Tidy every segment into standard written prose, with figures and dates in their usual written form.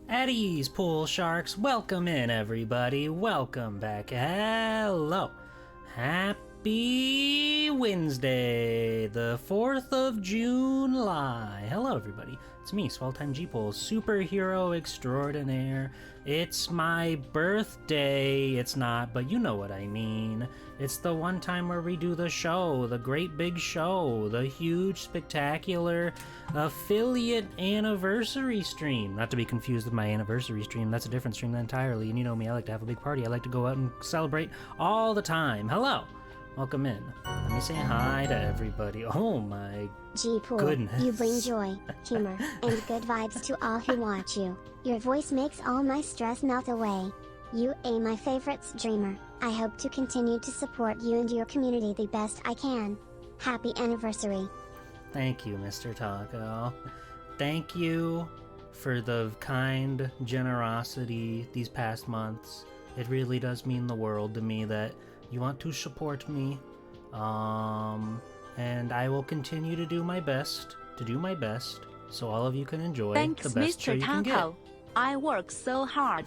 At ease, pool sharks. Welcome in, everybody. Welcome back. Hello. Happy Wednesday, the 4th of July. Hello, everybody. It's me, Swelltime G-Pole, superhero extraordinaire. It's my birthday. It's not, but you know what I mean. It's the one time where we do the show, the great big show, the huge, spectacular affiliate anniversary stream. Not to be confused with my anniversary stream. That's a different stream entirely. And you know me, I like to have a big party. I like to go out and celebrate all the time. Hello. Welcome in. Let me say hi to everybody. Oh my G-Pool, goodness. you bring joy, humor, and good vibes to all who watch you. Your voice makes all my stress melt away. You are my favorite streamer. I hope to continue to support you and your community the best I can. Happy anniversary. Thank you, Mr. Taco. Thank you for the kind generosity these past months. It really does mean the world to me that you want to support me. And I will continue to do my best, so all of you can enjoy Thanks, the best show Mr. you can get. Taco. I work so hard.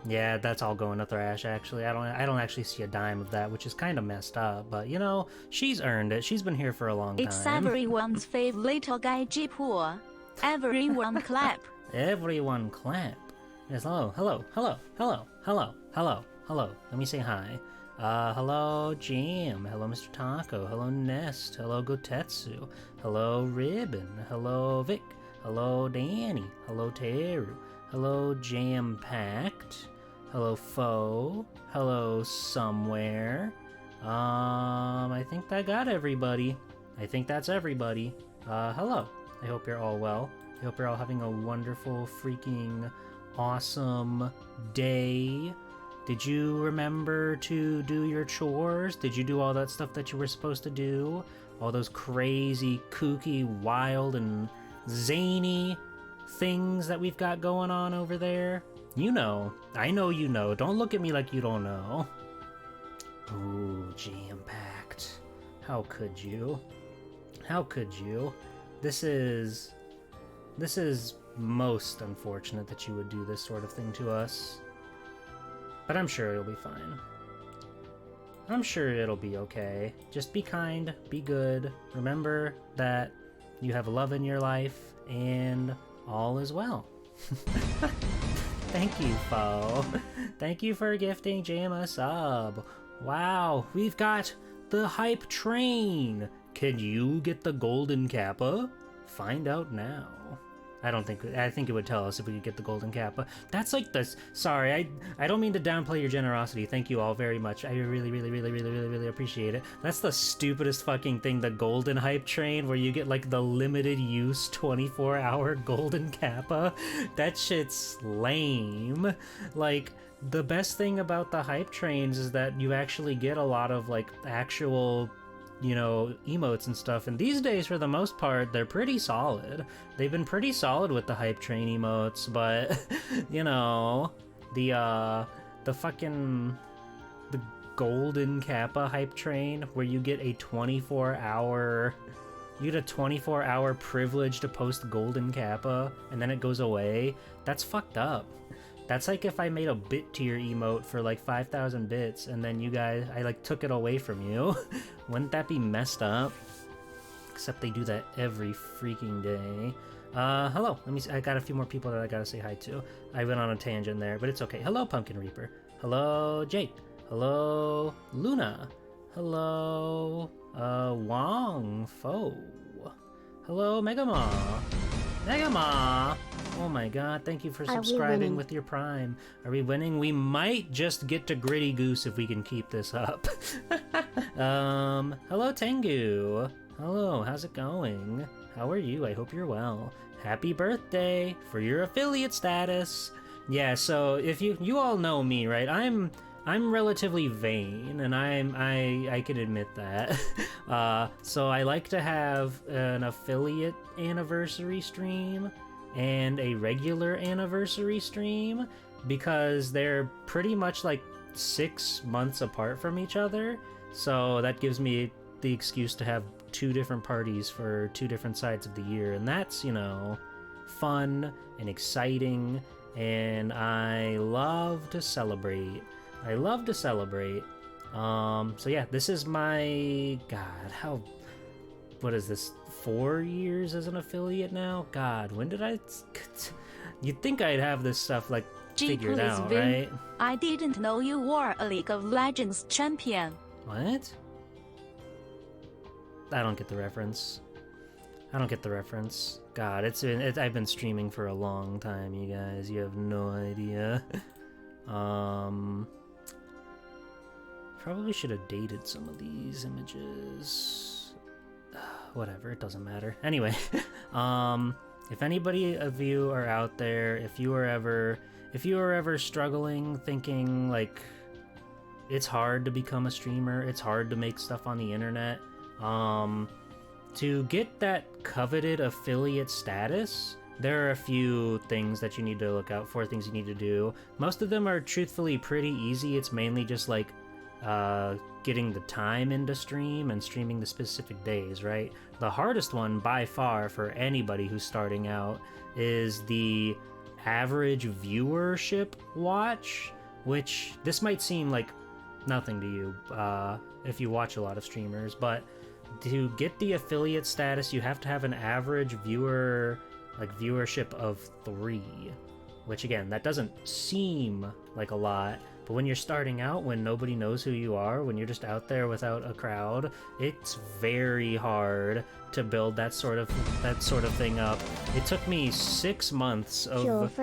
Yeah, that's all going to Thrash, actually. I don't actually see a dime of that, which is kind of messed up, but you know, she's earned it. She's been here for a long time. It's everyone's favorite little guy G-Pool. Everyone clap. Everyone clap. Yes, hello, hello, hello, hello, hello, hello, hello. Let me say hi. Hello, Jam. Hello, Mr. Taco. Hello, Nest. Hello, Gotetsu. Hello, Ribbon. Hello, Vic. Hello, Danny. Hello, Teru. Hello, Jam Packed. Hello, Foe. Hello, Somewhere. I think that got everybody. I think that's everybody. Hello. I hope you're all well. I hope you're all having a wonderful, freaking, awesome day. Did you remember to do your chores? Did you do all that stuff that you were supposed to do? All those crazy, kooky, wild, and zany things that we've got going on over there? You know. I know you know. Don't look at me like you don't know. Ooh, jam-packed. How could you? How could you? This is most unfortunate that you would do this sort of thing to us. But I'm sure it'll be fine. I'm sure it'll be okay. Just be kind, be good. Remember that you have love in your life, and all is well. Thank you, Fo. Thank you for gifting Jam a sub. Wow, we've got the hype train. Can you get the golden kappa? Find out now. I think it would tell us if we could get the golden kappa. That's like this. Sorry, I don't mean to downplay your generosity. Thank you all very much. I really appreciate it. That's the stupidest fucking thing, the golden hype train, where you get like the limited use 24-hour golden kappa. That shit's lame. Like, the best thing about the hype trains is that you actually get a lot of like actual, you know, emotes and stuff, and these days for the most part they're pretty solid. They've been pretty solid with the hype train emotes, but you know, the golden kappa hype train where you get a 24-hour privilege to post golden kappa and then it goes away. That's fucked up. That's like if I made a bit to your emote for like 5,000 bits and then you guys, I like took it away from you. Wouldn't that be messed up? Except they do that every freaking day. Hello. I got a few more people that I gotta say hi to. I went on a tangent there, but it's okay. Hello, Pumpkin Reaper. Hello, Jake. Hello, Luna. Hello, Wong Fo. Hello, Megamaw. Megamaw! Oh my god, thank you for subscribing with your Prime. Are we winning? We might just get to Gritty Goose if we can keep this up. Hello Tengu. Hello, how's it going? How are you? I hope you're well. Happy birthday for your affiliate status. Yeah, so if you all know me, right? I'm relatively vain, and I can admit that. So I like to have an affiliate anniversary stream and a regular anniversary stream because they're pretty much like 6 months apart from each other. So that gives me the excuse to have 2 different parties for 2 different sides of the year, and that's, you know, fun and exciting and I love to celebrate. I love to celebrate. So yeah, this is my what is this? 4 years as an affiliate now? God, when did I? You'd think I'd have this stuff like figured out, right? I didn't know you were a League of Legends champion. What? I don't get the reference. I don't get the reference. God, I've been streaming for a long time, you guys. You have no idea. Probably should have dated some of these images. Whatever, it doesn't matter. Anyway, if anybody of you are out there, if you are ever struggling, thinking like it's hard to become a streamer, it's hard to make stuff on the internet, to get that coveted affiliate status, there are a few things that you need to look out for, things you need to do. Most of them are truthfully pretty easy. It's mainly just like getting the time into stream and streaming the specific days, right? The hardest one by far for anybody who's starting out is the average viewership watch, which this might seem like nothing to you if you watch a lot of streamers, but to get the affiliate status, you have to have an average viewership of 3, which again, that doesn't seem like a lot, but when you're starting out, when nobody knows who you are, when you're just out there without a crowd, it's very hard to build that sort of thing up. It took me 6 months of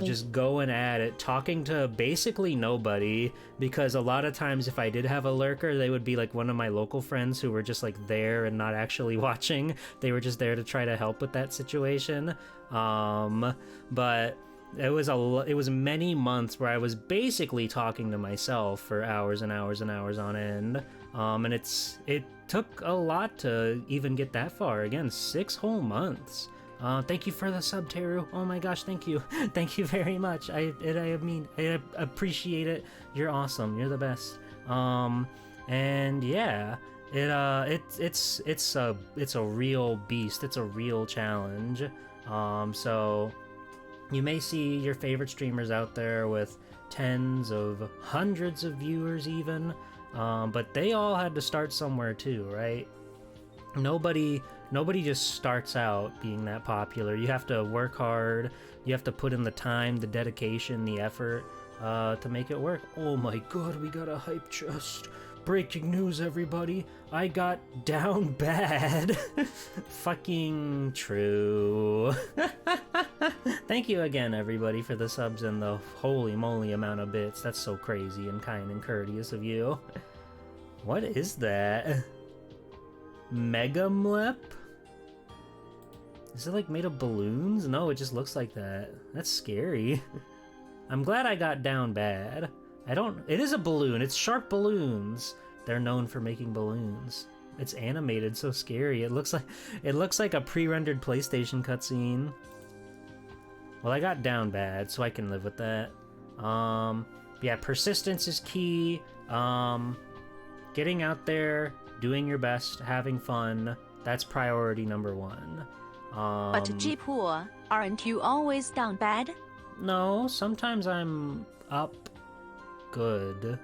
just going at it, talking to basically nobody, because a lot of times if I did have a lurker, they would be like one of my local friends who were just like there and not actually watching. They were just there to try to help with that situation. But it was many months where I was basically talking to myself for hours and hours and hours on end. And it took a lot to even get that far. Again, 6 whole months. Thank you for the sub, Teru. Oh my gosh, thank you. Thank you very much. I appreciate it. You're awesome. You're the best. And yeah, it's a real beast. It's a real challenge. So you may see your favorite streamers out there with tens of hundreds of viewers even, but they all had to start somewhere too, right? Nobody just starts out being that popular. You have to work hard, you have to put in the time, the dedication, the effort to make it work. Oh my god, we got a hype chest. Breaking news, everybody. I got down bad. Fucking true. Thank you again, everybody, for the subs and the holy moly amount of bits. That's so crazy and kind and courteous of you. What is that? Megamlep? Is it like made of balloons? No, it just looks like that. That's scary. I'm glad I got down bad. It is a balloon. It's Shark Balloons. They're known for making balloons. It's animated, so scary. It looks like a pre-rendered PlayStation cutscene. Well, I got down bad, so I can live with that. Yeah, persistence is key. Getting out there, doing your best, having fun. That's priority number 1. But Jipu, aren't you always down bad? No, sometimes I'm up good.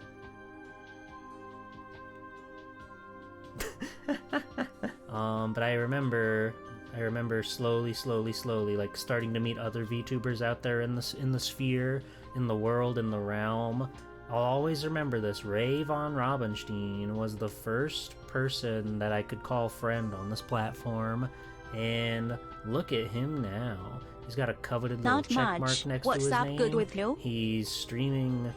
But I remember slowly, like starting to meet other VTubers out there in the sphere, in the world, in the realm. I'll always remember this. Ray Von Robinstein was the first person that I could call friend on this platform, and look at him now. He's got a coveted little check mark next to his name. What's up, good with you? He's streaming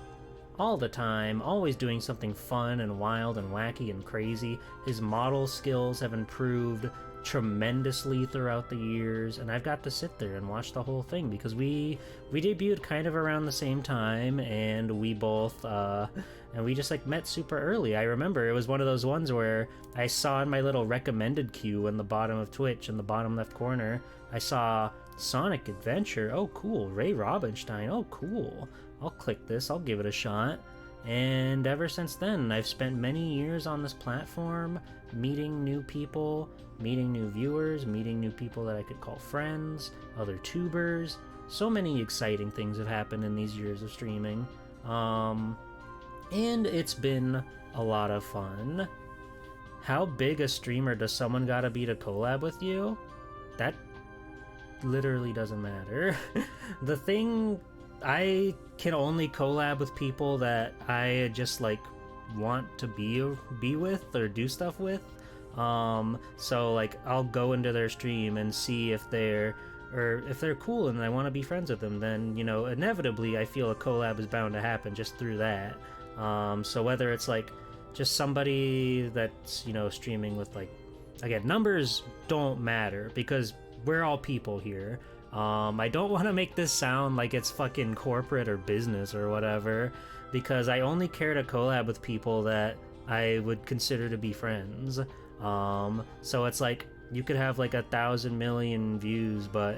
all the time, always doing something fun and wild and wacky and crazy. His model skills have improved tremendously throughout the years, and I've got to sit there and watch the whole thing because we debuted kind of around the same time, and we both and we just like met super early. I remember it was one of those ones where I saw in my little recommended queue in the bottom of Twitch in the bottom left corner, I saw Sonic Adventure. Oh cool. Ray Robinstein. Oh cool. I'll click this, I'll give it a shot. And ever since then, I've spent many years on this platform, meeting new people, meeting new viewers, meeting new people that I could call friends, other tubers. so many exciting things have happened in these years of streaming. And it's been a lot of fun. How big a streamer does someone gotta be to collab with you? That literally doesn't matter. The thing, I can only collab with people that I just like want to be with or do stuff with. So like I'll go into their stream and see if they're cool and I want to be friends with them, then you know inevitably I feel a collab is bound to happen just through that. So whether it's like just somebody that's, you know, streaming with, like, again, numbers don't matter because we're all people here. I don't want to make this sound like it's fucking corporate or business or whatever, because I only care to collab with people that I would consider to be friends. So it's like you could have like 1,000 million views, but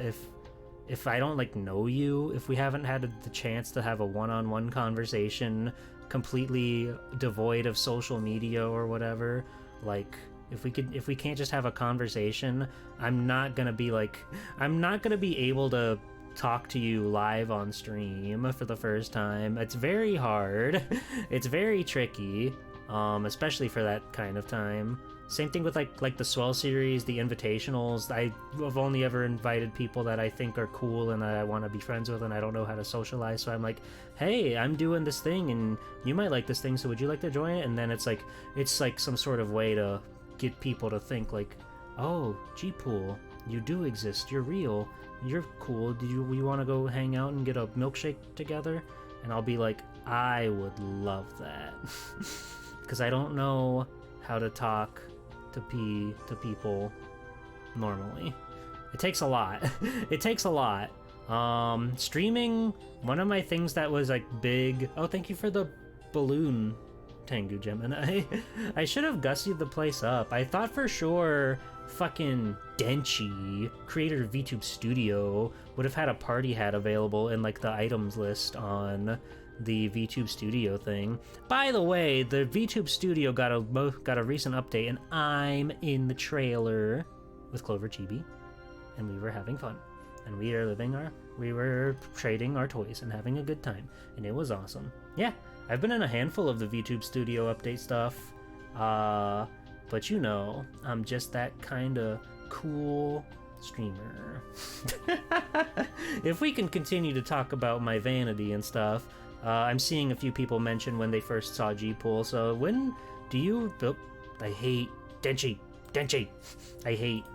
if I don't like know you, if we haven't had the chance to have a one-on-one conversation completely devoid of social media or whatever, like if we can't just have a conversation, I'm not gonna be able to talk to you live on stream for the first time. It's very hard. It's very tricky, especially for that kind of time. Same thing with like the Swell series, the invitationals. I've only ever invited people that I think are cool and that I want to be friends with, and I don't know how to socialize. So I'm like, hey, I'm doing this thing and you might like this thing, so would you like to join it? And then it's like some sort of way to get people to think like, oh, Gpool, you do exist, you're real, you're cool, you want to go hang out and get a milkshake together? And I'll be like, I would love that. Because I don't know how to talk to people normally. It takes a lot. It takes a lot. Streaming, one of my things that was like big. Oh, thank you for the balloon, Tengu Gemini. I should have gussied the place up. I thought for sure fucking Denchi, creator of VTube Studio, would have had a party hat available in like the items list on the VTube Studio thing. By the way, the VTube Studio got a recent update, and I'm in the trailer with Clover Chibi, and we were having fun, and we were trading our toys and having a good time, and it was awesome. Yeah, I've been in a handful of the VTube Studio update stuff, but you know, I'm just that kind of cool streamer. If we can continue to talk about my vanity and stuff, I'm seeing a few people mention when they first saw Gpool. So when do you... Oh, I hate Denchi. I hate.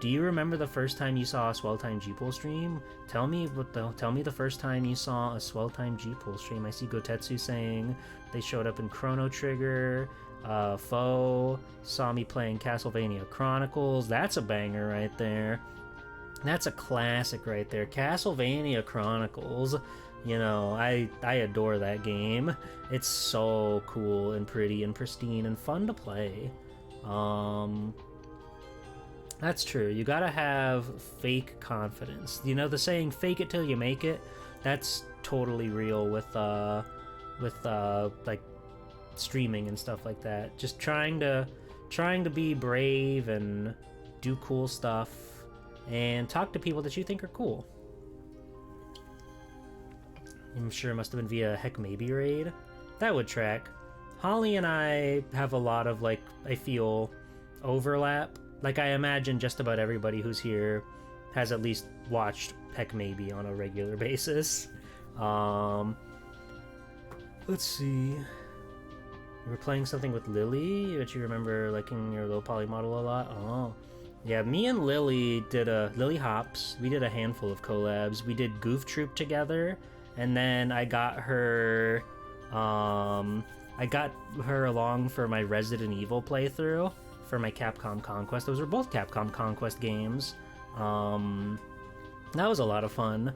Do you remember the first time you saw a Swell Time Gpool stream? Tell me the first time you saw a Swell Time Gpool stream. I see Gotetsu saying they showed up in Chrono Trigger. Foe saw me playing Castlevania Chronicles. That's a banger right there. That's a classic right there. Castlevania Chronicles. You know, I adore that game. It's so cool and pretty and pristine and fun to play. That's true. You gotta have fake confidence. You know the saying, fake it till you make it? That's totally real with like streaming and stuff like that. Just trying to be brave and do cool stuff and talk to people that you think are cool. I'm sure it must have been via Heck Maybe raid. That would track. Holly and I have a lot of, like, I feel, overlap. Like, I imagine just about everybody who's here has at least watched Heck Maybe on a regular basis. Let's see. You were playing something with Lily that you remember liking your low poly model a lot? Oh. Yeah, me and Lily Lily Hops, we did a handful of collabs. We did Goof Troop together. And then I got her along for my Resident Evil playthrough for my Capcom Conquest. Those were both Capcom Conquest games. That was a lot of fun.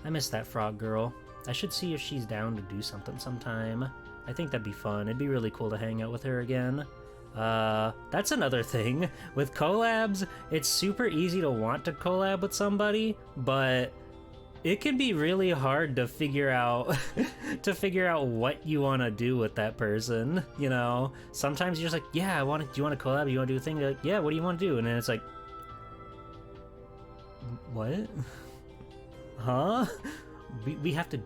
I miss that frog girl. I should see if she's down to do something sometime. I think that'd be fun. It'd be really cool to hang out with her again. That's another thing. With collabs, it's super easy to want to collab with somebody, but it can be really hard to figure out what you want to do with that person, you know? Sometimes you're just like, yeah, do you want to collab? You want to do a thing? You're like, yeah, what do you want to do? And then it's like, what? Huh? We have to...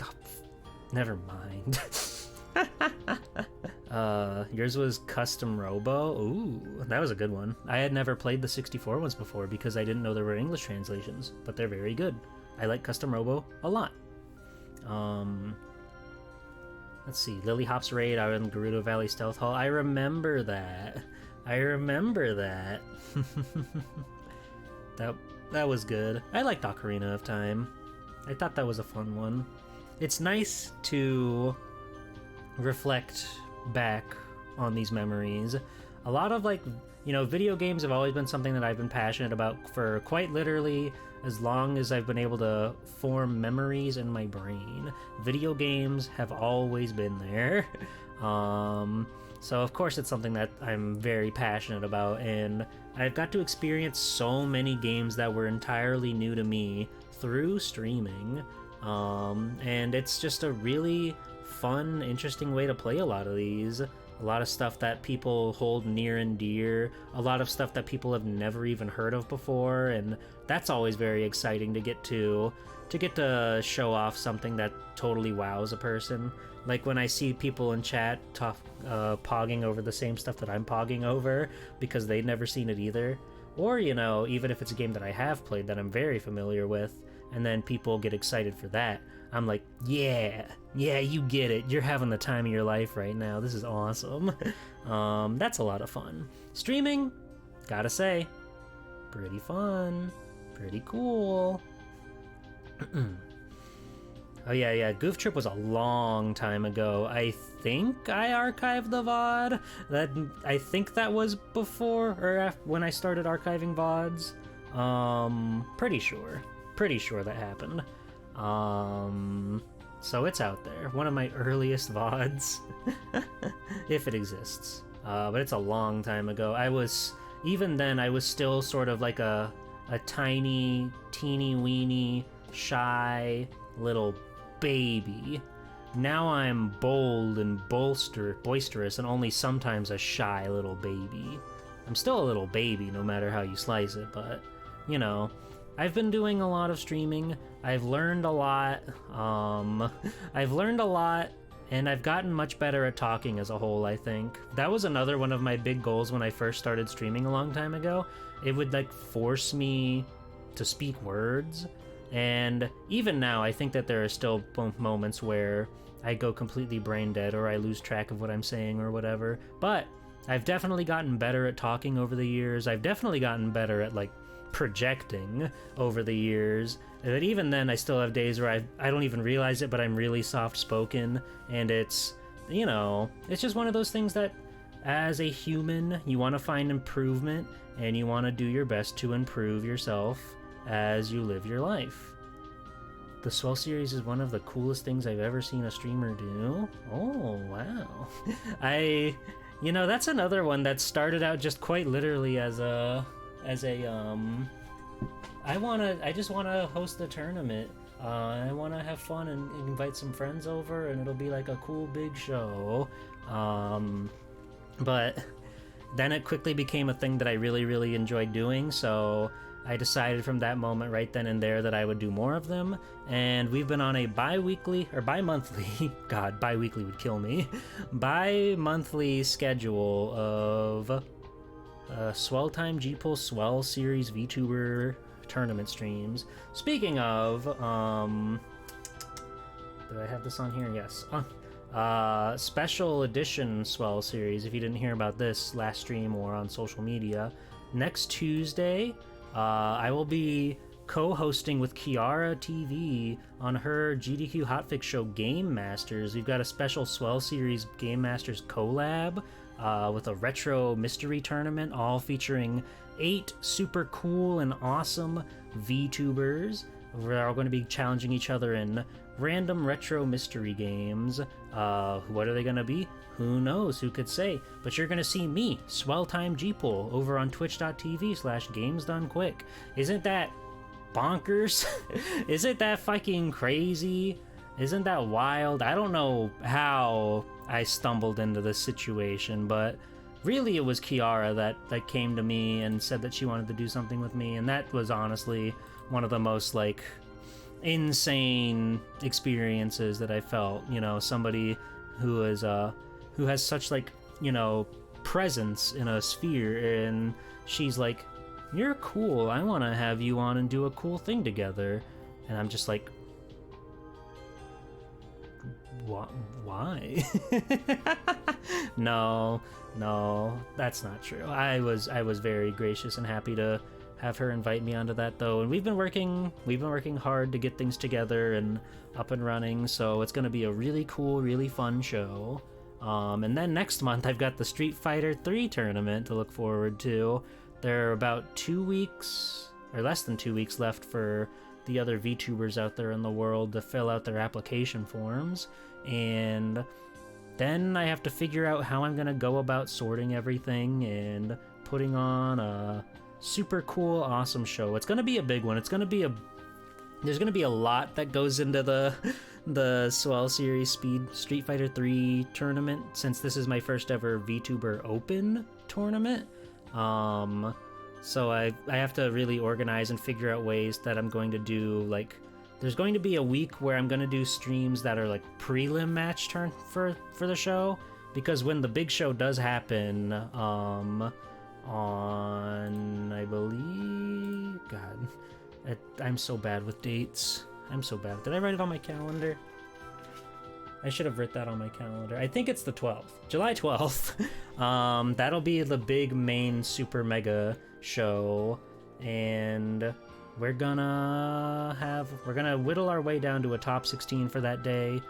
Oh, never mind. Yours was Custom Robo. Ooh, that was a good one. I had never played the 64 ones before because I didn't know there were English translations, but they're very good. I like Custom Robo a lot. Let's see, Lily Hop's Raid out in Gerudo Valley Stealth Hall. I remember that. That was good. I liked Ocarina of Time. I thought that was a fun one. It's nice to reflect back on these memories. A lot of, like, you know, video games have always been something that I've been passionate about for quite literally as long as I've been able to form memories in my brain. Video games have always been there. So of course it's something that I'm very passionate about, and I've got to experience so many games that were entirely new to me through streaming. And it's just a really fun, interesting way to play a lot of these. A lot of stuff that people hold near and dear, a lot of stuff that people have never even heard of before, and that's always very exciting to get to show off something that totally wows a person. Like when I see people in chat pogging over the same stuff that I'm pogging over because they'd never seen it either. Or, you know, even if it's a game that I have played that I'm very familiar with, and then people get excited for that, I'm like, yeah, you get it. You're having the time of your life right now. This is awesome. That's a lot of fun. Streaming, gotta say, pretty fun, pretty cool. Oh yeah, Goof Trip was a long time ago. I think I archived the VOD. I think that was before or after, when I started archiving VODs. Pretty sure that happened. So it's out there. One of my earliest VODs, if it exists. But it's a long time ago. Even then, I was still sort of like a tiny, teeny weeny, shy little baby. Now I'm bold and boisterous and only sometimes a shy little baby. I'm still a little baby no matter how you slice it, but, you know, I've been doing a lot of streaming. I've learned a lot. And I've gotten much better at talking as a whole, I think. That was another one of my big goals when I first started streaming a long time ago. It would, like, force me to speak words. And even now, I think that there are still moments where I go completely brain dead or I lose track of what I'm saying or whatever. But I've definitely gotten better at talking over the years. I've definitely gotten better at, like, projecting over the years. But even then, I still have days where I don't even realize it, but I'm really soft-spoken. And it's, you know, it's just one of those things that, as a human, you want to find improvement and you want to do your best to improve yourself as you live your life. The Swell series is one of the coolest things I've ever seen a streamer do. Oh, wow. You know, that's another one that started out just quite literally as a I just want to host a tournament. I want to have fun and invite some friends over, and it'll be like a cool big show. But then it quickly became a thing that I really, really enjoyed doing, so I decided from that moment right then and there that I would do more of them, and we've been on a bi-weekly, or bi-monthly, god, bi-weekly would kill me, bi-monthly schedule of Swell Time G-Pull Swell Series VTuber tournament streams. Speaking of, do I have this on here? Yes. Special edition Swell Series, if you didn't hear about this last stream or on social media, next Tuesday, I will be co-hosting with Kiara TV on her GDQ Hotfix show Game Masters. We've got a special Swell Series Game Masters collab with a retro mystery tournament, all featuring 8 super cool and awesome VTubers. We're all going to be challenging each other in random retro mystery games. What are they going to be? Who knows? Who could say? But you're going to see me, Swell Time G-Pull, over on twitch.tv/gamesdonequick. Isn't that bonkers? Isn't that fucking crazy? Isn't that wild? I don't know how I stumbled into this situation, but really it was Kiara that came to me and said that she wanted to do something with me, and that was honestly one of the most, like, insane experiences that I felt. You know, somebody who has such like, you know, presence in a sphere, and she's like, "You're cool. I want to have you on and do a cool thing together." And I'm just like, why? No, that's not true. I was very gracious and happy to have her invite me onto that, though, and we've been working hard to get things together and up and running, so it's going to be a really cool, really fun show. And then next month I've got the Street Fighter 3 tournament to look forward to. There are about 2 weeks, or less than 2 weeks, left for the other VTubers out there in the world to fill out their application forms, and then I have to figure out how I'm gonna go about sorting everything and putting on a super cool, awesome show. It's gonna be a big one. There's gonna be a lot that goes into the Swell Series Street Fighter 3 tournament, since this is my first ever VTuber Open tournament. So I have to really organize and figure out ways that I'm going to do, like, there's going to be a week where I'm going to do streams that are like prelim match turn for the show, because when the big show does happen, on, I believe, God, I'm so bad with dates. I'm so bad. Did I write it on my calendar? I should have written that on my calendar. I think it's the 12th, July 12th. That'll be the big main super mega show, and we're gonna whittle our way down to a top 16 for that day.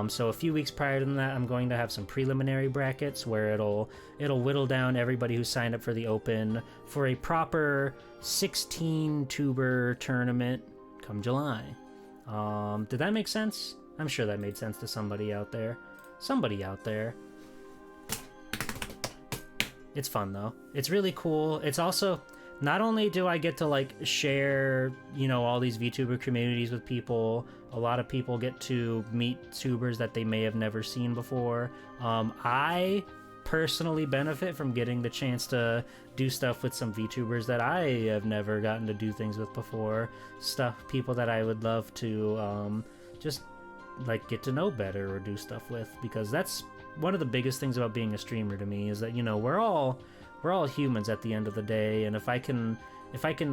So a few weeks prior to that, I'm going to have some preliminary brackets where it'll whittle down everybody who signed up for the Open for a proper 16 tuber tournament come July. Did that make sense? I'm sure that made sense to somebody out there. It's fun though. It's really cool. It's also, not only do I get to like share, you know, all these VTuber communities with people, a lot of people get to meet tubers that they may have never seen before. I personally benefit from getting the chance to do stuff with some VTubers that I have never gotten to do things with before. People that I would love to just like get to know better or do stuff with, because that's one of the biggest things about being a streamer to me, is that, you know, we're all humans at the end of the day, and if I can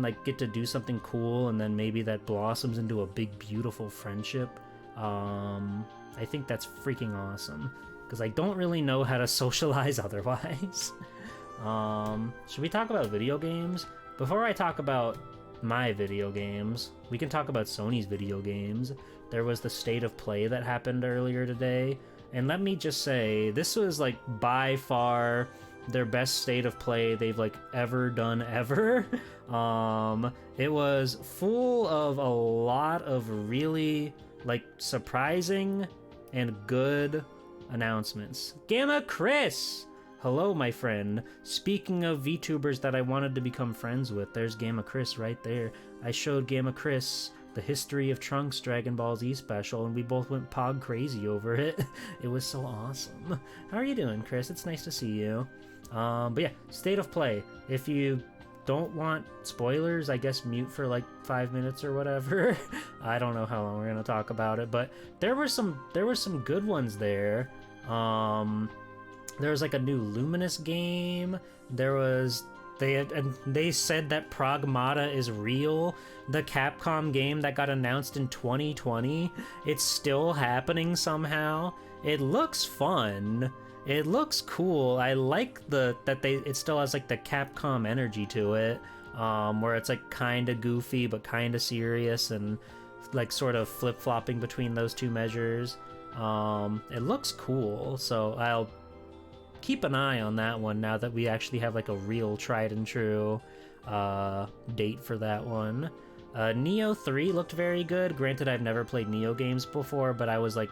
like get to do something cool and then maybe that blossoms into a big beautiful friendship, I think that's freaking awesome, because I don't really know how to socialize otherwise. Should we talk about video games? Before I talk about my video games, we can talk about Sony's video games. There was the State of Play that happened earlier today, and let me just say, this was like by far their best State of Play they've like ever done ever. It was full of a lot of really like surprising and good announcements. Gamma Chris! Hello, my friend. Speaking of VTubers that I wanted to become friends with, there's Gamma Chris right there. I showed Gamma Chris the history of Trunks Dragon Ball Z special, and we both went pog crazy over it. It was so awesome. How are you doing, Chris? It's nice to see you. But yeah, State of Play. If you don't want spoilers, I guess mute for like 5 minutes or whatever. I don't know how long we're gonna talk about it, but there were some good ones there. There was like a new Luminous game. They said that Pragmata is real. The Capcom game that got announced in 2020, it's still happening somehow. It looks fun. It looks cool. I like it still has like the Capcom energy to it, where it's like kind of goofy but kind of serious, and like sort of flip-flopping between those two measures. It looks cool, so I'll keep an eye on that one now that we actually have like a real tried and true date for that one. Neo 3 looked very good. Granted, I've never played Neo games before, but I was like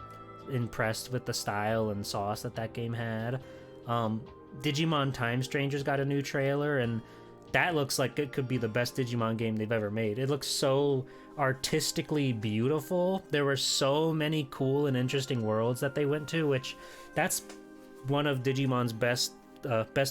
impressed with the style and sauce that game had. Digimon Time Strangers got a new trailer, and that looks like it could be the best Digimon game they've ever made. It looks so artistically beautiful. There were so many cool and interesting worlds that they went to, which that's one of Digimon's best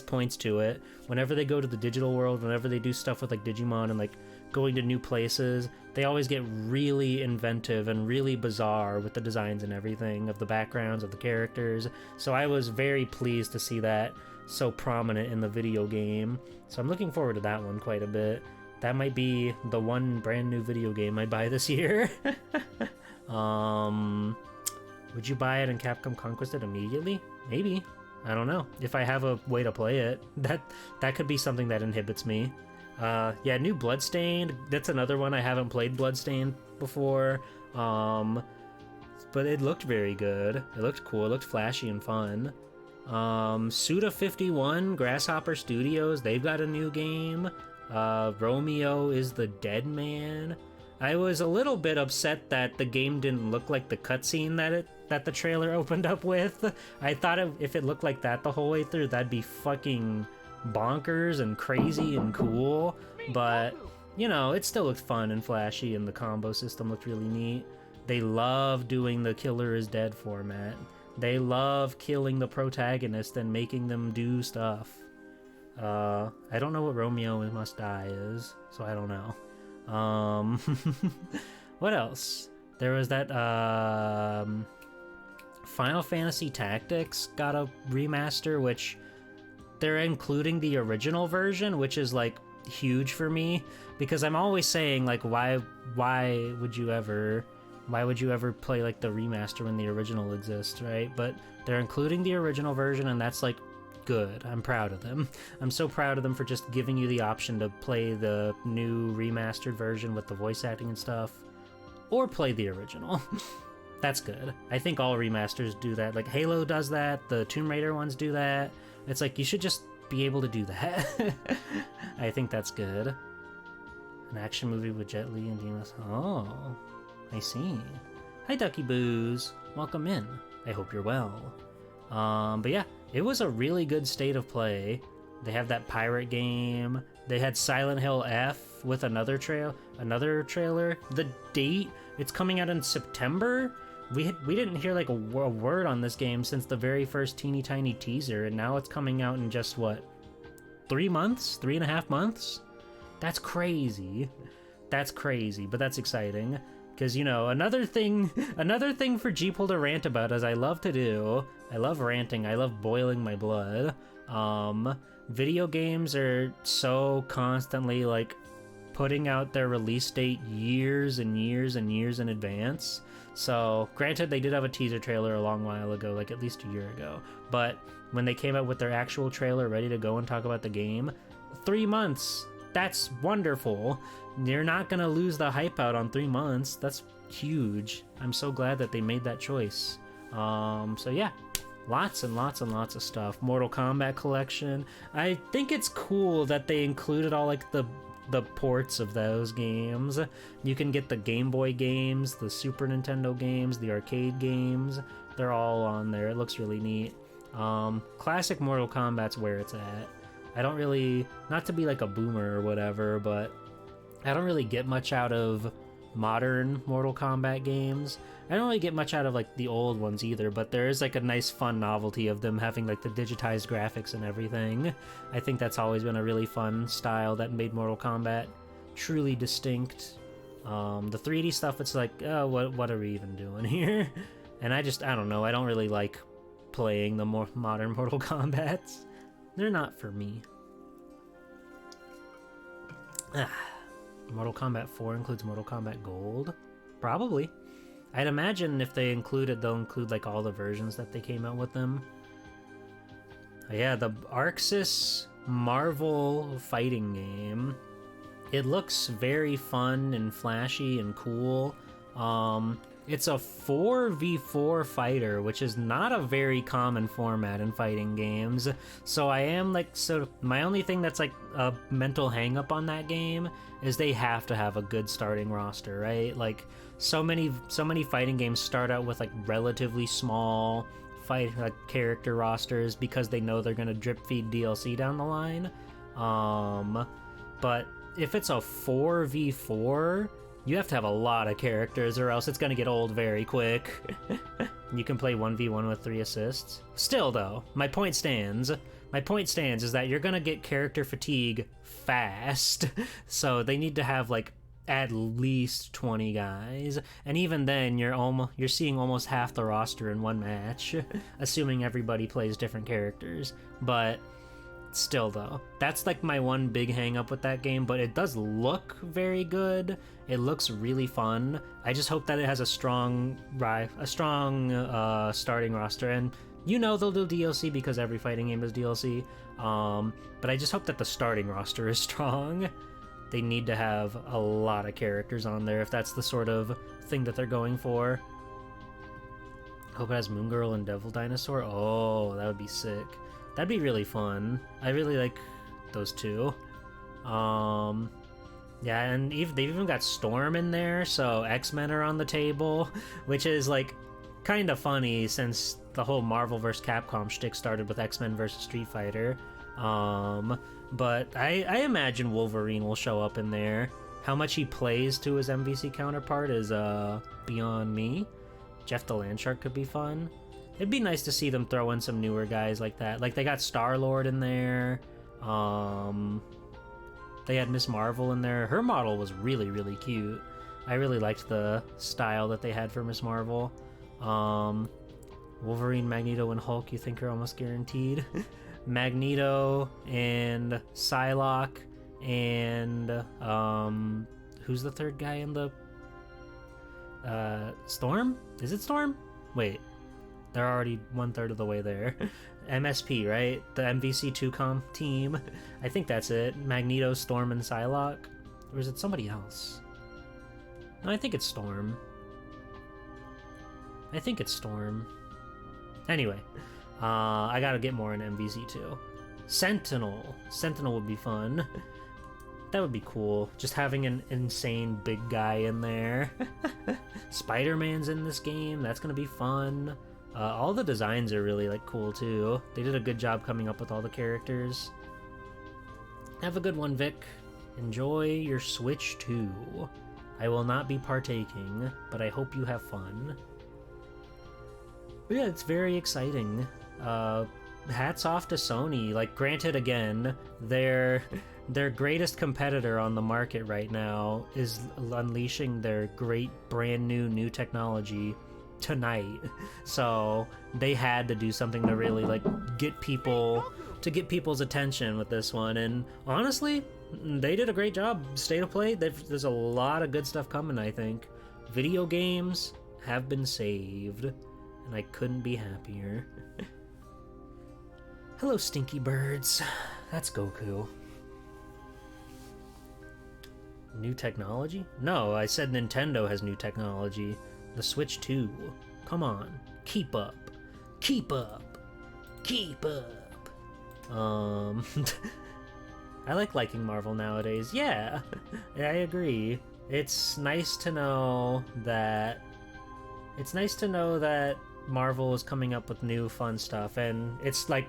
points to it. Whenever they go to the digital world, whenever they do stuff with like Digimon and like going to new places. They always get really inventive and really bizarre with the designs and everything of the backgrounds of the characters. So I was very pleased to see that so prominent in the video game. So I'm looking forward to that one quite a bit. That might be the one brand new video game I buy this year. Would you buy it and Capcom Conquest it immediately? Maybe. I don't know. If I have a way to play it, that could be something that inhibits me. Yeah, new Bloodstained. That's another one. I haven't played Bloodstained before. But it looked very good. It looked cool. It looked flashy and fun. Suda51, Grasshopper Studios, they've got a new game. Romeo is the Dead Man. I was a little bit upset that the game didn't look like the cutscene that the trailer opened up with. I thought if it looked like that the whole way through, that'd be fucking bonkers and crazy and cool. But, you know, it still looked fun and flashy, and the combo system looked really neat. They love doing the killer is dead format. They love killing the protagonist and making them do stuff. I don't know what Romeo Must Die is, so I don't know. What else? There was that, Final Fantasy Tactics got a remaster, which they're including the original version, which is, like, huge for me, because I'm always saying, like, why would you ever play, like, the remaster when the original exists, right? But they're including the original version, and that's, like, good. I'm proud of them. I'm so proud of them for just giving you the option to play the new remastered version with the voice acting and stuff, or play the original. That's good. I think all remasters do that. Like, Halo does that, the Tomb Raider ones do that. It's like, you should just be able to do that. I think that's good. An action movie with Jet Li and Dimas. Oh, I see. Hi, Ducky Boos. Welcome in. I hope you're well. But yeah, it was a really good state of play. They have that pirate game. They had Silent Hill F with another trailer. The date, it's coming out in September. We didn't hear like a word on this game since the very first teeny tiny teaser, and now it's coming out in just what, 3 months, 3.5 months? That's crazy. That's crazy, but that's exciting. Because, you know, another thing for Jeeple to rant about, as I love to do, I love ranting, I love boiling my blood. Video games are so constantly, like, putting out their release date years and years and years in advance. So, granted, they did have a teaser trailer a long while ago, like at least a year ago. But when they came out with their actual trailer ready to go and talk about the game, 3 months. That's wonderful. You're not gonna lose the hype out on 3 months. That's huge. I'm so glad that they made that choice. So yeah, lots and lots and lots of stuff. Mortal Kombat collection. I think it's cool that they included all like the ports of those games. You can get the Game Boy games, the Super Nintendo games, the arcade games. They're all on there. It looks really neat. Classic Mortal Kombat's where it's at. I don't really, not to be like a boomer or whatever, but I don't really get much out of modern Mortal Kombat games. I don't really get much out of like the old ones either, but there is like a nice fun novelty of them having like the digitized graphics and everything. I think that's always been a really fun style that made Mortal Kombat truly distinct. The 3D stuff, it's like, oh, what are we even doing here? And I don't know, I don't really like playing the more modern Mortal Kombats. They're not for me. Mortal Kombat 4 includes Mortal Kombat Gold? Probably. I'd imagine if they include it, they'll include like all the versions that they came out with them. Yeah, the ArcSys Marvel fighting game. It looks very fun and flashy and cool. It's a 4v4 fighter, which is not a very common format in fighting games. So I am like, my only thing that's like a mental hang up on that game is they have to have a good starting roster, right? Like so many fighting games start out with like relatively small character rosters because they know they're gonna drip feed DLC down the line. But if it's a 4v4, you have to have a lot of characters or else it's going to get old very quick. You can play 1v1 with 3 assists. Still, though, my point stands. my point stands is that you're gonna get character fatigue fast. So they need to have like at least 20 guys, and even then you're seeing almost half the roster in one match, assuming everybody plays different characters. But still though, that's like my one big hang up with that game, but it does look very good. It looks really fun. I just hope that it has a strong starting roster, and they'll do DLC because every fighting game is DLC. But I just hope that the starting roster is strong. They need to have a lot of characters on there if that's the sort of thing that they're going for. Hope it has Moon Girl and Devil Dinosaur. Oh, that would be sick. That'd be really fun. I really like those two. Yeah, and they've even got Storm in there, so X-Men are on the table, which is like kind of funny since the whole Marvel vs. Capcom shtick started with X-Men versus Street Fighter. But I imagine Wolverine will show up in there. How much he plays to his MVC counterpart is beyond me. Jeff the Landshark could be fun. It'd be nice to see them throw in some newer guys like that. Like they got Star-Lord in there. They had Miss Marvel in there. Her model was really, really cute. I really liked the style that they had for Miss Marvel. Wolverine, Magneto, and Hulk, you think are almost guaranteed. Magneto and Psylocke and who's the third guy in the Storm? Is it Storm? Wait, they're already 1/3 of the way there. MSP, right? The MVC 2Com team. I think that's it. Magneto, Storm, and Psylocke. Or is it somebody else? No, I think it's Storm. Anyway, I gotta get more in MVC2. Sentinel would be fun. That would be cool. Just having an insane big guy in there. Spider-Man's in this game. That's gonna be fun. All the designs are really like cool too. They did a good job coming up with all the characters. Have a good one, Vic. Enjoy your Switch 2. I will not be partaking, but I hope you have fun. But yeah, it's very exciting. Hats off to Sony. Like, granted, again, their greatest competitor on the market right now is unleashing their great brand new technology tonight. So they had to do something to really like get people's attention with this one. And honestly, they did a great job. State of Play, there's a lot of good stuff coming, I think. Video games have been saved, and I couldn't be happier. Hello, stinky birds. That's Goku. New technology? No, I said Nintendo has new technology. The Switch 2. Come on. Keep up. Keep up. Keep up. I like liking Marvel nowadays. Yeah, I agree. It's nice to know that Marvel is coming up with new fun stuff, and it's like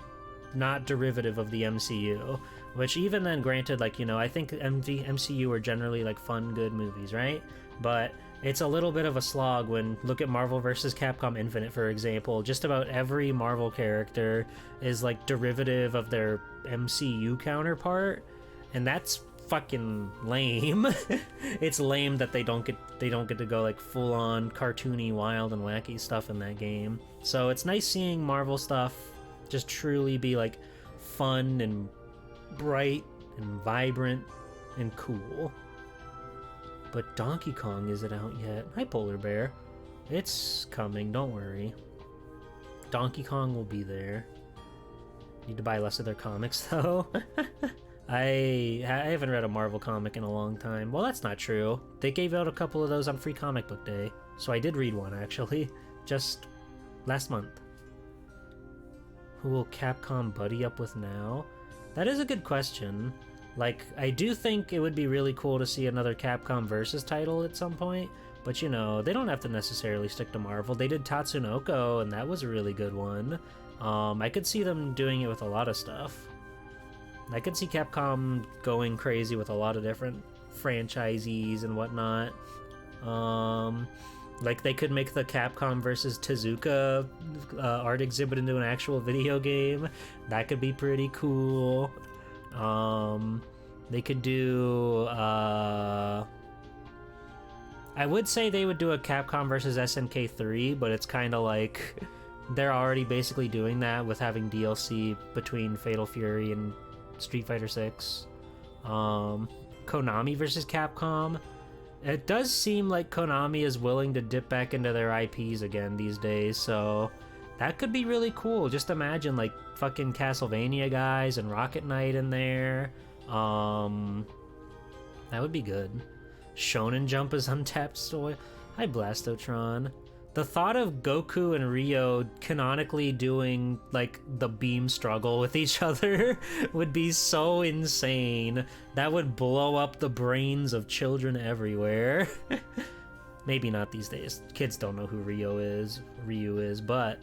not derivative of the MCU, which even then, granted, like, you know, I think MCU are generally like fun, good movies, right? But it's a little bit of a slog when look at Marvel vs. Capcom Infinite, for example. Just about every Marvel character is like derivative of their MCU counterpart, and that's fucking lame. It's lame that they don't get to go like full on cartoony, wild and wacky stuff in that game. So it's nice seeing Marvel stuff just truly be like fun and bright and vibrant and cool. But Donkey Kong isn't out yet. Hi, Polar Bear. It's coming, don't worry. Donkey Kong will be there. Need to buy less of their comics, though. I haven't read a Marvel comic in a long time. Well, that's not true. They gave out a couple of those on Free Comic Book Day. So I did read one, actually. Just last month. Who will Capcom buddy up with now? That is a good question. Like, I do think it would be really cool to see another Capcom Versus title at some point, but you know, they don't have to necessarily stick to Marvel. They did Tatsunoko, and that was a really good one. I could see them doing it with a lot of stuff. I could see Capcom going crazy with a lot of different franchisees and whatnot. Like, they could make the Capcom versus Tezuka art exhibit into an actual video game. That could be pretty cool. They could do... I would say they would do a Capcom versus SNK 3, but it's kind of like... They're already basically doing that with having DLC between Fatal Fury and Street Fighter 6. Konami versus Capcom. It does seem like Konami is willing to dip back into their IPs again these days, so that could be really cool. Just imagine like fucking Castlevania guys and Rocket Knight in there. That would be good. Shonen Jump is untapped still. Hi, Blastotron. The thought of Goku and Ryo canonically doing, like, the beam struggle with each other would be so insane. That would blow up the brains of children everywhere. Maybe not these days. Kids don't know who Ryu is, but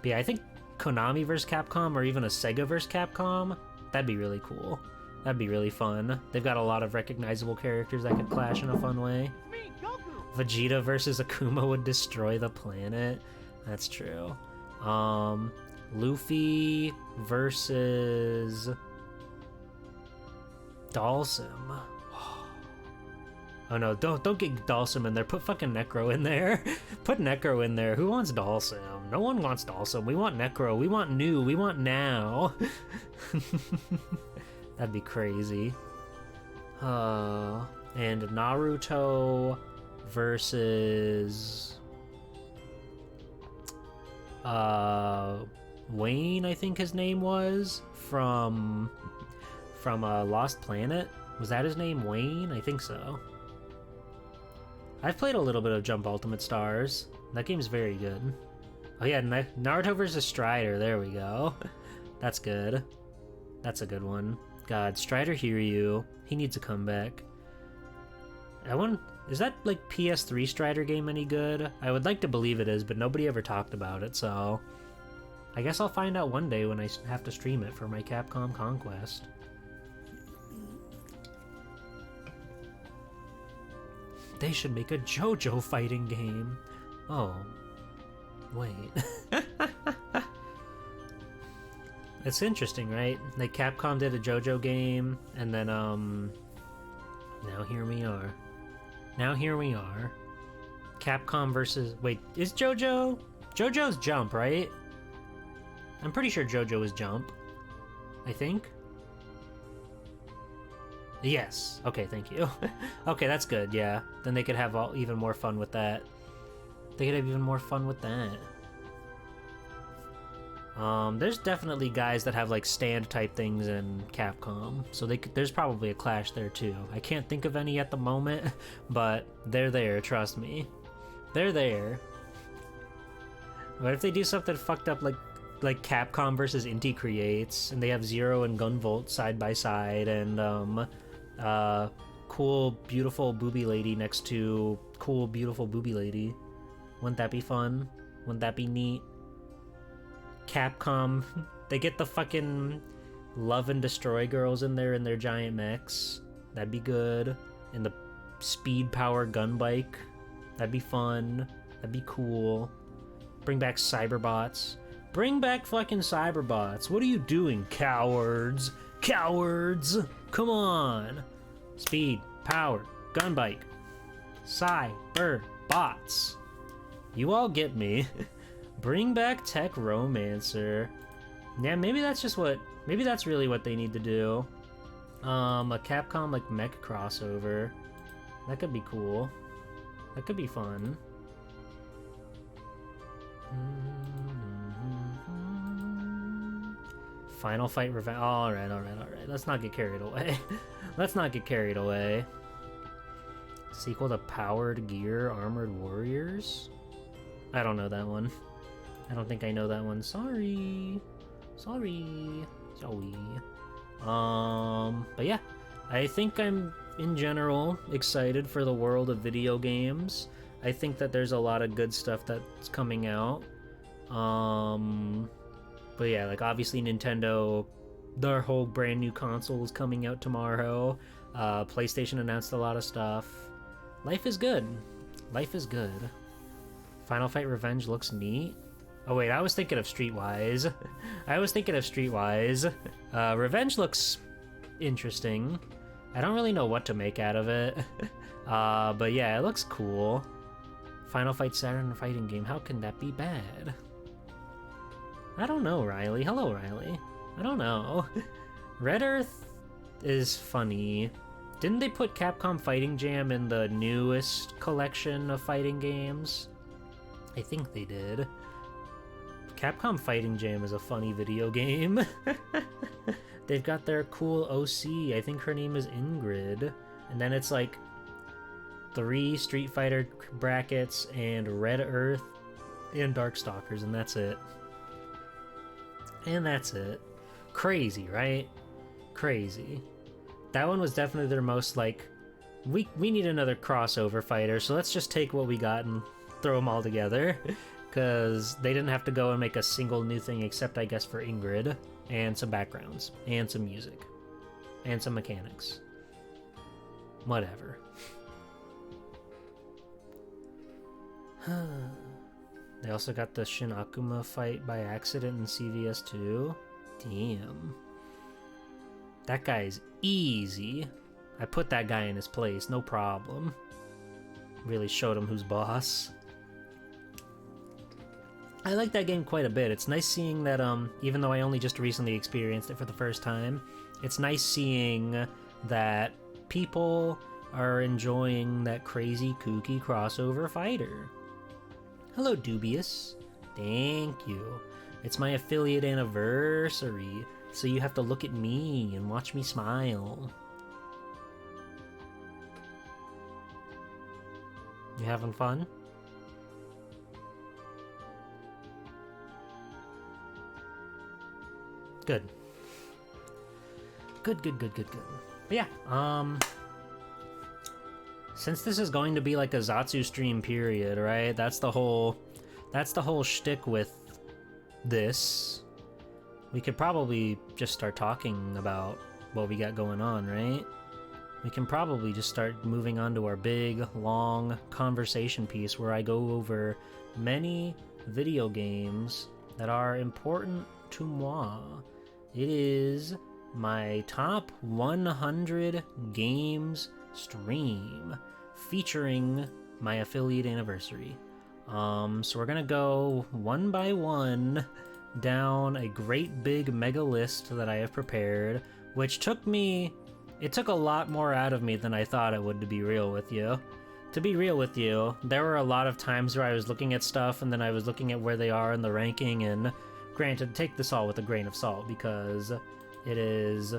yeah, I think Konami vs. Capcom or even a Sega vs. Capcom, that'd be really cool. That'd be really fun. They've got a lot of recognizable characters that could clash in a fun way. Vegeta versus Akuma would destroy the planet. That's true. Luffy versus Dalsim. Oh no, don't get Dalsim in there. Put fucking Necro in there. Put Necro in there. Who wants Dalsim? No one wants Dalsim. We want Necro. We want new. We want now. That'd be crazy. And Naruto versus Wayne, I think his name was, from Lost Planet. Was that his name, Wayne? I think so. I've played a little bit of Jump Ultimate Stars. That game's very good. Oh yeah, Naruto versus Strider. There we go. That's good. That's a good one. God, Strider Hiryu. He needs a comeback. That one... Is that, like, PS3 Strider game any good? I would like to believe it is, but nobody ever talked about it, so... I guess I'll find out one day when I have to stream it for my Capcom Conquest. They should make a JoJo fighting game. Oh. Wait. It's interesting, right? Like, Capcom did a JoJo game, and then, now here we are. Now here we are. Capcom versus... Wait, is JoJo? JoJo's Jump, right? I'm pretty sure JoJo is Jump. I think. Yes. Okay, thank you. Okay, that's good, yeah. Then they could have even more fun with that. They could have even more fun with that. There's definitely guys that have, like, stand-type things in Capcom, so there's probably a clash there, too. I can't think of any at the moment, but they're there, trust me. They're there. What if they do something fucked up like Capcom versus Inti Creates, and they have Zero and Gunvolt side by side, and, cool, beautiful booby lady next to cool, beautiful booby lady? Wouldn't that be fun? Wouldn't that be neat? Capcom, they get the fucking Love and Destroy girls in there in their giant mechs. That'd be good. And the speed power gun bike. That'd be fun. That'd be cool. Bring back Cyberbots. Bring back fucking Cyberbots. What are you doing, cowards? Cowards! Come on! Speed, power, gun bike. Cyberbots. You all get me. Bring back Tech Romancer. Yeah, maybe that's really what they need to do. A Capcom, like, mech crossover. That could be cool. That could be fun. Final Fight Revenge. Alright. Let's not get carried away. Let's not get carried away. Sequel to Powered Gear Armored Warriors? I don't know that one. I don't think I know that one. Sorry. But yeah, I think I'm, in general, excited for the world of video games. I think that there's a lot of good stuff that's coming out. But yeah, like, obviously Nintendo, their whole brand new console is coming out tomorrow. PlayStation announced a lot of stuff. Life is good. Life is good. Final Fight Revenge looks neat. Oh wait, I was thinking of Streetwise. Revenge looks interesting. I don't really know what to make out of it. But yeah, it looks cool. Final Fight Saturn fighting game. How can that be bad? I don't know, Riley. Hello, Riley. I don't know. Red Earth is funny. Didn't they put Capcom Fighting Jam in the newest collection of fighting games? I think they did. Capcom Fighting Jam is a funny video game. They've got their cool OC. I think her name is Ingrid. And then it's like 3 Street Fighter brackets and Red Earth and Darkstalkers, and that's it. And that's it. Crazy, right? Crazy. That one was definitely their most like, we need another crossover fighter, so let's just take what we got and throw them all together. Because they didn't have to go and make a single new thing except, I guess, for Ingrid. And some backgrounds. And some music. And some mechanics. Whatever. They also got the Shin Akuma fight by accident in CVS 2. Damn. That guy's easy. I put that guy in his place, no problem. Really showed him who's boss. I like that game quite a bit. It's nice seeing that, even though I only just recently experienced it for the first time, it's nice seeing that people are enjoying that crazy, kooky crossover fighter. Hello, Dubious. Thank you. It's my affiliate anniversary, so you have to look at me and watch me smile. You having fun? Good. Good. But yeah, since this is going to be like a Zatsu stream period, right? That's the whole shtick with this. We could probably just start talking about what we got going on, right? We can probably just start moving on to our big, long conversation piece where I go over many video games that are important to moi. It is my top 100 games stream featuring my affiliate anniversary. So we're gonna go one by one down a great big mega list that I have prepared, which took a lot more out of me than I thought it would, to be real with you. To be real with you, there were a lot of times where I was looking at stuff and then I was looking at where they are in the ranking, and granted, take this all with a grain of salt because it is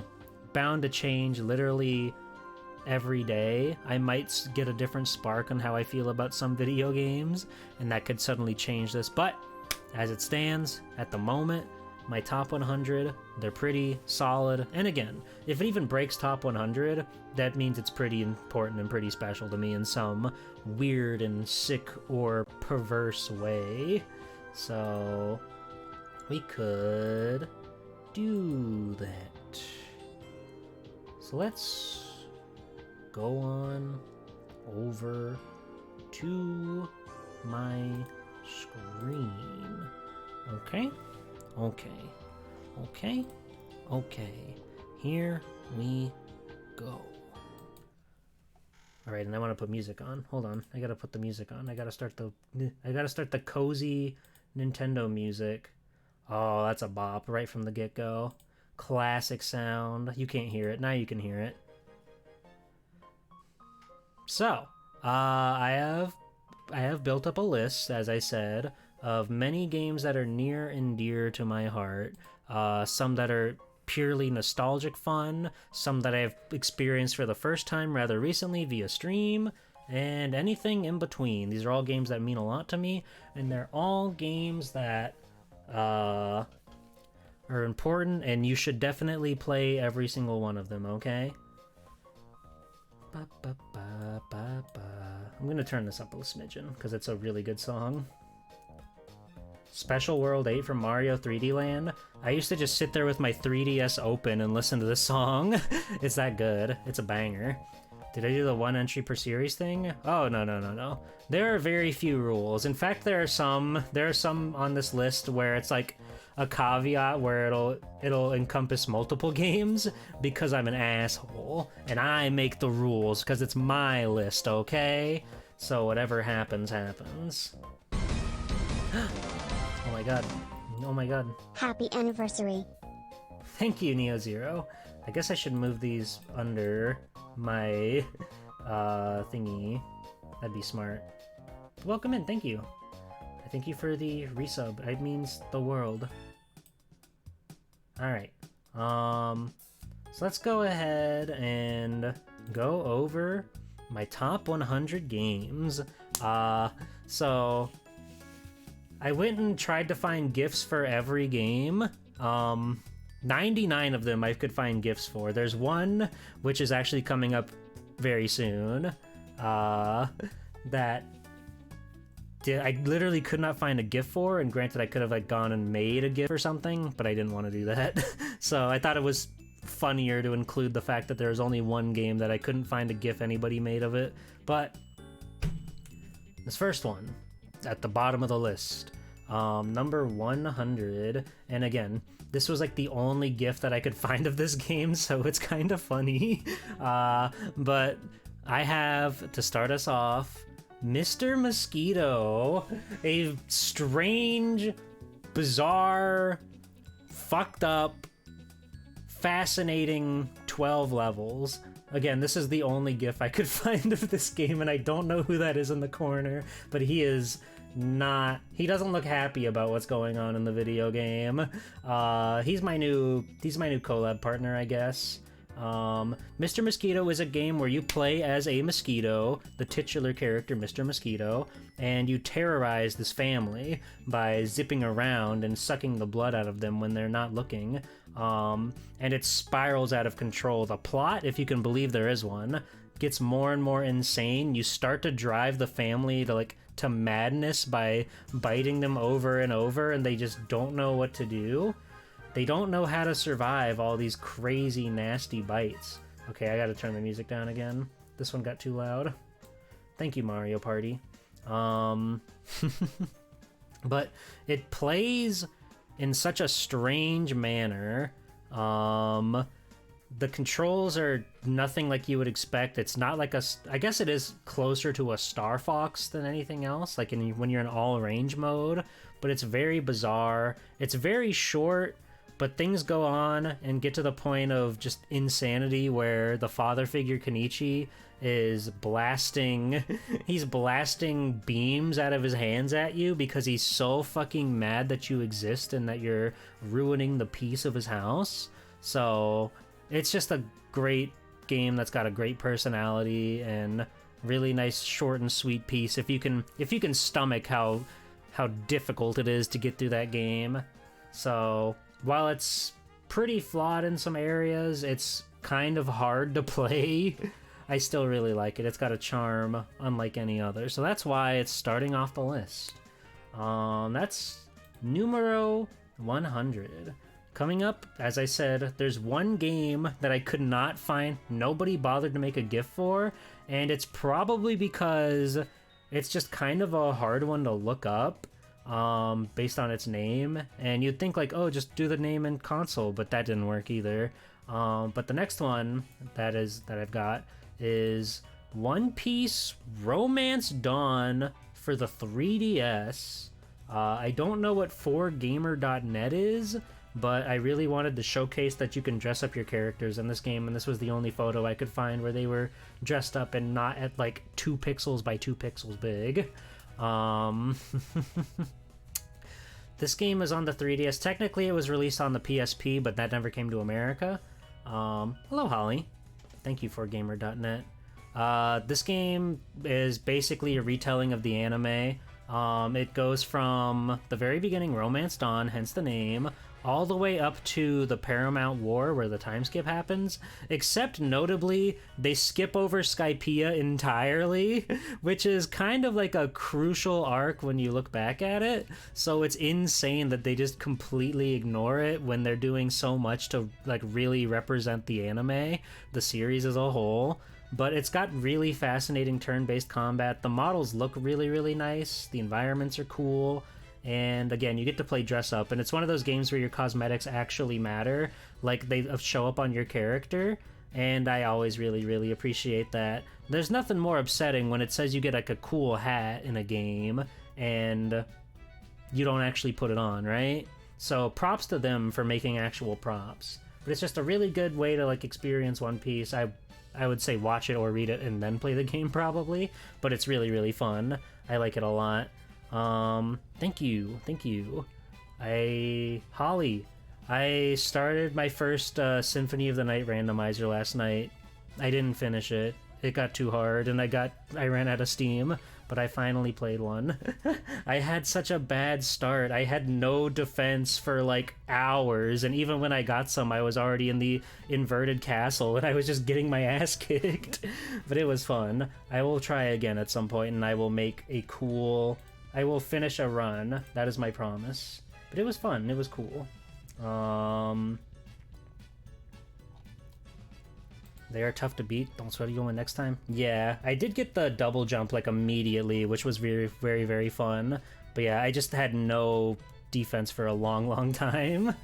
bound to change literally every day. I might get a different spark on how I feel about some video games, and that could suddenly change this. But as it stands at the moment, my top 100, they're pretty solid. And again, if it even breaks top 100, that means it's pretty important and pretty special to me in some weird and sick or perverse way. So we could do that. So let's go on over to my screen. Okay. Here we go. All right, and I want to put music on. Hold on, I gotta put the music on. I gotta start the cozy Nintendo music. Oh, that's a bop right from the get-go. Classic sound. You can't hear it. Now you can hear it. So, I have built up a list, as I said, of many games that are near and dear to my heart. Some that are purely nostalgic fun, some that I've experienced for the first time rather recently via stream, and anything in between. These are all games that mean a lot to me, and they're all games that are important, and you should definitely play every single one of them, okay? I'm gonna turn this up a smidgen, because it's a really good song. Special World 8 from Mario 3D Land. I used to just sit there with my 3DS open and listen to this song. It's that good. It's a banger. Did I do the 1 entry per series thing? Oh, no. There are very few rules. In fact, there are some on this list where it's like a caveat where it'll encompass multiple games because I'm an asshole and I make the rules because it's my list, okay? So whatever happens, happens. Oh my god. Oh my god. Happy anniversary. Thank you, Neo Zero. I guess I should move these under my thingy. That'd be smart. Welcome in, thank you. I thank you for the resub. It means the world. Alright. So let's go ahead and go over my top 100 games. So I went and tried to find GIFs for every game. 99 of them I could find GIFs for. There's one which is actually coming up very soon. That I literally could not find a GIF for, and granted I could have like gone and made a GIF or something, but I didn't want to do that. So I thought it was funnier to include the fact that there was only one game that I couldn't find a GIF anybody made of it. But this first one, at the bottom of the list, number 100, and again, this was like the only GIF that I could find of this game, so it's kind of funny. But I have, to start us off, Mr. Mosquito, a strange, bizarre, fucked up, fascinating 12 levels. Again, this is the only GIF I could find of this game, and I don't know who that is in the corner, but he doesn't look happy about what's going on in the video game. He's my new collab partner, I guess. Mr. Mosquito is a game where you play as a mosquito, the titular character Mr. Mosquito, and you terrorize this family by zipping around and sucking the blood out of them when they're not looking. And it spirals out of control. The plot, if you can believe there is one, gets more and more insane. You start to drive the family to madness by biting them over and over, and they just don't know what to do. They don't know how to survive all these crazy, nasty bites. Okay, I gotta turn the music down again. This one got too loud. Thank you, Mario Party. But it plays in such a strange manner. The controls are nothing like you would expect. It's not like I guess it is closer to a Star Fox than anything else, like when you're in all range mode, but it's very bizarre. It's very short, but things go on and get to the point of just insanity where the father figure Kenichi is blasting beams out of his hands at you because he's so fucking mad that you exist and that you're ruining the peace of his house. So it's just a great game that's got a great personality and really nice short and sweet piece. If you can stomach how difficult it is to get through that game. So while it's pretty flawed in some areas, it's kind of hard to play. I still really like it. It's got a charm unlike any other. So that's why it's starting off the list. That's numero 100. Coming up, as I said, there's one game that I could not find. Nobody bothered to make a GIF for, and it's probably because it's just kind of a hard one to look up. Based on its name, and you'd think like, oh, just do the name in console, but that didn't work either. But the next one that I've got is One Piece Romance Dawn for the 3DS. I don't know what 4gamer.net is, but I really wanted to showcase that you can dress up your characters in this game, and this was the only photo I could find where they were dressed up and not at like 2 pixels by 2 pixels big. This game is on the 3DS. Technically, it was released on the PSP, but that never came to America. Hello, Holly. Thank you for Gamer.net. This game is basically a retelling of the anime. It goes from the very beginning, Romance Dawn, hence the name, all the way up to the Paramount War where the time skip happens, except notably they skip over Skypiea entirely, which is kind of like a crucial arc when you look back at it. So it's insane that they just completely ignore it when they're doing so much to like really represent the anime, the series as a whole. but it's got really fascinating turn-based combat. The models look really, really nice. The environments are cool. And again, you get to play dress up, and it's one of those games where your cosmetics actually matter, like they show up on your character, and I always really, really appreciate that. There's nothing more upsetting when it says you get like a cool hat in a game, and you don't actually put it on, right? So props to them for making actual props. But it's just a really good way to like experience One Piece. I would say watch it or read it and then play the game probably, but it's really, really fun. I like it a lot. Thank you. Holly, I started my first Symphony of the Night randomizer last night. I didn't finish it. It got too hard and I ran out of steam, but I finally played one. I had such a bad start. I had no defense for like hours, and even when I got some, I was already in the inverted castle and I was just getting my ass kicked. But it was fun. I will try again at some point, and I will I will finish a run. That is my promise. But it was fun. It was cool. They are tough to beat. Don't sweat you win next time. Yeah, I did get the double jump like immediately, which was very, very, very fun. But yeah, I just had no defense for a long, long time.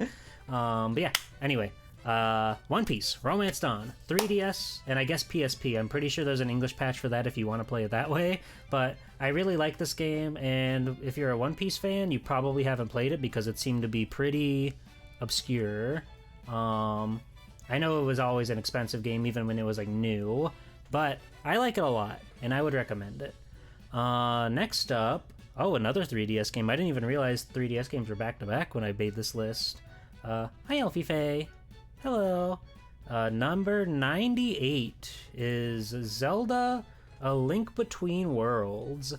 But yeah, anyway. One Piece, Romance Dawn, 3DS, and I guess PSP. I'm pretty sure there's an English patch for that if you want to play it that way. But I really like this game, and if you're a One Piece fan, you probably haven't played it because it seemed to be pretty obscure. I know it was always an expensive game even when it was like new, but I like it a lot, and I would recommend it. Next up, another 3DS game. I didn't even realize 3DS games were back-to-back when I made this list. Hi, Elfie Faye. Hello. Number 98 is Zelda: A Link Between Worlds.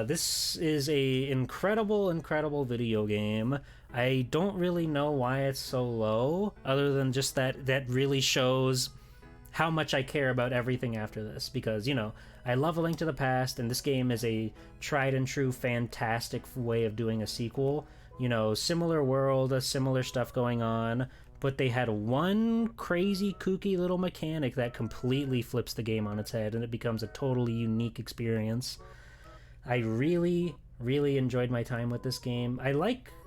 This is a incredible video game. I don't really know why it's so low, other than just that really shows how much I care about everything after this, because, you know, I love A Link to the Past, and this game is a tried and true fantastic way of doing a sequel. You know, similar world, similar stuff going on, but they had one crazy, kooky little mechanic that completely flips the game on its head, and it becomes a totally unique experience. I really, really enjoyed my time with this game.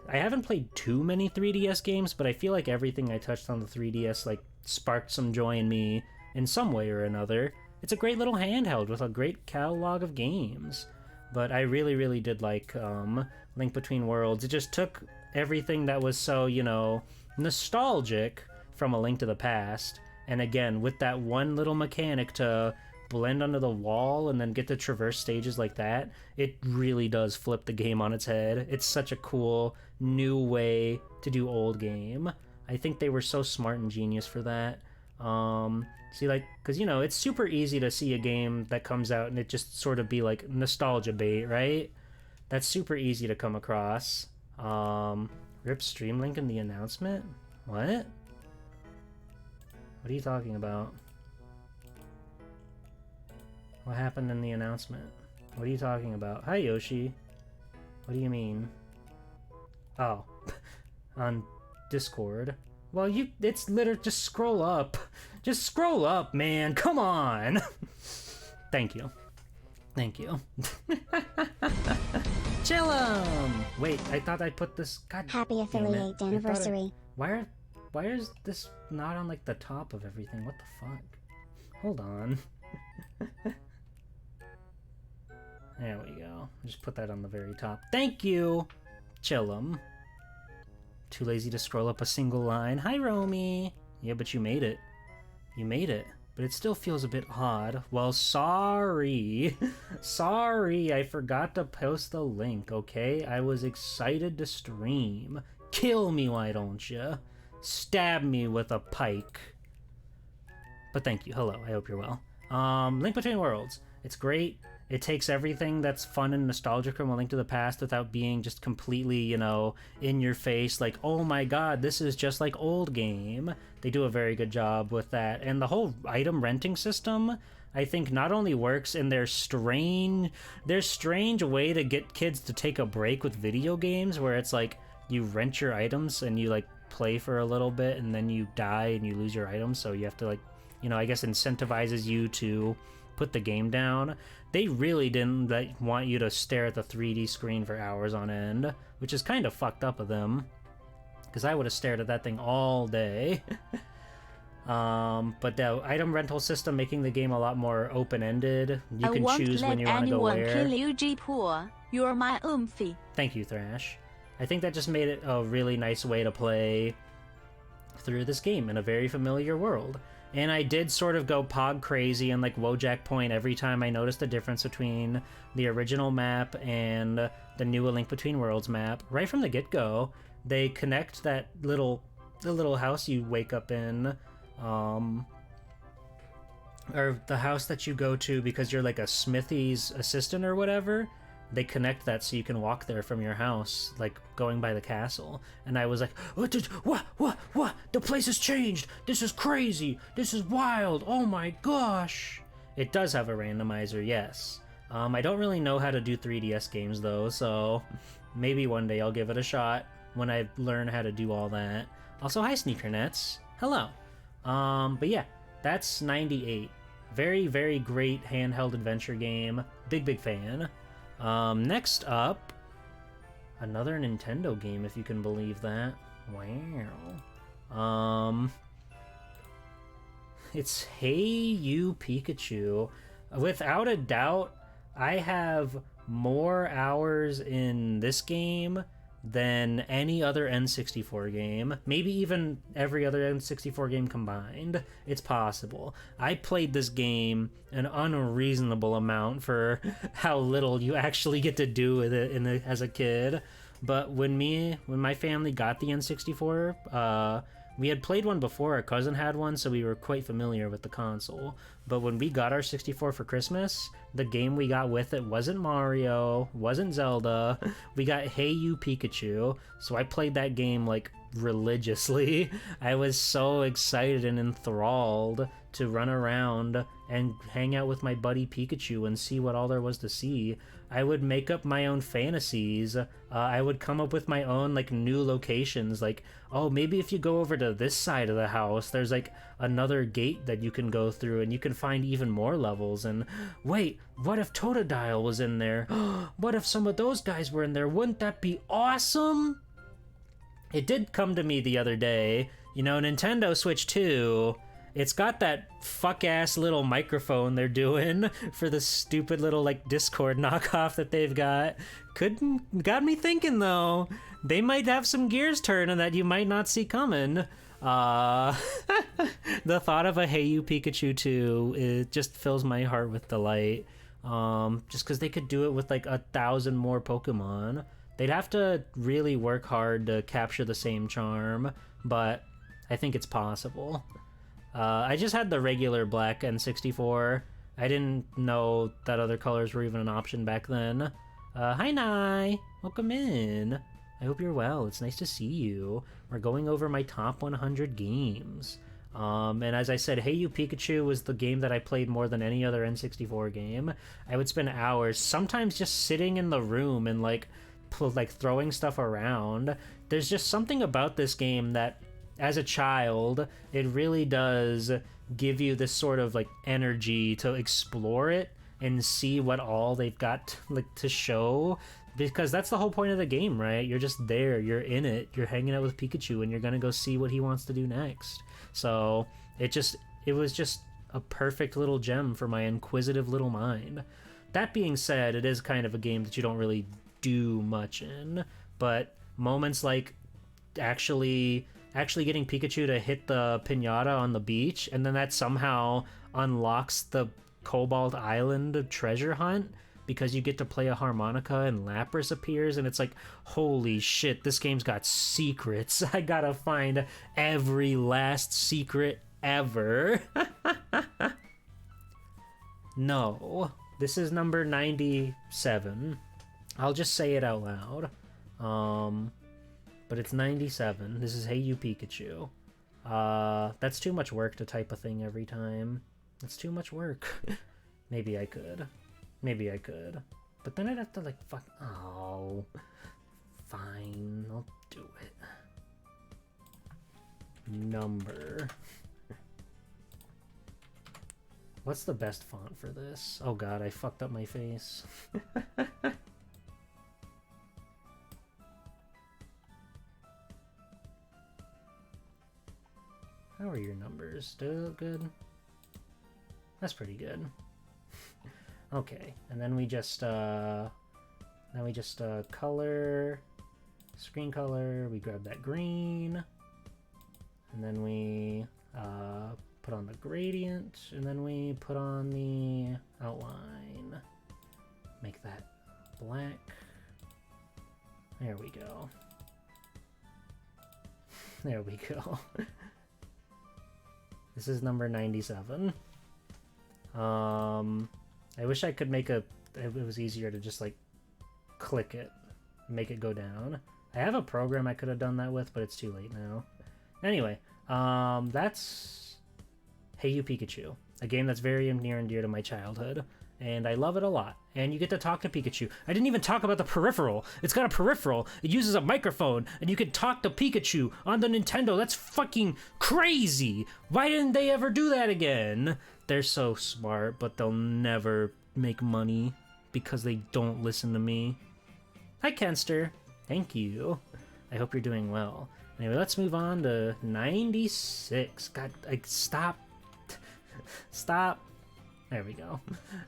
I haven't played too many 3DS games, but I feel like everything I touched on the 3DS, like, sparked some joy in me in some way or another. It's a great little handheld with a great catalog of games. But I really, really did like Link Between Worlds. It just took everything that was so, you know, nostalgic from A Link to the Past, and again, with that one little mechanic to blend under the wall and then get to traverse stages like that, it really does flip the game on its head. It's such a cool new way to do old game. I think they were so smart and genius for that. See, like, because, you know, it's super easy to see a game that comes out and it just sort of be like nostalgia bait, right? That's super easy to come across. Rip Streamlink in the announcement? What? What are you talking about? What happened in the announcement? What are you talking about? Hi, Yoshi. What do you mean? Oh. On Discord. Well, it's literally, just scroll up. Just scroll up, man. Come on. Thank you. Chillum! Wait, I thought I put this. God Happy damn it. affiliate anniversary. Why is this not on like the top of everything? What the fuck? Hold on. There we go. Just put that on the very top. Thank you, Chillum. Too lazy to scroll up a single line. Hi, Romy. Yeah, but you made it. But it still feels a bit odd. Well, sorry. Sorry, I forgot to post the link, okay? I was excited to stream. Kill me, why don't you? Stab me with a pike. But thank you. Hello, I hope you're well. Link Between Worlds. It's great. It takes everything that's fun and nostalgic from A Link to the Past without being just completely, you know, in your face, like, oh my god, this is just like old game. They do a very good job with that. And the whole item renting system, I think, not only works in their strange way to get kids to take a break with video games, where it's like, you rent your items and you, like, play for a little bit and then you die and you lose your items, so you have to, like, you know, I guess incentivizes you to put the game down. They really didn't want you to stare at the 3D screen for hours on end, which is kind of fucked up of them, because I would have stared at that thing all day. But the item rental system making the game a lot more open-ended. You can choose when you want to go where. I won't let anyone kill you, G-Poor. You're my oomphy. Thank you, Thrash. I think that just made it a really nice way to play through this game in a very familiar world. And I did sort of go pog crazy and like Wojak Point every time I noticed the difference between the original map and the new A Link Between Worlds map. Right from the get-go, they connect the little house you wake up in, or the house that you go to because you're like a Smithy's assistant or whatever. They connect that so you can walk there from your house, like going by the castle. And I was like, what? The place has changed. This is crazy. This is wild. Oh my gosh. It does have a randomizer, yes. I don't really know how to do 3DS games though, so maybe one day I'll give it a shot when I learn how to do all that. Also, hi Sneakernets. Hello. But yeah, that's 98. Very, very great handheld adventure game. Big fan. Next up, another Nintendo game, if you can believe that. Wow. It's Hey You Pikachu. Without a doubt, I have more hours in this game than any other N64 game. Maybe even every other N64 game combined. It's possible. I played this game an unreasonable amount for how little you actually get to do with it as a kid. But when my family got the N64, we had played one before. Our cousin had one, so we were quite familiar with the console. But when we got our 64 for Christmas, the game we got with it wasn't Mario, wasn't Zelda. We got Hey You Pikachu, so I played that game like religiously. I was so excited and enthralled to run around and hang out with my buddy Pikachu and see what all there was to see. I would make up my own fantasies. I would come up with my own like new locations, like, oh, maybe if you go over to this side of the house, there's like another gate that you can go through and you can find even more levels. And wait, what if Totodile was in there? What if some of those guys were in there? Wouldn't that be awesome? It did come to me the other day, you know, Nintendo Switch 2, it's got that fuck-ass little microphone they're doing for the stupid little, like, Discord knockoff that they've got. Got me thinking, though. They might have some gears turning that you might not see coming. The thought of a Hey You Pikachu 2, it just fills my heart with delight. Just because they could do it with, like, 1,000 more Pokemon. They'd have to really work hard to capture the same charm, but I think it's possible. I just had the regular black N64. I didn't know that other colors were even an option back then. Hi, Nye! Welcome in. I hope you're well. It's nice to see you. We're going over my top 100 games. And as I said, Hey You Pikachu was the game that I played more than any other N64 game. I would spend hours, sometimes just sitting in the room and like throwing stuff around. There's just something about this game that, as a child, it really does give you this sort of like energy to explore it and see what all they've got to show, because that's the whole point of the game, right? You're just there, you're in it, you're hanging out with Pikachu, and you're gonna go see what he wants to do next. So it was just a perfect little gem for my inquisitive little mind. That being said, it is kind of a game that you don't really do much in, but moments like actually getting Pikachu to hit the piñata on the beach, and then that somehow unlocks the Cobalt Island treasure hunt because you get to play a harmonica and Lapras appears, and it's like, holy shit, this game's got secrets. I gotta find every last secret ever. No, this is number 97. I'll just say it out loud. But it's 97. This is Hey You Pikachu. That's too much work to type a thing every time. That's too much work. Maybe I could. But then I'd have to like oh. Fine, I'll do it. What's the best font for this? Oh god, I fucked up my face. How are your numbers? Do they look good? That's pretty good. Okay, and then we just color, screen color, we grab that green, and then we put on the gradient, and then we put on the outline. Make that black. There we go. There we go. This is number 97. I wish I could make it was easier to just like click it, make it go down. I have a program I could have done that with, but it's too late now. Anyway, that's Hey You Pikachu, a game that's very near and dear to my childhood, and I love it a lot. And you get to talk to Pikachu. I didn't even talk about the peripheral. It's got a peripheral. It uses a microphone, and you can talk to Pikachu on the Nintendo. That's fucking crazy. Why didn't they ever do that again? They're so smart, but they'll never make money because they don't listen to me. Hi, Kenster. Thank you. I hope you're doing well. Anyway, let's move on to 96. God, stop. Stop. There we go.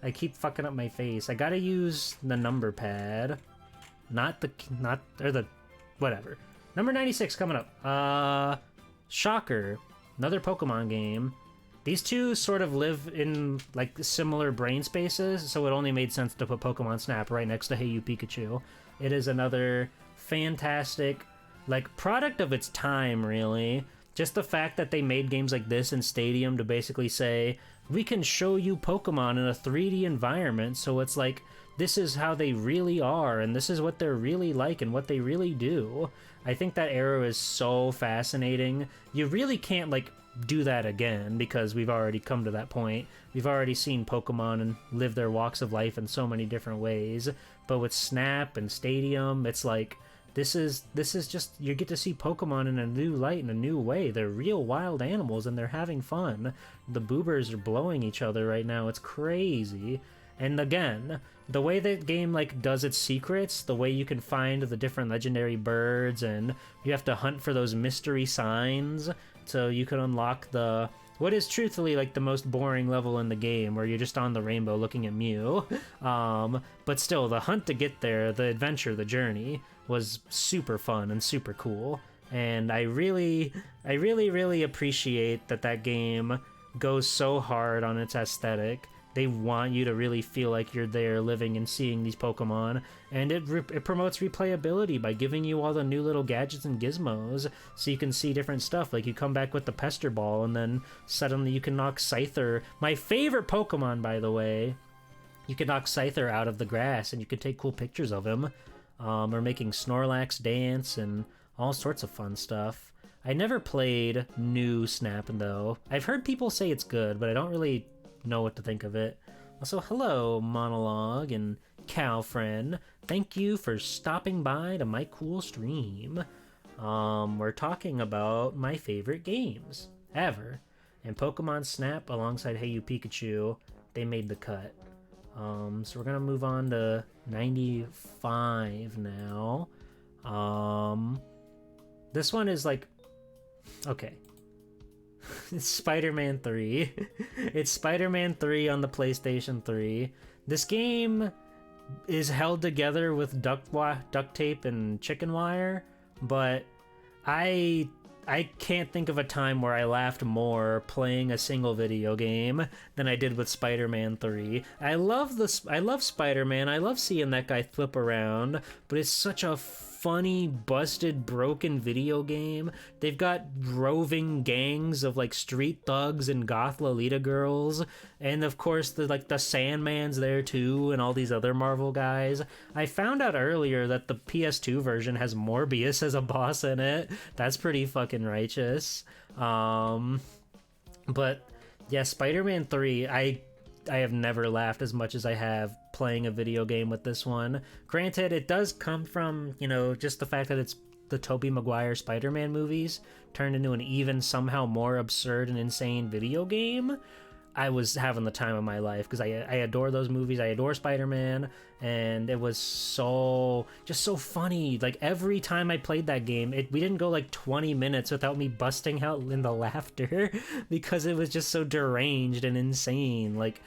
I keep fucking up my face. I gotta use the number pad. Whatever. Number 96 coming up. Shocker. Another Pokemon game. These two sort of live in, like, similar brain spaces, so it only made sense to put Pokemon Snap right next to Hey You Pikachu. It is another fantastic, like, product of its time, really. Just the fact that they made games like this in Stadium to basically say, we can show you Pokemon in a 3D environment, so it's like, this is how they really are, and this is what they're really like, and what they really do. I think that era is so fascinating. You really can't, like, do that again, because we've already come to that point. We've already seen Pokemon and live their walks of life in so many different ways. But with Snap and Stadium, it's like, this is just, you get to see Pokemon in a new light, in a new way. They're real wild animals, and they're having fun. The boobers are blowing each other right now. It's crazy. And again, the way that game like does its secrets, the way you can find the different legendary birds, and you have to hunt for those mystery signs so you can unlock the what is truthfully like the most boring level in the game, where you're just on the rainbow looking at Mew. But still, the hunt to get there, the adventure, the journey was super fun and super cool. And I really appreciate that game goes so hard on its aesthetic. They want you to really feel like you're there living and seeing these Pokemon, and it promotes replayability by giving you all the new little gadgets and gizmos so you can see different stuff. Like you come back with the Pester Ball, and then suddenly you can knock Scyther, my favorite Pokemon, by the way. You can knock Scyther out of the grass, and you can take cool pictures of him, or making Snorlax dance and all sorts of fun stuff. I never played new Snap, though. I've heard people say it's good, but I don't really know what to think of it. Also, hello, Monologue and Cow Friend. Thank you for stopping by to my cool stream. We're talking about my favorite games ever. And Pokemon Snap alongside Hey You Pikachu, they made the cut. So we're gonna move on to 95 now. This one is like, okay. It's Spider-Man 3. It's Spider-Man 3 on the PlayStation 3. This game is held together with duct tape and chicken wire, but I can't think of a time where I laughed more playing a single video game than I did with Spider-Man 3. I love Spider-Man. I love seeing that guy flip around, but it's such a funny, busted, broken video game. They've got roving gangs of like street thugs and goth Lolita girls, and of course the Sandman's there too, and all these other Marvel guys. I found out earlier that the PS2 version has Morbius as a boss in it. That's pretty fucking righteous. But yeah, Spider-Man 3, I have never laughed as much as I have playing a video game with this one. Granted, it does come from, just the fact that it's the Tobey Maguire Spider-Man movies turned into an even somehow more absurd and insane video game. I was having the time of my life because I adore those movies. I adore Spider-Man, and it was so funny. Like every time I played that game, we didn't go like 20 minutes without me busting out in the laughter because it was just so deranged and insane. Like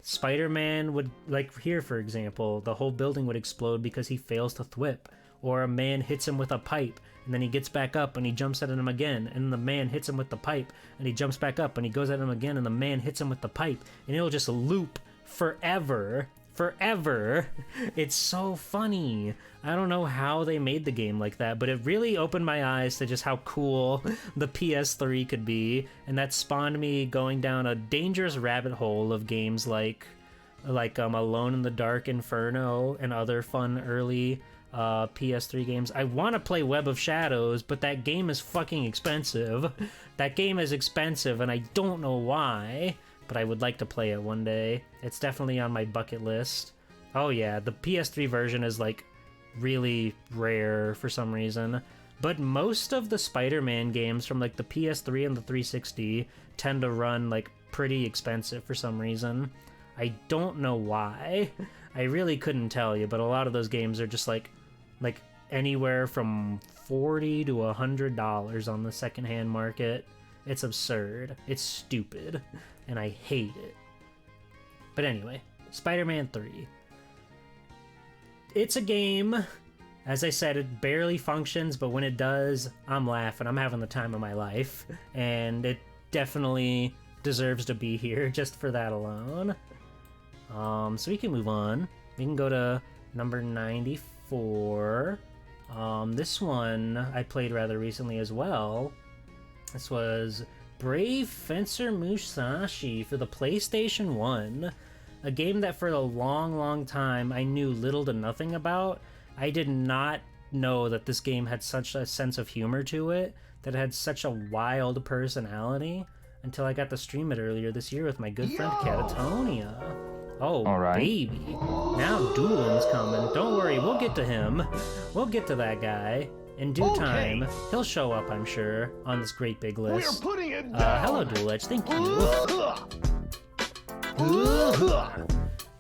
Spider-Man would, like here for example, the whole building would explode because he fails to thwip, or a man hits him with a pipe and then he gets back up and he jumps at him again, and the man hits him with the pipe and he jumps back up and he goes at him again and the man hits him with the pipe, and it'll just loop forever. It's so funny. I don't know how they made the game like that, but it really opened my eyes to just how cool the PS3 could be, and that spawned me going down a dangerous rabbit hole of games like Alone in the Dark, Inferno, and other fun early PS3 games. I want to play Web of Shadows, but that game is fucking expensive. That game is expensive, and I don't know why, but I would like to play it one day. It's definitely on my bucket list. Oh yeah, the PS3 version is like really rare for some reason, but most of the Spider-Man games from like the PS3 and the 360 tend to run like pretty expensive for some reason. I don't know why. I really couldn't tell you, but a lot of those games are just like anywhere from $40 to $100 on the secondhand market. It's absurd. It's stupid, and I hate it. But anyway, Spider-Man 3. It's a game, as I said, it barely functions, but when it does, I'm laughing. I'm having the time of my life, and it definitely deserves to be here just for that alone. So we can move on. We can go to number 94. This one I played rather recently as well. This was Brave Fencer Musashi for the PlayStation 1. A game that for a long time I knew little to nothing about. I did not know that this game had such a sense of humor to it, that it had such a wild personality, until I got to stream it earlier this year with my good friend Catatonia. Oh, right. Baby. Now Doolon's coming. Don't worry, we'll get to him. We'll get to that guy. In due time, he'll show up, I'm sure, on this great big list. We're putting it down. Hello, Dooledge. Thank you.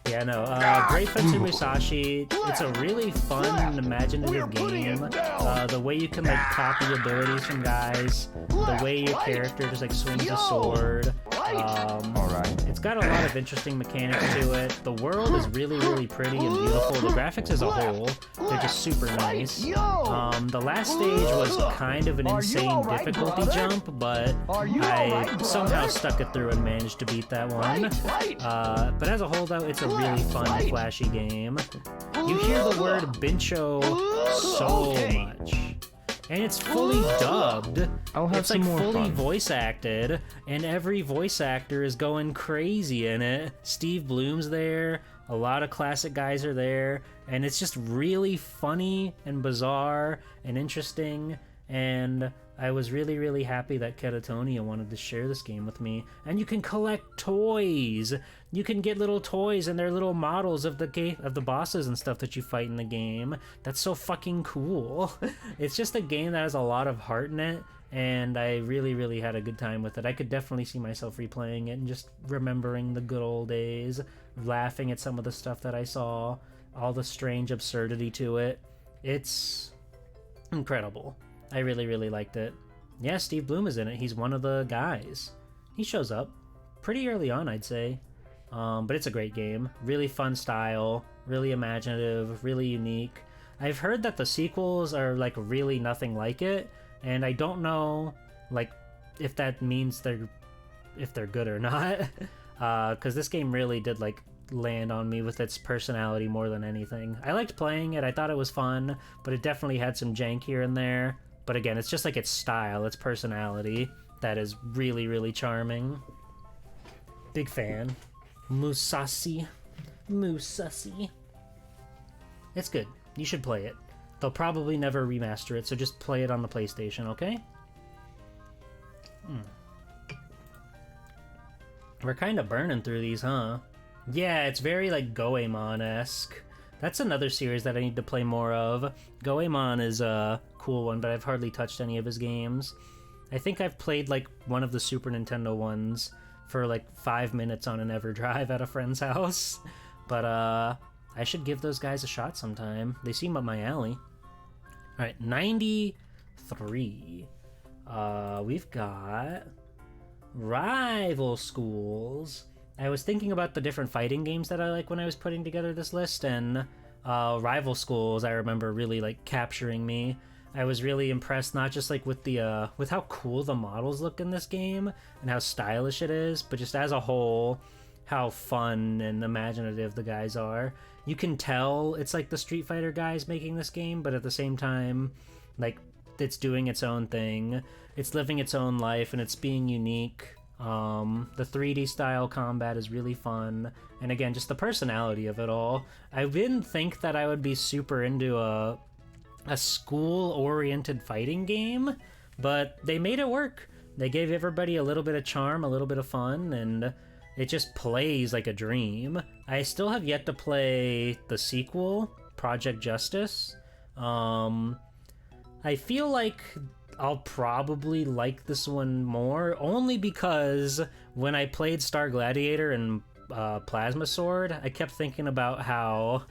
Yeah, no, Brave Fencer Musashi, it's a really fun, imaginative game. The way you can, like, copy abilities from guys, the way your character just, like, swings a sword. It's got a lot of interesting mechanics to it. The world is really pretty and beautiful. The graphics as a whole, they're just super nice. The last stage was kind of an insane difficulty jump, but I somehow stuck it through and managed to beat that one. But as a whole, though, it's a really fun, flashy game. You hear the word Bincho so much. And it's fully dubbed. It's like fully voice acted, and every voice actor is going crazy in it. Steve Bloom's there, a lot of classic guys are there, and it's just really funny and bizarre and interesting, and I was really happy that Catatonia wanted to share this game with me. And you can collect toys. You can get little toys, and they're little models of the bosses and stuff that you fight in the game. That's so fucking cool. It's just a game that has a lot of heart in it, and I really had a good time with it. I could definitely see myself replaying it and just remembering the good old days, laughing at some of the stuff that I saw, all the strange absurdity to it. It's incredible. I really liked it. Yeah, Steve Bloom is in it. He's one of the guys. He shows up pretty early on, I'd say. But it's a great game. Really fun style, really imaginative, really unique. I've heard that the sequels are like really nothing like it, and I don't know like if that means they're good or not. Because this game really did like land on me with its personality more than anything. I liked playing it. I thought it was fun, but it definitely had some jank here and there. But again, it's just like its style, its personality that is really charming. Big fan. Musashi. It's good. You should play it. They'll probably never remaster it, so just play it on the PlayStation, okay? We're kind of burning through these, huh? Yeah, it's very like Goemon-esque. That's another series that I need to play more of. Goemon is a cool one, but I've hardly touched any of his games. I think I've played like one of the Super Nintendo ones for like 5 minutes on an EverDrive at a friend's house. But I should give those guys a shot sometime. They seem up my alley. All right, 93. We've got Rival Schools. I was thinking about the different fighting games that I like when I was putting together this list, and Rival Schools I remember really like capturing me. I was really impressed, not just like with the with how cool the models look in this game and how stylish it is, but just as a whole, how fun and imaginative the guys are. You can tell it's like the Street Fighter guys making this game, but at the same time, like, it's doing its own thing. It's living its own life, and it's being unique. The 3D style combat is really fun, and again, just the personality of it all. I didn't think that I would be super into a school-oriented fighting game, but they made it work. They gave everybody a little bit of charm, a little bit of fun, and it just plays like a dream. I still have yet to play the sequel, Project Justice. I feel like I'll probably like this one more, only because when I played Star Gladiator and Plasma Sword, I kept thinking about how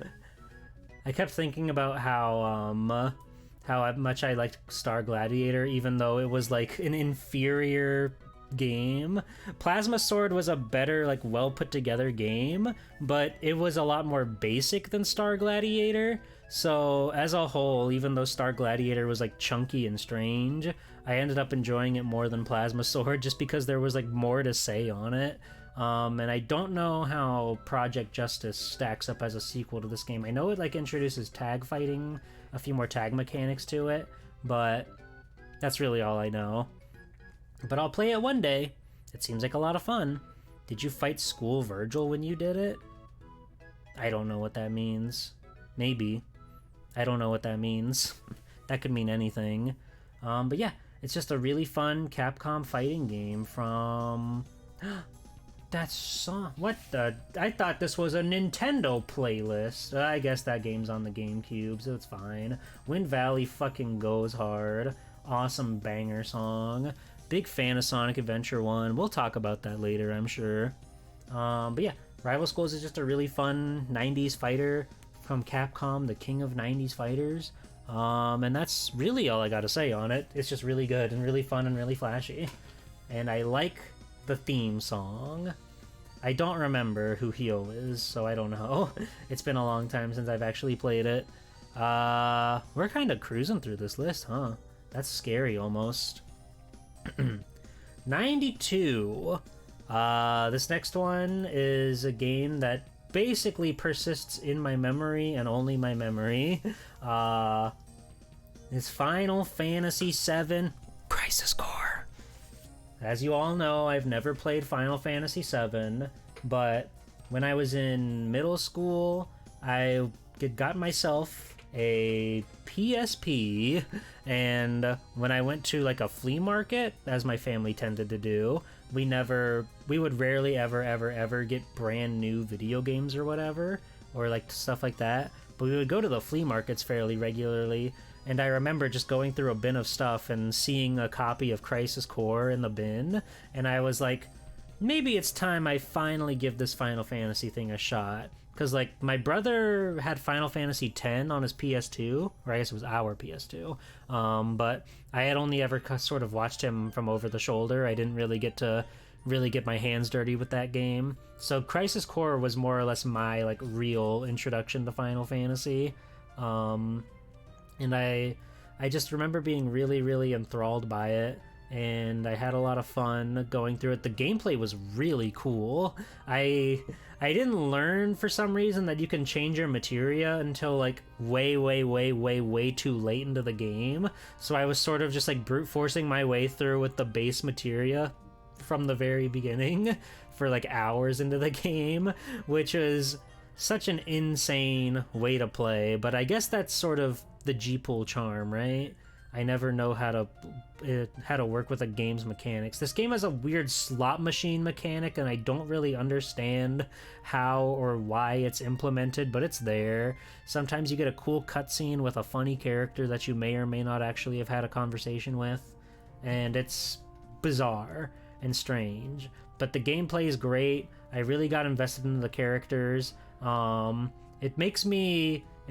how much I liked Star Gladiator, even though it was like an inferior game. Plasma Sword was a better, like, well put together game, but it was a lot more basic than Star Gladiator. So as a whole, even though Star Gladiator was like chunky and strange, I ended up enjoying it more than Plasma Sword just because there was like more to say on it. And I don't know how Project Justice stacks up as a sequel to this game. I know it like introduces tag fighting, a few more tag mechanics to it, but that's really all I know. But I'll play it one day. It seems like a lot of fun. Did you fight School Virgil when you did it? I don't know what that means. Maybe. I don't know what that means. That could mean anything. But yeah, it's just a really fun Capcom fighting game from... That song... What the... I thought this was a Nintendo playlist. I guess that game's on the GameCube, so it's fine. Wind Valley fucking goes hard. Awesome banger song. Big fan of Sonic Adventure 1. We'll talk about that later, I'm sure. But yeah, Rival Schools is just a really fun 90s fighter from Capcom, the king of 90s fighters. And that's really all I gotta say on it. It's just really good and really fun and really flashy. And I like the theme song. I don't remember who Hio is, so I don't know. It's been a long time since I've actually played it. We're kind of cruising through this list, huh? That's scary almost. 92. This next one is a game that basically persists in my memory and only my memory. It's Final Fantasy VII Crisis Core. As you all know, I've never played Final Fantasy VII, but when I was in middle school, I got myself a PSP, and when I went to like a flea market, as my family tended to do, we would rarely ever get brand new video games or whatever, or like stuff like that, but we would go to the flea markets fairly regularly. And I remember just going through a bin of stuff and seeing a copy of Crisis Core in the bin, and I was like, maybe it's time I finally give this Final Fantasy thing a shot. Because, like, my brother had Final Fantasy X on his PS2, or I guess it was our PS2, but I had only ever sort of watched him from over the shoulder. I didn't really get to get my hands dirty with that game. So Crisis Core was more or less my, like, real introduction to Final Fantasy. And I just remember being really, really enthralled by it, and I had a lot of fun going through it. The gameplay was really cool. I didn't learn for some reason that you can change your materia until like way too late into the game. So I was sort of just like brute forcing my way through with the base materia from the very beginning for like hours into the game, which is such an insane way to play. But I guess that's sort of the G-Pool charm, right? I never know how to work with a game's mechanics. This game has a weird slot machine mechanic, and I don't really understand how or why it's implemented, but it's there. Sometimes you get a cool cutscene with a funny character that you may or may not actually have had a conversation with, and it's bizarre and strange. but the gameplay is great. I really got invested in the characters. It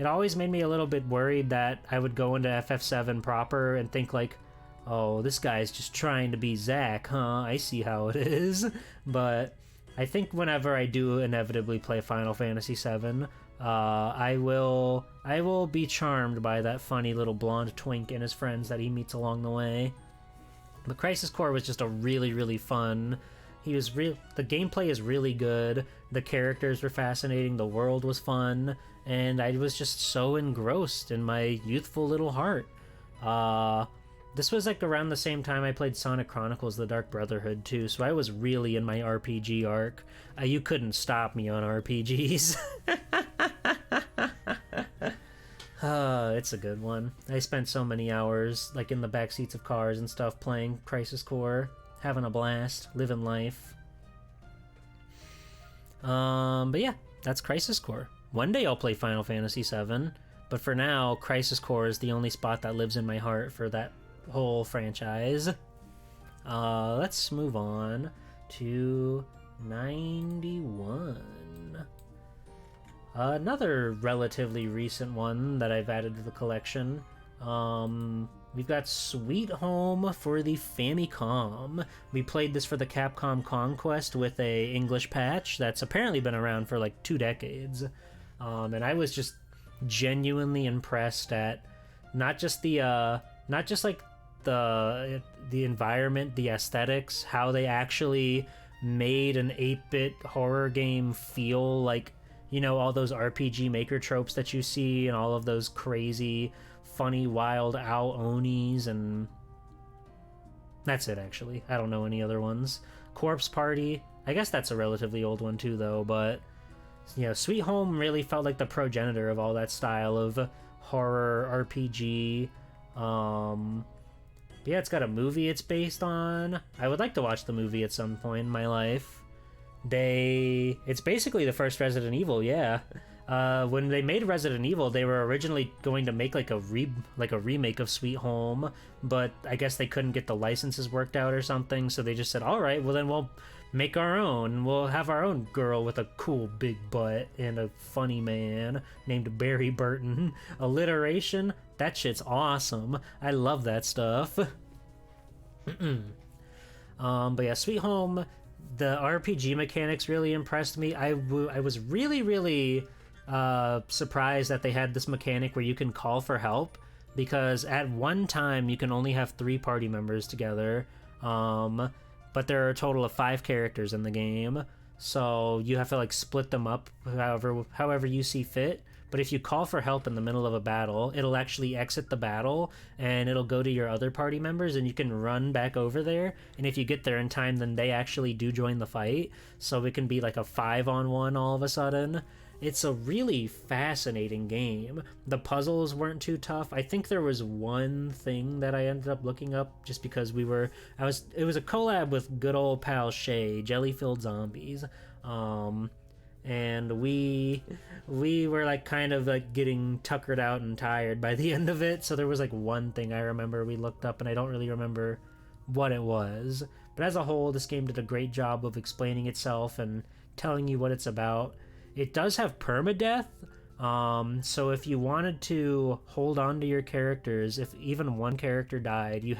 always made me a little bit worried that I would go into FF7 proper and think like, oh, this guy's just trying to be Zack, huh? I see how it is. But I think whenever I do inevitably play Final Fantasy VII, I will be charmed by that funny little blonde twink and his friends that he meets along the way. But Crisis Core was just a really, really fun. The gameplay is really good. The characters were fascinating. The world was fun, and I was just so engrossed in my youthful little heart. This was like around the same time I played Sonic Chronicles: The Dark Brotherhood too, so I was really in my RPG arc. You couldn't stop me on RPGs. It's a good one. I spent so many hours like in the back seats of cars and stuff playing Crisis Core, having a blast, living life. But yeah, that's Crisis Core. One day I'll play Final Fantasy VII, but for now, Crisis Core is the only spot that lives in my heart for that whole franchise. Let's move on to 91. Another relatively recent one that I've added to the collection. We've got Sweet Home for the Famicom. We played this for the Capcom Conquest with a English patch that's apparently been around for like 2 decades. And I was just genuinely impressed at not just the environment, the aesthetics, how they actually made an 8-bit horror game feel like, you know, all those RPG Maker tropes that you see and all of those crazy, funny, wild owl Onis, and that's it, actually. I don't know any other ones. Corpse Party, I guess that's a relatively old one too, though, but, you know, Sweet Home really felt like the progenitor of all that style of horror RPG. Yeah, it's got a movie it's based on. I would like to watch the movie at some point in my life. It's basically the first Resident Evil, yeah. When they made Resident Evil, they were originally going to make like a remake of Sweet Home, but I guess they couldn't get the licenses worked out or something, so they just said, all right, well then we'll make our own. We'll have our own girl with a cool big butt and a funny man named Barry Burton. Alliteration? That shit's awesome. I love that stuff. But yeah, Sweet Home, the RPG mechanics really impressed me. I was really, really surprised that they had this mechanic where you can call for help, because at one time you can only have 3 party members together, but there are a total of 5 characters in the game, so you have to like split them up however you see fit. But if you call for help in the middle of a battle, it'll actually exit the battle and it'll go to your other party members and you can run back over there. And if you get there in time, then they actually do join the fight. So it can be like a 5-on-1 all of a sudden. It's a really fascinating game. The puzzles weren't too tough. I think there was one thing that I ended up looking up just because it was a collab with good old pal Shay, Jelly-Filled Zombies. And we were like kind of like getting tuckered out and tired by the end of it, so there was like one thing I remember we looked up and I don't really remember what it was. But as a whole, this game did a great job of explaining itself and telling you what it's about. It does have permadeath, so if you wanted to hold on to your characters, if even one character died, you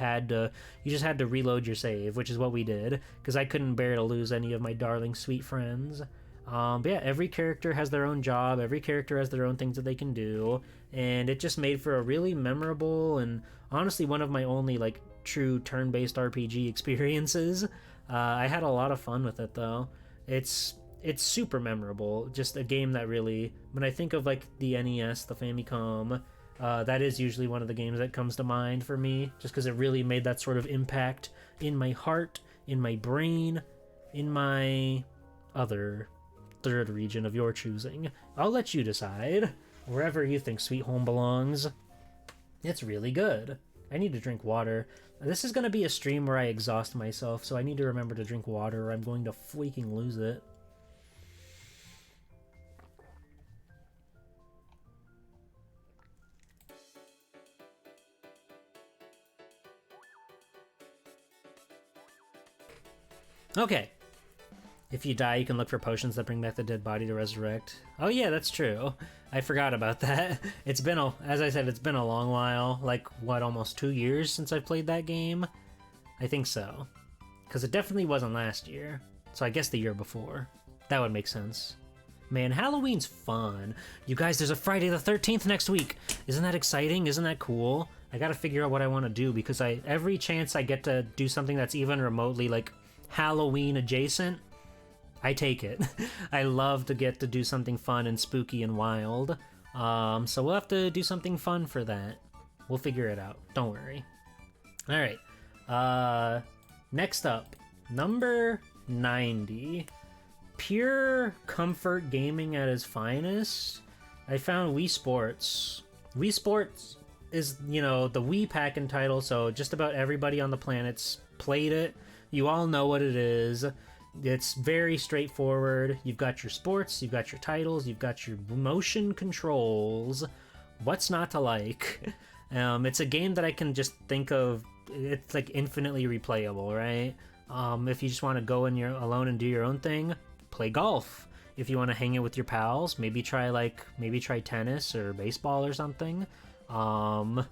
just had to reload your save, which is what we did, because I couldn't bear to lose any of my darling sweet friends. But yeah, every character has their own job, every character has their own things that they can do, and it just made for a really memorable and honestly one of my only like true turn-based RPG experiences. I had a lot of fun with it though. It's super memorable, just a game that really, when I think of like the NES, the Famicom, that is usually one of the games that comes to mind for me, just because it really made that sort of impact in my heart, in my brain, in my other third region of your choosing. I'll let you decide. Wherever you think Sweet Home belongs. It's really good. I need to drink water. This is going to be a stream where I exhaust myself, so I need to remember to drink water or I'm going to freaking lose it. Okay, If you die, you can look for potions that bring back the dead body to resurrect. Oh yeah, that's true. I forgot about that. It's been as I said, it's been a long while. Like, what, almost 2 years since I've played that game? I think so. Because it definitely wasn't last year. So I guess the year before. That would make sense. Man, Halloween's fun. You guys, there's a Friday the 13th next week. Isn't that exciting? Isn't that cool? I gotta figure out what I want to do because every chance I get to do something that's even remotely like Halloween adjacent, I take it. I love to get to do something fun and spooky and wild. So we'll have to do something fun for that. We'll figure it out. Don't worry. All right. Next up, number 90. Pure comfort gaming at its finest. I found Wii Sports. Wii Sports is, you know, the Wii pack-in title, so just about everybody on the planet's played it. You all know what it is. It's very straightforward. You've got your sports, you've got your titles, you've got your motion controls. What's not to like? It's a game that I can just think of. It's like infinitely replayable, right? If you just want to go in your alone and do your own thing, play golf. If you want to hang it with your pals, maybe try tennis or baseball or something. Or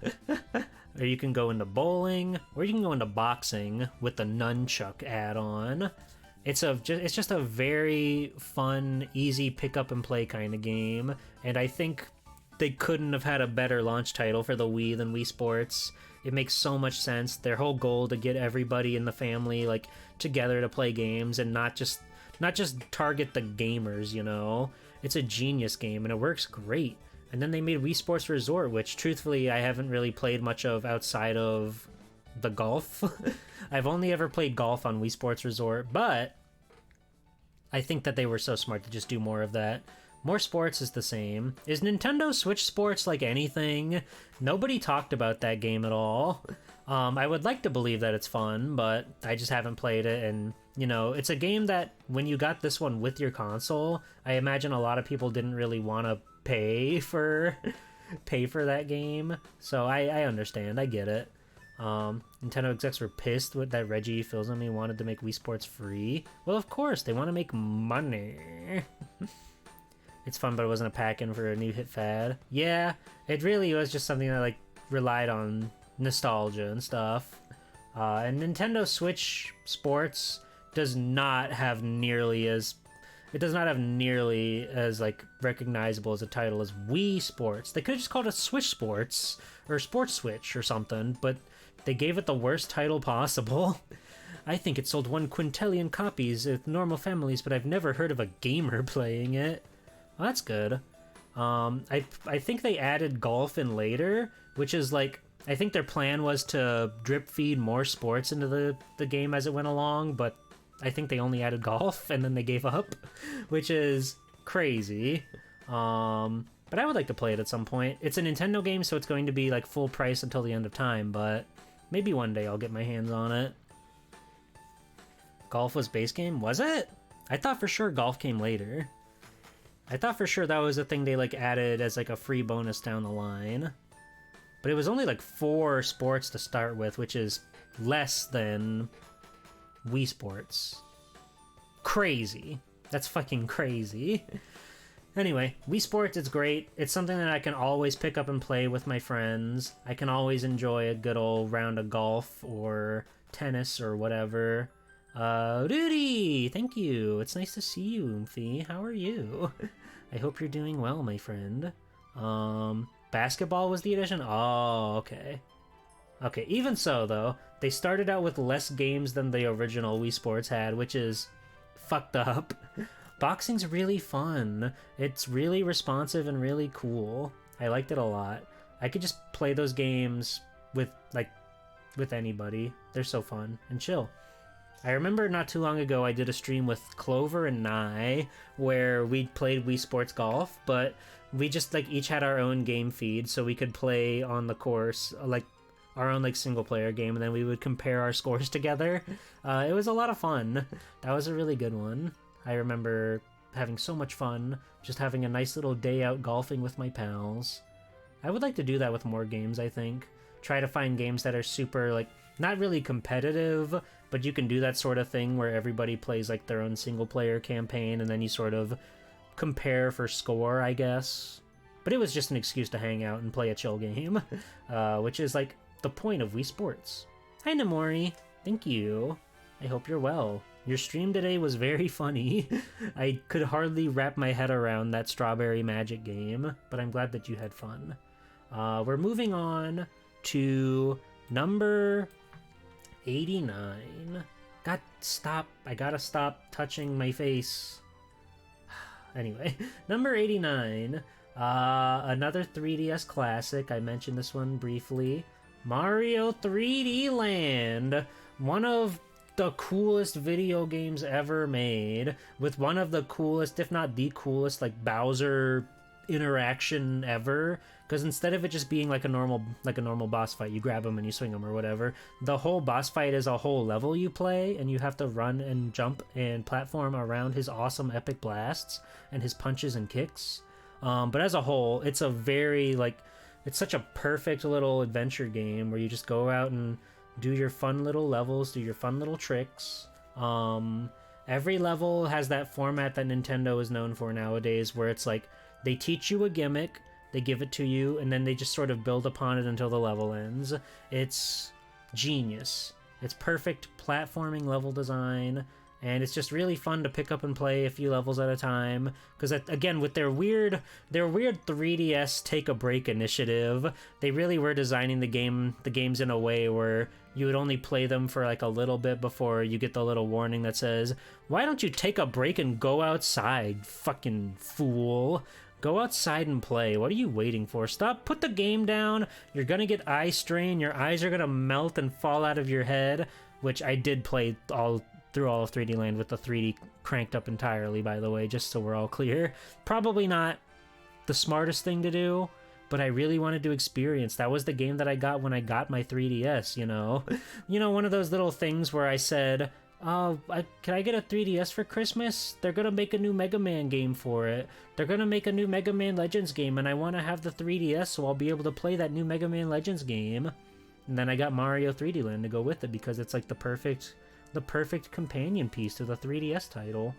you can go into bowling, or you can go into boxing with the nunchuck add-on. It's just a very fun, easy pick up and play kind of game, and I think they couldn't have had a better launch title for the Wii than Wii Sports. It makes so much sense. Their whole goal to get everybody in the family like together to play games and not just target the gamers, you know. It's a genius game and it works great. And then they made Wii Sports Resort, which truthfully I haven't really played much of outside of the golf. I've only ever played golf on Wii Sports Resort, but I think that they were so smart to just do more of that. More sports is the same. Is Nintendo Switch Sports like anything? Nobody talked about that game at all. I would like to believe that it's fun, but I just haven't played it, and, you know, it's a game that when you got this one with your console, I imagine a lot of people didn't really want to pay for that game, so I understand, I get it. Nintendo execs were pissed that Reggie Fils-Aimé wanted to make Wii Sports free. Well, of course, they want to make money. It's fun, but it wasn't a pack-in for a new hit fad. Yeah, it really was just something that, like, relied on nostalgia and stuff. And Nintendo Switch Sports does not have nearly as like recognizable as a title as Wii Sports. They could have just called it Switch Sports or Sports Switch or something, but they gave it the worst title possible. I think it sold 1 quintillion copies with normal families, but I've never heard of a gamer playing it. Well, that's good. I think they added golf in later, which is like, I think their plan was to drip feed more sports into the game as it went along, but I think they only added golf and then they gave up, which is crazy. But I would like to play it at some point. It's a Nintendo game, so it's going to be like full price until the end of time, but maybe one day I'll get my hands on it. Golf was base game? Was it? I thought for sure golf came later. I thought for sure that was a thing they like added as like a free bonus down the line. But it was only like 4 sports to start with, which is less than Wii Sports. Crazy. That's fucking crazy. Anyway, Wii Sports, it's great. It's something that I can always pick up and play with my friends. I can always enjoy a good old round of golf or tennis or whatever. Rudy, thank you. It's nice to see you, Oomphy. How are you? I hope you're doing well, my friend. Basketball was the addition? Oh, okay. Okay, even so, though, they started out with less games than the original Wii Sports had, which is fucked up. Boxing's really fun. It's really responsive and really cool. I liked it a lot. I could just play those games with anybody. They're so fun and chill. I remember not too long ago I did a stream with Clover and Nye where we played Wii Sports Golf, but we just like each had our own game feed so we could play on the course like our own like single player game, and then we would compare our scores together. It was a lot of fun. That was a really good one. I remember having so much fun just having a nice little day out golfing with my pals. I would like to do that with more games, I think. Try to find games that are super, like, not really competitive, but you can do that sort of thing where everybody plays, like, their own single-player campaign, and then you sort of compare for score, I guess. But it was just an excuse to hang out and play a chill game, which is, like, the point of Wii Sports. Hi, Namori. Thank you. I hope you're well. Your stream today was very funny. I could hardly wrap my head around that Strawberry Magic game, but I'm glad that you had fun. We're moving on to number 89. I gotta stop touching my face. Anyway, number 89. Another 3DS classic. I mentioned this one briefly. Mario 3D Land. One of the coolest video games ever made, with one of the coolest, if not the coolest, like Bowser interaction ever. Because instead of it just being like a normal boss fight, you grab him and you swing him or whatever, the whole boss fight is a whole level you play, and you have to run and jump and platform around his awesome epic blasts and his punches and kicks. But as a whole, it's a very, like, it's such a perfect little adventure game where you just go out and do your fun little levels, do your fun little tricks. Every level has that format that Nintendo is known for nowadays, where it's like they teach you a gimmick, they give it to you, and then they just sort of build upon it until the level ends. It's genius. It's perfect platforming level design, and it's just really fun to pick up and play a few levels at a time. Because again, with their weird 3DS take a break initiative, they really were designing the games in a way where you would only play them for like a little bit before you get the little warning that says, "Why don't you take a break and go outside, fucking fool? Go outside and play. What are you waiting for? Stop, put the game down. You're gonna get eye strain. Your eyes are gonna melt and fall out of your head." Which I did play through all of 3D Land with the 3D cranked up entirely, by the way, just so we're all clear. Probably not the smartest thing to do, but I really wanted to experience. That was the game that I got when I got my 3DS, you know? One of those little things where I said, can I get a 3DS for Christmas? They're gonna make a new Mega Man game for it. They're gonna make a new Mega Man Legends game, and I want to have the 3DS so I'll be able to play that new Mega Man Legends game. And then I got Mario 3D Land to go with it because it's like the perfect companion piece to the 3DS title.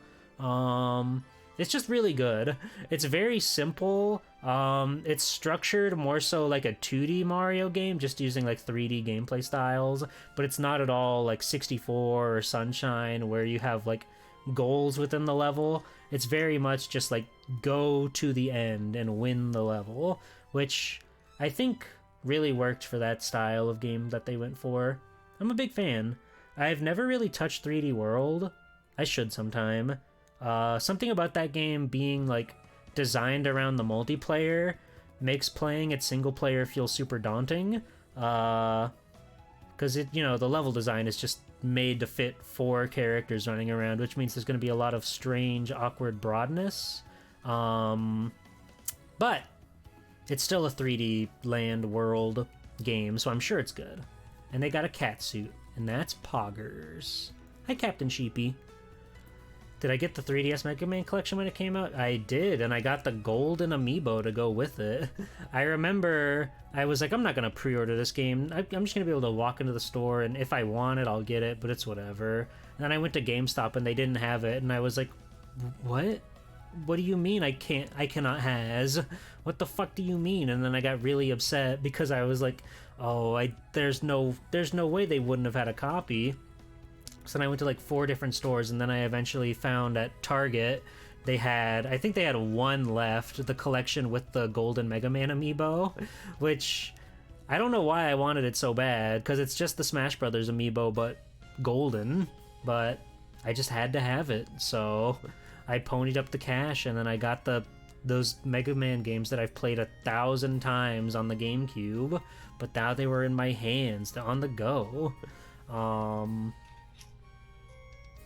It's just really good. It's very simple. It's structured more so like a 2D Mario game, just using like 3D gameplay styles, but it's not at all like 64 or Sunshine where you have like goals within the level. It's very much just like go to the end and win the level, which I think really worked for that style of game that they went for. I'm a big fan. I've never really touched 3D World. I should sometime. Something about that game being like designed around the multiplayer makes playing it single player feel super daunting. Because the level design is just made to fit 4 characters running around, which means there's going to be a lot of strange, awkward broadness. But it's still a 3D Land World game, so I'm sure it's good. And they got a cat suit. And that's Poggers. Hi, Captain Sheepy. Did I get the 3DS Mega Man collection when it came out? I did, and I got the golden amiibo to go with it. I remember I was like, I'm not going to pre-order this game. I'm just going to be able to walk into the store, and if I want it, I'll get it, but it's whatever. And then I went to GameStop, and they didn't have it, and I was like, what? What do you mean I cannot has? What the fuck do you mean? And then I got really upset because I was like, oh, there's no way they wouldn't have had a copy. So then I went to like 4 different stores, and then I eventually found at Target I think they had 1 left, the collection with the golden Mega Man amiibo, which I don't know why I wanted it so bad, because it's just the Smash Brothers amiibo but golden, but I just had to have it, so I ponied up the cash, and then I got those Mega Man games that I've played 1,000 times on the GameCube, but now they were in my hands, on the go.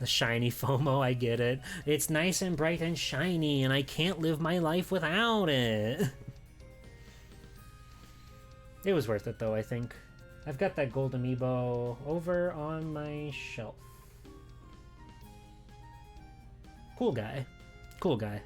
The shiny FOMO, I get it. It's nice and bright and shiny, and I can't live my life without it. It was worth it, though, I think. I've got that gold amiibo over on my shelf. Cool guy.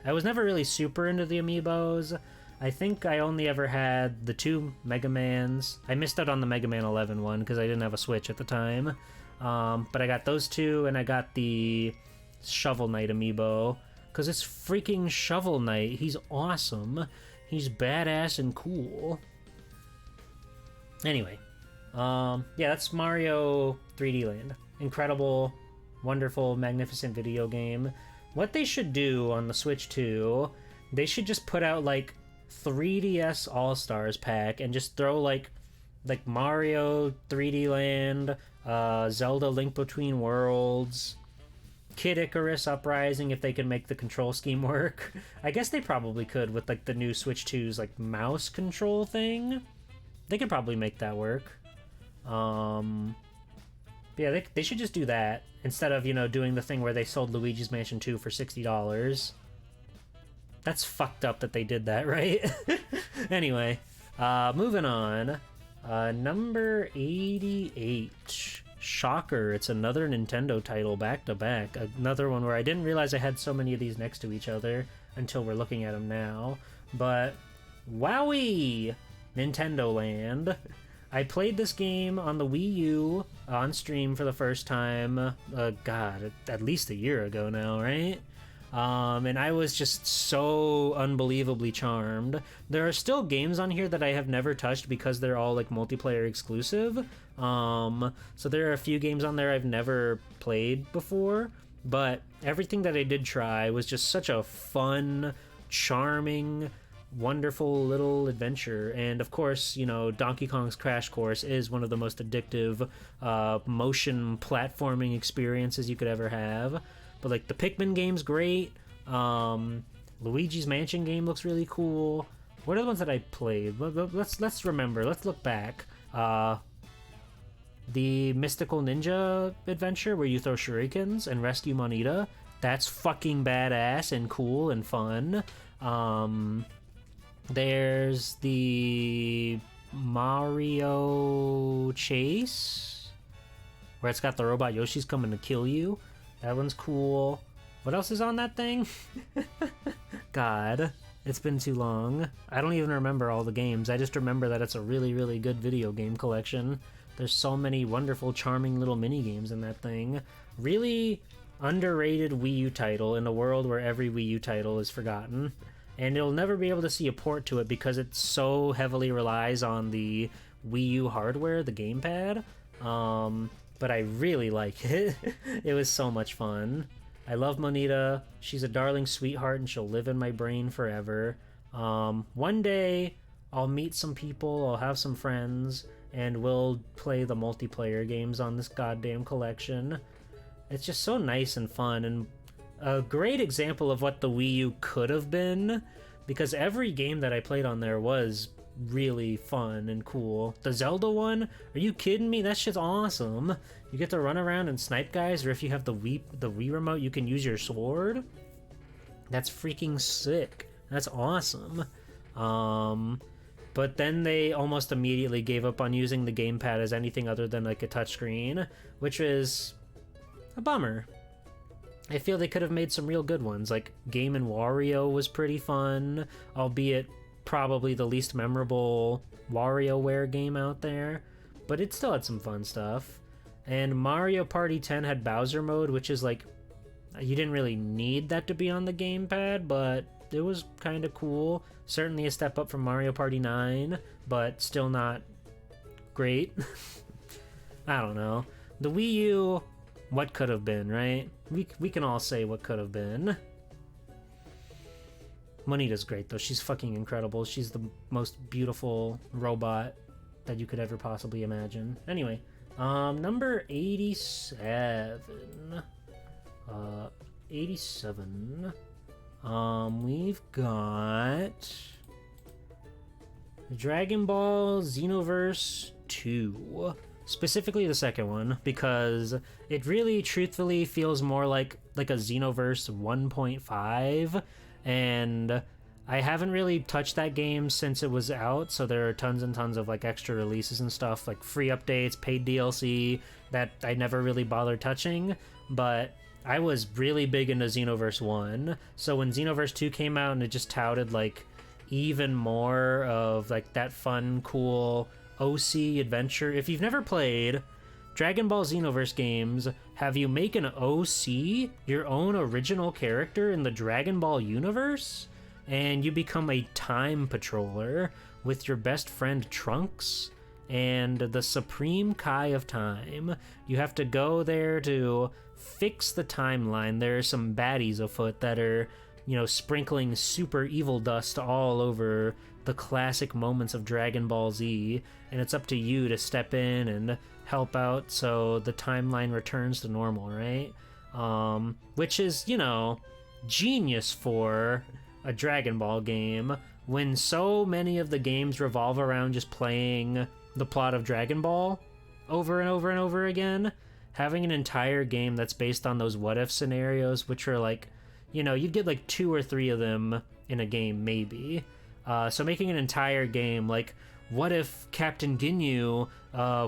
I was never really super into the amiibos. I think I only ever had the 2 Mega Mans. I missed out on the Mega Man 11 one because I didn't have a Switch at the time. But I got those 2, and I got the Shovel Knight amiibo because it's freaking Shovel Knight. He's awesome. He's badass and cool. Anyway, yeah, that's Mario 3D Land. Incredible, wonderful, magnificent video game. What they should do on the Switch 2, they should just put out like 3DS All-Stars pack and just throw like Mario 3D Land, Zelda Link Between Worlds, Kid Icarus Uprising, if they can make the control scheme work. I guess they probably could with like the new Switch 2's like mouse control thing. They could probably make that work. Yeah, they should just do that instead of, you know, doing the thing where they sold Luigi's Mansion 2 for $60. That's fucked up that they did that, right? Anyway, moving on. Number 88. Shocker, it's another Nintendo title back to back. Another one where I didn't realize I had so many of these next to each other until we're looking at them now. But, wowie! Nintendo Land. I played this game on the Wii U on stream for the first time, God, at least a year ago now, right? And I was just so unbelievably charmed. There are still games on here that I have never touched because they're all like multiplayer exclusive. So there are a few games on there I've never played before, but everything that I did try was just such a fun, charming, wonderful little adventure. And of course, you know, Donkey Kong's Crash Course is one of the most addictive motion platforming experiences you could ever have. But like the Pikmin game's great. Luigi's Mansion game looks really cool. What are the ones that I played? Let's remember. Let's look back. The Mystical Ninja adventure where you throw shurikens and rescue Monita. That's fucking badass and cool and fun. There's the Mario Chase, where it's got the robot Yoshi's coming to kill you. That one's cool. What else is on that thing? God, it's been too long. I don't even remember all the games. I just remember that it's a really, really good video game collection. There's so many wonderful, charming little mini games in that thing. Really underrated Wii U title in a world where every Wii U title is forgotten. And you'll never be able to see a port to it because it so heavily relies on the Wii U hardware, the gamepad. But I really like it. It was so much fun. I love Monita. She's a darling sweetheart and she'll live in my brain forever. One day I'll meet some people, I'll have some friends, and we'll play the multiplayer games on this goddamn collection. It's just so nice and fun, and a great example of what the Wii U could have been, because every game that I played on there was really fun and cool. The Zelda one, are you kidding me? That shit's awesome. You get to run around and snipe guys, or if you have the Wii remote, you can use your sword. That's freaking sick. That's awesome. But then they almost immediately gave up on using the gamepad as anything other than like a touchscreen, which is a bummer. I feel they could have made some real good ones. Like Game & Wario was pretty fun, albeit probably the least memorable WarioWare game out there, but it still had some fun stuff. And Mario Party 10 had Bowser mode, which is like, you didn't really need that to be on the gamepad, but it was kind of cool. Certainly a step up from Mario Party 9, but still not great. I don't know. The Wii U, what could have been, right? We can all say what could have been. Monita's great, though. She's fucking incredible. She's the most beautiful robot that you could ever possibly imagine. Anyway, number 87. 87. We've got Dragon Ball Xenoverse 2. Specifically the second one, because it really truthfully feels more like a Xenoverse 1.5, and I haven't really touched that game since it was out, so there are tons and tons of like extra releases and stuff, like free updates, paid DLC, that I never really bothered touching, but I was really big into Xenoverse 1, so when Xenoverse 2 came out and it just touted like even more of like that fun, cool OC adventure. If you've never played Dragon Ball Xenoverse games, have you make an OC, your own original character in the Dragon Ball universe, and you become a time patroller with your best friend Trunks and the Supreme Kai of Time. You have to go there to fix the timeline. There are some baddies afoot that are, sprinkling super evil dust all over the classic moments of Dragon Ball Z, and it's up to you to step in and help out so the timeline returns to normal, right? Which is, genius for a Dragon Ball game when so many of the games revolve around just playing the plot of Dragon Ball over and over and over again. Having an entire game that's based on those what if scenarios, which are like, you'd get like 2 or 3 of them in a game, maybe. So making an entire game like, what if Captain Ginyu,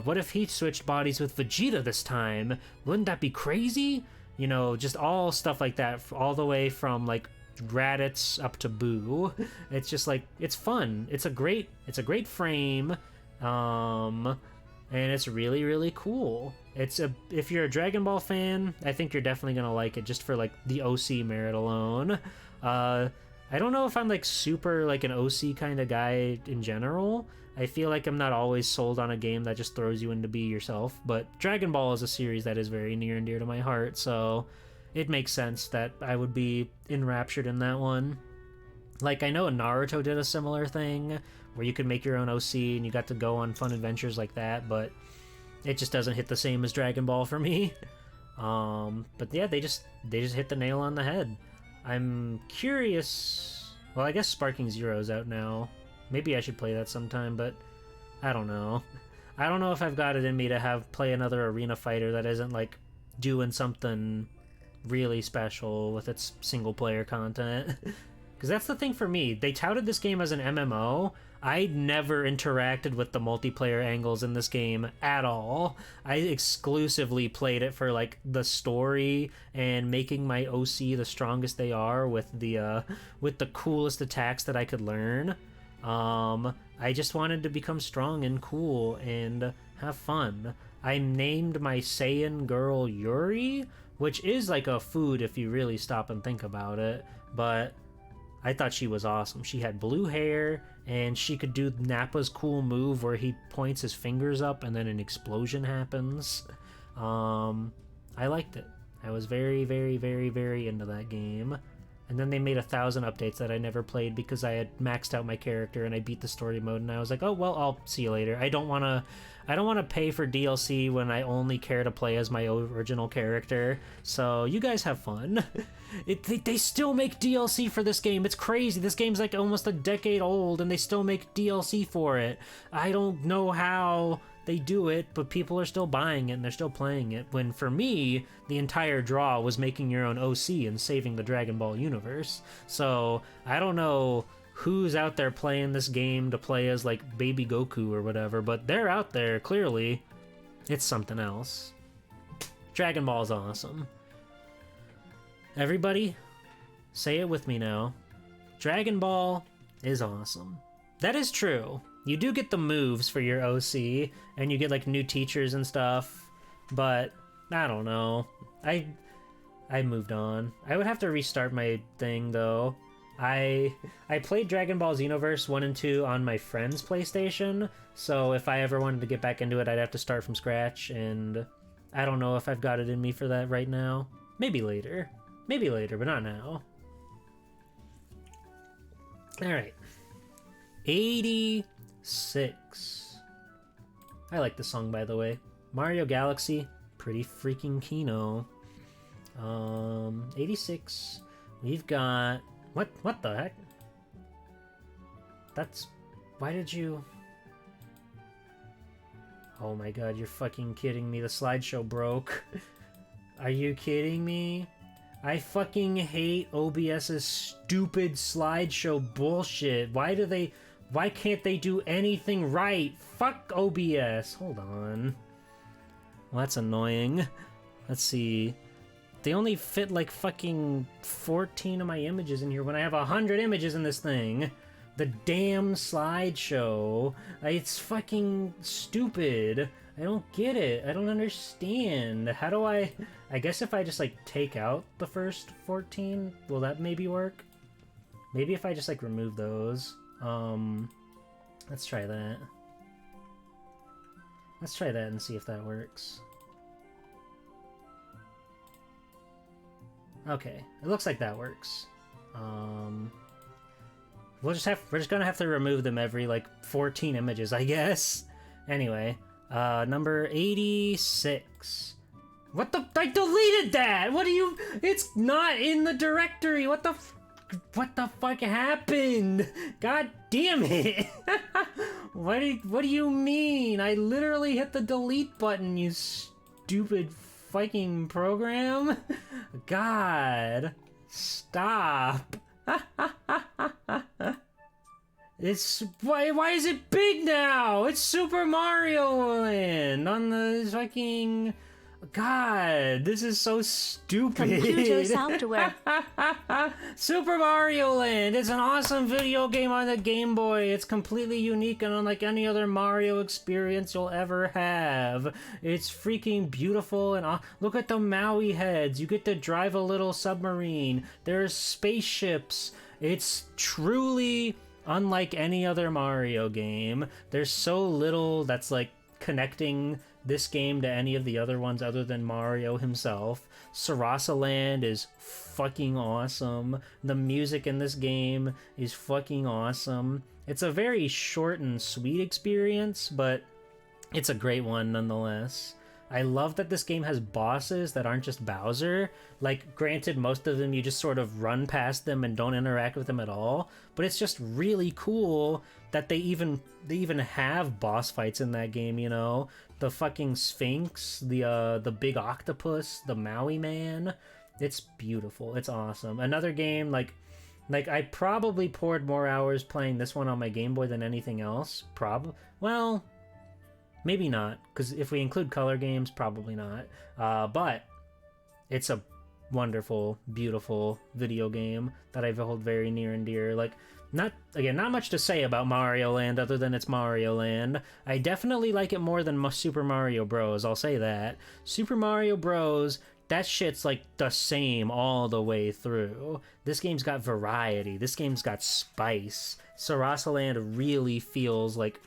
what if he switched bodies with Vegeta this time? Wouldn't that be crazy? Just all stuff like that, all the way from like Raditz up to Boo. It's just like, it's fun. It's a great frame, and it's really, really cool. If you're a Dragon Ball fan, I think you're definitely gonna like it just for like the OC merit alone. I don't know if I'm like super like an OC kind of guy in general. I feel like I'm not always sold on a game that just throws you in to be yourself, but Dragon Ball is a series that is very near and dear to my heart, so it makes sense that I would be enraptured in that one. Like, I know Naruto did a similar thing, where you could make your own OC and you got to go on fun adventures like that, but it just doesn't hit the same as Dragon Ball for me. But yeah, they just hit the nail on the head. I'm curious... Well, I guess Sparking Zero's out now. Maybe I should play that sometime, but I don't know. I don't know if I've got it in me to play another arena fighter that isn't, like, doing something really special with its single-player content. Because that's the thing for me. They touted this game as an MMO. I never interacted with the multiplayer angles in this game at all. I exclusively played it for like the story and making my OC the strongest they are with the coolest attacks that I could learn. I just wanted to become strong and cool and have fun. I named my Saiyan girl Yuri, which is like a food if you really stop and think about it, but I thought she was awesome. She had blue hair, and she could do Nappa's cool move where he points his fingers up and then an explosion happens. I liked it. I was very, very, very, very into that game. And then they made 1,000 updates that I never played because I had maxed out my character and I beat the story mode, and I was like, oh, well, I'll see you later. I don't want to pay for DLC when I only care to play as my original character. So you guys have fun. They still make DLC for this game. It's crazy. This game's like almost a decade old and they still make DLC for it. I don't know how they do it, but people are still buying it and they're still playing it, when for me the entire draw was making your own OC and saving the Dragon Ball universe. So I don't know who's out there playing this game to play as like Baby Goku or whatever, but they're out there clearly. It's something else. Dragon Ball is awesome. Everybody say it with me now. Dragon Ball is awesome. That is true. You do get the moves for your OC, and you get like new teachers and stuff, but I don't know. I moved on. I would have to restart my thing though. I played Dragon Ball Xenoverse 1 and 2 on my friend's PlayStation, so if I ever wanted to get back into it, I'd have to start from scratch, and I don't know if I've got it in me for that right now. Maybe later. Maybe later, but not now. Alright. 86. I like the song, by the way. Mario Galaxy, pretty freaking kino. 86. We've got... What the heck? That's... Why did you... Oh my god, you're fucking kidding me. The slideshow broke. Are you kidding me? I fucking hate OBS's stupid slideshow bullshit. Why can't they do anything right? Fuck OBS. Hold on. Well, that's annoying. Let's see. They only fit like fucking 14 of my images in here when I have 100 images in this thing. the damn slideshow. It's fucking stupid. I don't get it. I don't understand. How do I guess if I just like take out the first 14, will that maybe work? Maybe if I just like remove those. Let's try that. Let's try that and see if that works. Okay, it looks like that works. We're just gonna have to remove them every like 14 images, I guess. Anyway, number 86. What the? I deleted that. What do you? It's not in the directory. What the fuck happened? God damn it! What do you mean? I literally hit the delete button. You stupid fucking program. God, stop. It's why is it big now? It's Super Mario Land on the fucking God. This is so stupid. Computer software. Super Mario Land. It's an awesome video game on the Game Boy. It's completely unique and unlike any other Mario experience you'll ever have. It's freaking beautiful and look at the Maui heads. You get to drive a little submarine. There's spaceships. It's truly unlike any other Mario game. There's so little that's like connecting this game to any of the other ones other than Mario himself. Sarasa Land is fucking awesome. The music in this game is fucking awesome. It's a very short and sweet experience, but it's a great one nonetheless. I love that this game has bosses that aren't just Bowser. Like, granted, most of them you just sort of run past them and don't interact with them at all, but it's just really cool that they even have boss fights in that game, you know? The fucking Sphinx, the big octopus, the Maui Man. It's beautiful. It's awesome. Another game, like I probably poured more hours playing this one on my Game Boy than anything else. Well, maybe not, because if we include color games, probably not. But it's a wonderful, beautiful video game that I hold very near and dear. Like, not much to say about Mario Land other than it's Mario Land. I definitely like it more than Super Mario Bros. I'll say that. Super Mario Bros., that shit's like the same all the way through. This game's got variety. This game's got spice. Sarasa Land really feels like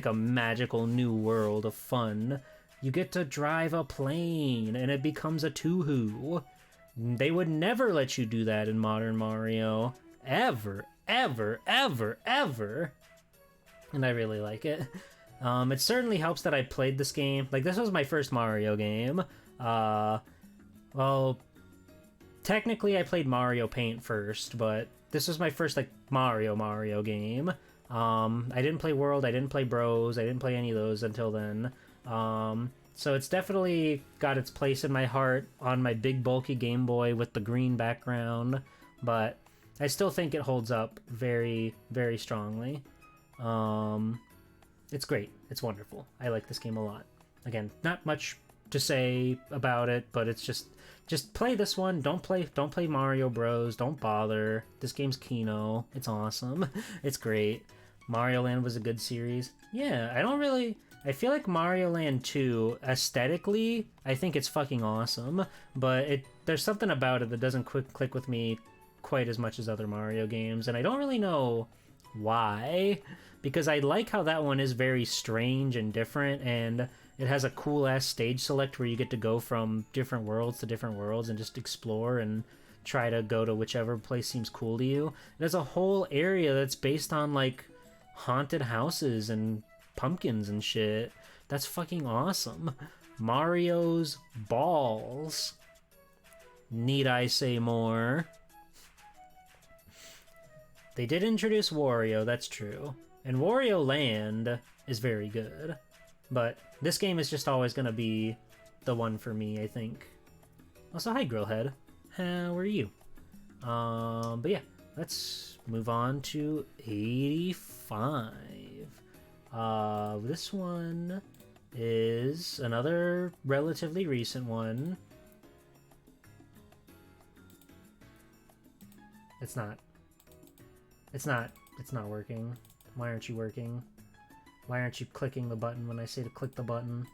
a magical new world of fun. You get to drive a plane and it becomes a Touhou. They would never let you do that in modern Mario. Ever. And I really like it. It certainly helps that I played this game. Like, this was my first Mario game. Well, technically I played Mario Paint first, but this was my first, like, Mario game. I didn't play World, I didn't play Bros, I didn't play any of those until then. So it's definitely got its place in my heart on my big bulky Game Boy with the green background, but I still think it holds up very, very strongly. It's great. It's wonderful. I like this game a lot. Again, not much to say about it, but it's just play this one. Don't play Mario Bros. Don't bother. This game's Kino. It's awesome. It's great. Mario Land was a good series. Yeah, I feel like Mario Land 2, aesthetically, I think it's fucking awesome, but there's something about it that doesn't click with me quite as much as other Mario games, and I don't really know why, because I like how that one is very strange and different, and it has a cool-ass stage select where you get to go from different worlds to different worlds and just explore and try to go to whichever place seems cool to you. There's a whole area that's based on, like, haunted houses and pumpkins and shit. That's fucking awesome. Mario's balls. Need I say more? They did introduce Wario, that's true. And Wario Land is very good. But this game is just always gonna be the one for me, I think. Also, hi, Grillhead. How are you? But yeah, let's move on to 85. This one is another relatively recent one. It's not. It's not working. Why aren't you working? Why aren't you clicking the button when I say to click the button?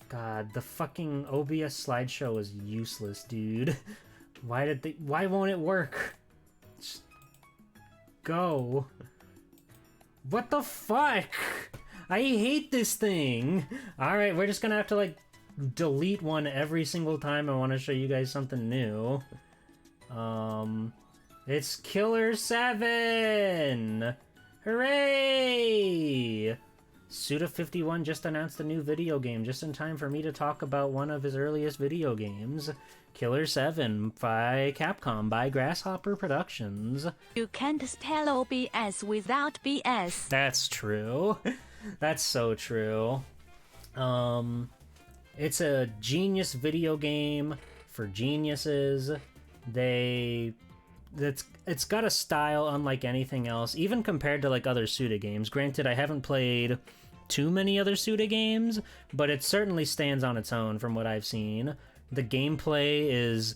God, the fucking OBS slideshow is useless, dude. Why won't it work? Just go. What the fuck? I hate this thing. Alright, we're just gonna have to, like, delete one every single time I want to show you guys something new. It's Killer 7! Hooray! Suda51 just announced a new video game just in time for me to talk about one of his earliest video games, Killer 7 by Capcom by Grasshopper Productions. You can't spell OBS without BS. That's true. That's so true. It's a genius video game for geniuses. It's got a style unlike anything else, even compared to like other Suda games. Granted, I haven't played too many other Suda games, but it certainly stands on its own from what I've seen. The gameplay is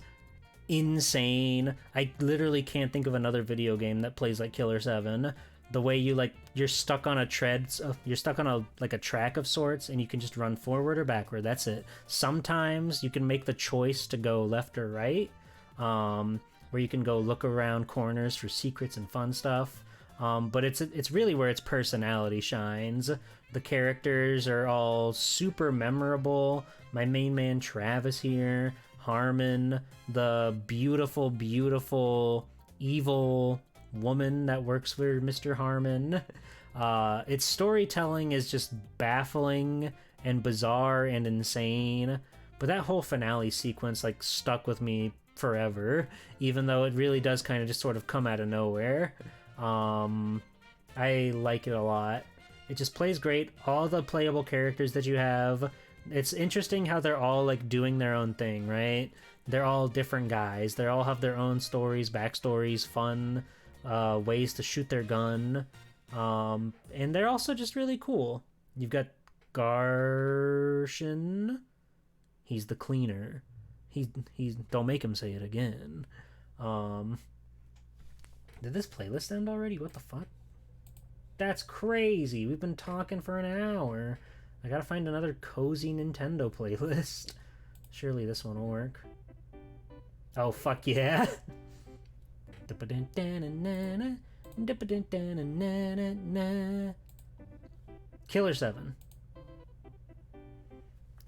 insane. I literally can't think of another video game that plays like Killer 7. The way you're stuck on a track of sorts, and you can just run forward or backward. That's it. Sometimes you can make the choice to go left or right, where you can go look around corners for secrets and fun stuff. But it's really where its personality shines. The characters are all super memorable. My main man Travis here, Harmon, the beautiful, beautiful, evil woman that works for Mr. Harmon. Its storytelling is just baffling and bizarre and insane. But that whole finale sequence like stuck with me forever, even though it really does kind of just sort of come out of nowhere. I like it a lot. It just plays great. All the playable characters that you have, it's interesting how they're all like doing their own thing, right? They're all different guys. They all have their own stories, backstories, fun ways to shoot their gun. And they're also just really cool. You've got Garshin. He's the cleaner. He's don't make him say it again. Did this playlist end already? What the fuck? That's crazy. We've been talking for an hour. I gotta find another cozy Nintendo playlist. Surely this one will work. Oh, fuck yeah. Killer 7.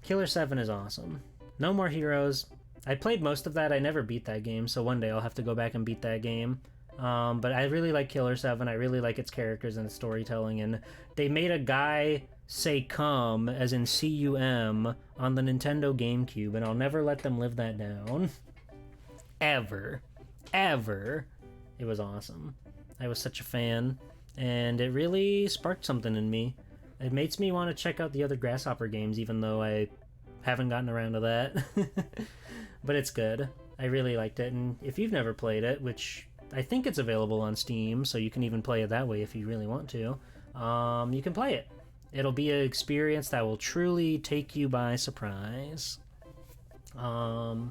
Killer 7 is awesome. No More Heroes. I played most of that. I never beat that game, so one day I'll have to go back and beat that game. But I really like Killer 7. I really like its characters and its storytelling, and they made a guy say "come" as in C-U-M on the Nintendo GameCube, and I'll never let them live that down. Ever. It was awesome. I was such a fan, and it really sparked something in me. It makes me want to check out the other Grasshopper games, even though I haven't gotten around to that. But it's good. I really liked it, and if you've never played it, which I think it's available on Steam, so you can even play it that way if you really want to, you can play it. It'll be an experience that will truly take you by surprise. So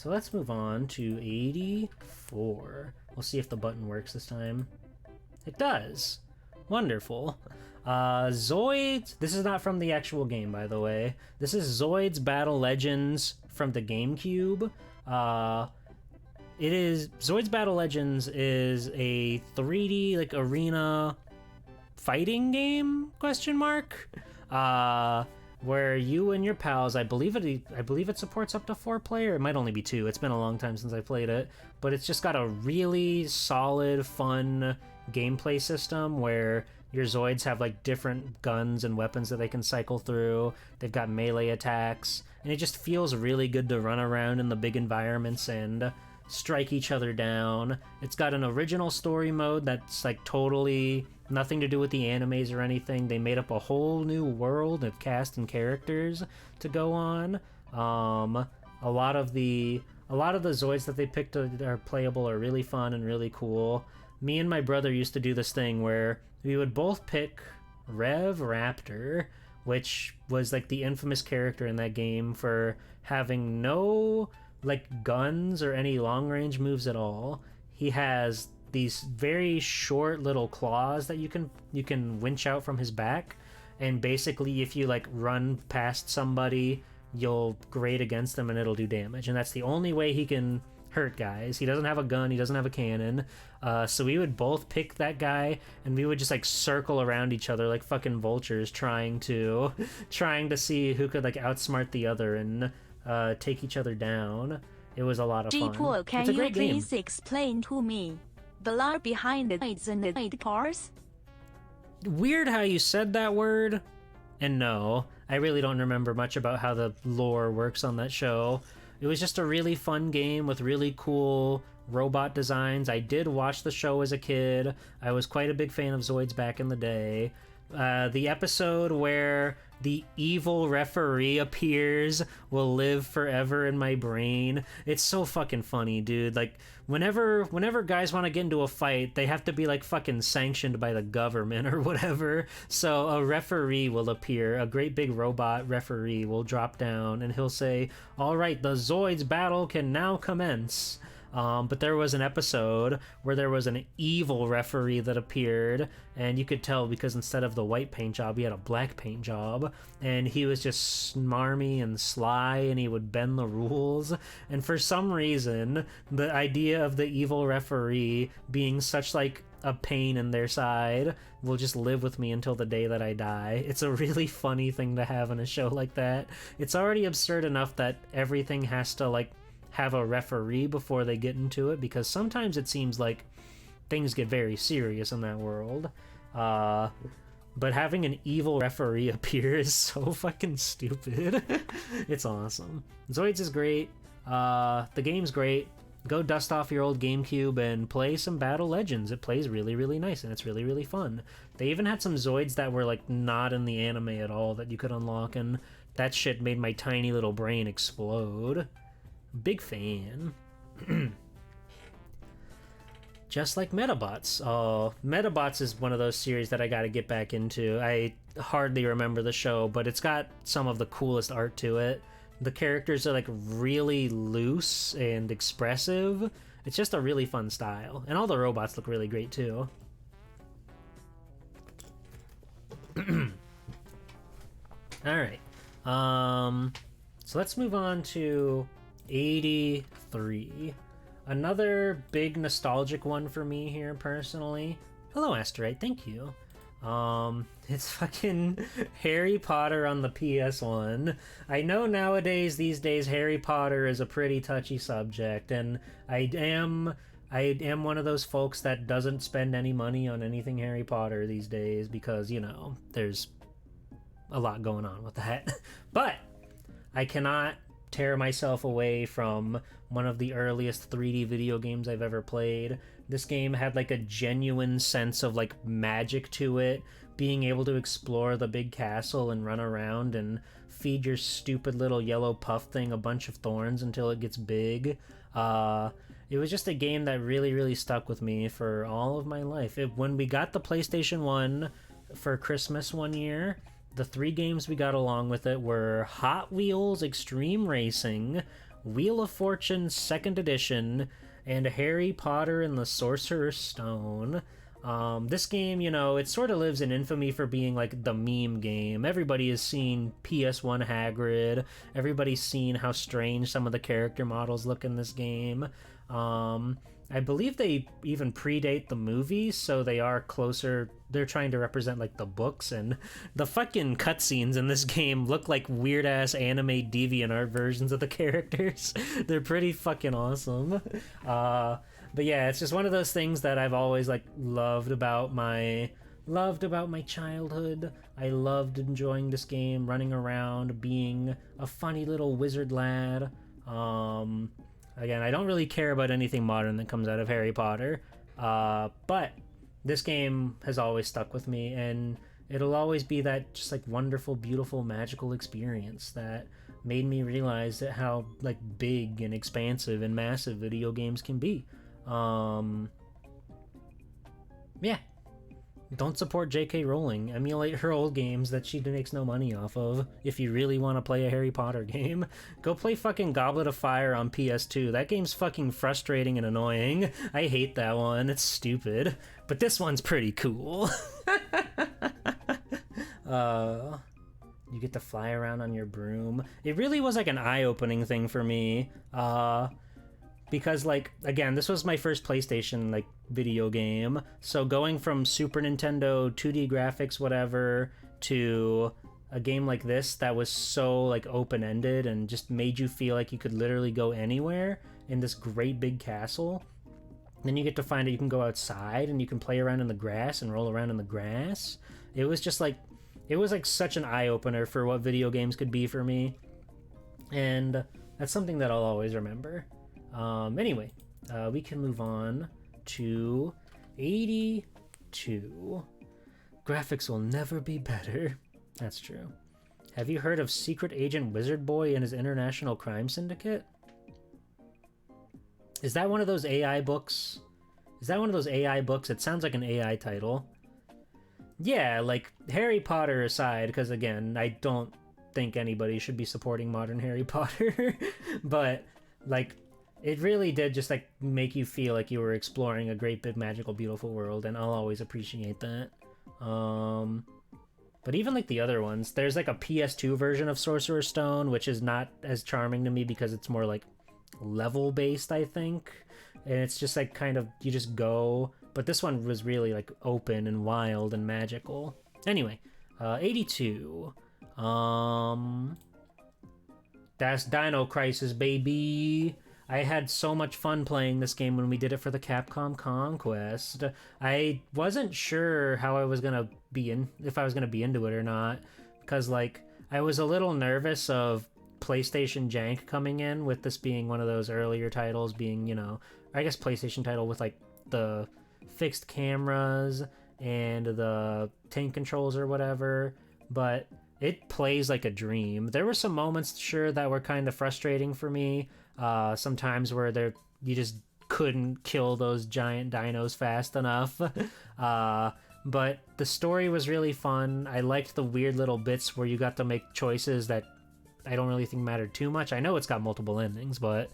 let's move on to 84. We'll see if the button works this time. It does. Wonderful. Zoids. This is not from the actual game, by the way. This is Zoids Battle Legends from the GameCube. Zoids Battle Legends is a 3D like arena fighting game ? Where you and your pals, I believe it supports up to 4 player. It might only be 2. It's been a long time since I played it, but it's just got a really solid, fun gameplay system where your Zoids have like different guns and weapons that they can cycle through. They've got melee attacks, and it just feels really good to run around in the big environments and strike each other down. It's got an original story mode that's like totally nothing to do with the animes or anything. They made up a whole new world of cast and characters to go on. A lot of the Zoids that they picked are playable, are really fun and really cool. Me and my brother used to do this thing where we would both pick Rev Raptor, which was like the infamous character in that game for having no like guns or any long range moves at all. He has these very short little claws that you can winch out from his back, and basically if you like run past somebody, you'll grate against them and it'll do damage, and that's the only way he can hurt guys. He doesn't have a gun, he doesn't have a cannon, so we would both pick that guy and we would just like circle around each other like fucking vultures, trying to see who could like outsmart the other and take each other down. It was a lot of fun. G-Pool, can it's a you great game. please explain to me the lore behind the Noids and the Noid cars? Weird how you said that word, and no, I really don't remember much about how the lore works on that show. It was just a really fun game with really cool robot designs. I did watch the show as a kid. I was quite a big fan of Zoids back in the day. The episode where the evil referee appears will live forever in my brain. It's so fucking funny, dude. Like, whenever guys want to get into a fight, they have to be like fucking sanctioned by the government or whatever. So a referee will appear, a great big robot referee will drop down and he'll say, "All right, the Zoids battle can now commence." But there was an episode where there was an evil referee that appeared, and you could tell because instead of the white paint job, he had a black paint job, and he was just smarmy and sly, and he would bend the rules. And for some reason, the idea of the evil referee being such like a pain in their side will just live with me until the day that I die. It's a really funny thing to have in a show like that. It's already absurd enough that everything has to like have a referee before they get into it, because sometimes it seems like things get very serious in that world. But having an evil referee appear is so fucking stupid. It's awesome. Zoids is great. The game's great. Go dust off your old GameCube and play some Battle Legends. It plays really, really nice, and it's really, really fun. They even had some Zoids that were like not in the anime at all that you could unlock, and that shit made my tiny little brain explode. Big fan. Just like Metabots. Oh, Metabots is one of those series that I gotta get back into. I hardly remember the show, but it's got some of the coolest art to it. The characters are like really loose and expressive. It's just a really fun style. And all the robots look really great too. Alright. So let's move on to 83. Another big nostalgic one for me here personally. Hello Asterite, thank you. It's fucking Harry Potter on the PS1. I know nowadays, these days, Harry Potter is a pretty touchy subject, and I am one of those folks that doesn't spend any money on anything Harry Potter these days because, you know, there's a lot going on with that. But I cannot tear myself away from one of the earliest 3D video games I've ever played. This game had like a genuine sense of like magic to it, being able to explore the big castle and run around and feed your stupid little yellow puff thing a bunch of thorns until it gets big. It was just a game that really, really stuck with me for all of my life. When we got the PlayStation 1 for Christmas one year, the 3 games we got along with it were Hot Wheels Extreme Racing, Wheel of Fortune 2nd Edition, and Harry Potter and the Sorcerer's Stone. This game, you know, it sort of lives in infamy for being like the meme game. Everybody has seen PS1 Hagrid. Everybody's seen how strange some of the character models look in this game. I believe they even predate the movies, so they are closer. They're trying to represent like the books, and the fucking cutscenes in this game look like weird ass anime DeviantArt versions of the characters. They're pretty fucking awesome. But yeah, it's just one of those things that I've always like loved about my childhood. I loved enjoying this game, running around, being a funny little wizard lad. Again, I don't really care about anything modern that comes out of Harry Potter, but this game has always stuck with me, and it'll always be that just like wonderful, beautiful, magical experience that made me realize that how like big and expansive and massive video games can be. Yeah, Don't support J.K. Rowling. Emulate her old games that she makes no money off of. If you really want to play a Harry Potter game, go play fucking Goblet of Fire on PS2. That game's fucking frustrating and annoying. I hate that one. It's stupid. But this one's pretty cool. You get to fly around on your broom. It really was like an eye-opening thing for me. Because, like, again, this was my first PlayStation, like, video game. So going from Super Nintendo 2D graphics, whatever, to a game like this that was so, like, open-ended and just made you feel like you could literally go anywhere in this great big castle. Then you get to find that you can go outside and you can play around in the grass and roll around in the grass. It was just, like, it was, like, such an eye-opener for what video games could be for me. And that's something that I'll always remember. Anyway, we can move on to 82. Graphics will never be better. That's true. Have you heard of Secret Agent Wizard Boy and his International Crime Syndicate? Is that one of those AI books? Is that one of those AI books? It sounds like an AI title. Yeah, like, Harry Potter aside, because again, I don't think anybody should be supporting modern Harry Potter, but, like, it really did just, like, make you feel like you were exploring a great big magical beautiful world, and I'll always appreciate that. But even, like, the other ones, there's, like, a PS2 version of Sorcerer's Stone, which is not as charming to me because it's more, like, level-based, I think, and it's just, like, kind of, you just go, but this one was really, like, open and wild and magical. Anyway, 82. That's Dino Crisis, baby! I had so much fun playing this game when we did it for the Capcom Conquest. I wasn't sure how I was gonna if I was gonna be into it or not, because, like, I was a little nervous of PlayStation jank coming in, with this being one of those earlier titles, being, you know, I guess PlayStation title with, like, the fixed cameras and the tank controls or whatever, but it plays like a dream. There were some moments, sure, that were kind of frustrating for me. Sometimes where you just couldn't kill those giant dinos fast enough. But the story was really fun. I liked the weird little bits where you got to make choices that I don't really think mattered too much. I know it's got multiple endings, but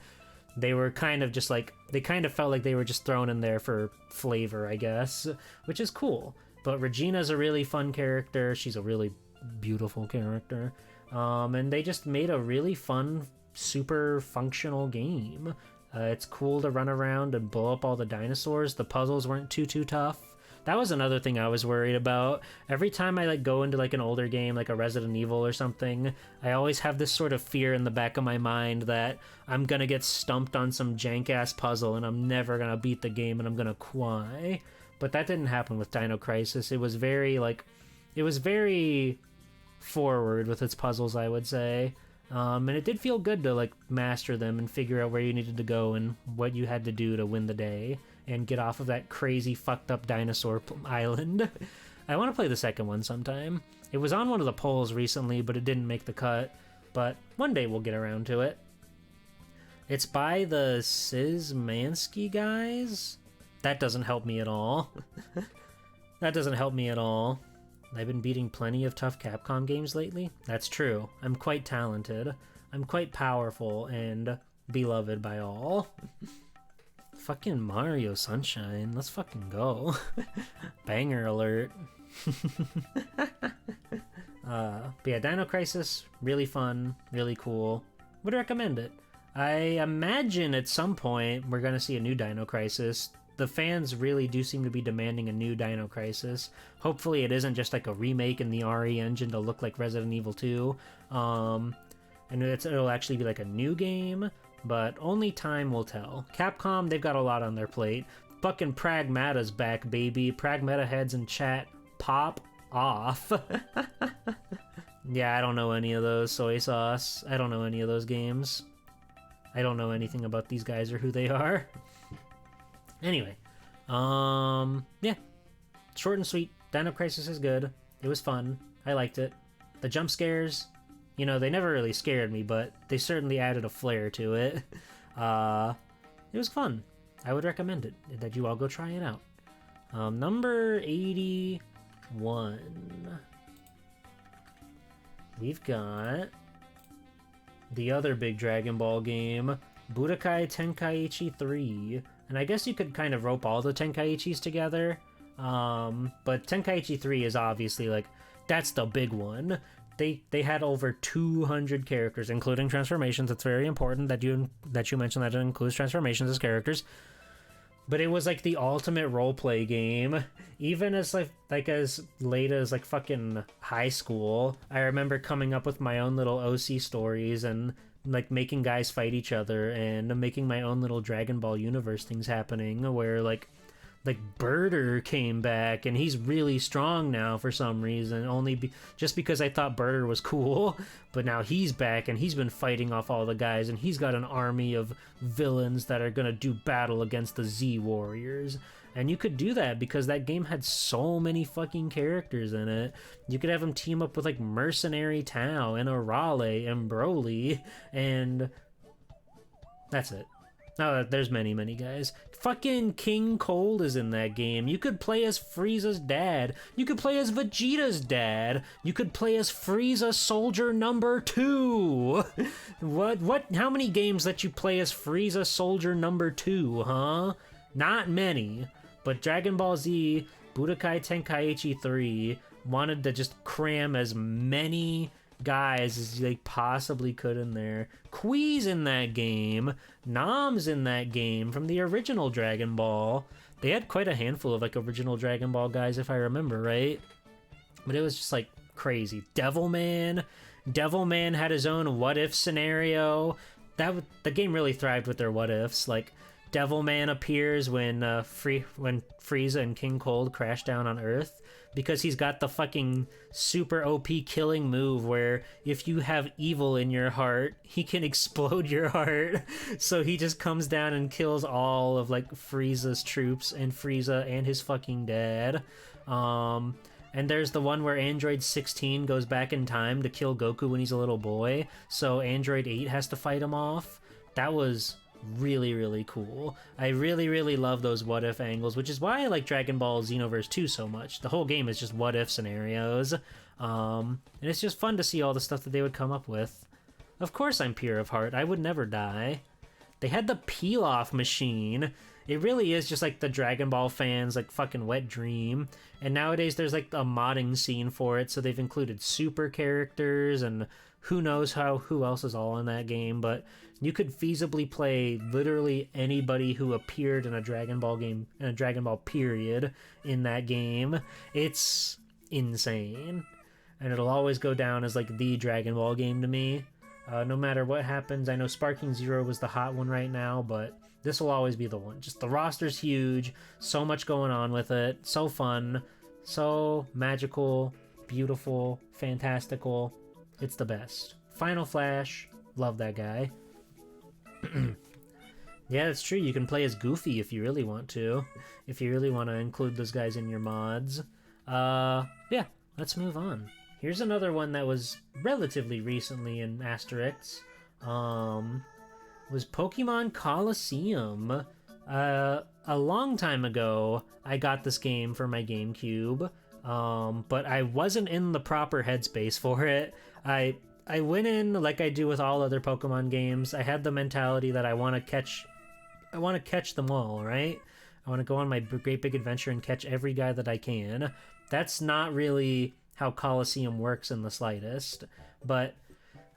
they were kind of just like, they kind of felt like they were just thrown in there for flavor, I guess, which is cool. But Regina's a really fun character. She's a really beautiful character. And they just made a really fun, super functional game. It's cool to run around and blow up all the dinosaurs. The puzzles weren't too tough. That was another thing I was worried about. Every time I, like, go into, like, an older game, like a Resident Evil or something, I always have this sort of fear in the back of my mind that I'm gonna get stumped on some jank-ass puzzle and I'm never gonna beat the game and I'm gonna cry. But that didn't happen with Dino Crisis. It was very, like, it was very forward with its puzzles, I would say. And it did feel good to, like, master them and figure out where you needed to go and what you had to do to win the day and get off of that crazy fucked up dinosaur island. I want to play the second one sometime. It was on one of the polls recently, but it didn't make the cut. But one day we'll get around to it. It's by the Szymanski guys? That doesn't help me at all. That doesn't help me at all. I've been beating plenty of tough Capcom games lately. That's true. I'm quite talented. I'm quite powerful and beloved by all. Fucking Mario Sunshine. Let's fucking go. Banger alert. But yeah, Dino Crisis, really fun, really cool. Would recommend it. I imagine at some point we're gonna see a new Dino Crisis. The fans really do seem to be demanding a new Dino Crisis. Hopefully it isn't just like a remake in the RE engine to look like Resident Evil 2. And it'll actually be like a new game, but only time will tell. Capcom, they've got a lot on their plate. Fucking Pragmata's back, baby. Pragmata heads in chat, pop off. Yeah, I don't know any of those. Soy Sauce. I don't know any of those games. I don't know anything about these guys or who they are. Anyway, yeah, short and sweet. Dino Crisis is good. It was fun. I liked it. The jump scares, you know, they never really scared me, but they certainly added a flair to it. It was fun. I would recommend it, that you all go try it out. Number 81. We've got the other big Dragon Ball game, Budokai Tenkaichi 3. And I guess you could kind of rope all the Tenkaichis together. But Tenkaichi 3 is obviously like, that's the big one. They had over 200 characters, including transformations. It's very important that you mention that it includes transformations as characters. But it was like the ultimate roleplay game. Even as like as late as like fucking high school, I remember coming up with my own little OC stories and like making guys fight each other and making my own little Dragon Ball universe things happening where like Birder came back and he's really strong now for some reason, just because I thought Birder was cool. But now he's back and he's been fighting off all the guys and he's got an army of villains that are gonna do battle against the Z Warriors. And you could do that because that game had so many fucking characters in it. You could have them team up with like Mercenary Tao and Arale and Broly, and that's it. Oh, there's many guys. Fucking King Cold is in that game. You could play as Frieza's dad. You could play as Vegeta's dad. You could play as Frieza Soldier number 2. What? How many games let you play as Frieza Soldier number 2, huh? Not many. But Dragon Ball Z Budokai Tenkaichi 3 wanted to just cram as many guys as they possibly could in there. Kui's in that game. Nam's in that game from the original Dragon Ball. They had quite a handful of like original Dragon Ball guys, if I remember right. But it was just like crazy. Devilman had his own what if scenario. The game really thrived with their what ifs. Like Devilman appears when Frieza and King Cold crash down on Earth, because he's got the fucking super OP killing move where if you have evil in your heart, he can explode your heart. So he just comes down and kills all of like Frieza's troops and Frieza and his fucking dad. And there's the one where Android 16 goes back in time to kill Goku when he's a little boy, so Android 8 has to fight him off. That was really cool. I really love those what if angles, which is why I like Dragon Ball Xenoverse 2 so much. The whole game is just what if scenarios, and it's just fun to see all the stuff that they would come up with. Of course I'm pure of heart. I would never die. They had the peel-off machine. It really is just like the Dragon Ball fans like fucking wet dream. And nowadays there's like a modding scene for it, so they've included super characters and who knows who else is all in that game, but you could feasibly play literally anybody who appeared in a Dragon Ball game, in a Dragon Ball period, in that game. It's insane. And it'll always go down as like the Dragon Ball game to me. No matter what happens, I know Sparking Zero was the hot one right now, but this will always be the one. Just the roster's huge, so much going on with it, so fun, so magical, beautiful, fantastical. It's the best. Final Flash, love that guy. Yeah, it's true. You can play as Goofy if you really want to. If you really want to include those guys in your mods. Yeah, let's move on. Here's another one that was relatively recently in Asterix. Was Pokemon Colosseum. A long time ago, I got this game for my GameCube, but I wasn't in the proper headspace for it. I went in like I do with all other Pokemon games. I had the mentality that I want to catch them all, right? I want to go on my great big adventure and catch every guy that I can. That's not really how Colosseum works in the slightest, but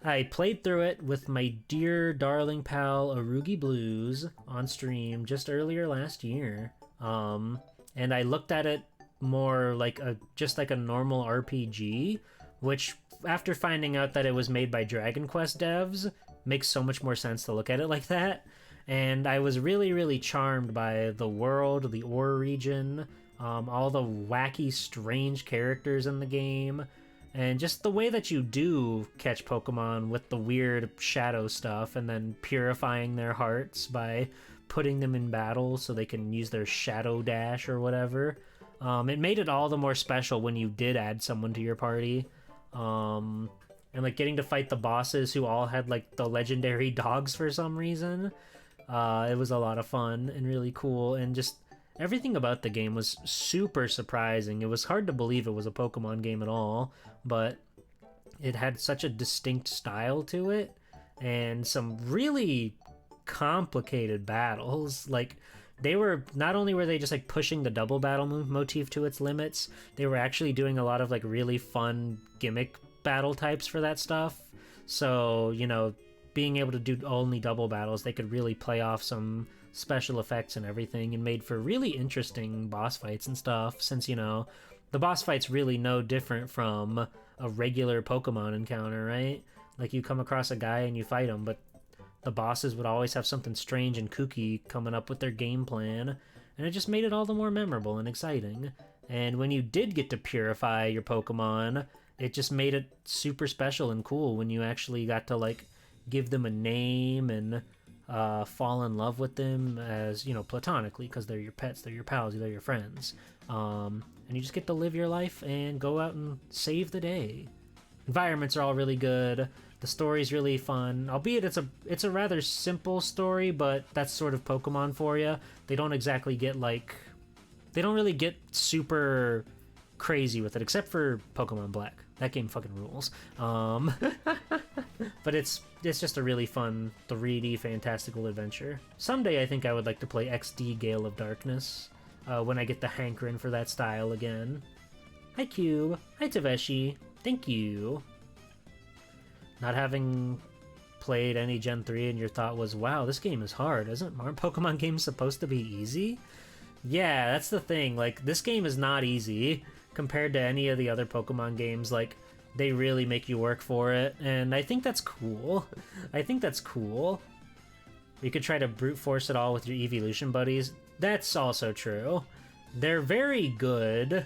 I played through it with my dear darling pal Arugi Blues on stream just earlier last year. And I looked at it more like just like a normal RPG, which after finding out that it was made by Dragon Quest devs, makes so much more sense to look at it like that. And I was really charmed by the world, the Ore region, all the wacky, strange characters in the game, and just the way that you do catch Pokemon with the weird shadow stuff and then purifying their hearts by putting them in battle so they can use their Shadow Dash or whatever. It made it all the more special when you did add someone to your party. And like getting to fight the bosses who all had like the legendary dogs for some reason. It was a lot of fun and really cool, and just everything about the game was super surprising. It was hard to believe it was a Pokemon game at all, but it had such a distinct style to it and some really complicated battles. Like, they were, not only were they just like pushing the double battle motif to its limits, they were actually doing a lot of like really fun gimmick battle types for that stuff. So, you know, being able to do only double battles, they could really play off some special effects and everything, and made for really interesting boss fights and stuff, since, you know, the boss fight's really no different from a regular Pokemon encounter, right? Like, you come across a guy and you fight him, but the bosses would always have something strange and kooky coming up with their game plan, and it just made it all the more memorable and exciting. And when you did get to purify your Pokemon, it just made it super special and cool when you actually got to, like, give them a name and fall in love with them, as, you know, platonically, because they're your pets, they're your pals, they're your friends. And you just get to live your life and go out and save the day. Environments are all really good. The story's really fun, albeit it's a rather simple story, but that's sort of Pokemon for you. They don't exactly get like, they don't really get super crazy with it, except for Pokemon Black. That game fucking rules. But it's just a really fun 3D fantastical adventure. Someday I think I would like to play XD Gale of Darkness, when I get the hankering for that style again. Hi Cube. Hi Taveshi. Thank you. Not having played any Gen 3 and your thought was, wow, this game is hard. Aren't Pokemon games supposed to be easy? Yeah, that's the thing. Like, this game is not easy compared to any of the other Pokemon games. Like, they really make you work for it, and I think that's cool. I think that's cool. You could try to brute force it all with your evolution buddies. That's also true. They're very good.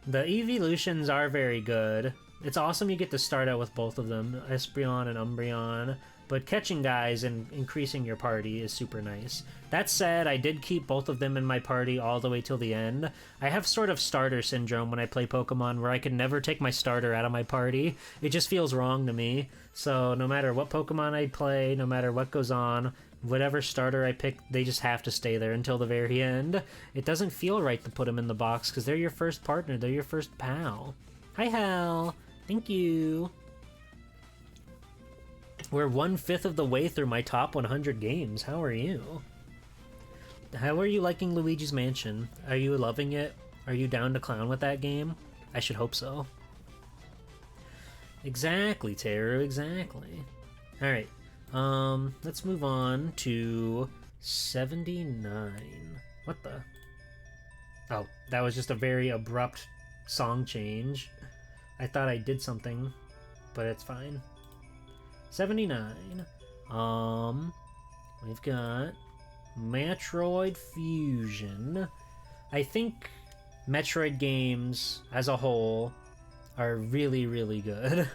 The evolutions are very good. It's awesome you get to start out with both of them, Espeon and Umbreon, but catching guys and increasing your party is super nice. That said, I did keep both of them in my party all the way till the end. I have sort of starter syndrome when I play Pokemon, where I can never take my starter out of my party. It just feels wrong to me. So no matter what Pokemon I play, no matter what goes on, whatever starter I pick, they just have to stay there until the very end. It doesn't feel right to put them in the box, because they're your first partner, they're your first pal. Hi Hal! Thank you! We're 1/5 of the way through my top 100 games. How are you? How are you liking Luigi's Mansion? Are you loving it? Are you down to clown with that game? I should hope so. Exactly, Teru, exactly. Alright, let's move on to 79. What the? Oh, that was just a very abrupt song change. I thought I did something, but it's fine. 79. We've got Metroid Fusion. I think Metroid games as a whole are really, really good.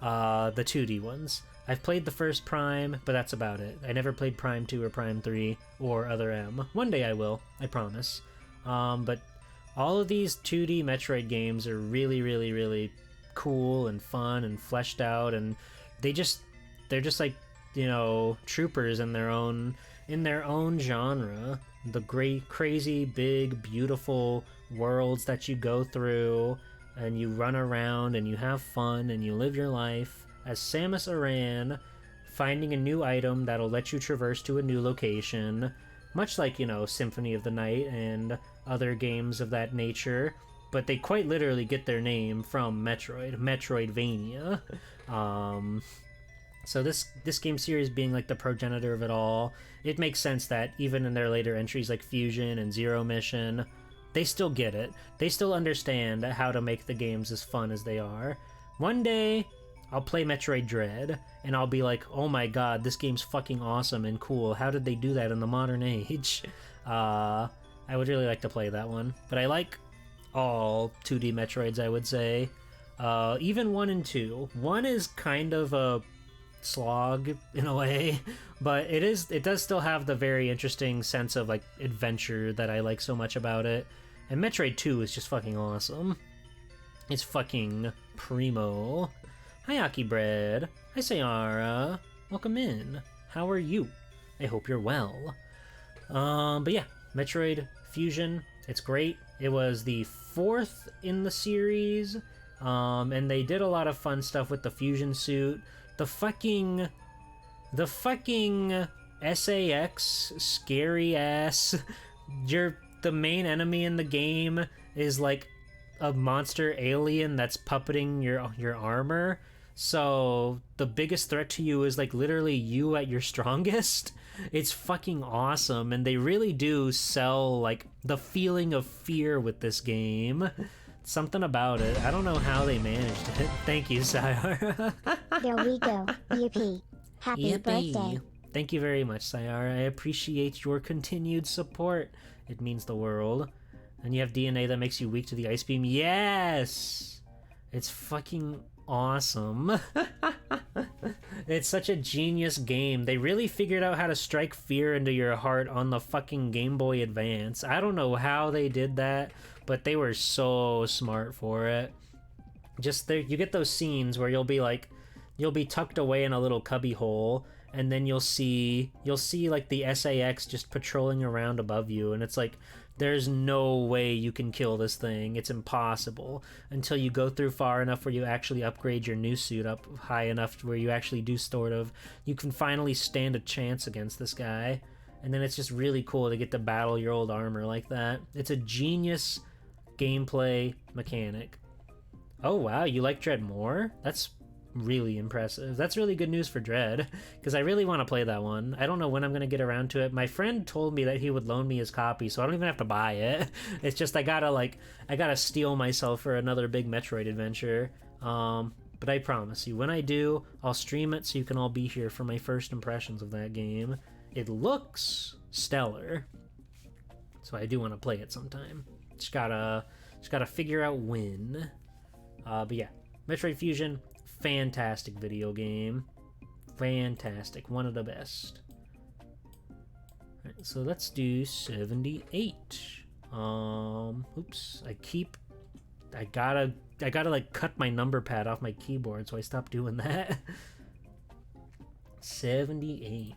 The 2D ones. I've played the first Prime, but that's about it. I never played Prime 2 or Prime 3 or Other M. One day I will, I promise. But all of these 2D Metroid games are really, really, really cool and fun and fleshed out, and they're just like, you know, troopers in their own genre. The great, crazy, big, beautiful worlds that you go through, and you run around and you have fun and you live your life as Samus Aran, finding a new item that'll let you traverse to a new location, much like, you know, Symphony of the Night and other games of that nature. But they quite literally get their name from Metroid, Metroidvania. So this game series being like the progenitor of it all, it makes sense that even in their later entries like Fusion and Zero Mission, they still get it. They still understand how to make the games as fun as they are. One day, I'll play Metroid Dread, and I'll be like, oh my god, this game's fucking awesome and cool. How did they do that in the modern age? I would really like to play that one. But I like all 2D Metroids, I would say. Even 1 and 2. 1 is kind of a slog in a way, but it does still have the very interesting sense of like adventure that I like so much about it. And Metroid 2 is just fucking awesome. It's fucking primo. Hi Aki Bread. Hi Sayara. Welcome in. How are you? I hope you're well. But yeah, Metroid Fusion, It's great. It was the 4th in the series, and they did a lot of fun stuff with the fusion suit. The fucking SAX scary ass. The main enemy in the game is like a monster alien that's puppeting your armor. So the biggest threat to you is like literally you at your strongest. It's fucking awesome, and they really do sell like the feeling of fear with this game. Something about it. I don't know how they managed it. Thank you, Sayar. There we go. Yippee. Happy birthday. Thank you very much, Sayara. I appreciate your continued support. It means the world. And you have DNA that makes you weak to the ice beam. Yes! It's fucking awesome. It's such a genius game. They really figured out how to strike fear into your heart on the fucking Game Boy Advance. I don't know how they did that, but they were so smart for it. Just there, you get those scenes where you'll be tucked away in a little cubby hole, and then you'll see like the SAX just patrolling around above you, and it's like, there's no way you can kill this thing. It's impossible until you go through far enough where you actually upgrade your new suit up high enough to where you actually do you can finally stand a chance against this guy. And then it's just really cool to get to battle your old armor like that. It's a genius gameplay mechanic. Oh wow, you like Dread more? That's really impressive. That's really good news for Dread, because I really want to play that one. I don't know when I'm going to get around to it. My friend told me that he would loan me his copy, so I don't even have to buy it. It's just I gotta steel myself for another big Metroid adventure. But I promise you, when I do, I'll stream it so you can all be here for my first impressions of that game. It looks stellar, so I do want to play it sometime. Just gotta figure out when. But yeah, Metroid Fusion, fantastic video game. Fantastic. One of the best. Right, so let's do 78. Oops. I gotta like cut my number pad off my keyboard, so I stopped doing that. 78.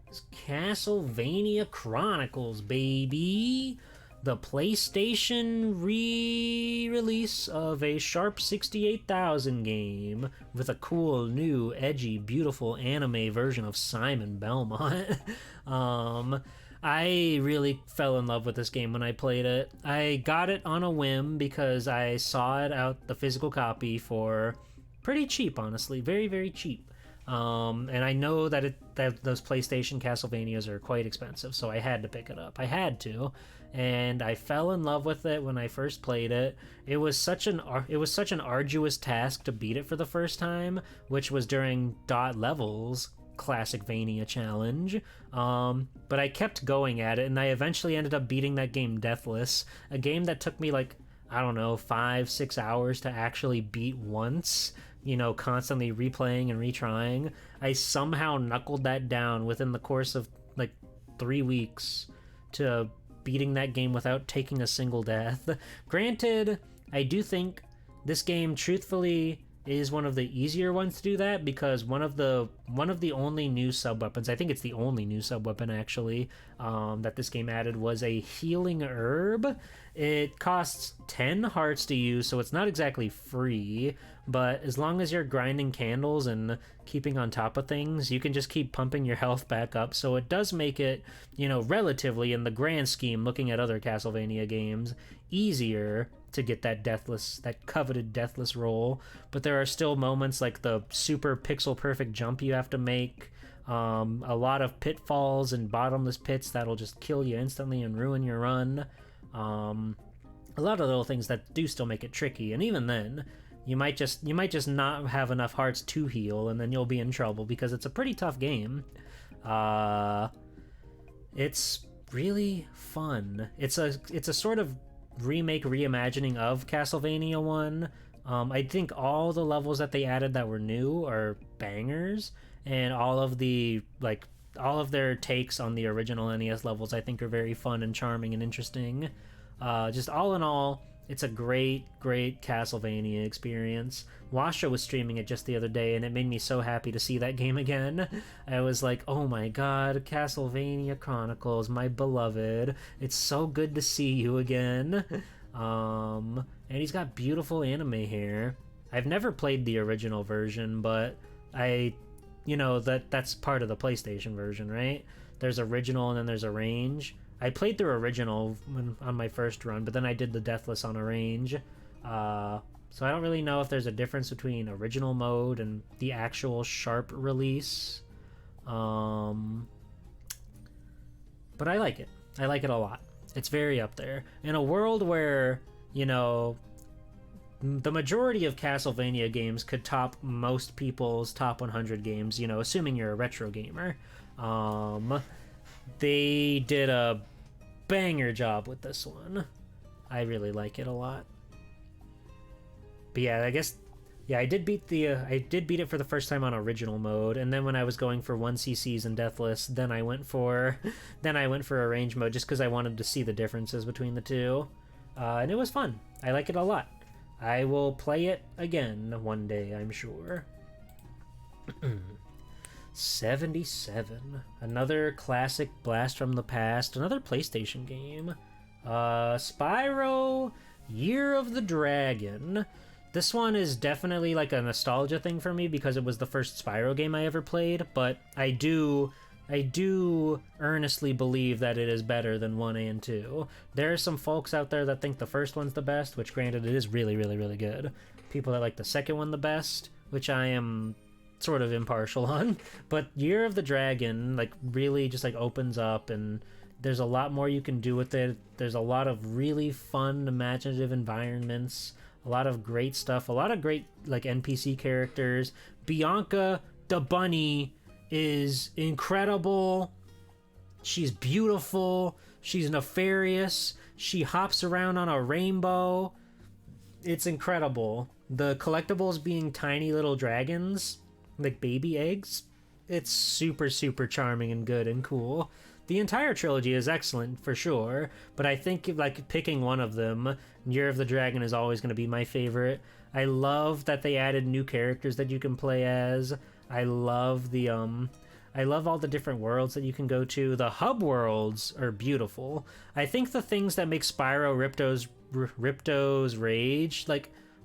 It's Castlevania Chronicles, baby. The PlayStation re-release of a sharp 68,000 game with a cool, new, edgy, beautiful anime version of Simon Belmont. I really fell in love with this game when I played it. I got it on a whim because I saw it out, the physical copy, for pretty cheap, honestly. Very, very cheap. And I know that those PlayStation Castlevanias are quite expensive, so I had to pick it up. I had to. And I fell in love with it when I first played it. It was such an arduous task to beat it for the first time, which was during Dot Level's Classic Vania challenge. But I kept going at it, and I eventually ended up beating that game deathless. A game that took me like, I don't know, 5-6 hours to actually beat once. You know, constantly replaying and retrying. I somehow knuckled that down within the course of like 3 weeks to beating that game without taking a single death. Granted, I do think this game truthfully is one of the easier ones to do that, because one of the only new sub-weapons, I think it's the only new sub-weapon actually, that this game added, was a healing herb. It costs 10 hearts to use, so it's not exactly free, but as long as you're grinding candles and keeping on top of things, you can just keep pumping your health back up. So it does make it, you know, relatively, in the grand scheme, looking at other Castlevania games, easier to get that coveted deathless roll. But there are still moments like the super pixel perfect jump you have to make, a lot of pitfalls and bottomless pits that'll just kill you instantly and ruin your run. A lot of little things that do still make it tricky, and even then, you might just not have enough hearts to heal, and then you'll be in trouble, because it's a pretty tough game. It's really fun. It's a sort of reimagining of Castlevania 1. I think all the levels that they added that were new are bangers, and all of their takes on the original NES levels I think are very fun and charming and interesting. Just all in all, It's a great, great Castlevania experience. Washa was streaming it just the other day, and it made me so happy to see that game again. I was like, oh my god, Castlevania Chronicles, my beloved. It's so good to see you again. And he's got beautiful anime hair. I've never played the original version, but that's part of the PlayStation version, right? There's original and then there's Arrange. I played through original on my first run, but then I did the Deathless on Arrange. So I don't really know if there's a difference between original mode and the actual Sharp release. But I like it. I like it a lot. It's very up there. In a world where, the majority of Castlevania games could top most people's top 100 games, assuming you're a retro gamer. They did a banger job with this one. I really like it a lot. But yeah, I did beat it for the first time on original mode, and then when I was going for 1cc's and Deathless, then I went for Arrange mode just because I wanted to see the differences between the two. And it was fun. I like it a lot. I will play it again one day, I'm sure. 77. Another classic blast from the past. Another PlayStation game. Spyro Year of the Dragon. This one is definitely like a nostalgia thing for me because it was the first Spyro game I ever played, but I do earnestly believe that it is better than 1 and 2. There are some folks out there that think the first one's the best, which granted it is really, really, really good. People that like the second one the best, which I am sort of impartial on. But Year of the Dragon really just opens up, and there's a lot more you can do with it. There's a lot of really fun, imaginative environments, a lot of great stuff, a lot of great NPC characters. Bianca the bunny is incredible. She's beautiful. She's nefarious. She hops around on a rainbow. It's incredible. The collectibles being tiny little dragons, like baby eggs. It's super, super charming and good and cool. The entire trilogy is excellent for sure, but I think picking one of them, Year of the Dragon is always going to be my favorite. I love that they added new characters that you can play as. I love all the different worlds that you can go to. The hub worlds are beautiful. I think the things that make Spyro Ripto's Rage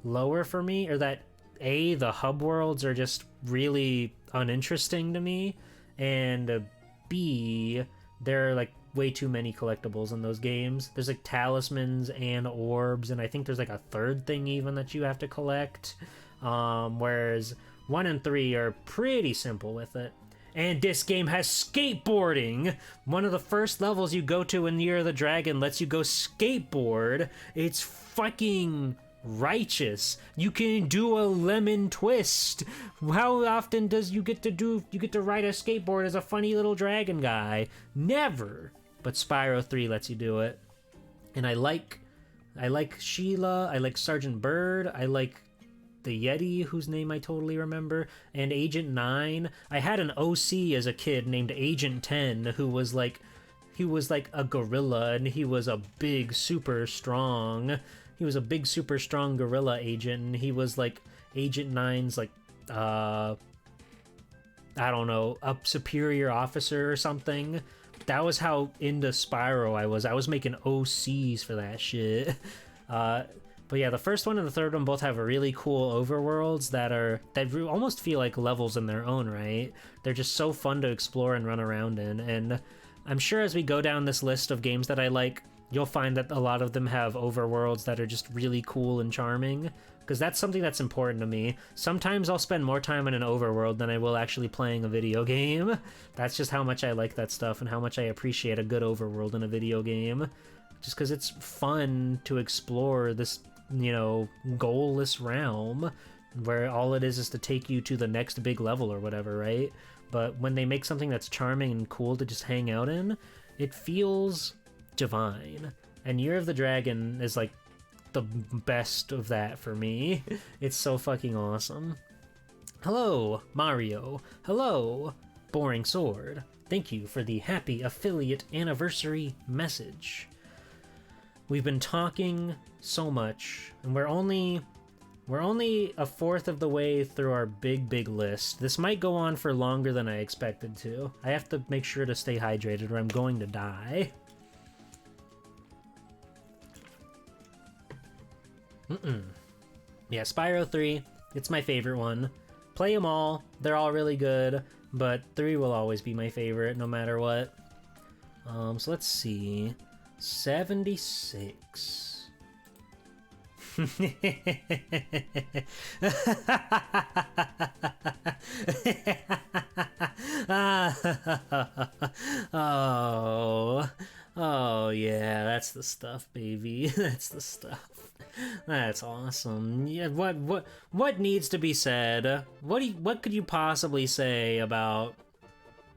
lower for me are that the hub worlds are just really uninteresting to me, and B, there are way too many collectibles in those games. There's talismans and orbs, and I think there's a third thing even that you have to collect. Whereas 1 and 3 are pretty simple with it. And this game has skateboarding. One of the first levels you go to in Year of the Dragon lets you go skateboard. It's fucking righteous. You can do a lemon twist. How often does you get to ride a skateboard as a funny little dragon guy? Never. But Spyro 3 lets you do it. And I like Sheila, I like Sergeant Bird, I like the Yeti, whose name I totally remember, and Agent 9. I had an OC as a kid named Agent 10, who was a gorilla, and he was a big, super strong gorilla agent, and he was Agent 9's I don't know, a superior officer or something. That was how into Spyro I was. I was making OCs for that shit. But yeah, the first one and the third one both have really cool overworlds that almost feel like levels in their own right. They're just so fun to explore and run around in, and I'm sure as we go down this list of games that I like, you'll find that a lot of them have overworlds that are just really cool and charming, because that's something that's important to me. Sometimes I'll spend more time in an overworld than I will actually playing a video game. That's just how much I like that stuff and how much I appreciate a good overworld in a video game. Just because it's fun to explore this goalless realm where all it is to take you to the next big level or whatever, right? But when they make something that's charming and cool to just hang out in, it feels divine. And Year of the Dragon is the best of that for me. It's so fucking awesome. Hello, Mario. Hello, Boring Sword. Thank you for the happy affiliate anniversary message. we've been talking so much, and we're only a fourth of the way through our big list. This might go on for longer than I expected to. I have to make sure to stay hydrated or I'm going to die. Yeah, Spyro 3, it's my favorite one. Play them all, they're all really good, but 3 will always be my favorite no matter what. So let's see. 76. Oh yeah, that's the stuff, baby. That's the stuff. That's awesome. Yeah, what needs to be said? What could you possibly say about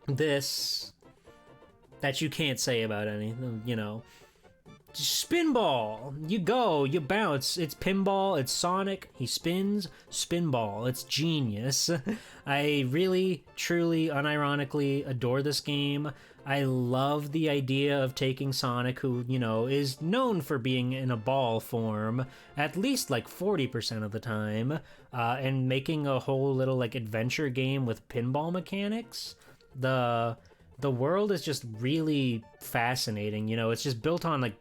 this that you can't say about anything, you know? Spinball! You go, you bounce. It's pinball, it's Sonic, he spins, spinball. It's genius. I really, truly, unironically adore this game. I love the idea of taking Sonic, who, you know, is known for being in a ball form at least like 40% of the time, and making a whole little like adventure game with pinball mechanics. The world is just really fascinating, you know, it's just built on like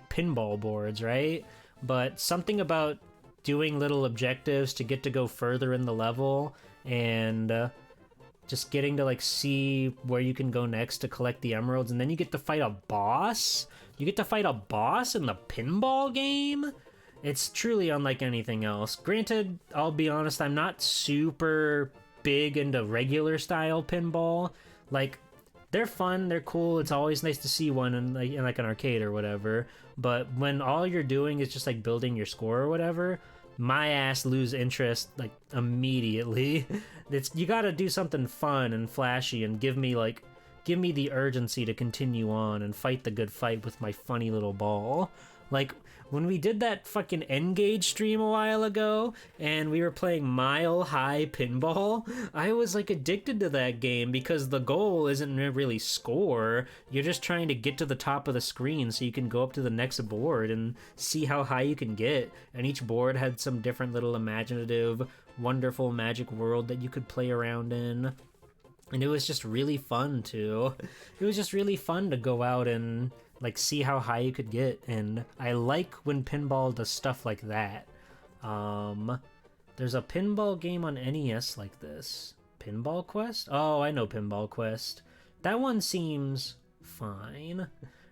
pinball boards, right? But something about doing little objectives to get to go further in the level and just getting to like see where you can go next to collect the emeralds, and then you get to fight a boss. You get to fight a boss in the pinball game. It's truly unlike anything else. Granted, I'll be honest, I'm not super big into regular style pinball. Like, they're fun, they're cool, it's always nice to see one in like an arcade or whatever, but when all you're doing is just like building your score or whatever, my ass lose interest like immediately. You gotta do something fun and flashy and give me the urgency to continue on and fight the good fight with my funny little ball. Like, when we did that fucking N-Gage stream a while ago, and we were playing Mile High Pinball, I was, like, addicted to that game, because the goal isn't really score, you're just trying to get to the top of the screen so you can go up to the next board and see how high you can get, and each board had some different little imaginative, wonderful magic world that you could play around in. And it was just really fun, too. It was just really fun to go out and like see how high you could get, and I like when pinball does stuff like that. There's a pinball game on NES like this. Pinball Quest? Oh, I know Pinball Quest. That one seems fine.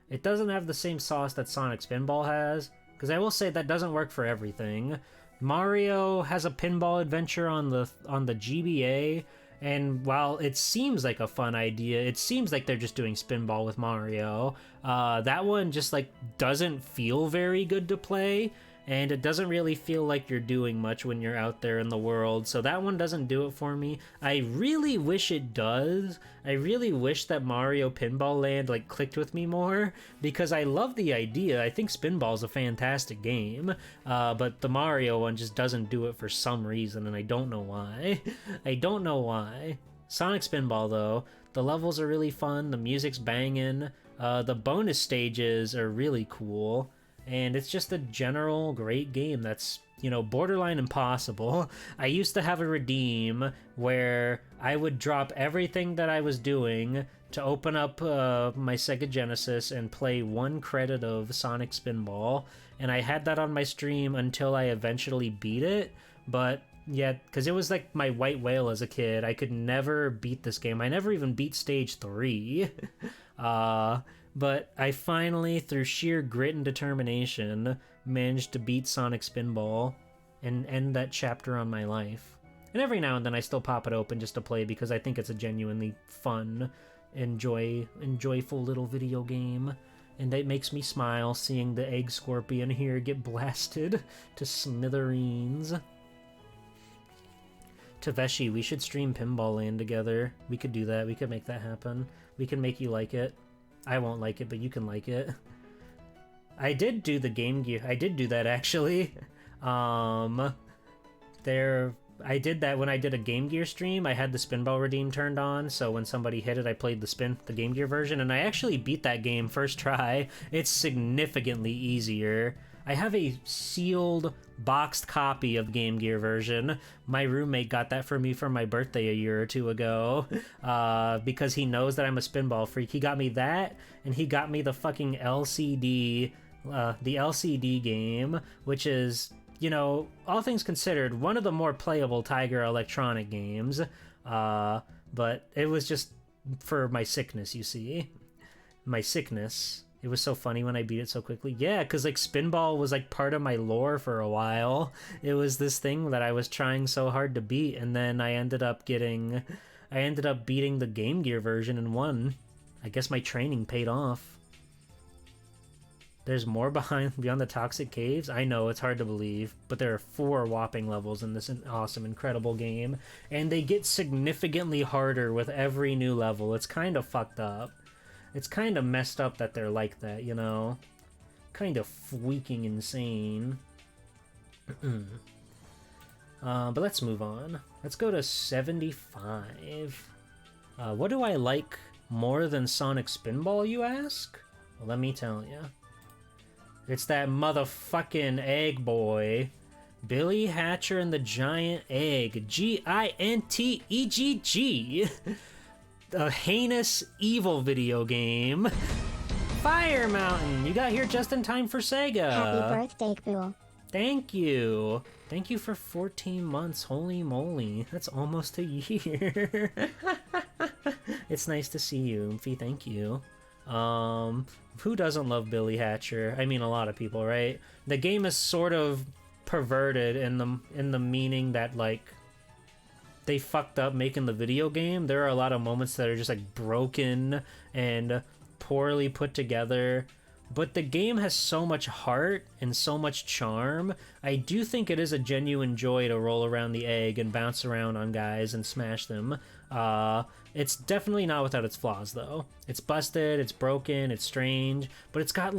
It doesn't have the same sauce that Sonic Spinball has, because I will say that doesn't work for everything. Mario has a pinball adventure on the GBA, and while it seems like a fun idea, it seems like they're just doing Spinball with Mario. That one just like doesn't feel very good to play, and it doesn't really feel like you're doing much when you're out there in the world, so that one doesn't do it for me. I really wish it does. I really wish that Mario Pinball Land like clicked with me more, because I love the idea. I think Spinball's a fantastic game, but the Mario one just doesn't do it for some reason, and I don't know why. I don't know why. Sonic Spinball, though, the levels are really fun, the music's banging, the bonus stages are really cool, and it's just a general great game that's, you know, borderline impossible. I used to have a redeem where I would drop everything that I was doing to open up my Sega Genesis and play 1 credit of Sonic Spinball, and I had that on my stream until I eventually beat it, but yeah, because it was like my white whale as a kid. I could never beat this game. I never even beat stage 3. But I finally, through sheer grit and determination, managed to beat Sonic Spinball and end that chapter on my life. And every now and then I still pop it open just to play, because I think it's a genuinely fun, joyful little video game. And it makes me smile seeing the egg scorpion here get blasted to smithereens. Taveshi, we should stream Pinball Land together. We could do that. We could make that happen. We can make you like it. I won't like it, but you can like it. I did do the Game Gear. I did do that, actually. There I did that when I did a Game Gear stream. I had the Spinball Redeem turned on, so when somebody hit it, I played the Game Gear version, and I actually beat that game first try. It's significantly easier. I have a sealed, boxed copy of the Game Gear version. My roommate got that for me for my birthday a year or two ago, because he knows that I'm a Spinball freak. He got me that, and he got me the fucking LCD, the LCD game, which is, you know, all things considered, one of the more playable Tiger Electronic games, but it was just for my sickness, you see. My sickness. It was so funny when I beat it so quickly. Yeah, because, like, Spinball was, like, part of my lore for a while. It was this thing that I was trying so hard to beat, and then I ended up beating the Game Gear version and won. I guess my training paid off. There's more beyond the Toxic Caves? I know, it's hard to believe, but there are 4 whopping levels in this awesome, incredible game, and they get significantly harder with every new level. It's kind of fucked up. It's kind of messed up that they're like that, you know? Kind of freaking insane. But let's move on. Let's go to 75. What do I like more than Sonic Spinball, you ask? Well, let me tell you. It's that motherfucking egg boy. Billy Hatcher and the Giant Egg. G-I-N-T-E-G-G. A heinous, evil video game. Fire Mountain! You got here just in time for Sega. Happy birthday, Boo. Thank you. Thank you for 14 months. Holy moly. That's almost a year. It's nice to see you, Oomphy. Thank you. Who doesn't love Billy Hatcher? I mean, a lot of people, right? The game is sort of perverted in the meaning that, like, they fucked up making the video game. There are a lot of moments that are just, like, broken and poorly put together. But the game has so much heart and so much charm. I do think it is a genuine joy to roll around the egg and bounce around on guys and smash them. It's definitely not without its flaws, though. It's busted, it's broken, it's strange, but it's got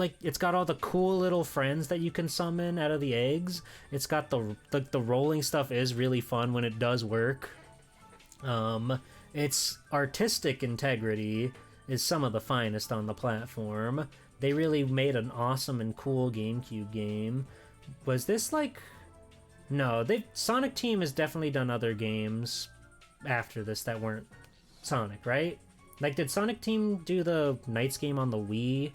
all the cool little friends that you can summon out of the eggs. It's got the rolling stuff is really fun when it does work. Its artistic integrity is some of the finest on the platform. They really made an awesome and cool GameCube game. Was this like... No, Sonic Team has definitely done other games after this that weren't Sonic, right? Like, did Sonic Team do the Knights game on the Wii?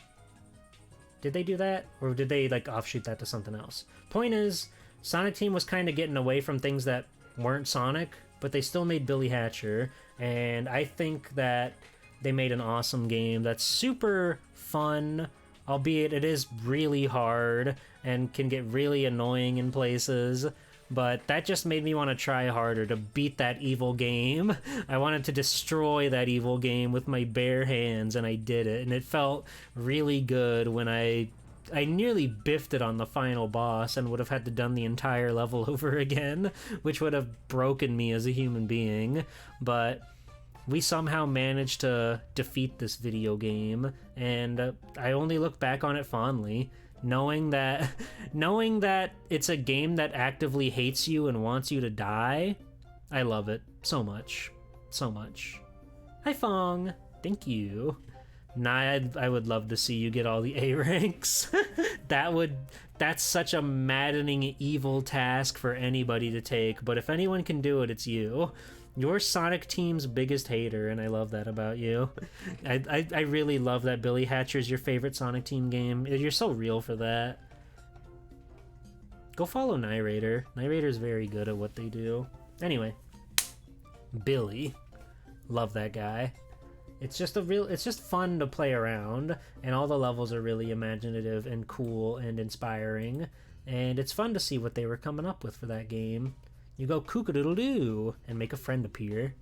Did they do that? Or did they, like, offshoot that to something else? Point is, Sonic Team was kind of getting away from things that weren't Sonic, but they still made Billy Hatcher, and I think that they made an awesome game that's super fun, albeit it is really hard and can get really annoying in places, but that just made me want to try harder to beat that evil game. I wanted to destroy that evil game with my bare hands, and I did it, and it felt really good when I nearly biffed it on the final boss and would have had to done the entire level over again, which would have broken me as a human being, but we somehow managed to defeat this video game, and I only look back on it fondly, knowing that it's a game that actively hates you and wants you to die. I love it so much. So much. Hi, Fong. Thank you. Nah, I would love to see you get all the A ranks. That's such a maddening, evil task for anybody to take, but if anyone can do it, it's you. You're Sonic Team's biggest hater, and I love that about you. I really love that Billy Hatcher's your favorite Sonic Team game. You're so real for that. Go follow Nyrator. Nyrator's very good at what they do. Anyway, Billy. Love that guy. It's just fun to play around, and all the levels are really imaginative and cool and inspiring, and it's fun to see what they were coming up with for that game. You go cook-a-doodle-doo and make a friend appear.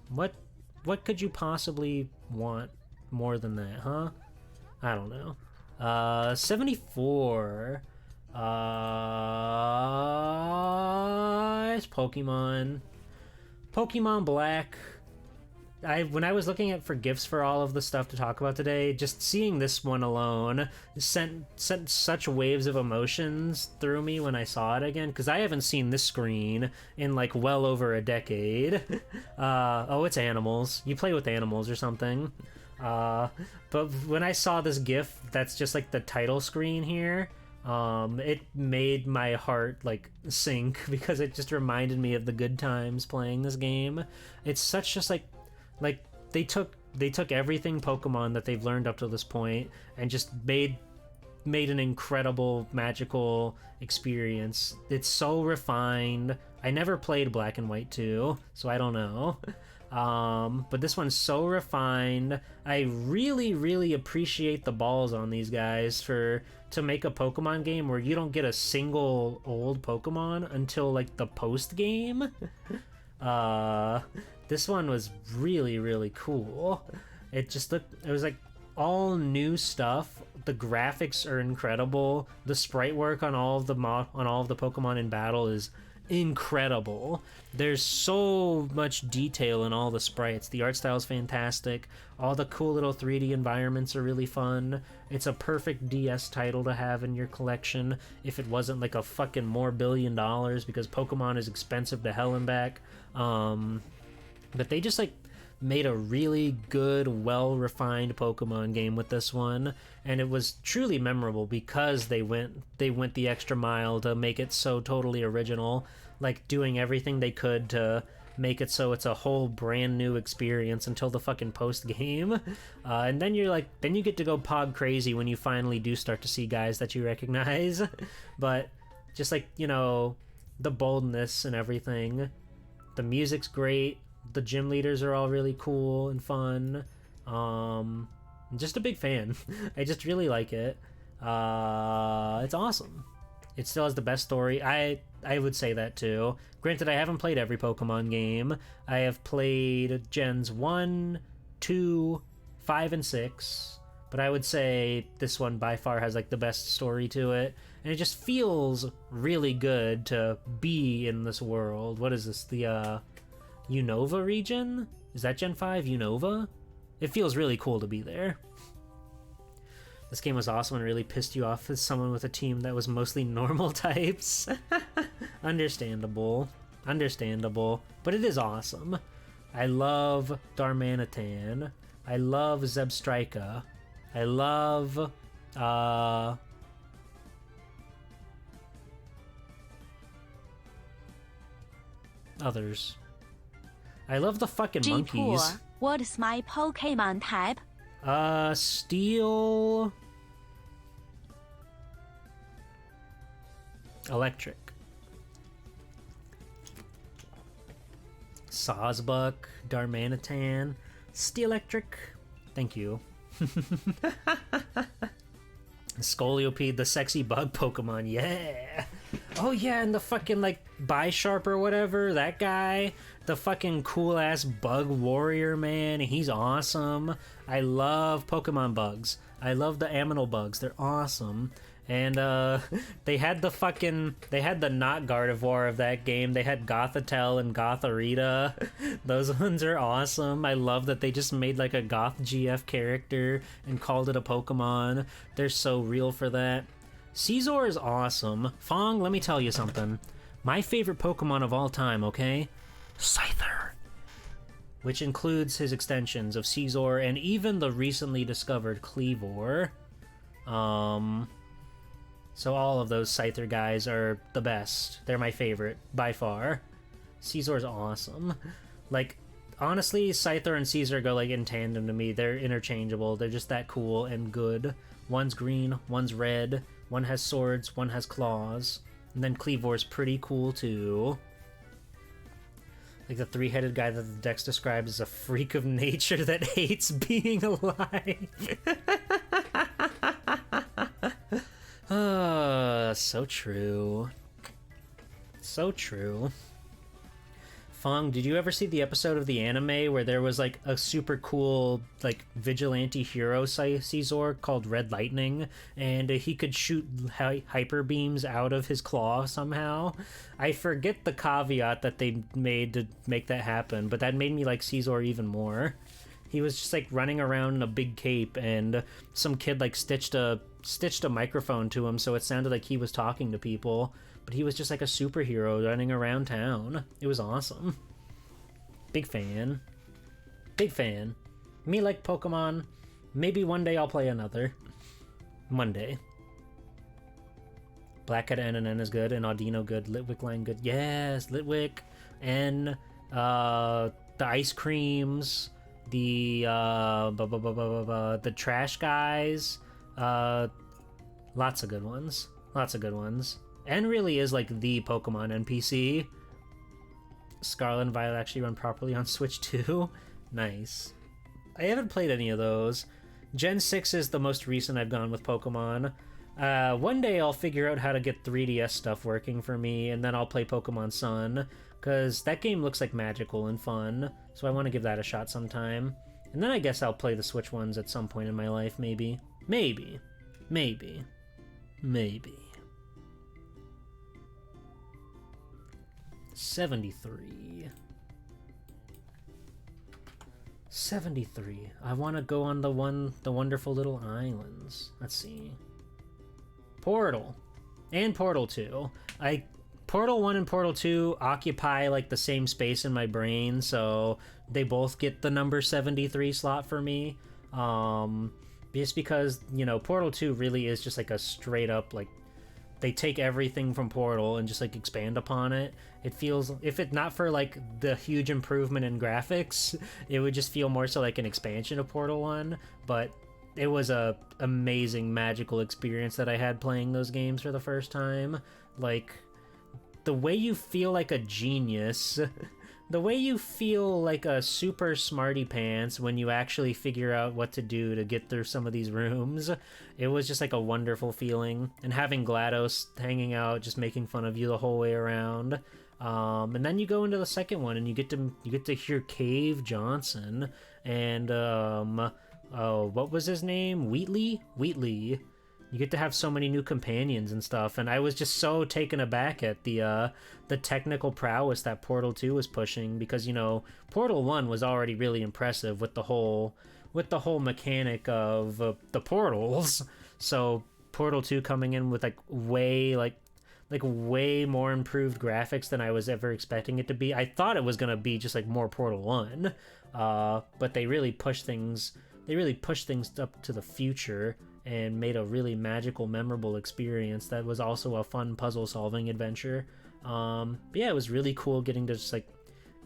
What could you possibly want more than that, huh? I don't know. 74. It's Pokemon. Pokemon Black. when I was looking at for gifts for all of the stuff to talk about today, just seeing this one alone sent such waves of emotions through me when I saw it again, because I haven't seen this screen in like well over a decade. Oh, it's animals. You play with animals or something. But when I saw this GIF, that's just like the title screen here. It made my heart like sink because it just reminded me of the good times playing this game. It's such just like they took everything Pokemon that they've learned up to this point and just made an incredible magical experience. It's so refined. I never played Black and White 2, so I don't know. But this one's so refined. I really, really appreciate the balls on these guys to make a Pokemon game where you don't get a single old Pokemon until like the post game. This one was really, really cool. It was like all new stuff. The graphics are incredible. The sprite work on all of the Pokemon in battle is incredible. There's so much detail in all the sprites. The art style is fantastic. All the cool little 3D environments are really fun. It's a perfect DS title to have in your collection if it wasn't like a fucking more $1 billion, because Pokemon is expensive to hell and back. But they just like made a really good, well-refined Pokemon game with this one, and it was truly memorable because they went the extra mile to make it so totally original, like doing everything they could to make it so it's a whole brand new experience until the fucking post game. And then you get to go pog crazy when you finally do start to see guys that you recognize. But just like, you know, the boldness and everything. The music's great. The gym leaders are all really cool and fun. I'm just a big fan. I just really like it. It's awesome. It still has the best story. I would say that too. Granted, I haven't played every Pokemon game. I have played Gens 1, 2, 5, and 6. But I would say this one by far has like the best story to it. And it just feels really good to be in this world. What is this? The Unova region? Is that Gen 5 Unova? It feels really cool to be there. This game was awesome and really pissed you off as someone with a team that was mostly normal types. Understandable. But it is awesome. I love Darmanitan. I love Zebstrika. I love others. I love the fucking monkeys. What's my Pokemon type? Steel... Electric. Sawsbuck, Darmanitan, Steelectric. Thank you. Scoliope, the sexy bug Pokemon, yeah! Oh yeah, and the fucking, like, Bisharp or whatever, that guy. The fucking cool-ass bug warrior, man, he's awesome. I love Pokemon bugs. I love the Aminal bugs, they're awesome. And, they had the not Gardevoir of that game. They had Gothitelle and Gothorita. Those ones are awesome. I love that they just made, like, a Goth GF character and called it a Pokemon. They're so real for that. Scizor is awesome. Fong, let me tell you something. My favorite Pokemon of all time, okay? Scyther. Which includes his extensions of Scizor and even the recently discovered Kleavor. So all of those Scyther guys are the best. They're my favorite, by far. Scizor's awesome. Like, honestly, Scyther and Scizor go, like, in tandem to me. They're interchangeable. They're just that cool and good. One's green, one's red. One has swords, one has claws. And then Kleavor's pretty cool, too. Like the three-headed guy that the Dex describes as a freak of nature that hates being alive. So true. So true. Fong, did you ever see the episode of the anime where there was like a super cool like vigilante hero Caesar called Red Lightning, and he could shoot hyper beams out of his claw somehow? I forget the caveat that they made to make that happen, but that made me like Caesar even more. He was just like running around in a big cape, and some kid like stitched a microphone to him so it sounded like he was talking to people, but he was just like a superhero running around town. It was awesome. Big fan. Big fan. Me like Pokemon. Maybe one day I'll play another. One day. Blackhead NNN is good, and Audino good, Litwick line good. Yes, Litwick, and the ice creams, the trash guys, lots of good ones. Lots of good ones. And really is like the Pokemon NPC. Scarlet and Violet actually run properly on Switch too. Nice. I haven't played any of those. Gen 6 is the most recent I've gone with Pokemon. One day I'll figure out how to get 3DS stuff working for me, and then I'll play Pokemon Sun, because that game looks like magical and fun, so I want to give that a shot sometime. And then I guess I'll play the Switch ones at some point in my life, maybe. Maybe. 73. I want to go on the wonderful little islands. Let's see. Portal. And Portal 2. Portal 1 and Portal 2 occupy like the same space in my brain, so they both get the number 73 slot for me. Just because, you know, Portal 2 really is just like a straight up, like, they take everything from Portal and just like expand upon it. It feels, if it not for like the huge improvement in graphics, it would just feel more so like an expansion of Portal 1, but it was a amazing magical experience that I had playing those games for the first time. Like, the way you feel like a genius, the way you feel like a super smarty pants when you actually figure out what to do to get through some of these rooms, it was just like a wonderful feeling. And having GLaDOS hanging out, just making fun of you the whole way around. And then you go into the second one and you get to hear Cave Johnson and what was his name? Wheatley. You get to have so many new companions and stuff, and I was just so taken aback at the technical prowess that Portal 2 was pushing, because, you know, Portal 1 was already really impressive with the whole mechanic of the portals. So Portal 2 coming in with way more improved graphics than I was ever expecting it to be. I thought it was gonna be just like more Portal 1, but they really pushed things up to the future and made a really magical, memorable experience that was also a fun puzzle-solving adventure. But yeah, it was really cool getting to just like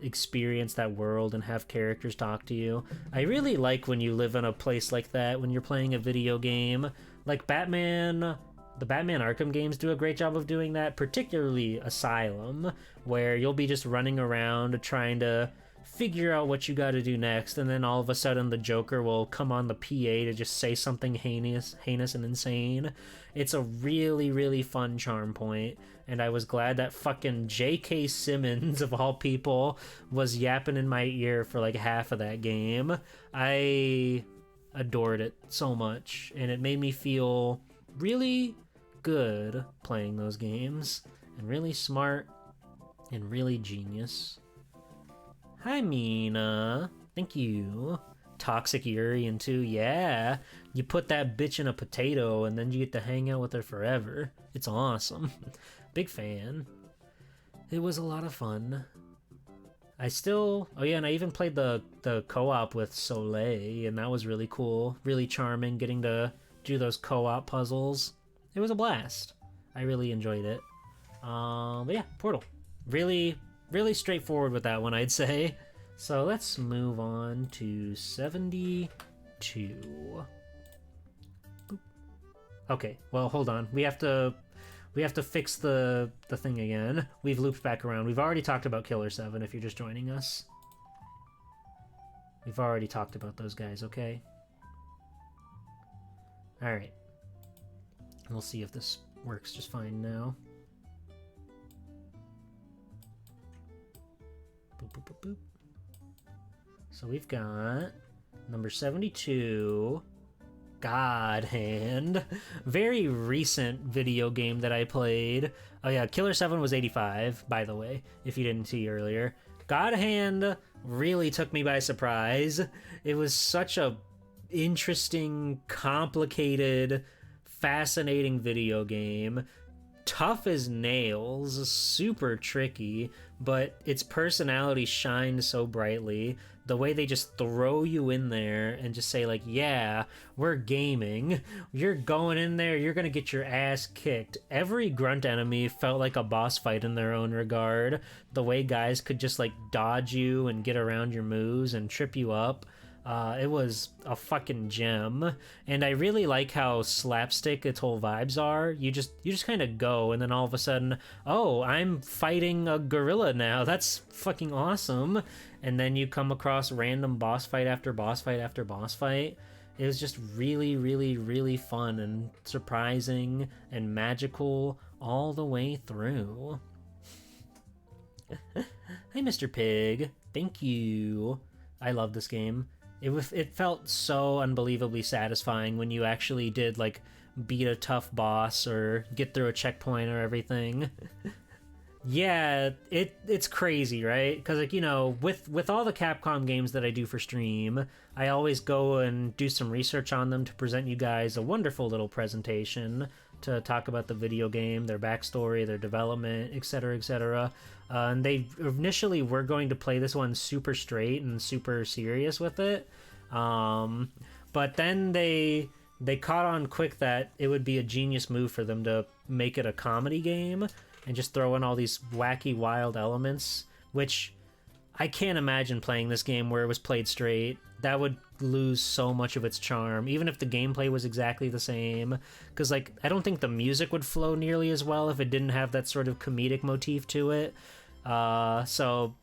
experience that world and have characters talk to you. I really like when you live in a place like that when you're playing a video game. Like Batman, the Batman Arkham games do a great job of doing that, particularly Asylum, where you'll be just running around trying to figure out what you got to do next, and then all of a sudden the Joker will come on the PA to just say something heinous and insane. It's a really, really fun charm point, and I was glad that fucking J.K. Simmons, of all people, was yapping in my ear for like half of that game. I adored it so much, and it made me feel really good playing those games, and really smart, and really genius. Hi, Mina. Thank you. Toxic Urian too, yeah. You put that bitch in a potato and then you get to hang out with her forever. It's awesome. Big fan. It was a lot of fun. Oh yeah, and I even played the co-op with Soleil, and that was really cool. Really charming, getting to do those co-op puzzles. It was a blast. I really enjoyed it. But yeah, Portal. Really straightforward with that one, I'd say. So let's move on to 72. Boop. Okay, well, hold on. We have to fix the thing again. We've looped back around. We've already talked about Killer 7 if you're just joining us. We've already talked about those guys, okay? Alright. We'll see if this works just fine now. Boop, So we've got number 72, God Hand. Very recent video game that I played. Oh yeah, Killer 7 was 85, by the way, if you didn't see earlier. God Hand really took me by surprise. It was such a interesting, complicated, fascinating video game. Tough as nails, super tricky, but its personality shined so brightly. The way they just throw you in there and just say like, yeah, we're gaming. You're going in there, you're gonna get your ass kicked. Every grunt enemy felt like a boss fight in their own regard. The way guys could just like dodge you and get around your moves and trip you up. It was a fucking gem, and I really like how slapstick its whole vibes are. You just kind of go, and then all of a sudden, oh, I'm fighting a gorilla now. That's fucking awesome. And then you come across random boss fight after boss fight after boss fight. It was just really, really, really fun and surprising and magical all the way through. Hi, Mr. Pig. Thank you. I love this game. It felt so unbelievably satisfying when you actually did like beat a tough boss or get through a checkpoint or everything. Yeah, it's crazy, right? Because like, you know, with all the Capcom games that I do for stream, I always go and do some research on them to present you guys a wonderful little presentation to talk about the video game, their backstory, their development, etc., etc. And they initially were going to play this one super straight and super serious with it, but then they caught on quick that it would be a genius move for them to make it a comedy game and just throw in all these wacky, wild elements, which I can't imagine playing this game where it was played straight. That would lose so much of its charm, even if the gameplay was exactly the same. Because, like, I don't think the music would flow nearly as well if it didn't have that sort of comedic motif to it. So,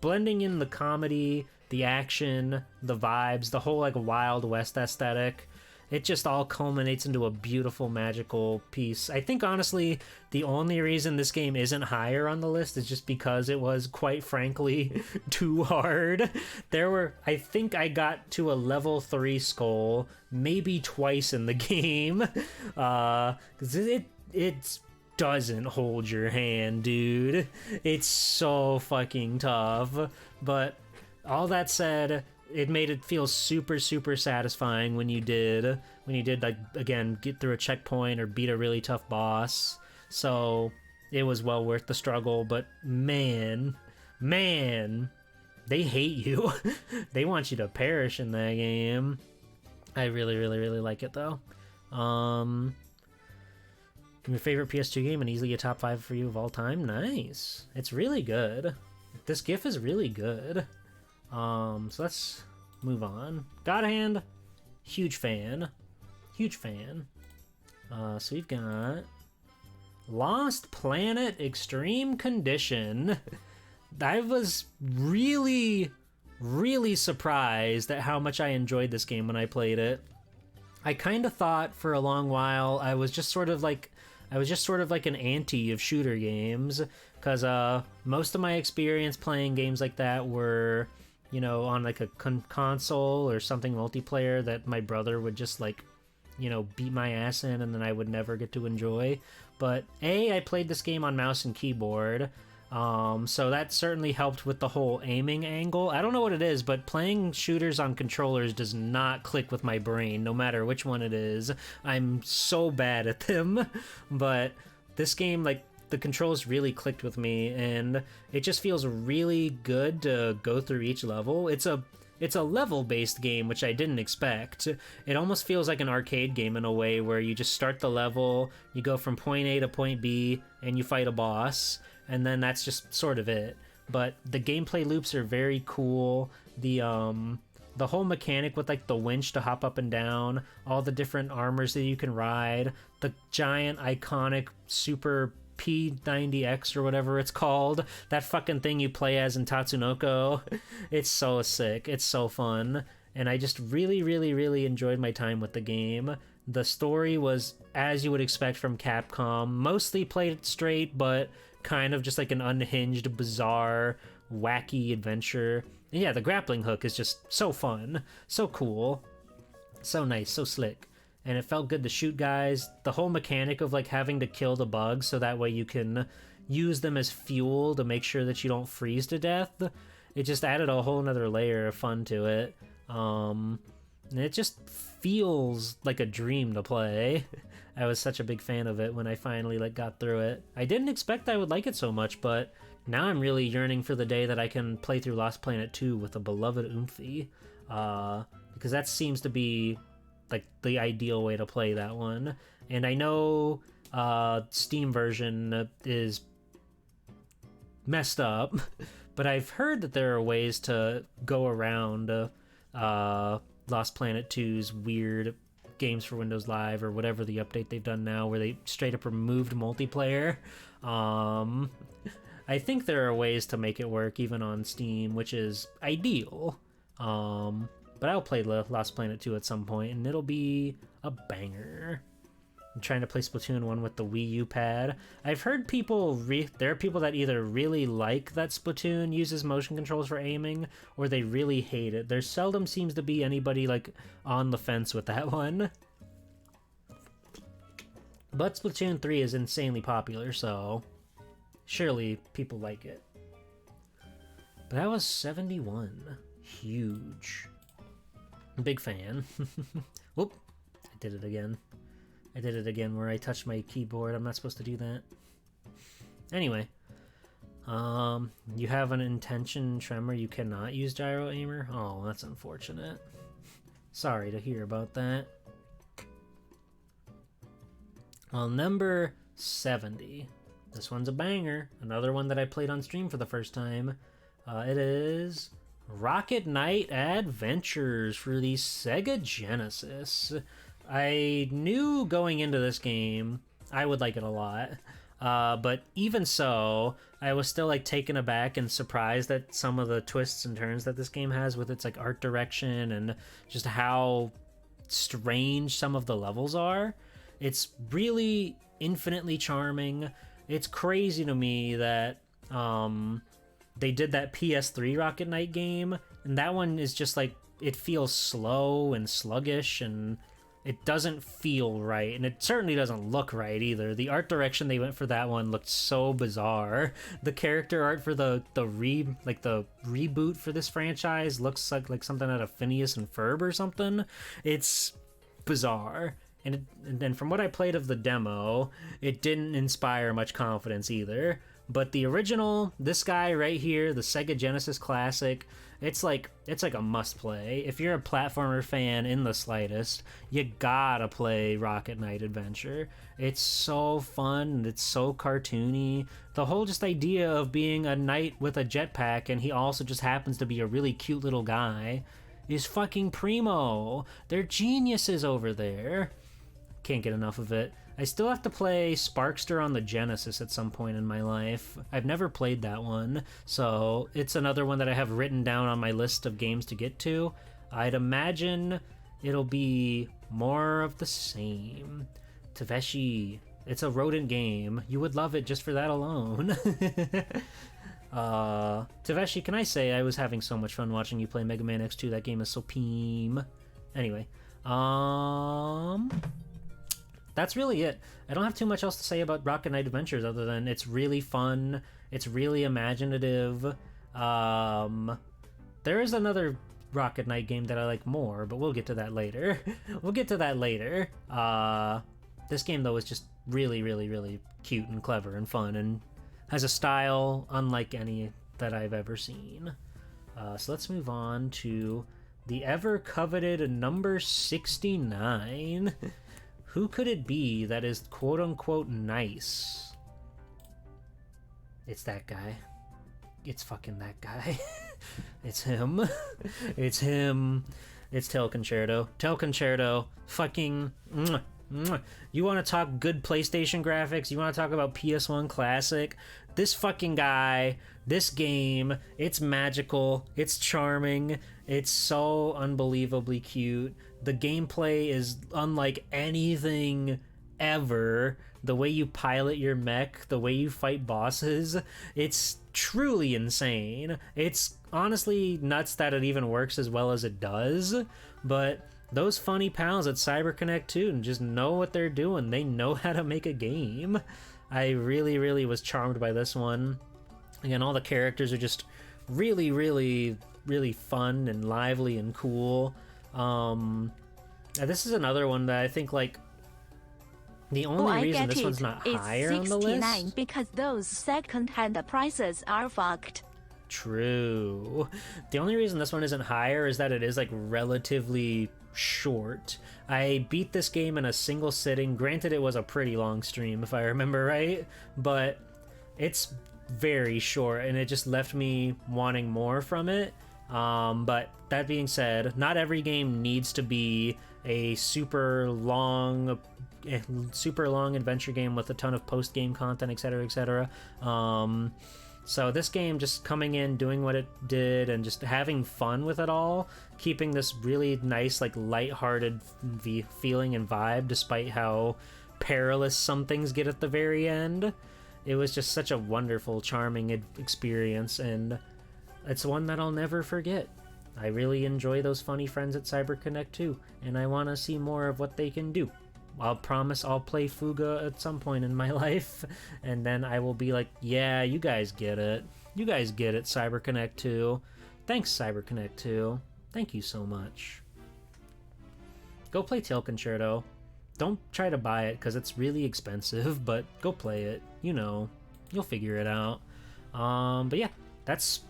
blending in the comedy, the action, the vibes, the whole, like, Wild West aesthetic, it just all culminates into a beautiful, magical piece. I think, honestly, the only reason this game isn't higher on the list is just because it was, quite frankly, too hard. I think I got to a level 3 skull maybe twice in the game. 'Cause it doesn't hold your hand, dude. It's so fucking tough. But all that said, it made it feel super, super satisfying when you did like, again, get through a checkpoint or beat a really tough boss. So it was well worth the struggle. But man, they hate you. They want you to perish in that game. I really, really, really like it though. Your favorite PS2 game and easily a top 5 for you of all time? Nice. It's really good. This GIF is really good. So let's move on. God Hand, huge fan. So we've got Lost Planet Extreme Condition. I was really, really surprised at how much I enjoyed this game when I played it. I kind of thought for a long while I was just sort of like an anti of shooter games, because most of my experience playing games like that were, you know, on like a console or something multiplayer that my brother would just like, you know, beat my ass in and then I would never get to enjoy. But I played this game on mouse and keyboard, so that certainly helped with the whole aiming angle. I don't know what it is, but playing shooters on controllers does not click with my brain, no matter which one it is. I'm so bad at them. But this game, like, the controls really clicked with me, and it just feels really good to go through each level. It's a level-based game, which I didn't expect. It almost feels like an arcade game in a way, where you just start the level, you go from point A to point B, and you fight a boss, and then that's just sort of it. But the gameplay loops are very cool. The whole mechanic with like the winch to hop up and down, all the different armors that you can ride, the giant iconic super P90X or whatever it's called, that fucking thing you play as in Tatsunoko. It's so sick. It's so fun. And I just really, really, really enjoyed my time with the game. The story was, as you would expect from Capcom, mostly played it straight, but kind of just like an unhinged, bizarre, wacky adventure. yeah, the grappling hook is just so fun, so cool, so nice, so slick. And it felt good to shoot guys. The whole mechanic of like having to kill the bugs so that way you can use them as fuel to make sure that you don't freeze to death. It just added a whole nother layer of fun to it. And it just feels like a dream to play. I was such a big fan of it when I finally like got through it. I didn't expect I would like it so much, but now I'm really yearning for the day that I can play through Lost Planet 2 with a beloved Oomphy. Because that seems to be like the ideal way to play that one. And I know Steam version is messed up, but I've heard that there are ways to go around Lost Planet 2's weird Games for Windows Live or whatever the update they've done now where they straight up removed multiplayer. I think there are ways to make it work even on Steam, which is ideal. But I'll play Lost Planet 2 at some point, and it'll be a banger. I'm trying to play Splatoon 1 with the Wii U pad. I've heard people, there are people that either really like that Splatoon uses motion controls for aiming, or they really hate it. There seldom seems to be anybody, like, on the fence with that one. But Splatoon 3 is insanely popular, so surely people like it. But that was 71. Huge. Big fan. Whoop. I did it again. I did it again where I touched my keyboard. I'm not supposed to do that. Anyway. You have an intention tremor. You cannot use gyro aimer? Oh, that's unfortunate. Sorry to hear about that. Well, number 70. This one's a banger. Another one that I played on stream for the first time. It is Rocket Knight Adventures for the Sega Genesis. I knew going into this game I would like it a lot, but even so, I was still like taken aback and surprised at some of the twists and turns that this game has with its like art direction and just how strange some of the levels are. It's really infinitely charming. It's crazy to me that they did that PS3 Rocket Knight game, and that one is just like, it feels slow and sluggish, and it doesn't feel right, and it certainly doesn't look right either. The art direction they went for that one looked so bizarre. The character art for the reboot for this franchise looks like something out of Phineas and Ferb or something. It's bizarre. And then from what I played of the demo, it didn't inspire much confidence either. But the original, this guy right here, the Sega Genesis Classic, it's like a must play. If you're a platformer fan in the slightest, you gotta play Rocket Knight Adventure. It's so fun and it's so cartoony. The whole just idea of being a knight with a jetpack and he also just happens to be a really cute little guy is fucking primo. They're geniuses over there. Can't get enough of it. I still have to play Sparkster on the Genesis at some point in my life. I've never played that one, so it's another one that I have written down on my list of games to get to. I'd imagine it'll be more of the same. Taveshi, it's a rodent game. You would love it just for that alone. Taveshi, can I say I was having so much fun watching you play Mega Man X2. That game is so peem. Anyway, that's really it. I don't have too much else to say about Rocket Knight Adventures other than it's really fun. It's really imaginative. There is another Rocket Knight game that I like more, but we'll get to that later. This game, though, is just really, really, really cute and clever and fun and has a style unlike any that I've ever seen. So let's move on to the ever-coveted number 69. Who could it be that is quote-unquote nice? It's that guy. It's fucking that guy. It's him. It's him. It's Tail Concerto. Tail Concerto. Fucking... Mwah, mwah. You want to talk good PlayStation graphics? You want to talk about PS1 classic? This fucking guy, this game, it's magical, it's charming, it's so unbelievably cute. The gameplay is unlike anything ever. The way you pilot your mech, the way you fight bosses, it's truly insane. It's honestly nuts that it even works as well as it does, but those funny pals at CyberConnect 2 just know what they're doing. They know how to make a game. I really, really was charmed by this one. Again, all the characters are just really, really, really fun and lively and cool. This is another one that I think, like, the only reason this one's not higher on the list... because those second-hand prices are fucked. True. The only reason this one isn't higher is that it is, like, relatively short. I beat this game in a single sitting. Granted, it was a pretty long stream, if I remember right, but it's very short, and it just left me wanting more from it. But that being said, not every game needs to be a super long adventure game with a ton of post-game content, etc., etc. So this game just coming in, doing what it did, and just having fun with it all, keeping this really nice, like, lighthearted feeling and vibe, despite how perilous some things get at the very end. It was just such a wonderful, charming experience, and it's one that I'll never forget. I really enjoy those funny friends at CyberConnect 2, and I want to see more of what they can do. I'll promise I'll play Fuga at some point in my life, and then I will be like, yeah, you guys get it. You guys get it, CyberConnect 2. Thanks, CyberConnect 2. Thank you so much. Go play Tail Concerto. Don't try to buy it, because it's really expensive, but go play it. You know, you'll figure it out. But yeah, that's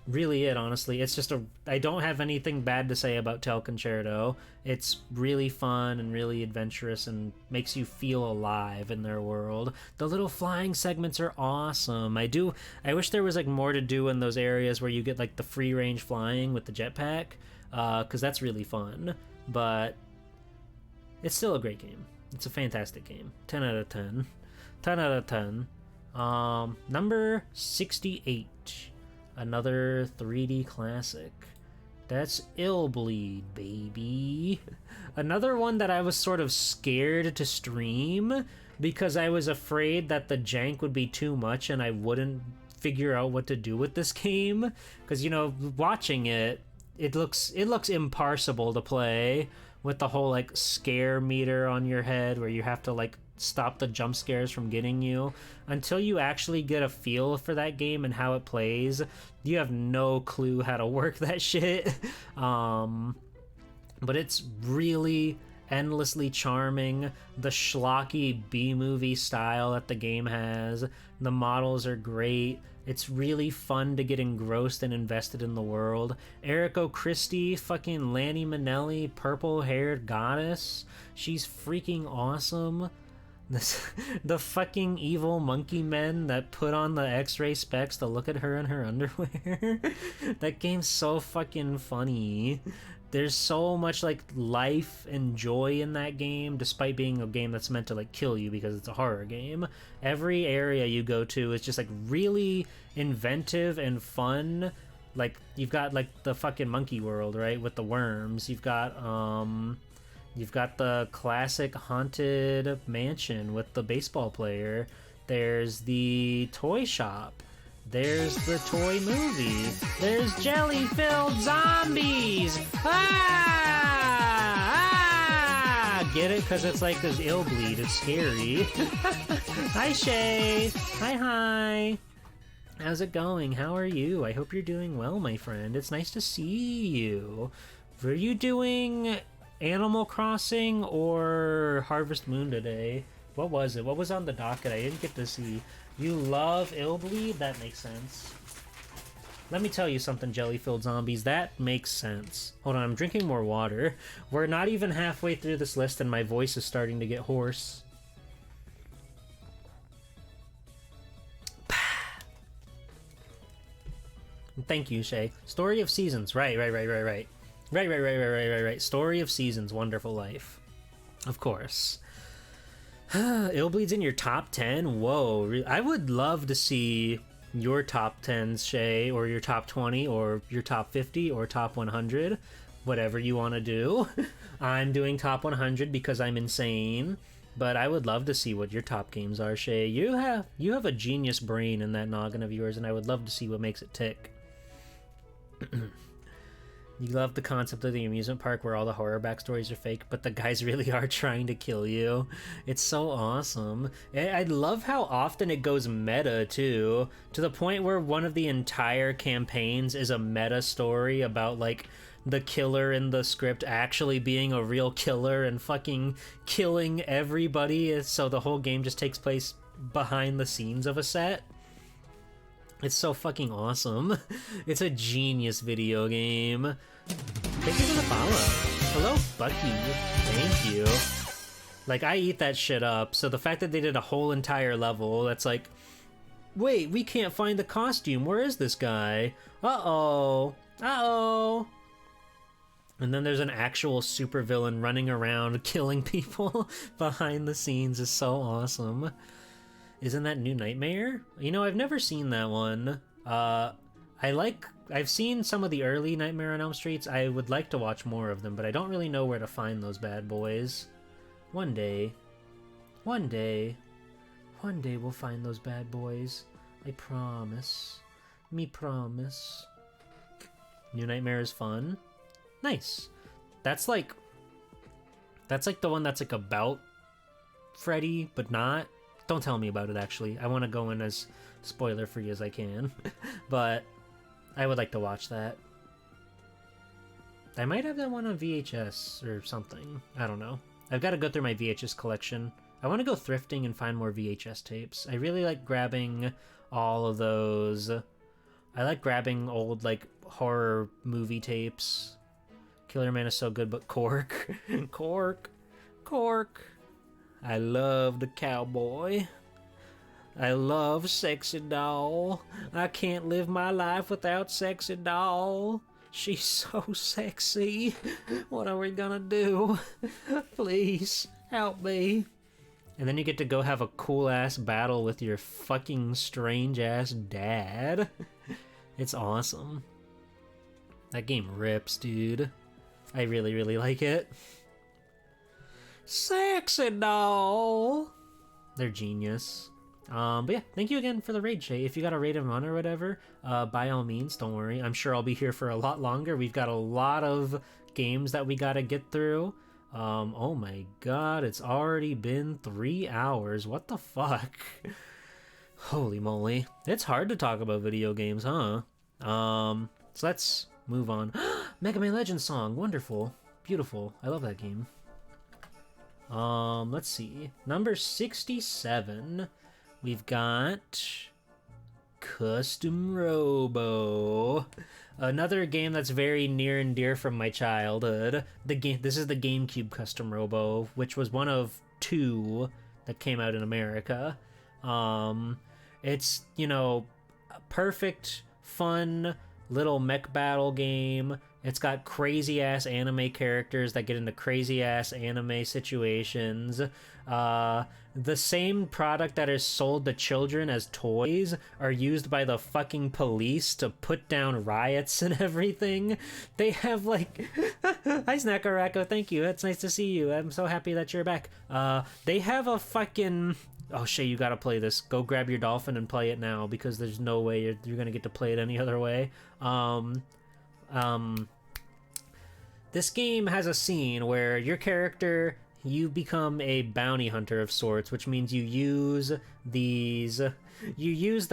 really it, honestly. It's just I don't have anything bad to say about Tail Concerto. It's really fun and really adventurous and makes you feel alive in their world. The little flying segments are awesome. I wish there was, like, more to do in those areas where you get, like, the free range flying with the jetpack, because that's really fun. But it's still a great game. It's a fantastic game. 10 out of 10. 10 out of 10. Number 68. Another 3D classic. That's Illbleed, baby. Another one that I was sort of scared to stream because I was afraid that the jank would be too much and I wouldn't figure out what to do with this game. Because, you know, watching it looks imparsible to play with the whole, like, scare meter on your head where you have to, like, stop the jump scares from getting you. Until you actually get a feel for that game and how it plays, you have no clue how to work that shit. But it's really endlessly charming. The schlocky B-movie style that the game has. The models are great. It's really fun to get engrossed and invested in the world. Eriko Christie, fucking Lanny Minnelli, purple-haired goddess. She's freaking awesome. The fucking evil monkey men that put on the X-ray specs to look at her in her underwear. That game's so fucking funny. There's so much, like, life and joy in that game, despite being a game that's meant to, like, kill you because it's a horror game. Every area you go to is just, like, really inventive and fun. Like, you've got, like, the fucking monkey world, right, with the worms. You've got the classic haunted mansion with the baseball player. There's the toy shop. There's the toy movie. There's jelly-filled zombies. Ah! Get it? Because it's like this Illbleed. It's scary. Hi, Shay. Hi. How's it going? How are you? I hope you're doing well, my friend. It's nice to see you. Were you doing Animal Crossing or Harvest Moon today? What was it? What was on the docket? I didn't get to see. You love Illbleed? That makes sense. Let me tell you something, jelly-filled zombies. That makes sense. Hold on, I'm drinking more water. We're not even halfway through this list and my voice is starting to get hoarse. Thank you, Shay. Story of Seasons. Right. Right. Story of Seasons, Wonderful Life. Of course. Illbleed's in your top 10? Whoa. I would love to see your top 10s, Shay, or your top 20, or your top 50, or top 100. Whatever you want to do. I'm doing top 100 because I'm insane. But I would love to see what your top games are, Shay. You have a genius brain in that noggin of yours, and I would love to see what makes it tick. You love the concept of the amusement park where all the horror backstories are fake, but the guys really are trying to kill you. It's so awesome. I love how often it goes meta, too, to the point where one of the entire campaigns is a meta story about, like, the killer in the script actually being a real killer and fucking killing everybody, so the whole game just takes place behind the scenes of a set. It's so fucking awesome. It's a genius video game. Thank you for the follow. Hello, Bucky. Thank you. Like, I eat that shit up, so the fact that they did a whole entire level that's like, wait, we can't find the costume. Where is this guy? Uh-oh. Uh-oh. And then there's an actual supervillain running around killing people behind the scenes is so awesome. Isn't that New Nightmare? You know, I've never seen that one. I've seen some of the early Nightmare on Elm Streets. I would like to watch more of them, but I don't really know where to find those bad boys. One day we'll find those bad boys. I promise. Me promise. New Nightmare is fun. Nice. That's like the one that's like about Freddy, but not. Don't tell me about it, actually. I want to go in as spoiler-free as I can. But I would like to watch that. I might have that one on VHS or something. I don't know. I've got to go through my VHS collection. I want to go thrifting and find more VHS tapes. I really like grabbing all of those. I like grabbing old, like, horror movie tapes. Killer Man is so good, but Cork. Cork. I love the cowboy. I love Sexy Doll. I can't live my life without Sexy Doll. She's so sexy. What are we gonna do? Please, help me. And then you get to go have a cool-ass battle with your fucking strange-ass dad. It's awesome. That game rips, dude. I really, really like it. Sexy Doll! They're genius. But yeah, thank you again for the raid, Shay. If you got a raid of honor or whatever, by all means, don't worry. I'm sure I'll be here for a lot longer. We've got a lot of games that we gotta get through. Oh my god, it's already been 3 hours. What the fuck? Holy moly. It's hard to talk about video games, huh? So let's move on. Mega Man Legends song. Wonderful. Beautiful. I love that game. Let's see. Number 67. We've got Custom Robo. Another game that's very near and dear from my childhood. This is the GameCube Custom Robo, which was one of 2 that came out in America. It's, you know, a perfect, fun little mech battle game. It's got crazy-ass anime characters that get into crazy-ass anime situations. The same product that is sold to children as toys are used by the fucking police to put down riots and everything. They have, like... Hi, Snackaracko, thank you. It's nice to see you. I'm so happy that you're back. They have a fucking... Oh, Shay, you gotta play this. Go grab your dolphin and play it now, because there's no way you're gonna get to play it any other way. This game has a scene where your character, you become a bounty hunter of sorts, which means you use the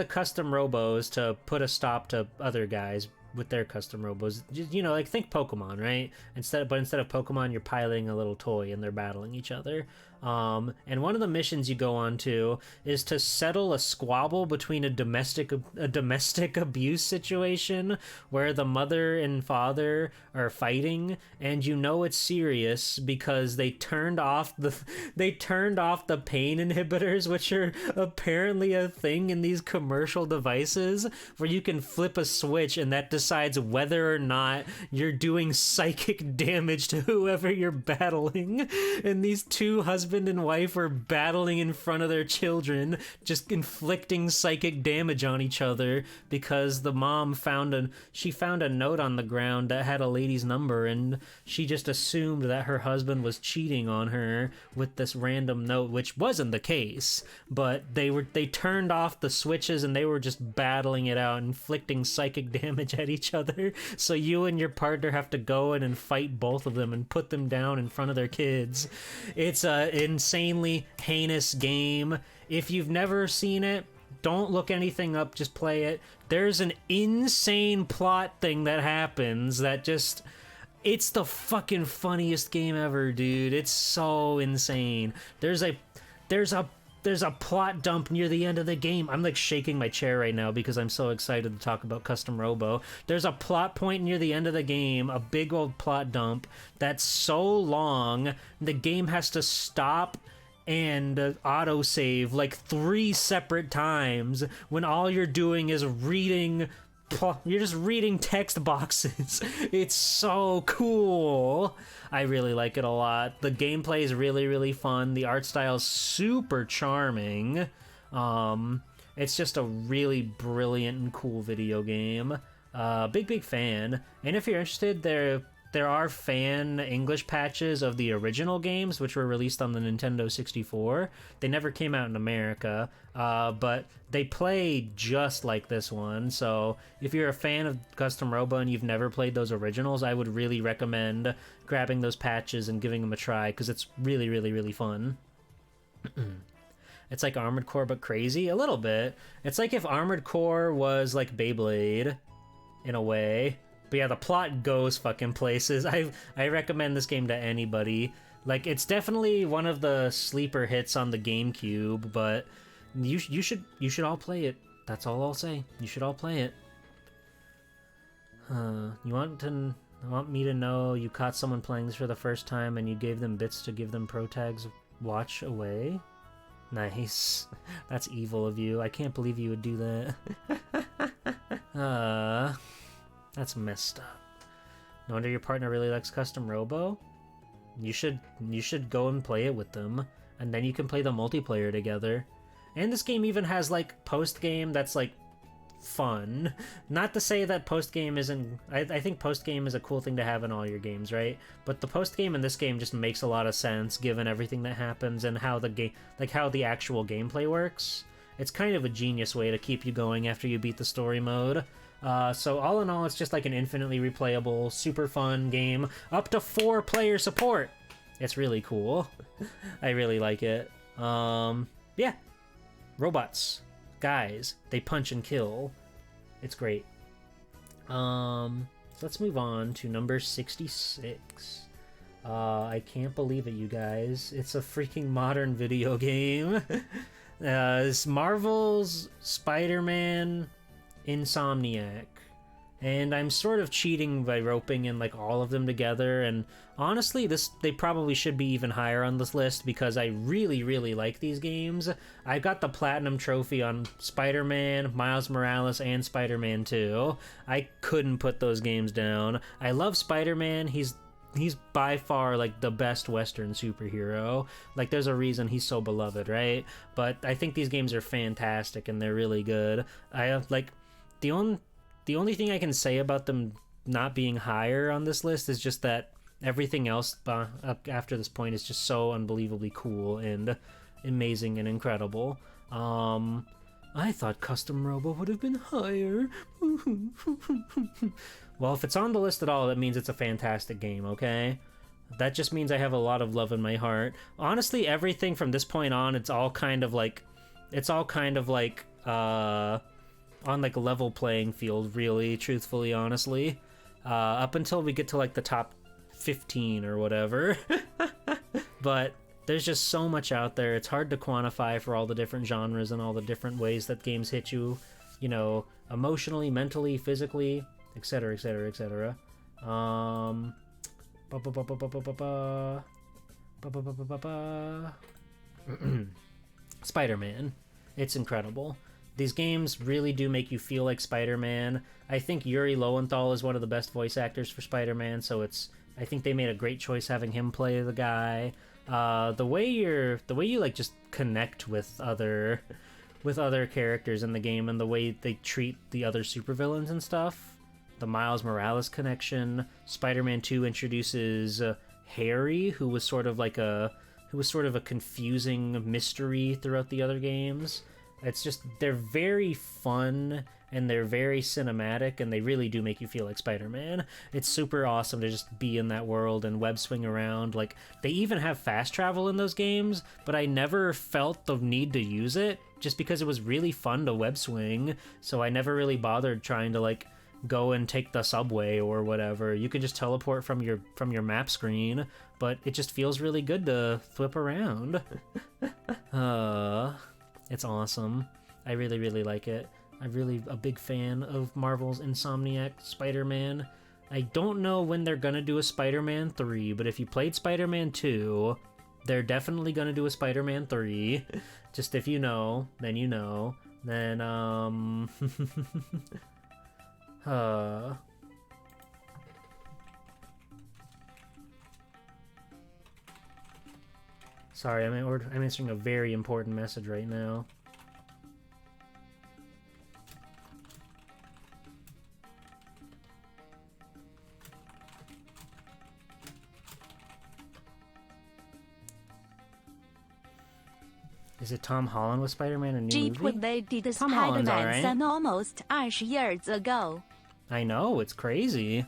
custom robos to put a stop to other guys with their custom robos. You know, like, think Pokemon, right? Instead of Pokemon, you're piloting a little toy and they're battling each other. And one of the missions you go on to is to settle a squabble between a domestic abuse situation where the mother and father are fighting, and you know it's serious because they turned off the pain inhibitors, which are apparently a thing in these commercial devices where you can flip a switch and that decides whether or not you're doing psychic damage to whoever you're battling. And these two husband and wife are battling in front of their children, just inflicting psychic damage on each other because the mom found a note on the ground that had a lady's number, and she just assumed that her husband was cheating on her with this random note, which wasn't the case. But they turned off the switches and they were just battling it out, inflicting psychic damage at each other. So you and your partner have to go in and fight both of them and put them down in front of their kids. It's a insanely heinous game. If you've never seen it, don't look anything up, just play it. There's an insane plot thing that happens that just... It's the fucking funniest game ever, dude. It's so insane. There's a plot dump near the end of the game. I'm like shaking my chair right now because I'm so excited to talk about Custom Robo. There's a plot point near the end of the game, a big old plot dump that's so long, the game has to stop and autosave like 3 separate times when all you're doing is reading... You're just reading text boxes. It's so cool. I really like it a lot. The gameplay is really, really fun. The art style is super charming. It's just a really brilliant and cool video game. Big fan. And if you're interested, there are fan English patches of the original games, which were released on the Nintendo 64. They never came out in America, but they play just like this one. So if you're a fan of Custom Robo and you've never played those originals, I would really recommend grabbing those patches and giving them a try, because it's really, really, really fun. It's like Armored Core, but crazy, a little bit. It's like if Armored Core was like Beyblade, in a way. But yeah, the plot goes fucking places. I recommend this game to anybody. Like, it's definitely one of the sleeper hits on the GameCube, but you should all play it. That's all I'll say. You should all play it. You want me to know you caught someone playing this for the first time and you gave them bits to give them pro tags watch away? Nice. That's evil of you. I can't believe you would do that. That's messed up. No wonder your partner really likes Custom Robo. You should go and play it with them, and then you can play the multiplayer together. And this game even has like post-game that's like fun. Not to say that post-game isn't... I think post-game is a cool thing to have in all your games, right? But the post-game in this game just makes a lot of sense given everything that happens and how the game, like how the actual gameplay works. It's kind of a genius way to keep you going after you beat the story mode. So all in all, it's just like an infinitely replayable, super fun game. Up to 4-player support! It's really cool. I really like it. Yeah. Robots. Guys. They punch and kill. It's great. So let's move on to number 66. I can't believe it, you guys. It's a freaking modern video game. It's Marvel's Spider-Man Insomniac, and I'm sort of cheating by roping in like all of them together, and honestly they probably should be even higher on this list because I really like these games. I got the platinum trophy on Spider-Man, Miles Morales, and Spider-Man 2. I couldn't put those games down. I love Spider-Man. He's by far like the best Western superhero. Like, there's a reason he's so beloved, right? But I think these games are fantastic and they're really good. I like the only thing I can say about them not being higher on this list is just that everything else up after this point is just so unbelievably cool and amazing and incredible. I thought Custom Robo would have been higher. Well, if it's on the list at all, that means it's a fantastic game, okay? That just means I have a lot of love in my heart. Honestly, everything from this point on, it's all kind of like on like a level playing field, really, truthfully, honestly. Up until we get to like the top 15 or whatever. But there's just so much out there. It's hard to quantify for all the different genres and all the different ways that games hit you, you know, emotionally, mentally, physically, etc, etc, etc. Spider-Man. It's incredible. These games really do make you feel like Spider-Man. I think Yuri Lowenthal is one of the best voice actors for Spider-Man, so I think they made a great choice having him play the guy. The way you like just connect with other characters in the game and the way they treat the other supervillains and stuff. The Miles Morales connection. Spider-Man 2 introduces Harry, who was sort of a confusing mystery throughout the other games. It's just, they're very fun and they're very cinematic and they really do make you feel like Spider-Man. It's super awesome to just be in that world and web swing around. Like, they even have fast travel in those games, but I never felt the need to use it just because it was really fun to web swing. So I never really bothered trying to like go and take the subway or whatever. You can just teleport from your map screen, but it just feels really good to flip around. It's awesome. I really, really like it. I'm really a big fan of Marvel's Insomniac Spider-Man. I don't know when they're gonna do a Spider-Man 3, but if you played Spider-Man 2, they're definitely gonna do a Spider-Man 3. Just if you know, then you know. Then, Sorry, I'm answering a very important message right now. Is it Tom Holland with Spider-Man, a new movie? They did Tom Holland's Spider-Man alright. almost 20 years ago. I know, it's crazy.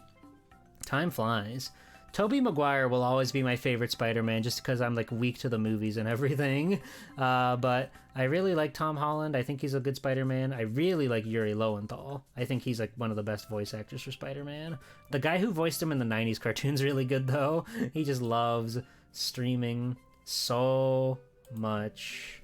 Time flies. Tobey Maguire will always be my favorite Spider-Man just because I'm like weak to the movies and everything. But I really like Tom Holland. I think he's a good Spider-Man. I really like Yuri Lowenthal. I think he's like one of the best voice actors for Spider-Man. The guy who voiced him in the 90s cartoon's really good though. He just loves streaming so much.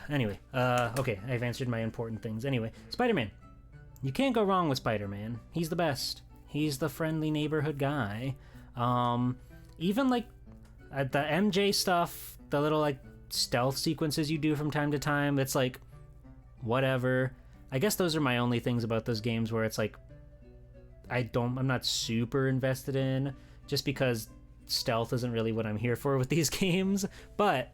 Anyway, okay, I've answered my important things. Anyway, Spider-Man. You can't go wrong with Spider-Man. He's the best. He's the friendly neighborhood guy. Even like the MJ stuff, the little like stealth sequences you do from time to time, it's like whatever. I guess those are my only things about those games where it's like I'm not super invested in, just because stealth isn't really what I'm here for with these games. But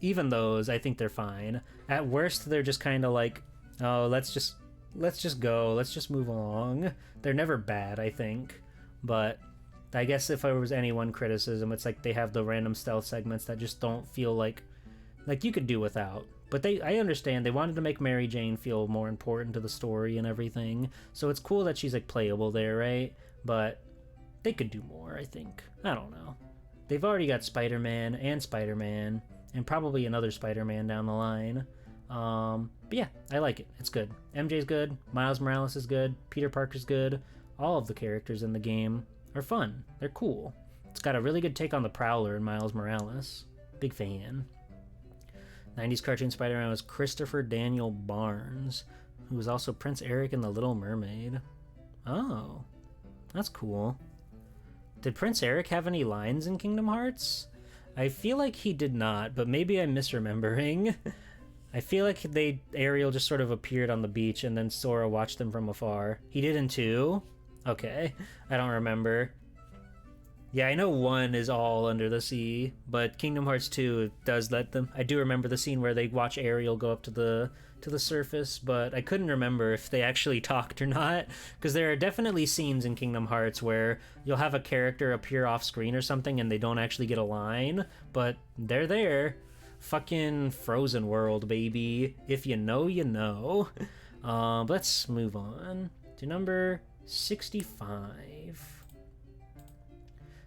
even those, I think they're fine. At worst, they're just kind of like, oh, let's just go, let's just move along. They're never bad, I think. But I guess if there was any one criticism, it's like they have the random stealth segments that just don't feel like you could do without. But I understand they wanted to make Mary Jane feel more important to the story and everything. So it's cool that she's like playable there, right? But they could do more, I think. I don't know. They've already got Spider-Man and probably another Spider-Man down the line. But yeah, I like it. It's good. MJ's good. Miles Morales is good. Peter Parker's good. All of the characters in the game are fun. They're cool. It's got a really good take on the Prowler in Miles Morales. Big fan. 90s cartoon Spider-Man was Christopher Daniel Barnes, who was also Prince Eric in The Little Mermaid. Oh, that's cool. Did Prince Eric have any lines in Kingdom Hearts? I feel like he did not, but maybe I'm misremembering. I feel like Ariel just sort of appeared on the beach and then Sora watched them from afar. He did in 2? Okay, I don't remember. Yeah, I know 1 is all under the sea, but Kingdom Hearts 2 does let them. I do remember the scene where they watch Ariel go up to the surface, but I couldn't remember if they actually talked or not, because there are definitely scenes in Kingdom Hearts where you'll have a character appear off screen or something and they don't actually get a line, but they're there. Fucking Frozen World, baby. If you know, you know. Let's move on to number 65.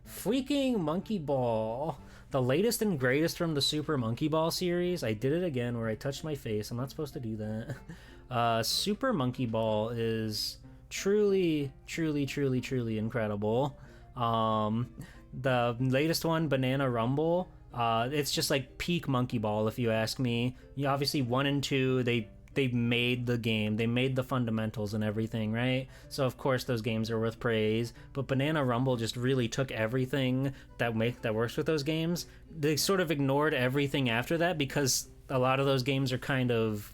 Freaking Monkey Ball. The latest and greatest from the Super Monkey Ball series. I did it again where I touched my face. I'm not supposed to do that. Super Monkey Ball is truly, truly, truly, truly incredible. The latest one, Banana Rumble, it's just like peak Monkey Ball if you ask me. Obviously 1 and 2, they made the game, they made the fundamentals and everything, right? So of course those games are worth praise, but Banana Rumble just really took everything that works with those games. They sort of ignored everything after that because a lot of those games are kind of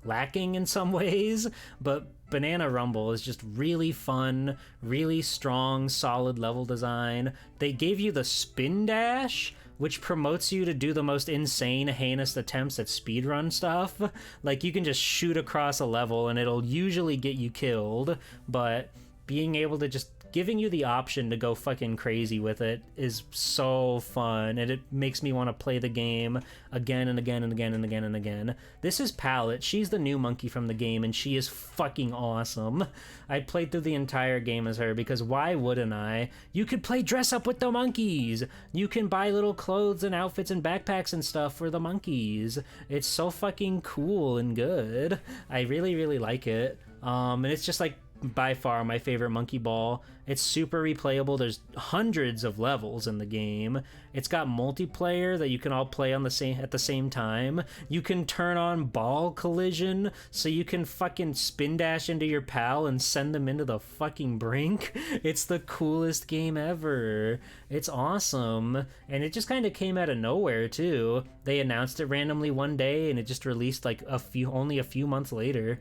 lacking in some ways, but Banana Rumble is just really fun, really strong, solid level design. They gave you the spin dash, which promotes you to do the most insane, heinous attempts at speedrun stuff. Like, you can just shoot across a level and it'll usually get you killed, but being able to just giving you the option to go fucking crazy with it is so fun, and it makes me want to play the game again and again and again and again and again. This is Palette. She's the new monkey from the game, and she is fucking awesome. I played through the entire game as her because why wouldn't I? You could play dress up with the monkeys. You can buy little clothes and outfits and backpacks and stuff for the monkeys. It's so fucking cool and good. I really, really like it. And it's just like by far my favorite Monkey Ball. It's super replayable. There's hundreds of levels in the game. It's got multiplayer that you can all play on at the same time. You can turn on ball collision so you can fucking spin dash into your pal and send them into the fucking brink. It's the coolest game ever. It's awesome. And it just kind of came out of nowhere too. They announced it randomly one day and it just released like only a few months later.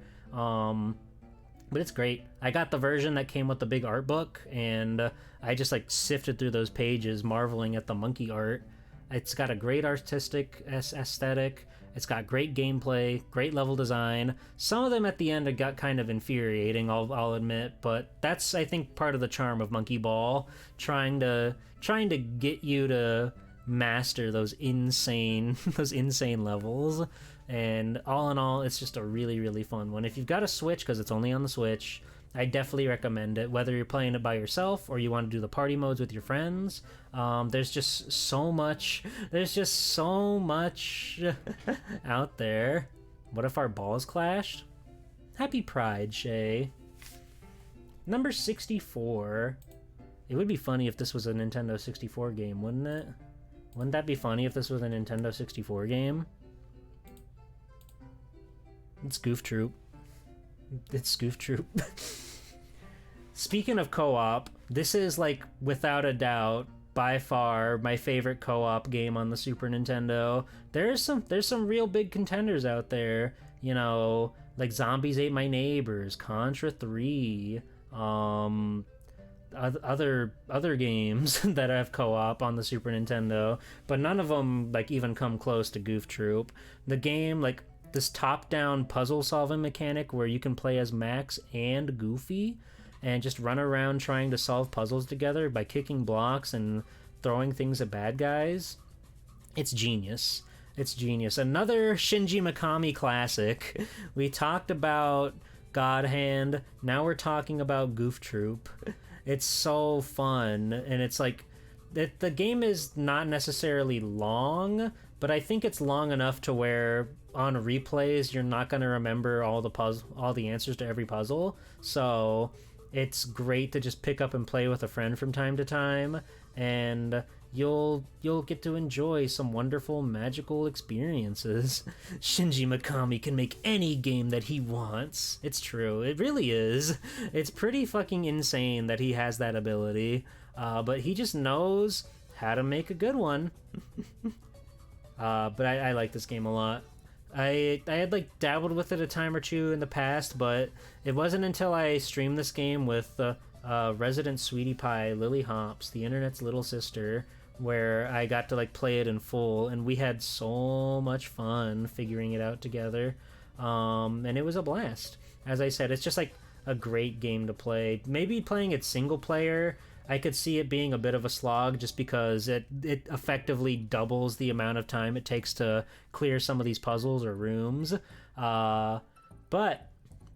But it's great. I got the version that came with the big art book, and I just like sifted through those pages, marveling at the monkey art. It's got a great artistic aesthetic. It's got great gameplay, great level design. Some of them at the end got kind of infuriating, I'll admit, but that's, I think, part of the charm of Monkey Ball, trying to get you to master those insane levels. And all in all, it's just a really, really fun one. If you've got a Switch, because it's only on the Switch, I definitely recommend it, whether you're playing it by yourself or you want to do the party modes with your friends. There's just so much out there. What if our balls clashed? Happy Pride, Shay. Number 64. It would be funny if this was a Nintendo 64 game, wouldn't it? Wouldn't that be funny if this was a Nintendo 64 game? It's Goof Troop. It's Goof Troop. Speaking of co-op, this is like, without a doubt, by far my favorite co-op game on the Super Nintendo. There's some real big contenders out there, you know, like Zombies Ate My Neighbors, Contra 3, other games that have co-op on the Super Nintendo, but none of them like even come close to Goof Troop. The game, like, this top-down puzzle-solving mechanic where you can play as Max and Goofy and just run around trying to solve puzzles together by kicking blocks and throwing things at bad guys. It's genius. It's genius. Another Shinji Mikami classic. We talked about God Hand. Now we're talking about Goof Troop. It's so fun, and it's like the game is not necessarily long, but I think it's long enough to where on replays you're not going to remember all the answers to every puzzle. So it's great to just pick up and play with a friend from time to time, and you'll get to enjoy some wonderful magical experiences. Shinji Mikami can make any game that he wants. It's true. It really is. It's pretty fucking insane that he has that ability. But he just knows how to make a good one. But I like this game a lot. I had like dabbled with it a time or two in the past, but it wasn't until I streamed this game with resident sweetie pie Lily Hops, the internet's little sister, where I got to like play it in full, and we had so much fun figuring it out together. And it was a blast. As I said, it's just like a great game to play. Maybe playing it single player, I could see it being a bit of a slog just because it effectively doubles the amount of time it takes to clear some of these puzzles or rooms. But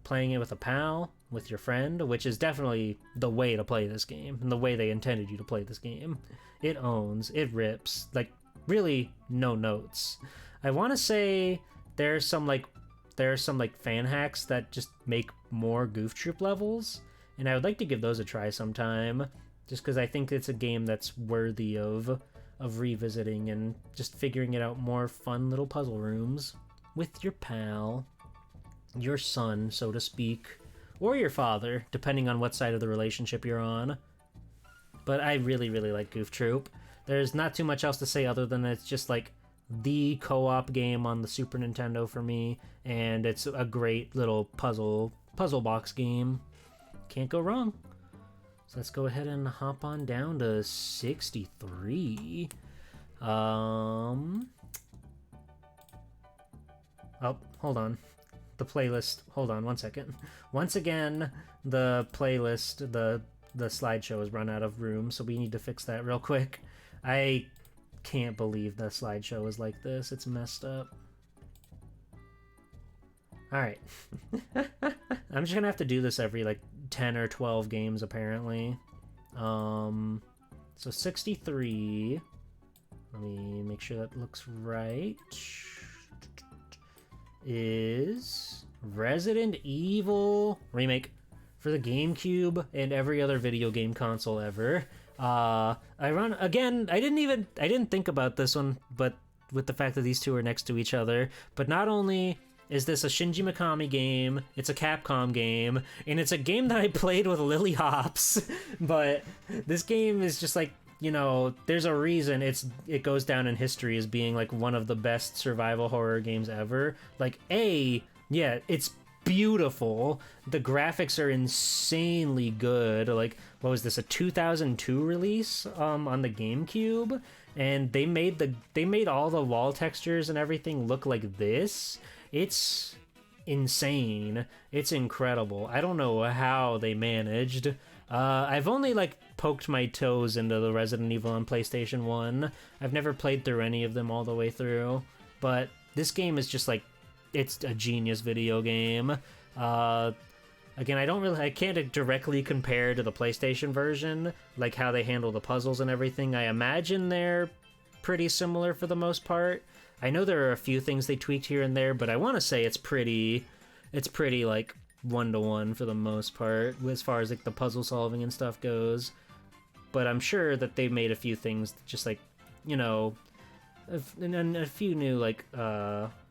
playing it with a pal, with your friend, which is definitely the way to play this game and the way they intended you to play this game, it owns, it rips, like really no notes. I want to say there are some fan hacks that just make more Goof Troop levels, and I would like to give those a try sometime, just because I think it's a game that's worthy of revisiting and just figuring it out more fun little puzzle rooms with your pal, your son, so to speak, or your father, depending on what side of the relationship you're on. But I really, really like Goof Troop. There's not too much else to say other than it's just like the co-op game on the Super Nintendo for me, and it's a great little puzzle box game. Can't go wrong. So let's go ahead and hop on down to 63. Oh, hold on. The playlist. Hold on 1 second. Once again, the playlist, the slideshow has run out of room, so we need to fix that real quick. I can't believe the slideshow is like this. It's messed up. Alright. I'm just gonna have to do this every, like, 10 or 12 games, apparently. So 63. Let me make sure that looks right. Is Resident Evil Remake for the GameCube and every other video game console ever. I didn't think about this one, but with the fact that these two are next to each other, but not only is this a Shinji Mikami game, it's a Capcom game, and it's a game that I played with Lily Hops, but this game is just like, you know, there's a reason it goes down in history as being like one of the best survival horror games ever. Like, yeah, it's beautiful. The graphics are insanely good. Like, what was this, a 2002 release on the GameCube? And they made all the wall textures and everything look like this. It's insane. It's incredible. I don't know how they managed. I've only like poked my toes into the Resident Evil on PlayStation 1. I've never played through any of them all the way through, but this game is just like, it's a genius video game. Again, I can't directly compare to the PlayStation version, like how they handle the puzzles and everything. I imagine they're pretty similar for the most part. I know there are a few things they tweaked here and there, but I want to say it's pretty like one-to-one for the most part as far as like the puzzle solving and stuff goes. But I'm sure that they made a few things just like, you know, and a few new like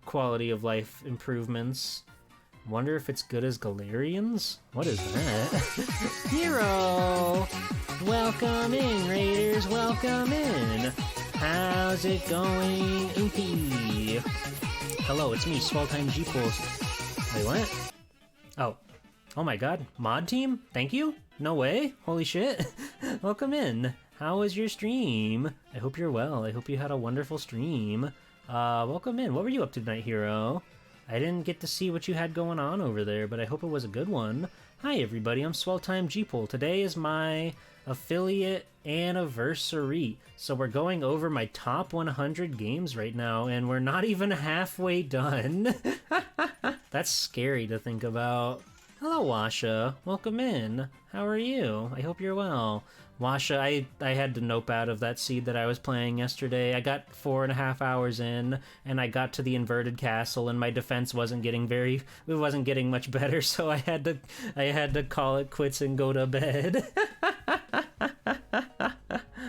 quality of life improvements. Wonder if it's good as Galarians? What is that? Hero! Welcome in, Raiders, welcome in! How's it going, Oopie? Hello, it's me, Swelltime G-Pulse. Wait, what? Oh my god, mod team? Thank you? No way? Holy shit. Welcome in. How was your stream? I hope you're well. I hope you had a wonderful stream. Welcome in. What were you up to tonight, Hero? I didn't get to see what you had going on over there, but I hope it was a good one. Hi everybody, I'm Swelltime G-Pole. Today is my affiliate anniversary. So we're going over my top 100 games right now, and we're not even halfway done. That's scary to think about. Hello, Washa. Welcome in. How are you? I hope you're well. Washa, I had to nope out of that seed that I was playing yesterday. I got 4.5 hours in, and I got to the inverted castle, and my defense wasn't getting much better, so I had to call it quits and go to bed.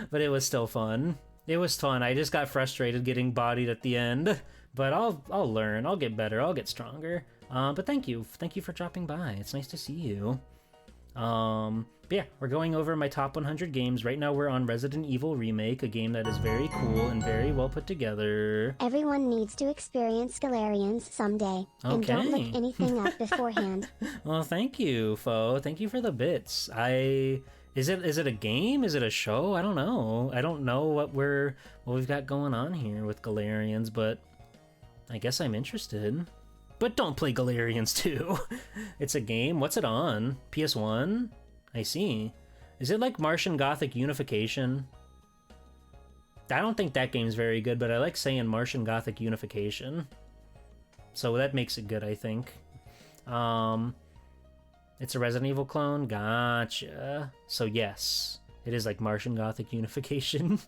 But it was still fun. It was fun. I just got frustrated getting bodied at the end. But I'll learn. I'll get better. I'll get stronger. But thank you. Thank you for dropping by. It's nice to see you. But yeah, we're going over my top 100 games. Right now we're on Resident Evil Remake, a game that is very cool and very well put together. Everyone needs to experience Galarians someday. Okay. And don't look anything up beforehand. Well, thank you, Fo. Thank you for the bits. Is it a game? Is it a show? I don't know. I don't know what we've got going on here with Galarians, but I guess I'm interested. But don't play Galarians too. It's a game. What's it on? PS1? I see. Is it like Martian Gothic Unification? I don't think that game's very good, but I like saying Martian Gothic Unification. So that makes it good, I think. It's a Resident Evil clone? Gotcha. So yes, it is like Martian Gothic Unification.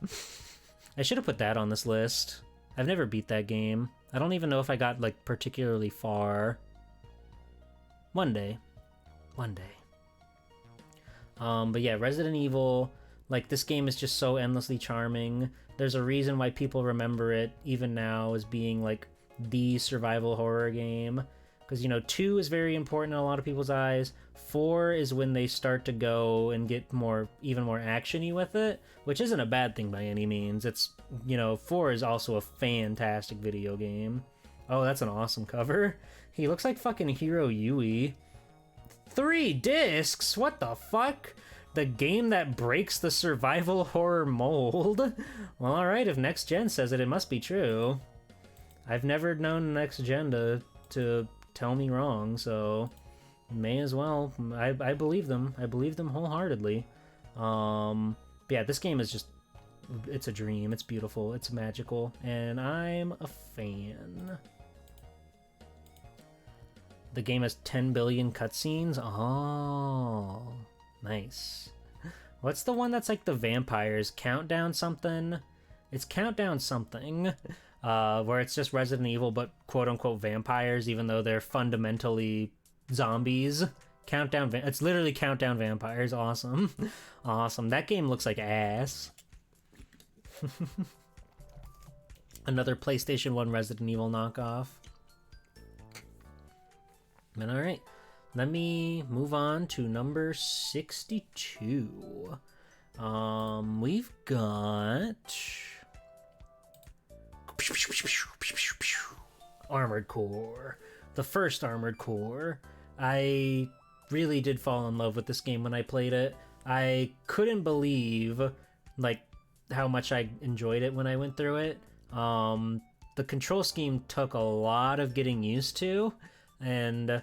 I should have put that on this list. I've never beat that game. I don't even know if I got like particularly far. One day. But yeah, Resident Evil, like this game is just so endlessly charming. There's a reason why people remember it even now as being like the survival horror game. Because, you know, 2 is very important in a lot of people's eyes. 4 is when they start to go and get even more action-y with it, which isn't a bad thing by any means. It's, you know, 4 is also a fantastic video game. Oh, that's an awesome cover. He looks like fucking Hiro Yui. 3 discs? What the fuck? The game that breaks the survival horror mold. Well, alright, if Next Gen says it, it must be true. I've never known Next Gen to tell me wrong, so may as well. I believe them. I believe them wholeheartedly. But yeah, this game is just, it's a dream. It's beautiful. It's magical, and I'm a fan. The game has 10 billion cutscenes. Oh, nice. What's the one that's like the vampires? Countdown something? It's Countdown something. Where it's just Resident Evil, but quote-unquote vampires, even though they're fundamentally zombies. It's literally Countdown Vampires. Awesome. Awesome. That game looks like ass. Another PlayStation 1 Resident Evil knockoff. And alright, let me move on to number 62. We've got Armored Core. The first Armored Core. I really did fall in love with this game when I played it. I couldn't believe like how much I enjoyed it when I went through it. The control scheme took a lot of getting used to, and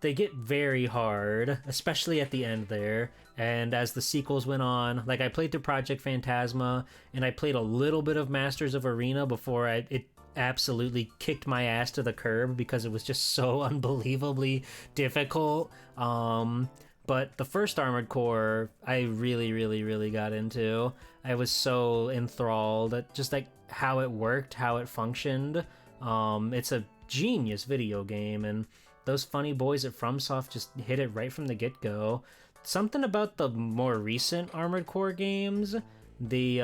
they get very hard, especially at the end there. And as the sequels went on, like I played through Project Phantasma, and I played a little bit of Masters of Arena before it absolutely kicked my ass to the curb because it was just so unbelievably difficult. But the first Armored Core, I really, really, really got into. I was so enthralled at just like how it worked, how it functioned. It's a genius video game, and those funny boys at FromSoft just hit it right from the get-go. Something about the more recent Armored Core games, the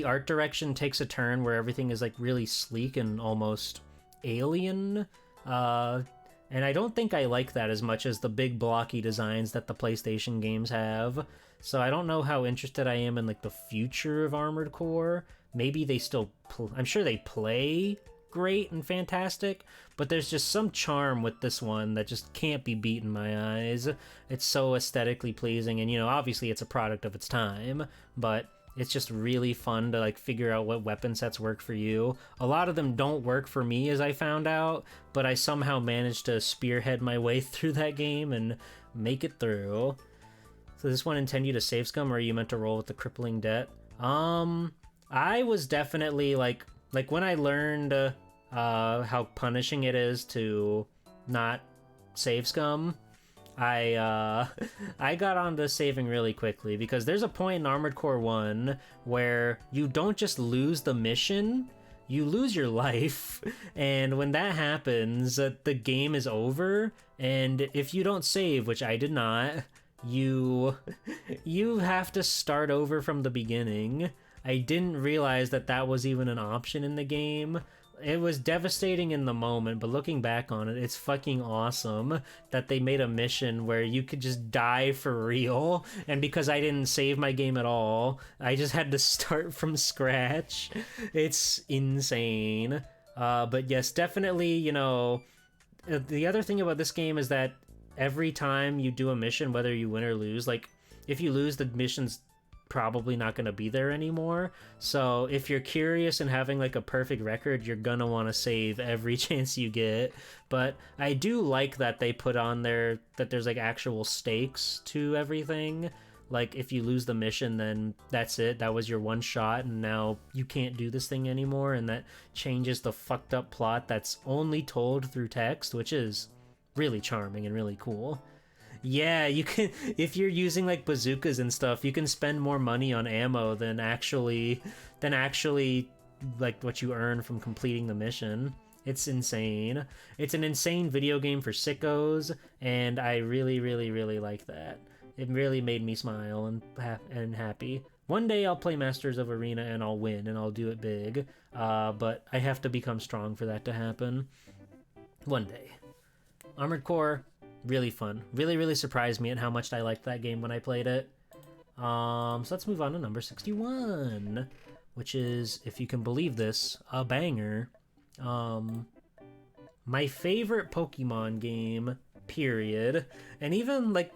art direction takes a turn where everything is like really sleek and almost alien. And I don't think I like that as much as the big blocky designs that the PlayStation games have. So I don't know how interested I am in like the future of Armored Core. Maybe they still I'm sure they play great and fantastic, but there's just some charm with this one that just can't be beat in my eyes. It's so aesthetically pleasing, and you know, obviously it's a product of its time, but it's just really fun to like figure out what weapon sets work for you. A lot of them don't work for me, as I found out, but I somehow managed to spearhead my way through that game and make it through. So this one intend you to save scum, or are you meant to roll with the crippling debt? I was definitely like when I learned how punishing it is to not save scum, I got onto saving really quickly, because there's a point in Armored Core 1 where you don't just lose the mission, you lose your life. And when that happens, the game is over, and if you don't save, which I did not, you have to start over from the beginning. I didn't realize that was even an option in the game. It was devastating in the moment, but looking back on it, it's fucking awesome that they made a mission where you could just die for real. And because I didn't save my game at all, I just had to start from scratch. It's insane. But yes, definitely, you know, the other thing about this game is that every time you do a mission, whether you win or lose, like if you lose, the mission's probably not going to be there anymore. So if you're curious and having like a perfect record, you're gonna want to save every chance you get. But I do like that they put on there that there's like actual stakes to everything. Like if you lose the mission, then that's it, that was your one shot, and now you can't do this thing anymore, and that changes the fucked up plot that's only told through text, which is really charming and really cool. Yeah, you can, if you're using like bazookas and stuff, you can spend more money on ammo than actually like what you earn from completing the mission. It's insane. It's an insane video game for sickos, and I really, really, really like that. It really made me smile and happy. One day I'll play Masters of Arena and I'll win and I'll do it big, but I have to become strong for that to happen. One day. Armored Core, really fun. Really, really surprised me at how much I liked that game when I played it. So let's move on to number 61, which is, if you can believe this, a banger. My favorite Pokemon game period. And even, like,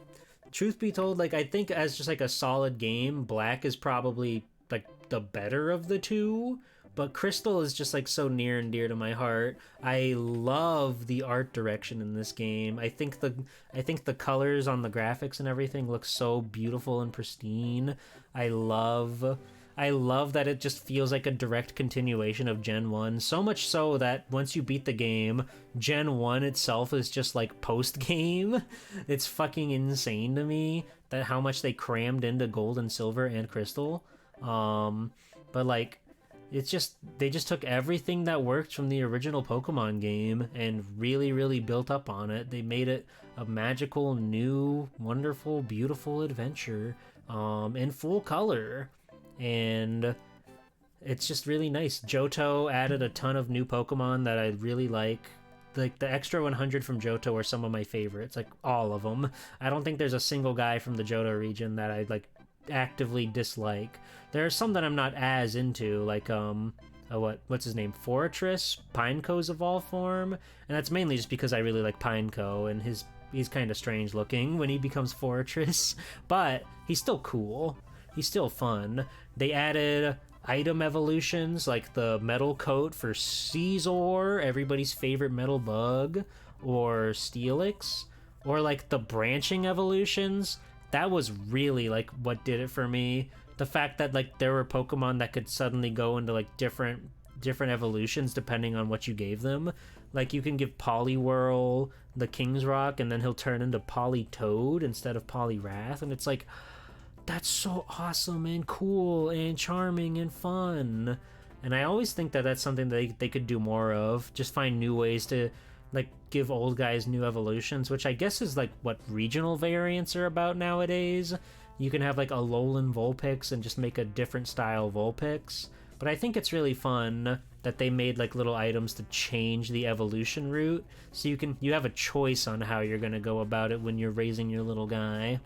truth be told, like, I think as just, like, a solid game, Black is probably, like, the better of the two. But Crystal is just, like, so near and dear to my heart. I love the art direction in this game. I think the colors on the graphics and everything look so beautiful and pristine. I love that it just feels like a direct continuation of Gen 1. So much so that once you beat the game, Gen 1 itself is just, like, post-game. It's fucking insane to me that how much they crammed into Gold and Silver and Crystal. But, like, they just took everything that worked from the original Pokemon game and really, really built up on it. They made it a magical, new, wonderful, beautiful adventure in full color. And it's just really nice. Johto added a ton of new Pokemon that I really like. Like, the extra 100 from Johto are some of my favorites, like, all of them. I don't think there's a single guy from the Johto region that I, like, actively dislike. There are some that I'm not as into, like what's his name, Fortress, Pineco's evolved form, and that's mainly just because I really like Pineco, and he's kind of strange looking when he becomes Fortress, but he's still cool, he's still fun. They added item evolutions like the metal coat for Caesar, everybody's favorite metal bug, or Steelix, or like the branching evolutions. That was really, like, what did it for me. The fact that, like, there were Pokemon that could suddenly go into, like, different evolutions depending on what you gave them. Like, you can give Poliwhirl the King's Rock, and then he'll turn into Politoed instead of Poliwrath, and it's like, that's so awesome and cool and charming and fun. And I always think that that's something that they could do more of. Just find new ways to, like, give old guys new evolutions, which I guess is, like, what regional variants are about nowadays. You can have, like, a Alolan Vulpix and just make a different style Vulpix. But I think it's really fun that they made, like, little items to change the evolution route, so you have a choice on how you're gonna go about it when you're raising your little guy.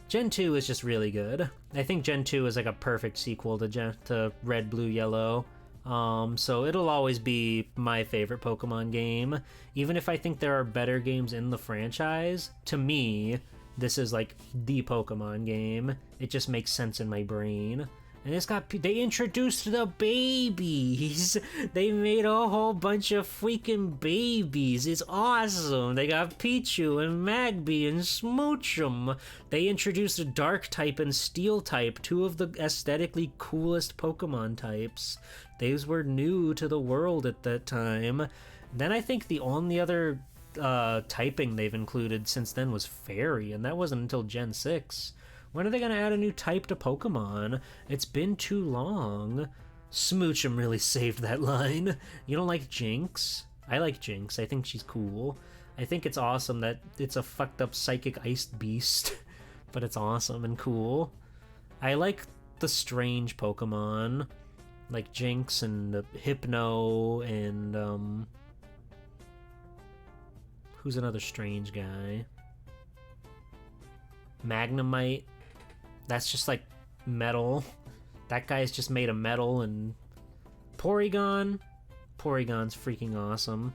Gen 2 is just really good. I think Gen 2 is, like, a perfect sequel to Red, Blue, Yellow. So it'll always be my favorite Pokemon game. Even if I think there are better games in the franchise, to me, this is, like, the Pokemon game. It just makes sense in my brain. And they introduced the babies. They made a whole bunch of freaking babies. It's awesome. They got Pichu and Magby and Smoochum. They introduced a Dark type and Steel type, two of the aesthetically coolest Pokemon types. Those were new to the world at that time. Then I think the only other typing they've included since then was Fairy, and that wasn't until Gen 6. When are they going to add a new type to Pokemon? It's been too long. Smoochum really saved that line. You don't like Jinx? I like Jinx. I think she's cool. I think it's awesome that it's a fucked up psychic iced beast, but it's awesome and cool. I like the strange Pokemon, like Jinx and Hypno and who's another strange guy? Magnemite. That's just like metal. That guy's just made of metal. And Porygon. Porygon's freaking awesome.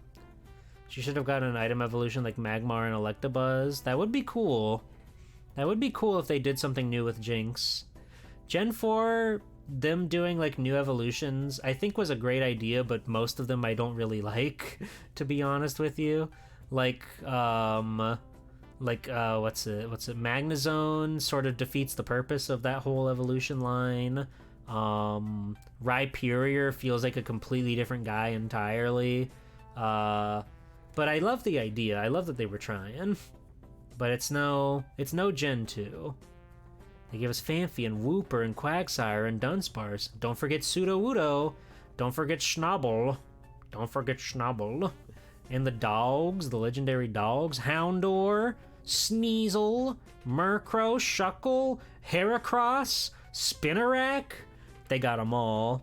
She should have gotten an item evolution like Magmar and Electabuzz. That would be cool. That would be cool if they did something new with Jinx. Gen 4, them doing like new evolutions, I think was a great idea, but most of them I don't really like, to be honest with you. Like, what's it? Magnezone sort of defeats the purpose of that whole evolution line. Rhyperior feels like a completely different guy entirely. But I love the idea. I love that they were trying. But it's no Gen 2. They give us Phanpy and Wooper and Quagsire and Dunsparce. Don't forget Sudowoodo. Don't forget Schnabel. And the dogs, the legendary dogs. Houndour, Sneasel, Murkrow, Shuckle, Heracross, Spinarak. They got them all.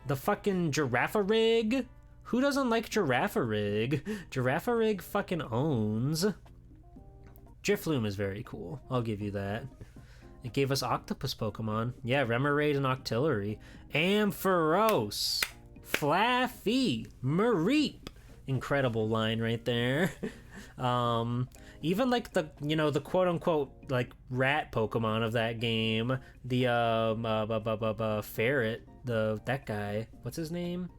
The fucking Girafarig. Who doesn't like Girafarig? Girafarig fucking owns. Drifloon is very cool. I'll give you that. It gave us octopus Pokemon. Yeah, Remoraid and Octillery. Ampharos, Flaffy, Mareep, incredible line right there. Even like the quote unquote like rat Pokemon of that game, the ferret, that guy, what's his name?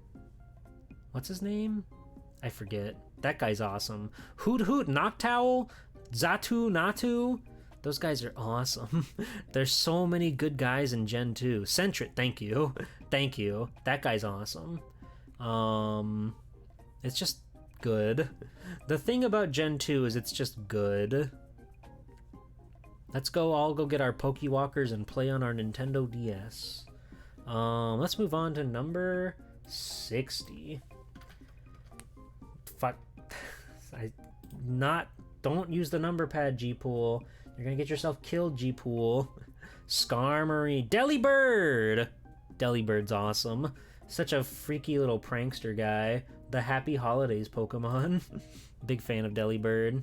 I forget. That guy's awesome. Hoot Hoot, Noctowl, Zatu, Natu. Those guys are awesome. There's so many good guys in Gen 2. Sentret, thank you. Thank you. That guy's awesome. It's just good. The thing about Gen 2 is it's just good. Let's all go get our Pokewalkers and play on our Nintendo DS. Let's move on to number 60. Fuck. Don't use the number pad, G-Pool. You're gonna get yourself killed, G-Pool. Skarmory. Delibird! Delibird's awesome. Such a freaky little prankster guy. The Happy Holidays Pokemon. Big fan of Delibird.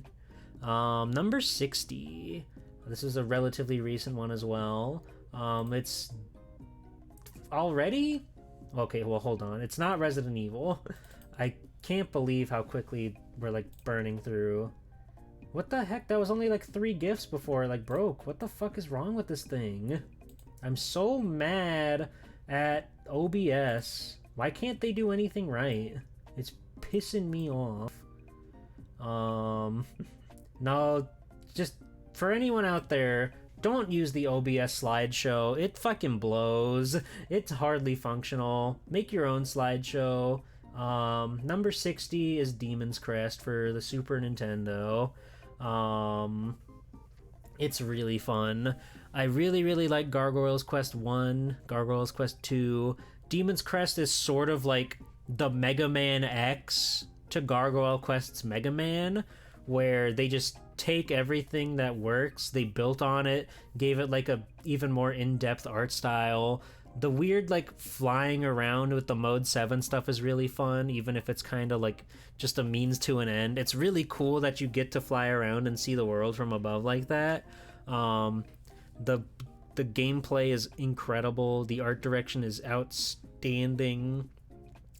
Number 60. This is a relatively recent one as well. It's already? Okay, well, hold on. It's not Resident Evil. I can't believe how quickly we're, like, burning through. What the heck? That was only, like, 3 gifts before it, like, broke. What the fuck is wrong with this thing? I'm so mad at OBS. Why can't they do anything right? It's pissing me off. No, just for anyone out there, don't use the OBS slideshow. It fucking blows. It's hardly functional. Make your own slideshow. Number 60 is Demon's Crest for the Super Nintendo. It's really fun. I really like Gargoyle's Quest 1, Gargoyle's Quest 2. Demon's Crest is sort of like the Mega Man X to Gargoyle Quest's Mega Man, where they just take everything that works, they built on it, gave it like a even more in-depth art style. The weird like flying around with the Mode 7 stuff is really fun, even if it's kind of like just a means to an end. It's really cool that you get to fly around and see the world from above like that. The gameplay is incredible. The art direction is outstanding.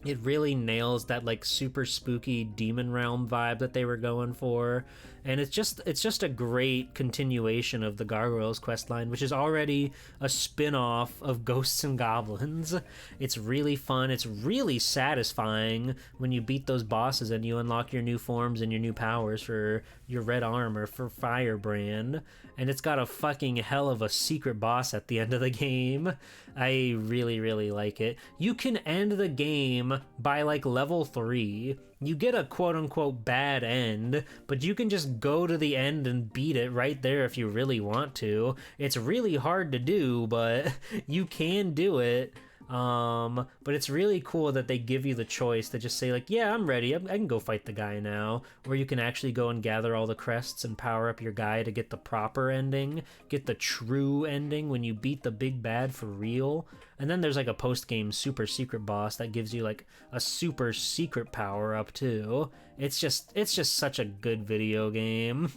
It really nails that like super spooky Demon Realm vibe that they were going for, and it's just a great continuation of the Gargoyles quest line, which is already a spin-off of Ghosts and Goblins. It's really fun. It's really satisfying when you beat those bosses and you unlock your new forms and your new powers for your red armor for Firebrand, and it's got a fucking hell of a secret boss at the end of the game. I really like it. You can end the game by like level 3. You get a quote-unquote bad end, but you can just go to the end and beat it right there if you really want to. It's really hard to do, but you can do it. But it's really cool that they give you the choice to just say like, yeah, I'm ready, I can go fight the guy now. Or you can actually go and gather all the crests and power up your guy to get the proper ending, get the true ending when you beat the big bad for real. And then there's like a post-game super secret boss that gives you like a super secret power up too. It's just such a good video game.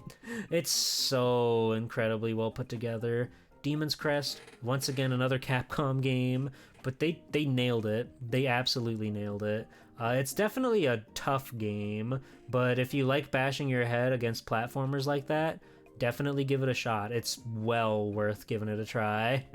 It's so incredibly well put together. Demon's Crest, once again another Capcom game, but they nailed it. They absolutely nailed it. It's definitely a tough game, but if you like bashing your head against platformers like that, definitely give it a shot. It's well worth giving it a try.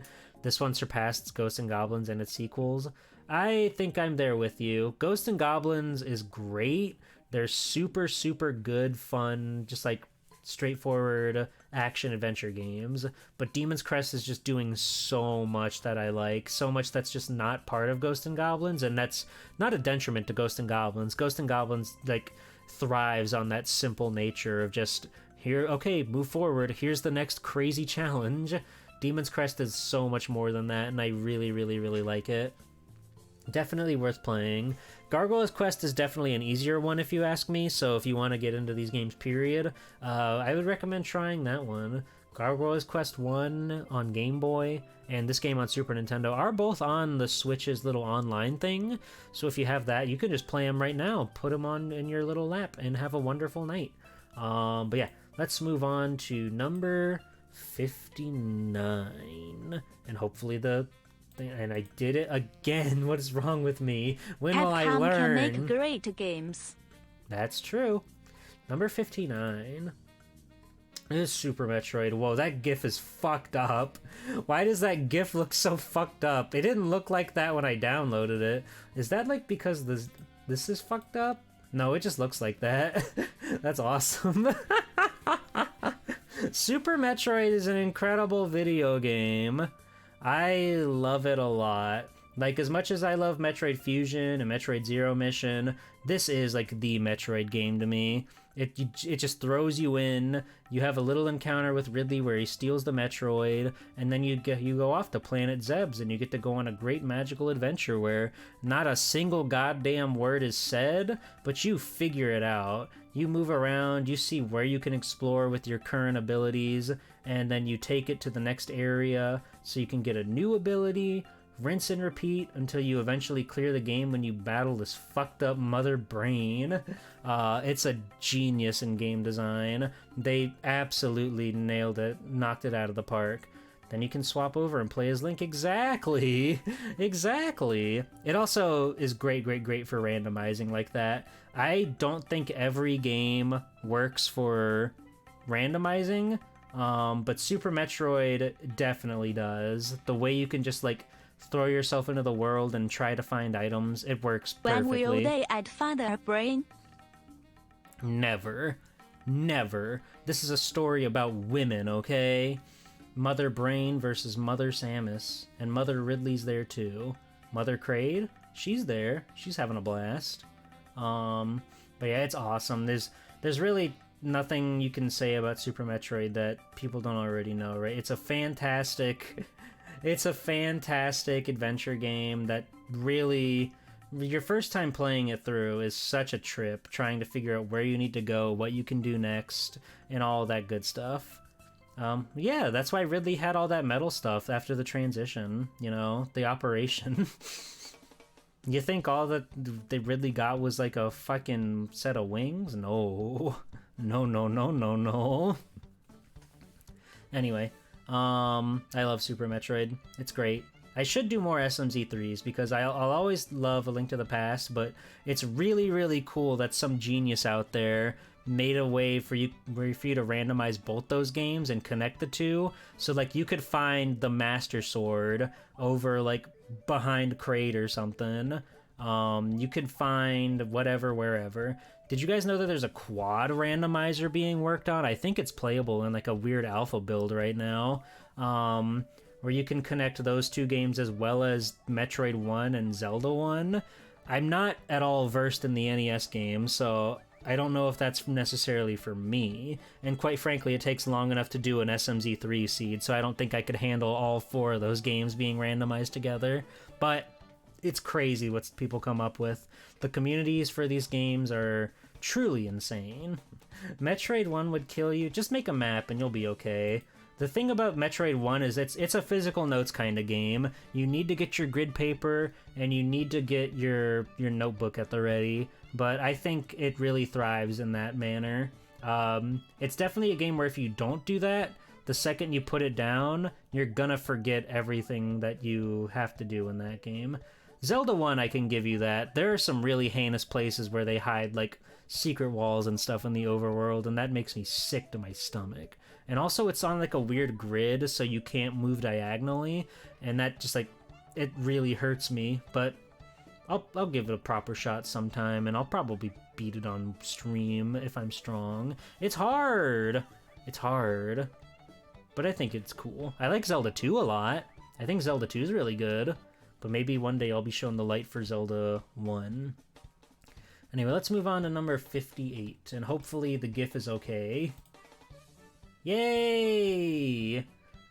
This one surpassed Ghosts and Goblins and its sequels. I think I'm there with you. Ghosts and Goblins is great. They're super good, fun, just like straightforward action adventure games, but Demon's Crest is just doing so much that I like, so much that's just not part of Ghosts and Goblins, and that's not a detriment to Ghosts and Goblins. Ghosts and Goblins like thrives on that simple nature of just here, okay, move forward, here's the next crazy challenge. Demon's Crest is so much more than that, and I really like it. Definitely worth playing. Gargoyle's Quest is definitely an easier one if you ask me, so if you want to get into these games period, I would recommend trying that one. Gargoyle's Quest 1 on Game Boy and this game on Super Nintendo are both on the Switch's little online thing, so if you have that, you can just play them right now, put them on in your little lap, and have a wonderful night. But yeah, let's move on to number 59, and hopefully and I did it again. What is wrong with me? When will I learn? Capcom can make great games. That's true. Number 59 is Super Metroid. Whoa, that GIF is fucked up. Why does that GIF look so fucked up? It didn't look like that when I downloaded it. Is that like because this is fucked up? No, it just looks like that. That's awesome. Super Metroid is an incredible video game. I love it a lot. Like, as much as I love Metroid Fusion and Metroid Zero Mission, this is like the Metroid game to me. It just throws you in. You have a little encounter with Ridley where he steals the Metroid, and then you go off to Planet Zebes, and you get to go on a great magical adventure where not a single goddamn word is said, but you figure it out. You move around, you see where you can explore with your current abilities, and then you take it to the next area so you can get a new ability. Rinse and repeat until you eventually clear the game when you battle this fucked up mother brain. It's a genius in game design. They absolutely nailed it, knocked it out of the park. Then you can swap over and play as Link. Exactly. Exactly. It also is great for randomizing like that. I don't think every game works for randomizing, but Super Metroid definitely does. The way you can just like throw yourself into the world and try to find items, it works perfectly. When will they add Father Brain? Never. Never. This is a story about women, okay? Mother Brain versus Mother Samus. And Mother Ridley's there too. Mother Kraid? She's there. She's having a blast. But yeah, it's awesome. There's really nothing you can say about Super Metroid that people don't already know, right? It's a fantastic adventure game that really, your first time playing it through is such a trip, trying to figure out where you need to go, what you can do next, and all that good stuff. Yeah, that's why Ridley had all that metal stuff after the transition, you know, the operation. You think all that Ridley got was like a fucking set of wings? No. No. Anyway, I love Super Metroid. It's great. I should do more SMZ3s because I'll always love A Link to the Past, but it's really cool that some genius out there made a way for you to randomize both those games and connect the two. So like you could find the Master Sword over like behind Kraid or something. You could find whatever wherever. Did you guys know that there's a quad randomizer being worked on? I think it's playable in like a weird alpha build right now, where you can connect those two games as well as Metroid 1 and Zelda 1. I'm not at all versed in the NES games, so I don't know if that's necessarily for me. And quite frankly, it takes long enough to do an SMZ3 seed, so I don't think I could handle all four of those games being randomized together. But it's crazy what people come up with. The communities for these games are truly insane. Metroid 1 would kill you. Just make a map and you'll be okay. The thing about Metroid 1 is it's a physical notes kind of game. You need to get your grid paper and you need to get your notebook at the ready, but I think it really thrives in that manner. It's definitely a game where if you don't do that, the second you put it down, you're gonna forget everything that you have to do in that game. Zelda 1, I can give you that. There are some really heinous places where they hide like secret walls and stuff in the overworld, and that makes me sick to my stomach. And also it's on like a weird grid, so you can't move diagonally, and that just like, it really hurts me, but I'll give it a proper shot sometime, and I'll probably beat it on stream if I'm strong. It's hard, but I think it's cool. I like Zelda 2 a lot. I think Zelda 2 is really good, but maybe one day I'll be shown the light for Zelda 1. Anyway, let's move on to number 58, and hopefully the GIF is okay. Yay!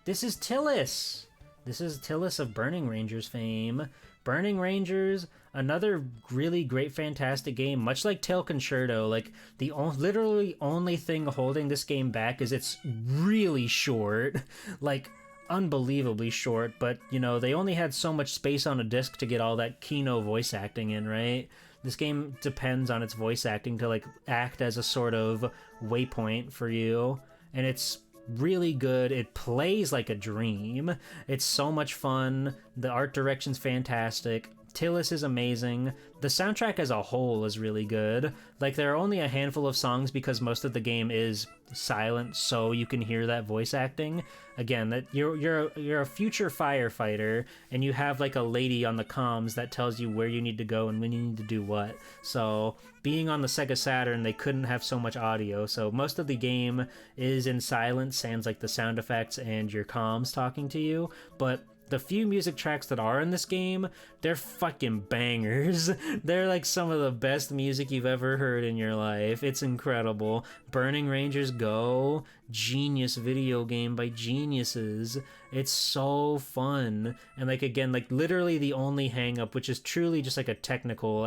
This is Tillis! This is Tillis of Burning Rangers fame. Burning Rangers, another really great, fantastic game, much like Tail Concerto. Like, the literally only thing holding this game back is it's really short. Like, unbelievably short, but, you know, they only had so much space on a disc to get all that Kino voice acting in, right? This game depends on its voice acting to, like, act as a sort of waypoint for you. And it's really good. It plays like a dream. It's so much fun. The art direction's fantastic. Tillis is amazing. The soundtrack as a whole is really good. Like, there are only a handful of songs because most of the game is silent, so you can hear that voice acting. Again, that you're a future firefighter, and you have like a lady on the comms that tells you where you need to go and when you need to do what. So being on the Sega Saturn, they couldn't have so much audio, so most of the game is in silence, sans like the sound effects and your comms talking to you. But the few music tracks that are in this game, they're fucking bangers. They're like some of the best music you've ever heard in your life. It's incredible. Burning Rangers Go, genius video game by geniuses. It's so fun. And like, again, like literally the only hang up, which is truly just like a technical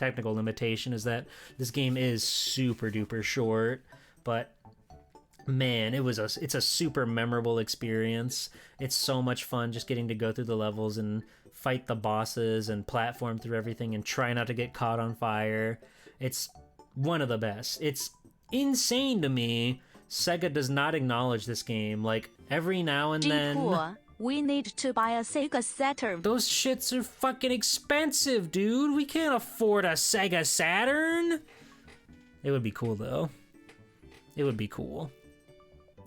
limitation, is that this game is super duper short, but man, it's a super memorable experience. It's so much fun just getting to go through the levels and fight the bosses and platform through everything and try not to get caught on fire. It's one of the best. It's insane to me Sega does not acknowledge this game. Like, every now and then, we need to buy a Sega Saturn. those shits are fucking expensive, dude. We can't afford a Sega Saturn. It would be cool though. It would be cool.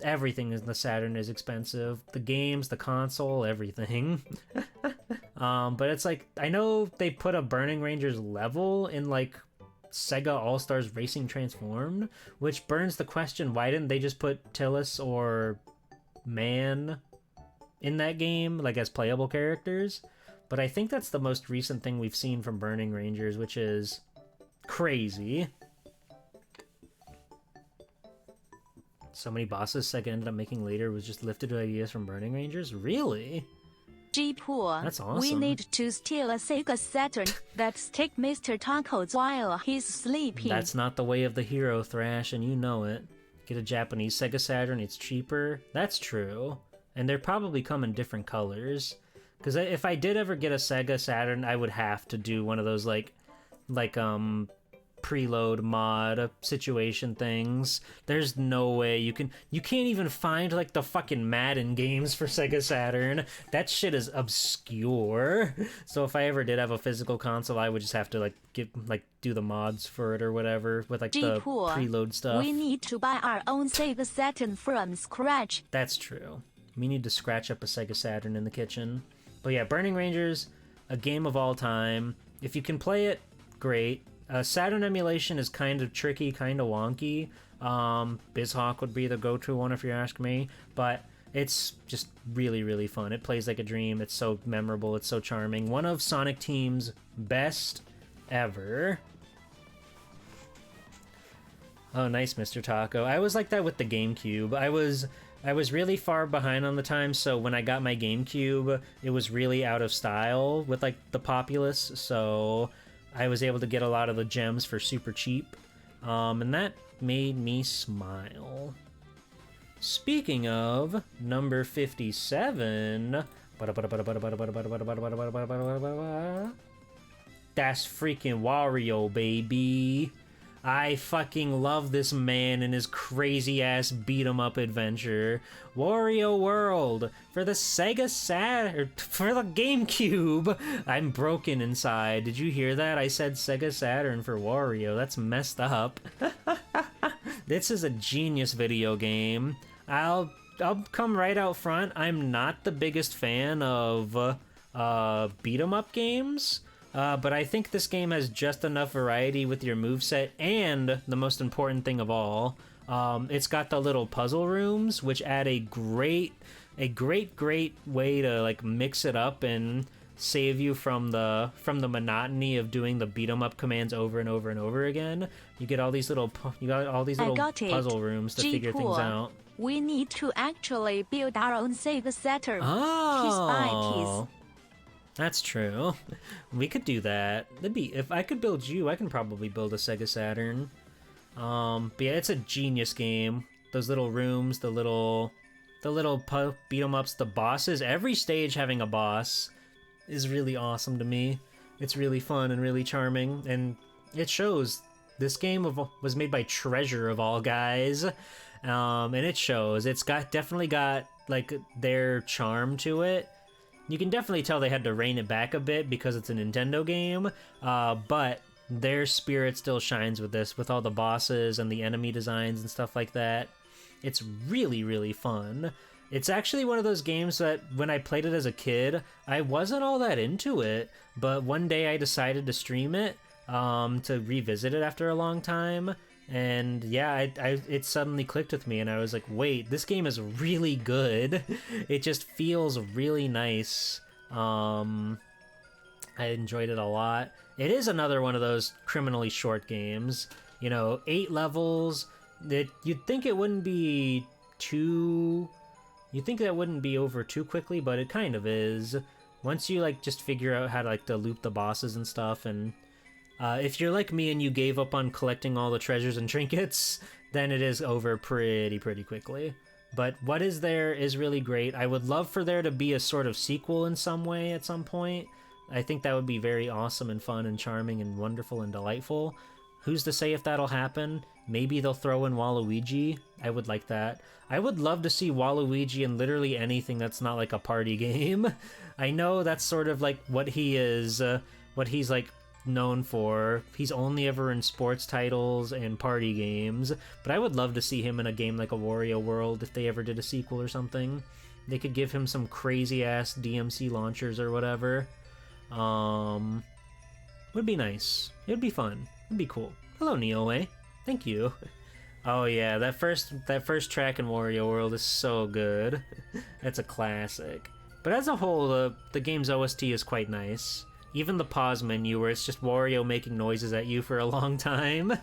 Everything in the Saturn is expensive. The games, the console, everything. But it's like, I know they put a Burning Rangers level in like Sega All-Stars Racing Transformed, which burns the question, why didn't they just put Tillis or Man in that game, like as playable characters? But I think that's the most recent thing we've seen from Burning Rangers, which is crazy. So many bosses Sega ended up making later was just lifted ideas from Burning Rangers? Really? That's awesome. We need to steal a Sega Saturn. Let's take Mr. Taco while he's sleeping. That's not the way of the hero, Thrash, and you know it. Get a Japanese Sega Saturn, it's cheaper. That's true. And they're probably come in different colors. Because if I did ever get a Sega Saturn, I would have to do one of those, like preload mod situation things. There's no way you can't even find like the fucking Madden games for Sega Saturn. That shit is obscure. So if I ever did have a physical console, I would just have to do the mods for it or whatever with like the preload stuff. We need to buy our own Sega Saturn from scratch. That's true. We need to scratch up a Sega Saturn in the kitchen. But yeah, Burning Rangers, a game of all time. If you can play it, great. Saturn emulation is kind of tricky, kind of wonky. BizHawk would be the go-to one if you ask me, but it's just really, really fun. It plays like a dream. It's so memorable. It's so charming. One of Sonic Team's best ever. Oh, nice, Mr. Taco. I was like that with the GameCube. I was really far behind on the time, so when I got my GameCube, it was really out of style with like the populace, so I was able to get a lot of the gems for super cheap, and that made me smile. Speaking of number 57, that's freaking Wario, baby. I fucking love this man and his crazy-ass beat-em-up adventure. Wario World for the Sega Saturn, for the GameCube. I'm broken inside. Did you hear that? I said Sega Saturn for Wario. That's messed up. This is a genius video game. I'll come right out front. I'm not the biggest fan of beat-em-up games. But I think this game has just enough variety with your moveset, and the most important thing of all, it's got the little puzzle rooms, which add a great way to like mix it up and save you from the monotony of doing the beat 'em up commands over and over and over again. You get all these little puzzle rooms to figure things out. We need to actually build our own Sega Saturn. Piece by piece. That's true. We could do that. If I could build you, I can probably build a Sega Saturn. But yeah, it's a genius game. Those little rooms, the little beat 'em ups, the bosses. Every stage having a boss is really awesome to me. It's really fun and really charming, and it shows. This game was made by Treasure of all guys, and it shows. It's definitely got like their charm to it. You can definitely tell they had to rein it back a bit because it's a Nintendo game, but their spirit still shines with this, with all the bosses and the enemy designs and stuff like that. It's really, really fun. It's actually one of those games that when I played it as a kid, I wasn't all that into it, but one day I decided to stream it to revisit it after a long time. And yeah, it suddenly clicked with me, and I was like, wait, this game is really good. It just feels really nice. I enjoyed it a lot. It is another one of those criminally short games. You know, 8 levels. You'd think it wouldn't be too... You'd think that wouldn't be over too quickly, but it kind of is. Once you, like, just figure out how to, like, to loop the bosses and stuff, and if you're like me and you gave up on collecting all the treasures and trinkets, then it is over pretty quickly. But what is there is really great. I would love for there to be a sort of sequel in some way at some point. I think that would be very awesome and fun and charming and wonderful and delightful. Who's to say if that'll happen? Maybe they'll throw in Waluigi. I would like that. I would love to see Waluigi in literally anything that's not like a party game. I know that's sort of like what he is, what he's like known for. He's only ever in sports titles and party games, but I would love to see him in a game like a Wario World if they ever did a sequel or something. They could give him some crazy ass DMC launchers or whatever. Would be nice. It'd be fun. It'd be cool. Hello, Neoway. Thank you. Oh yeah, that first track in Wario World is so good. That's a classic. But as a whole, the game's OST is quite nice. Even the pause menu where it's just Wario making noises at you for a long time.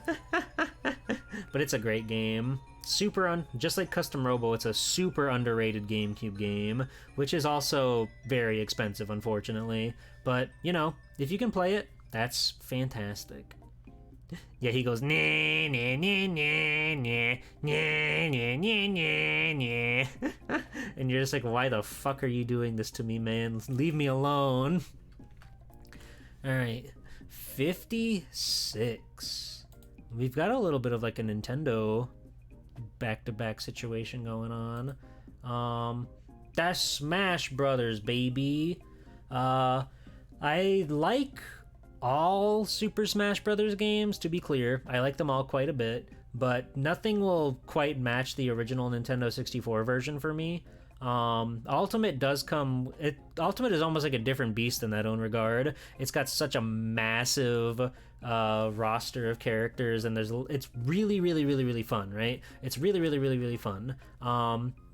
But it's a great game. Just like Custom Robo, it's a super underrated GameCube game, which is also very expensive, unfortunately. But, you know, if you can play it, that's fantastic. Yeah, he goes, nah, nah, nah, nah, nah, nah, nah, nah, nah, nah. And you're just like, why the fuck are you doing this to me, man? Leave me alone. Alright, 56. We've got a little bit of like a Nintendo back-to-back situation going on. That's Smash Brothers, baby. I like all Super Smash Brothers games, to be clear. I like them all quite a bit, but nothing will quite match the original Nintendo 64 version for me. Ultimate does come... Ultimate is almost like a different beast in that own regard. It's got such a massive roster of characters, and it's really fun, right? It's really fun.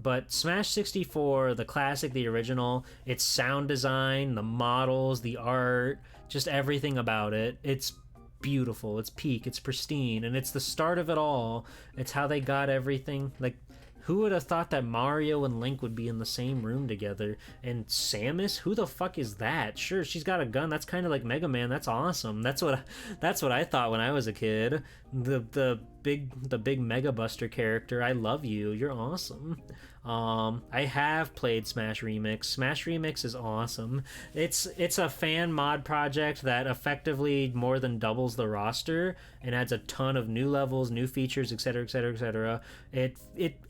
But Smash 64, the classic, the original, its sound design, the models, the art, just everything about it, it's beautiful, it's peak, it's pristine, and it's the start of it all. It's how they got everything, like... Who would have thought that Mario and Link would be in the same room together? And Samus? Who the fuck is that? Sure, she's got a gun. That's kind of like Mega Man. That's awesome. That's what I thought when I was a kid. The big Mega Buster character. I love you. You're awesome. I have played Smash Remix. Smash Remix is awesome. It's a fan mod project that effectively more than doubles the roster and adds a ton of new levels, new features, etc, etc, etc. And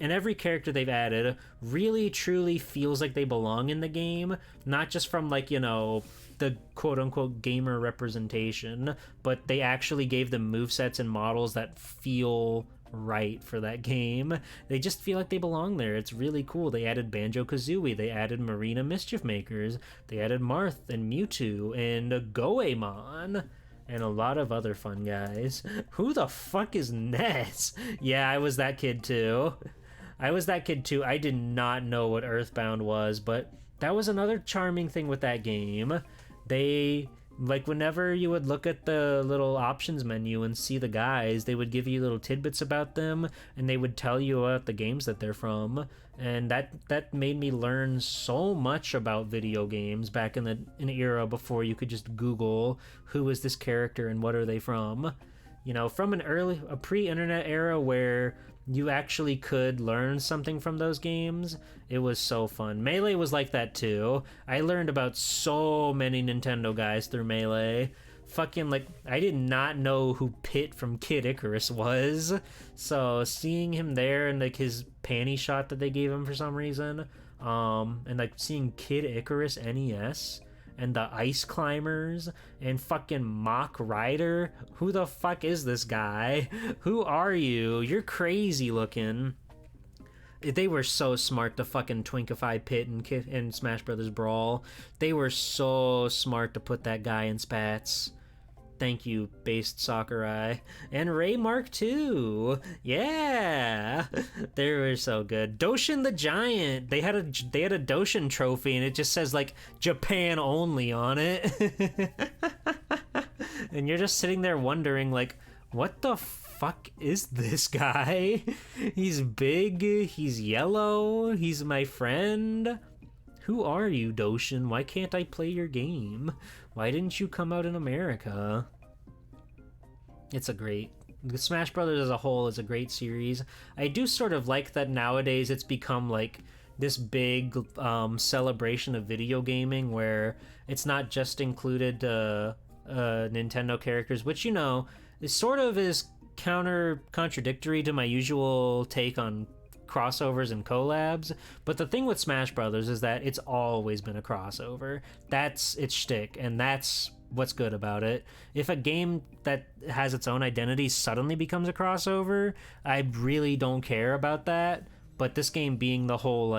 every character they've added really truly feels like they belong in the game, not just from like, you know, the quote-unquote gamer representation, but they actually gave them movesets and models that feel right for that game. They just feel like they belong there. It's really cool. They added Banjo-Kazooie, they added Marina Mischief Makers, they added Marth and Mewtwo and Goemon, and a lot of other fun guys. Who the fuck is Ness? Yeah, I was that kid too. I did not know what Earthbound was, but that was another charming thing with that game. They, like, whenever you would look at the little options menu and see the guys, they would give you little tidbits about them, and they would tell you about the games that they're from, and that made me learn so much about video games back in an era before you could just Google who is this character and what are they from. You know, from a pre-internet era where you actually could learn something from those games. It was so fun. Melee was like that too. I learned about so many Nintendo guys through Melee. Fucking, like, I did not know who Pit from Kid Icarus was. So seeing him there and like his panty shot that they gave him for some reason, And like seeing Kid Icarus NES and the Ice Climbers and fucking Mach Rider. Who the fuck is this guy? Who are you? You're crazy looking. They were so smart to fucking Twinkify Pit and Smash Brothers Brawl. They were so smart to put that guy in spats. Thank you, Based Sakurai. And Ray Mark II. Yeah. They were so good. Doshin the Giant. They had a Doshin trophy and it just says like Japan only on it. And you're just sitting there wondering like, what the fuck is this guy? He's big, he's yellow, he's my friend. Who are you, Doshin? Why can't I play your game? Why didn't you come out in America? It's a great... The Smash Brothers as a whole is a great series. I do sort of like that nowadays it's become like this big celebration of video gaming where it's not just included Nintendo characters, which, you know, is sort of is contradictory to my usual take on crossovers and collabs. But the thing with Smash Brothers is that it's always been a crossover. That's its shtick, and that's what's good about it. If a game that has its own identity suddenly becomes a crossover, I really don't care about that. But this game being the whole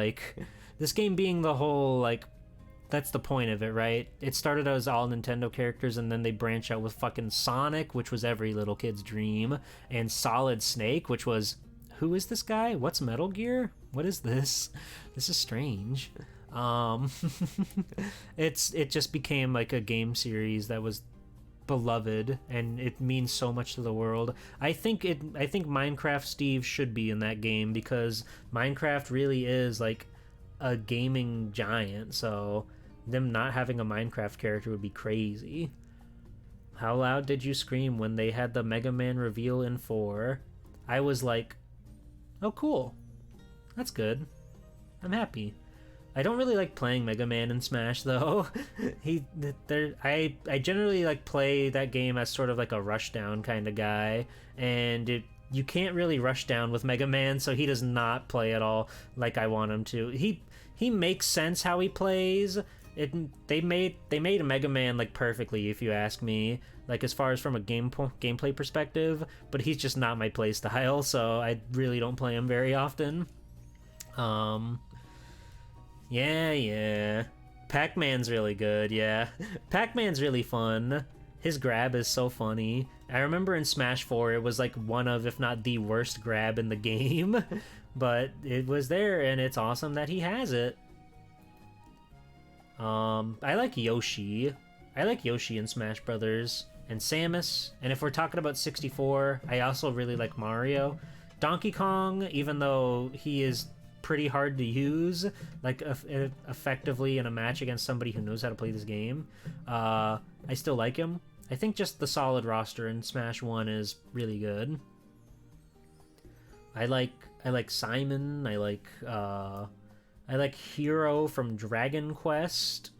that's the point of it, right? It started as all Nintendo characters, and then they branch out with fucking Sonic, which was every little kid's dream, and Solid Snake, which was, who is this guy? What's Metal Gear? What is this? This is strange. It just became like a game series that was beloved, and it means so much to the world. I think Minecraft Steve should be in that game because Minecraft really is like a gaming giant, so them not having a Minecraft character would be crazy. How loud did you scream when they had the Mega Man reveal in 4? I was like, oh cool, that's good, I'm happy. I don't really like playing Mega Man in Smash though. I generally like play that game as sort of like a rushdown kind of guy, and you can't really rush down with Mega Man, so he does not play at all like I want him to. He makes sense how he plays. They made a Mega Man like perfectly, if you ask me, like as far as from a gameplay perspective, but he's just not my play style, so I really don't play him very often. Yeah. Pac-Man's really good, yeah. Pac-Man's really fun. His grab is so funny. I remember in Smash 4 it was like one of, if not the worst grab in the game, but it was there and it's awesome that he has it. I like Yoshi. I like Yoshi in Smash Brothers and Samus, and if we're talking about 64, I also really like Mario. Donkey Kong, even though he is pretty hard to use like effectively in a match against somebody who knows how to play this game, I still like him. I think just the solid roster in Smash 1 is really good. I like Simon. I like Hero from Dragon Quest.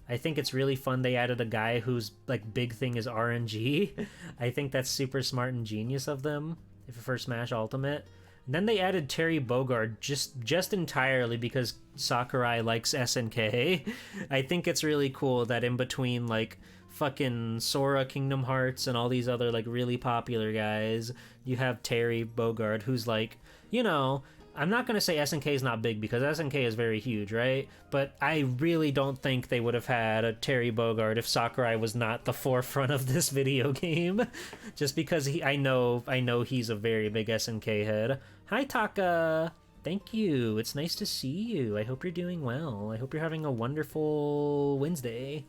I think it's really fun they added a guy whose like big thing is RNG. I think that's super smart and genius of them for Smash Ultimate. And then they added Terry Bogard just entirely because Sakurai likes SNK. I think it's really cool that in between like fucking Sora, Kingdom Hearts, and all these other like really popular guys, you have Terry Bogard, who's like, you know, I'm not going to say SNK is not big because SNK is very huge, right? But I really don't think they would have had a Terry Bogard if Sakurai was not the forefront of this video game. Just because I know he's a very big SNK head. Hi, Taka! Thank you. It's nice to see you. I hope you're doing well. I hope you're having a wonderful Wednesday.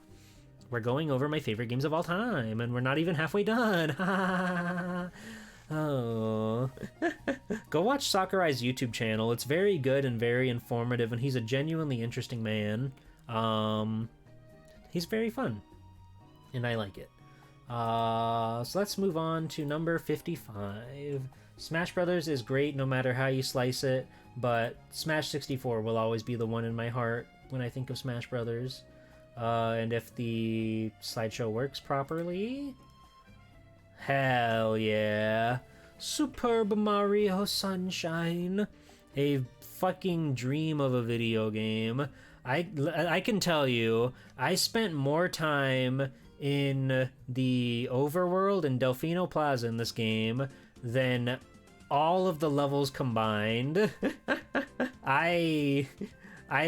We're going over my favorite games of all time, and we're not even halfway done. Oh. Go watch Sakurai's YouTube channel. It's very good and very informative, and he's a genuinely interesting man. He's very fun, and I like it. So let's move on to number 55. Smash Brothers is great no matter how you slice it, but Smash 64 will always be the one in my heart when I think of Smash Brothers. And if the slideshow works properly... Hell yeah. Superb Mario Sunshine. A fucking dream of a video game. I can tell you, I spent more time in the overworld and Delfino Plaza in this game than all of the levels combined. I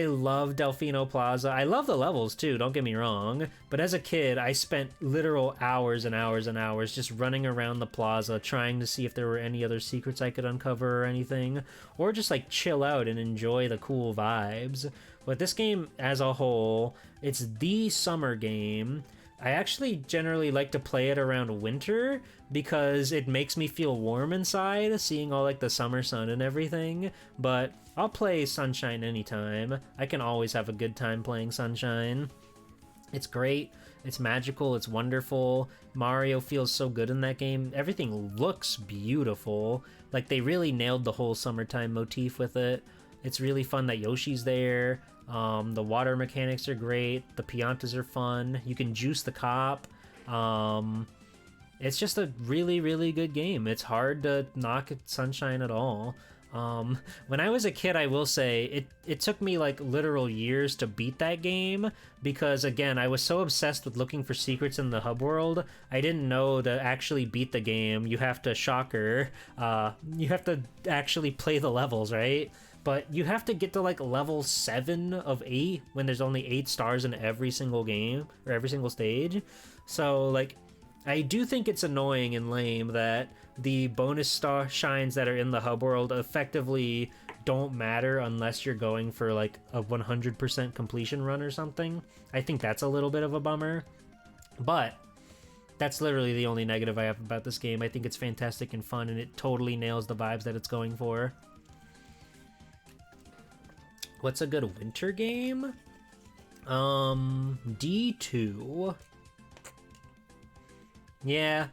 love Delfino Plaza. I love the levels too, don't get me wrong. But as a kid, I spent literal hours and hours and hours just running around the plaza trying to see if there were any other secrets I could uncover or anything. Or just like chill out and enjoy the cool vibes. But this game as a whole, it's the summer game. I actually generally like to play it around winter because it makes me feel warm inside, seeing all like the summer sun and everything. But I'll play Sunshine anytime. I can always have a good time playing Sunshine. It's great, it's magical, it's wonderful. Mario feels so good in that game. Everything looks beautiful. Like, they really nailed the whole summertime motif with it. It's really fun that Yoshi's there. The water mechanics are great. The Piantas are fun. You can juice the cop. It's just a really, really good game. It's hard to knock at Sunshine at all. When I was a kid, I will say, it took me like literal years to beat that game because, again, I was so obsessed with looking for secrets in the hub world, I didn't know to actually beat the game. You have to, shocker, you have to actually play the levels, right? But you have to get to like level 7 of 8 when there's only 8 stars in every single game or every single stage. So like, I do think it's annoying and lame that the bonus star shines that are in the hub world effectively don't matter unless you're going for like a 100% completion run or something. I think that's a little bit of a bummer, but that's literally the only negative I have about this game. I think it's fantastic and fun, and it totally nails the vibes that it's going for. What's a good winter game? D2. Yeah,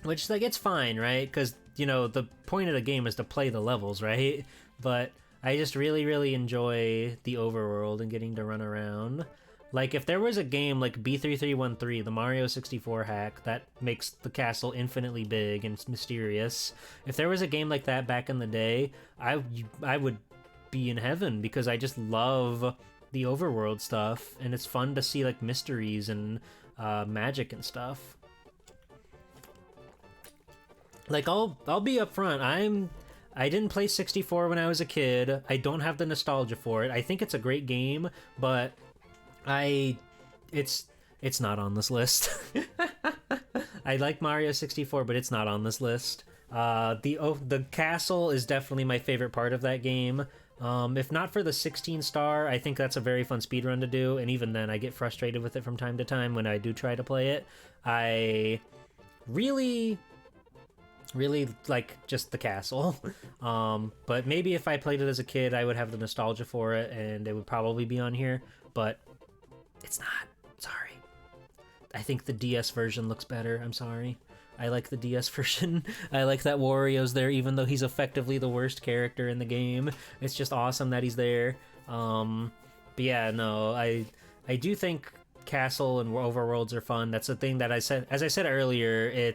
which, like, it's fine, right? Because, you know, the point of the game is to play the levels, right? But I just really, really enjoy the overworld and getting to run around. Like, if there was a game like B3313, the Mario 64 hack that makes the castle infinitely big and mysterious, if there was a game like that back in the day, I would be in heaven, because I just love the overworld stuff, and it's fun to see, like, mysteries and magic and stuff. Like, I'll be upfront. I didn't play 64 when I was a kid. I don't have the nostalgia for it. I think it's a great game, but it's not on this list. I like Mario 64, but it's not on this list. The castle is definitely my favorite part of that game. If not for the 16 star, I think that's a very fun speedrun to do, and even then I get frustrated with it from time to time when I do try to play it. I really like just the castle. But maybe if I played it as a kid, I would have the nostalgia for it, and it would probably be on here, but it's not. Sorry. I think the DS version looks better. I'm sorry. I like the DS version. I like that Wario's there, even though he's effectively the worst character in the game. It's just awesome that he's there. But yeah, no, I do think Castle and Overworlds are fun. That's the thing that as I said earlier,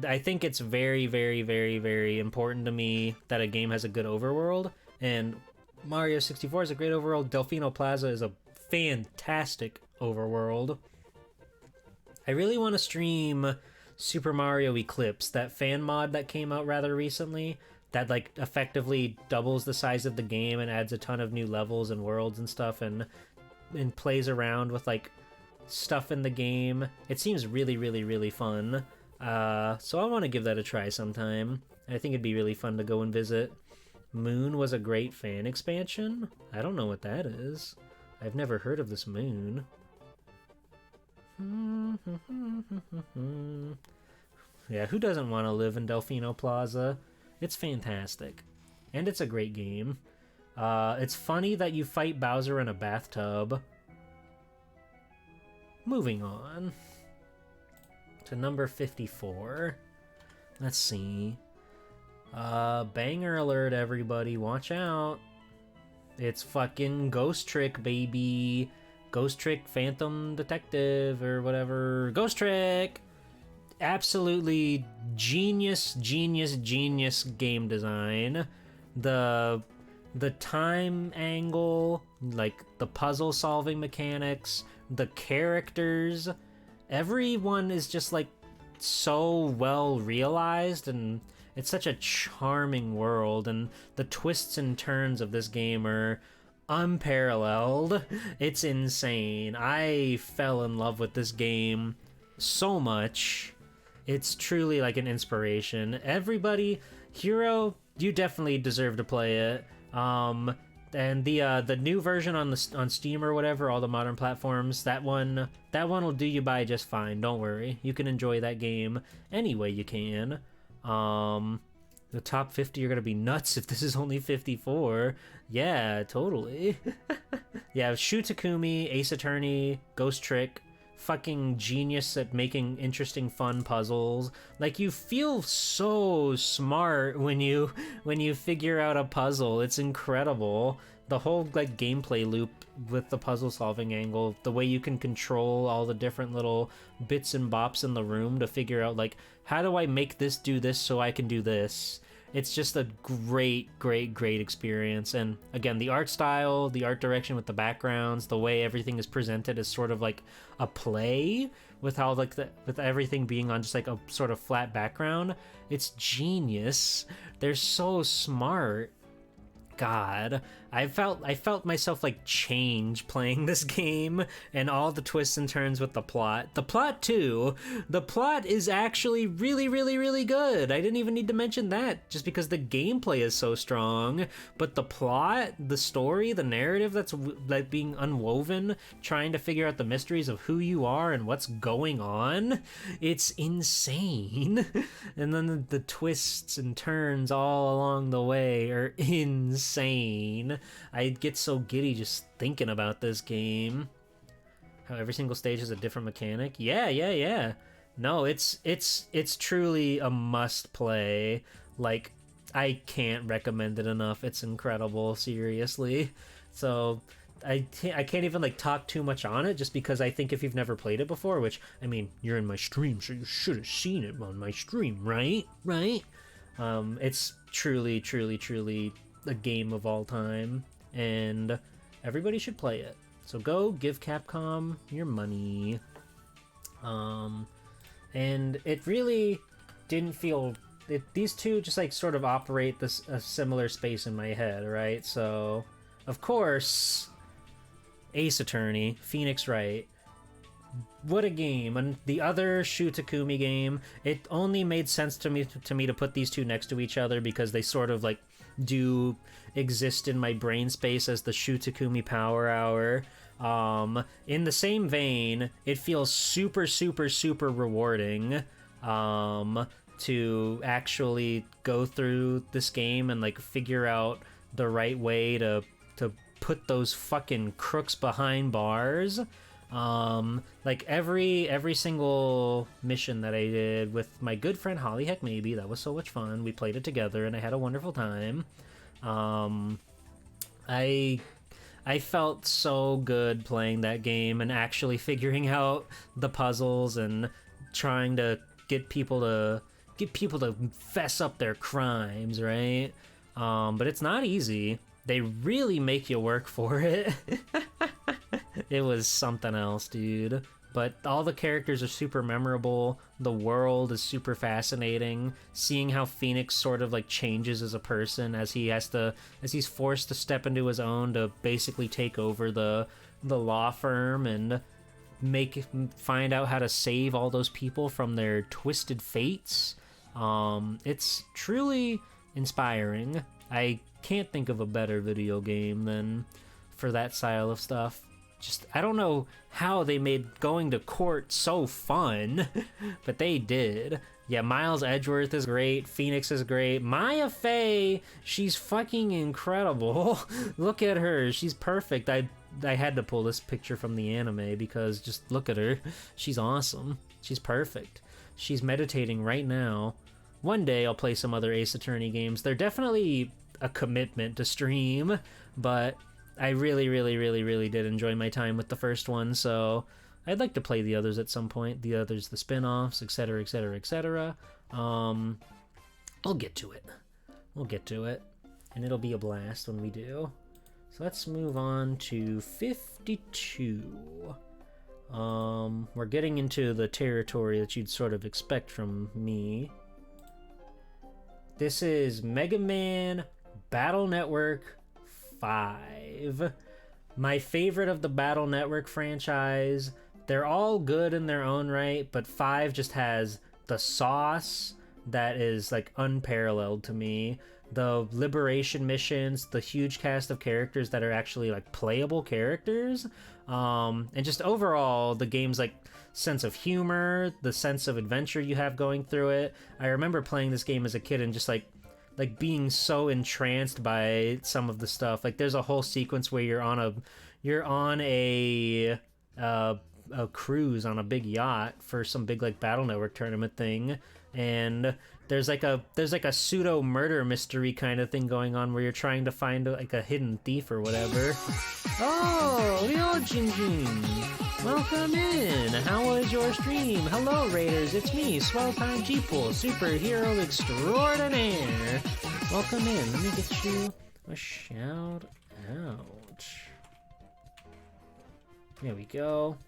I think it's very, very, very, very important to me that a game has a good overworld, and Mario 64 is a great overworld. Delfino Plaza is a fantastic overworld. I really want to stream Super Mario Eclipse, that fan mod that came out rather recently, that like effectively doubles the size of the game and adds a ton of new levels and worlds and stuff, and plays around with like stuff in the game. It seems really, really, really fun. So I want to give that a try sometime. I think it'd be really fun to go and visit. Moon was a great fan expansion? I don't know what that is. I've never heard of this Moon. Yeah, who doesn't want to live in Delfino Plaza? It's fantastic. And it's a great game. It's funny that you fight Bowser in a bathtub. Moving on to number 54. Let's see. Banger alert, everybody. Watch out. It's fucking Ghost Trick, baby. Ghost Trick Phantom Detective or whatever. Ghost Trick! Absolutely genius game design. the time angle, like the puzzle solving mechanics, the characters, everyone is just like so well realized, and it's such a charming world, and the twists and turns of this game are unparalleled. It's insane. I fell in love with this game so much. It's truly like an inspiration. Everybody, Hero, you definitely deserve to play it. And the new version on Steam or whatever, all the modern platforms, that one will do you by just fine. Don't worry, you can enjoy that game any way you can. The top 50 are gonna be nuts if this is only 54. Yeah, totally. Yeah, Shu Takumi, Ace Attorney, Ghost Trick, fucking genius at making interesting fun puzzles. Like, you feel so smart when you figure out a puzzle. It's incredible. The whole like gameplay loop with the puzzle solving angle, the way you can control all the different little bits and bops in the room to figure out like, how do I make this do this so I can do this? It's just a great experience. And again, the art style, the art direction with the backgrounds, the way everything is presented is sort of like a play with how like with everything being on just like a sort of flat background. It's genius. They're so smart. God, I felt myself like change playing this game, and all the twists and turns with the plot. The plot too. The plot is actually really good. I didn't even need to mention that just because the gameplay is so strong. But the plot, the story, the narrative that's like being unwoven, trying to figure out the mysteries of who you are and what's going on, it's insane. And then the twists and turns all along the way are insane. I get so giddy just thinking about this game. How every single stage has a different mechanic. Yeah. No, it's truly a must play. Like, I can't recommend it enough. It's incredible, seriously. So I can't even like talk too much on it, just because I think if you've never played it before, which, I mean, you're in my stream, so you should have seen it on my stream, right? It's truly a game of all time, and everybody should play it. So go give Capcom your money. And it really didn't feel these two just like sort of operate a similar space in my head, right? So of course, Ace Attorney, Phoenix Wright, what a game. And the other Shu Takumi game, it only made sense to me to put these two next to each other because they sort of like do exist in my brain space as the Shu Takumi Power Hour. In the same vein, it feels super rewarding to actually go through this game and like figure out the right way to put those fucking crooks behind bars. Like every single mission that I did with my good friend Holly Heck Maybe, that was so much fun. We played it together and I had a wonderful time. I felt so good playing that game and actually figuring out the puzzles and trying to get people to fess up their crimes, right? But it's not easy. They really make you work for it. It was something else, dude. But all the characters are super memorable. The world is super fascinating. Seeing how Phoenix sort of like changes as a person as he's forced to step into his own to basically take over the law firm and find out how to save all those people from their twisted fates. It's truly inspiring. I can't think of a better video game than for that style of stuff. Just, I don't know how they made going to court so fun, but they did. Yeah, Miles Edgeworth is great. Phoenix is great. Maya Fey, she's fucking incredible. Look at her. She's perfect. I had to pull this picture from the anime because just look at her. She's awesome. She's perfect. She's meditating right now. One day I'll play some other Ace Attorney games. They're definitely a commitment to stream, but I really did enjoy my time with the first one, so I'd like to play the others at some point. The others, the spin-offs, etc. I'll get to it. We'll get to it. and it'll be a blast when we do. So let's move on to 52. We're getting into the territory that you'd sort of expect from me. This is Mega Man Battle Network 5. My favorite of the Battle Network franchise. They're all good in their own right, but 5 just has the sauce that is like unparalleled to me. The liberation missions, the huge cast of characters that are actually like playable characters, and just overall the game's like sense of humor, the sense of adventure you have going through it. I remember playing this game as a kid and just like being so entranced by some of the stuff. Like there's a whole sequence where you're on a cruise on a big yacht for some big like Battle Network tournament thing, and there's like a pseudo murder mystery kind of thing going on where you're trying to find like a hidden thief or whatever. Oh, Ryo Jinjin, welcome in. How was your stream? Hello Raiders, it's me, Swell Time G-Pool, superhero extraordinaire. Welcome in. Let me get you a shout out. There we go.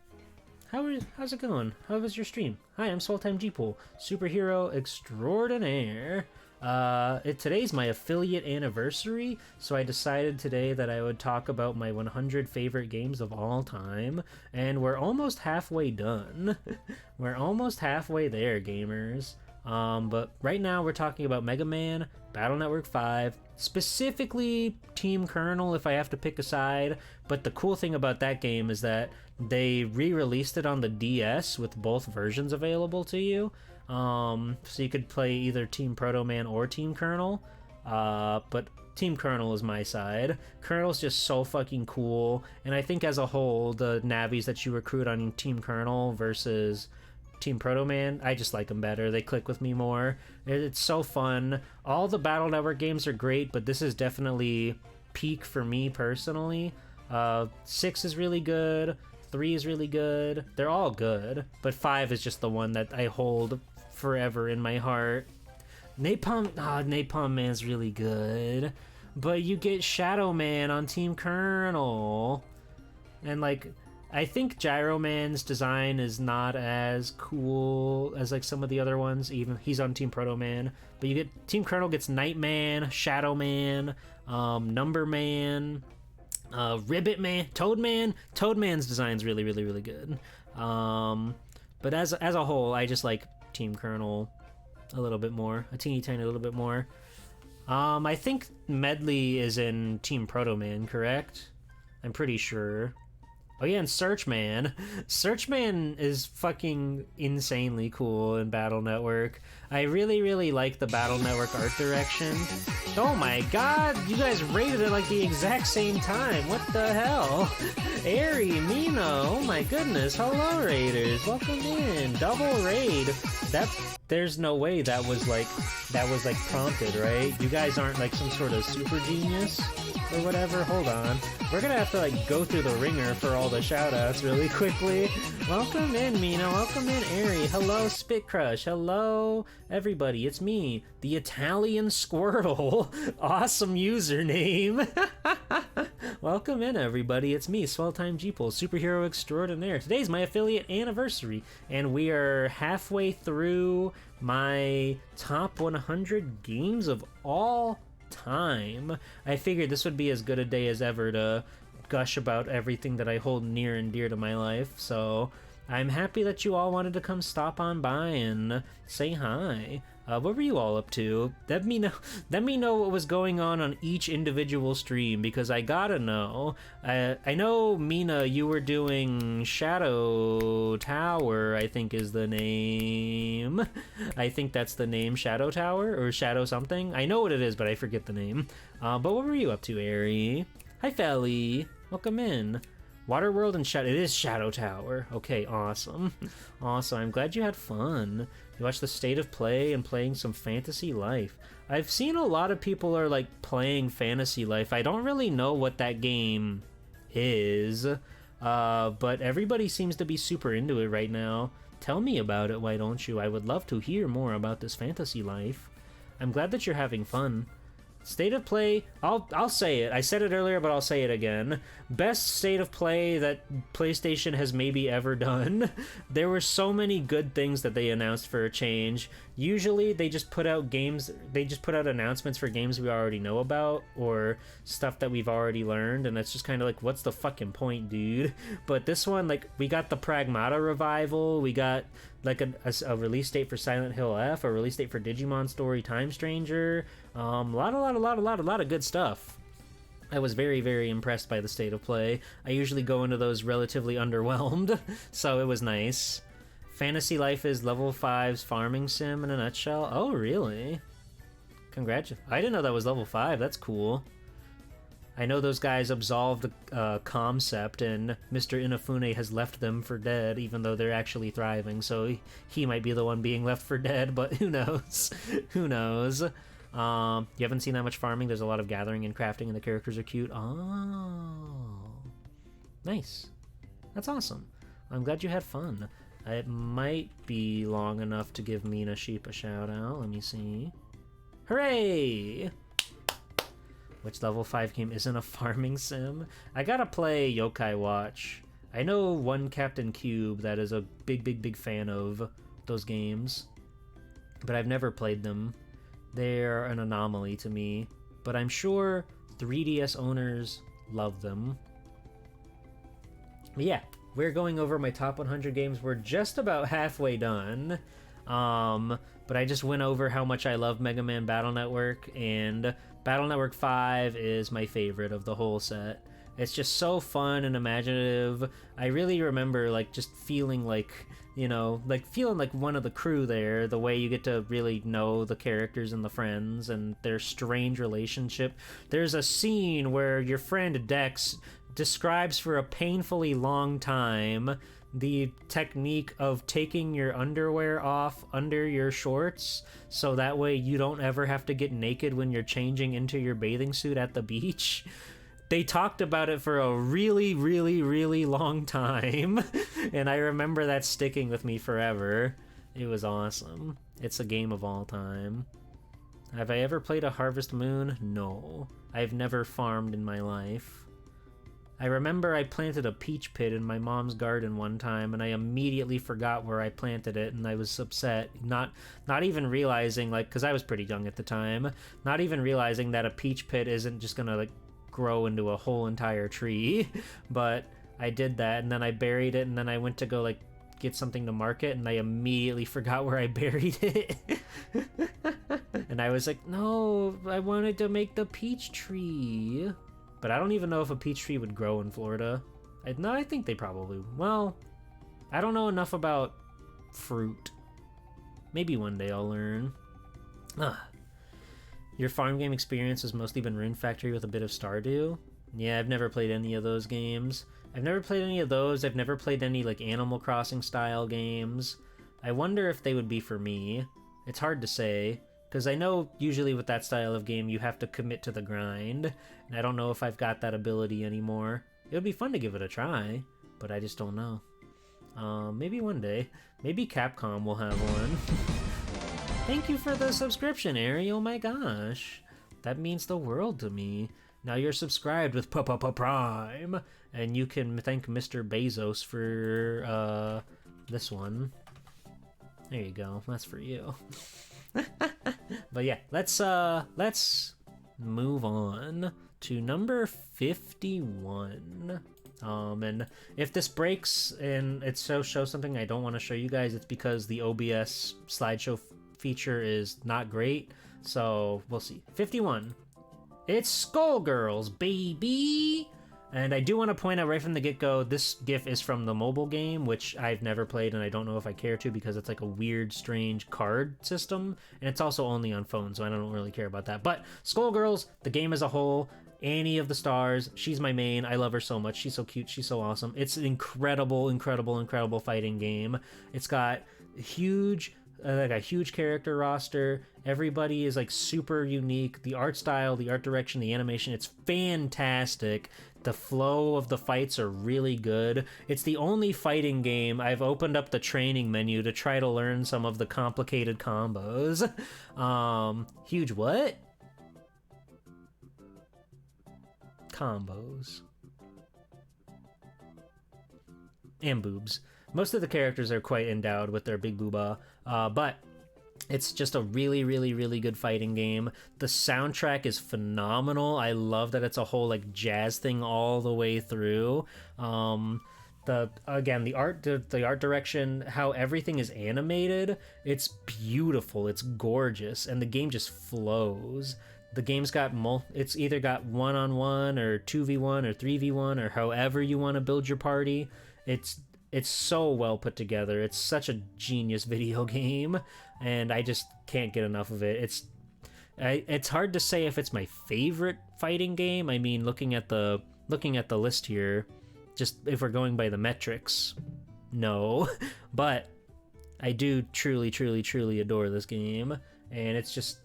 How's it going? How was your stream? Hi, I'm Swelltime G-Pool, superhero extraordinaire. Today's my affiliate anniversary, so I decided today that I would talk about my 100 favorite games of all time, and we're almost halfway done. We're almost halfway there, gamers. But right now we're talking about Mega Man Battle Network 5, specifically Team Colonel if I have to pick a side, but the cool thing about that game is that they re-released it on the DS with both versions available to you, so you could play either Team Proto Man or Team Colonel, but Team Colonel is my side. Colonel's just so fucking cool, and I think as a whole, the Navis that you recruit on Team Colonel versus Team Proto Man, I just like them better. They click with me more. It's so fun. All the Battle Network games are great, but this is definitely peak for me personally. 6 is really good. 3 is really good. They're all good, but 5 is just the one that I hold forever in my heart. Napalm Man's really good, but you get Shadow Man on Team Colonel, and like, I think Gyro Man's design is not as cool as like some of the other ones. Even he's on Team Proto Man, but you get Team Colonel gets Nightman, Shadow Man, Number Man, Ribbit Man, Toad Man. Toad Man's design's really good. But as a whole, I just like Team Colonel a little bit more, a teeny tiny little bit more. I think Medley is in Team Proto Man, correct? I'm pretty sure. Oh yeah, and Searchman. Searchman is fucking insanely cool in Battle Network. I really like the Battle Network art direction. Oh my god, you guys rated it like the exact same time. What the hell? Airy, Mino, oh my goodness. Hello, Raiders. Welcome in. Double raid. There's no way that was like prompted, right? You guys aren't like some sort of super genius or whatever. Hold on. We're gonna have to like go through the ringer for all the shoutouts really quickly. Welcome in, Mina. Welcome in, Airy. Hello, Spit Crush. Hello, everybody. It's me, the Italian Squirtle. Awesome username. Welcome in, everybody. It's me, Swelltime G-Pool, superhero extraordinaire. Today's my affiliate anniversary, and we are halfway through my top 100 games of all time. I figured this would be as good a day as ever to gush about everything that I hold near and dear to my life, so I'm happy that you all wanted to come stop on by and say hi. What were you all up to? Let me know what was going on each individual stream, because I gotta know. I know, Mina, you were doing Shadow Tower, I think is the name. I think that's the name, Shadow Tower, or Shadow something. I know what it is, but I forget the name. But what were you up to, Airy? Hi, Felly. Welcome in. Waterworld and Shadow. It is Shadow Tower. Okay, awesome. Awesome. I'm glad you had fun. You watched the State of Play and playing some Fantasy Life. I've seen a lot of people are like playing Fantasy Life. I don't really know what that game is, but everybody seems to be super into it right now. Tell me about it, why don't you? I would love to hear more about this Fantasy Life. I'm glad that you're having fun. State of play, I'll say it. I said it earlier, but I'll say it again. Best state of play that PlayStation has maybe ever done. There were so many good things that they announced for a change. Usually they just put out announcements for games we already know about or stuff that we've already learned, and it's just kind of like, what's the fucking point, dude? But this one, like, we got the Pragmata revival, we got like a release date for Silent Hill F, a release date for Digimon Story Time Stranger, a lot of good stuff. I was very, very impressed by the state of play. I usually go into those relatively underwhelmed, so it was nice. Fantasy Life is level 5's farming sim in a nutshell. Oh, really? Congratulations. I didn't know that was level 5. That's cool. I know those guys absolved the concept, and Mr. Inafune has left them for dead, even though they're actually thriving, so he might be the one being left for dead, but who knows? Who knows? You haven't seen that much farming. There's a lot of gathering and crafting, and the characters are cute. Oh. Nice. That's awesome. I'm glad you had fun. It might be long enough to give Mina Sheep a shout-out. Let me see. Hooray! Which level 5 game isn't a farming sim? I gotta play Yokai Watch. I know one Captain Cube that is a big fan of those games, but I've never played them. They're an anomaly to me, but I'm sure 3DS owners love them. But yeah, we're going over my top 100 games. We're just about halfway done. But I just went over how much I love Mega Man Battle Network, and Battle Network 5 is my favorite of the whole set. It's just so fun and imaginative. I really remember, like, just feeling like, you know, like feeling like one of the crew there, the way you get to really know the characters and the friends and their strange relationship. There's a scene where your friend Dex describes for a painfully long time the technique of taking your underwear off under your shorts so that way you don't ever have to get naked when you're changing into your bathing suit at the beach. They talked about it for a really long time, and I remember that sticking with me forever. It was awesome. It's a game of all time. Have I ever played a Harvest Moon? No. I've never farmed in my life. I remember I planted a peach pit in my mom's garden one time, and I immediately forgot where I planted it, and I was upset, not even realizing, like, because I was pretty young at the time, not even realizing that a peach pit isn't just gonna, like, grow into a whole entire tree. But I did that, and then I buried it, and then I went to go, like, get something to market, and I immediately forgot where I buried it. And I was like, no, I wanted to make the peach tree. But I don't even know if a peach tree would grow in Florida. I think they probably... Well, I don't know enough about fruit. Maybe one day I'll learn. Your farm game experience has mostly been Rune Factory with a bit of Stardew? Yeah, I've never played any of those games. I've never played any of those. I've never played any, like, Animal Crossing style games. I wonder if they would be for me. It's hard to say. Because I know usually with that style of game you have to commit to the grind, and I don't know if I've got that ability anymore. It would be fun to give it a try, but I just don't know. Maybe one day. Maybe Capcom will have one. Thank you for the subscription, Ari. Oh my gosh. That means the world to me. Now you're subscribed with Prime, and you can thank Mr. Bezos for this one. There you go. That's for you. But yeah, let's move on to number 51. And if this breaks and it shows something I don't want to show you guys, it's because the OBS slideshow feature is not great. So we'll see. 51. It's Skullgirls, baby! And I do want to point out right from the get-go, this GIF is from the mobile game, which I've never played, and I don't know if I care to because it's like a weird, strange card system, and it's also only on phone, so I don't really care about that. But Skullgirls, the game as a whole, Annie of the Stars, she's my main. I love her so much. She's so cute. She's so awesome. It's an incredible fighting game. It's got huge... like a huge character roster. Everybody is like super unique. The art style, the art direction, the animation, it's fantastic. The flow of the fights are really good. It's the only fighting game I've opened up the training menu to try to learn some of the complicated combos. Huge what? combos. And boobs. Most of the characters are quite endowed with their big booba, but it's just a really, really, really good fighting game. The soundtrack is phenomenal. I love that it's a whole like jazz thing all the way through. The art direction, how everything is animated, it's beautiful. It's gorgeous, and the game just flows. The game's got it's either got 1-on-1 or 2v1 or 3v1 or however you want to build your party. It's so well put together. It's such a genius video game, and I just can't get enough of it. It's hard to say if it's my favorite fighting game. I mean, looking at the list here, just if we're going by the metrics, no. But I do truly, truly, truly adore this game, and it's just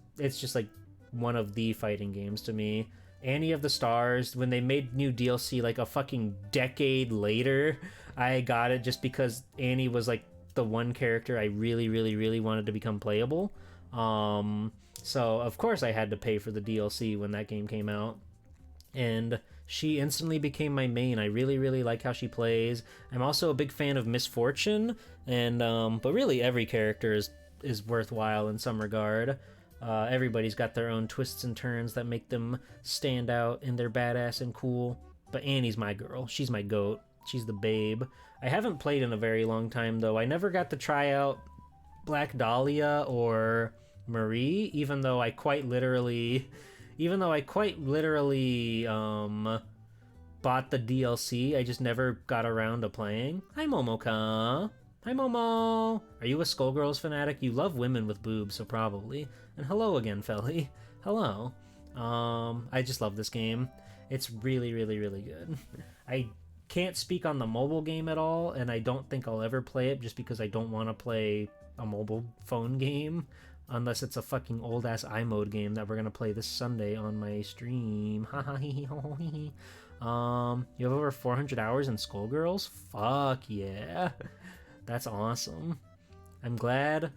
like one of the fighting games to me. Annie of the Stars, when they made new DLC like a fucking decade later, I got it just because Annie was like the one character I really, really, really wanted to become playable. So of course I had to pay for the DLC when that game came out. And she instantly became my main. I really, really like how she plays. I'm also a big fan of Miss Fortune, and but really every character is worthwhile in some regard. Everybody's got their own twists and turns that make them stand out, and they're badass and cool. But Annie's my girl. She's my goat. She's the babe. I haven't played in a very long time, though. I never got to try out Black Dahlia or Marie, even though I quite literally bought the DLC. I just never got around to playing. Hi, Momoka. Hi, Momo. Are you a Skullgirls fanatic? You love women with boobs, so probably. And hello again, Felly. Hello. I just love this game. It's really, really, really good. I can't speak on the mobile game at all, and I don't think I'll ever play it just because I don't want to play a mobile phone game unless it's a fucking old-ass iMode game that we're gonna play this Sunday on my stream. You have over 400 hours in Skullgirls? Fuck yeah. That's awesome. I'm glad.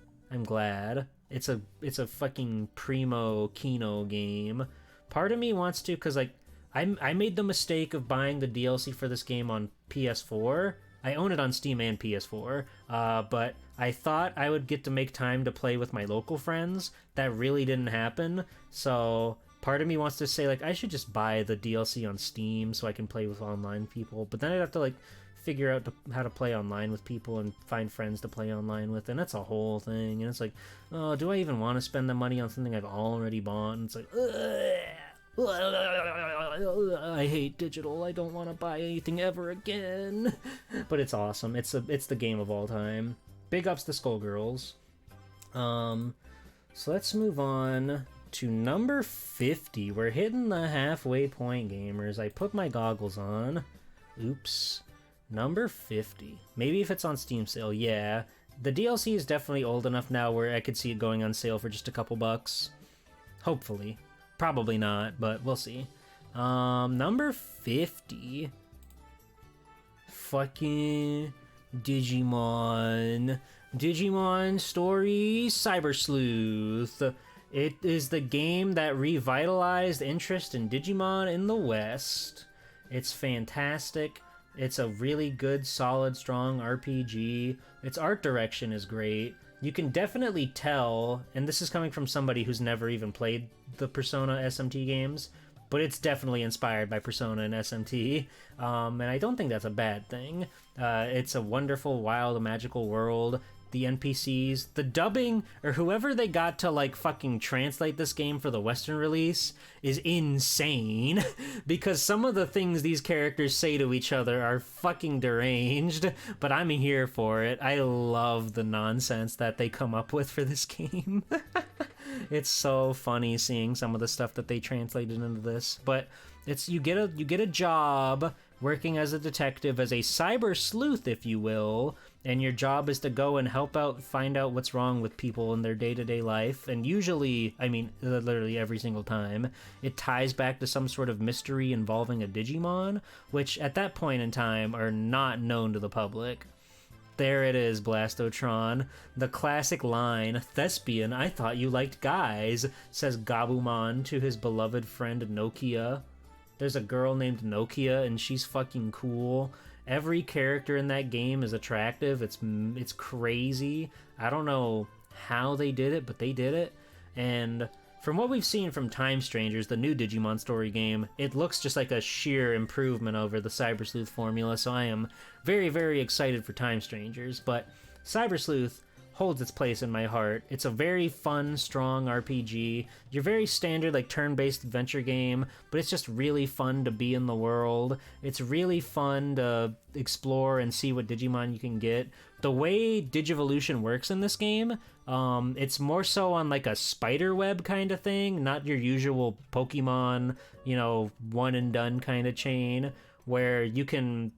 It's a fucking primo Kino game. Part of me wants to, because like I made the mistake of buying the DLC for this game on PS4. I own it on Steam and PS4, but I thought I would get to make time to play with my local friends. That really didn't happen, so part of me wants to say, like, I should just buy the DLC on Steam so I can play with online people, but then I'd have to, like, figure out how to play online with people and find friends to play online with, and that's a whole thing, and it's like, oh, do I even want to spend the money on something I've already bought? And it's like, I hate digital. I don't want to buy anything ever again. But it's awesome. It's the game of all time. Big ups to Skullgirls. So let's move on to number 50. We're hitting the halfway point, gamers. I put my goggles on. Oops. Number 50. Maybe if it's on Steam sale, yeah. The DLC is definitely old enough now where I could see it going on sale for just a couple bucks. Hopefully. Probably not, but we'll see. Number 50. Fucking Digimon. Digimon Story Cyber Sleuth. It is the game that revitalized interest in Digimon in the West. It's fantastic. It's a really good, solid, strong RPG. Its art direction is great. You can definitely tell, and this is coming from somebody who's never even played the Persona SMT games, but it's definitely inspired by Persona and SMT, and I don't think that's a bad thing. It's a wonderful, wild, magical world. The NPCs, the dubbing, or whoever they got to like fucking translate this game for the Western release is insane, because some of the things these characters say to each other are fucking deranged, but I'm here for it. I love the nonsense that they come up with for this game. It's so funny seeing some of the stuff that they translated into this, but it's you get a job working as a detective, as a cyber sleuth, if you will, and your job is to go and help out, find out what's wrong with people in their day-to-day life, and usually, I mean, literally every single time, it ties back to some sort of mystery involving a Digimon, which at that point in time are not known to the public. There it is, Blastotron. The classic line, "Thespian, I thought you liked guys," says Gabumon to his beloved friend Nokia. There's a girl named Nokia, and she's fucking cool. Every character in that game is attractive. It's crazy. I don't know how they did it, but they did it. And from what we've seen from Time Strangers, the new Digimon story game, it looks just like a sheer improvement over the Cyber Sleuth formula, so I am very, very excited for Time Strangers. But Cyber Sleuth holds its place in my heart. It's a very fun, strong RPG. You're very standard, like, turn-based adventure game, but it's just really fun to be in the world. It's really fun to explore and see what Digimon you can get. The way Digivolution works in this game, it's more so on, like, a spider web kind of thing, not your usual Pokemon, you know, one-and-done kind of chain, where you can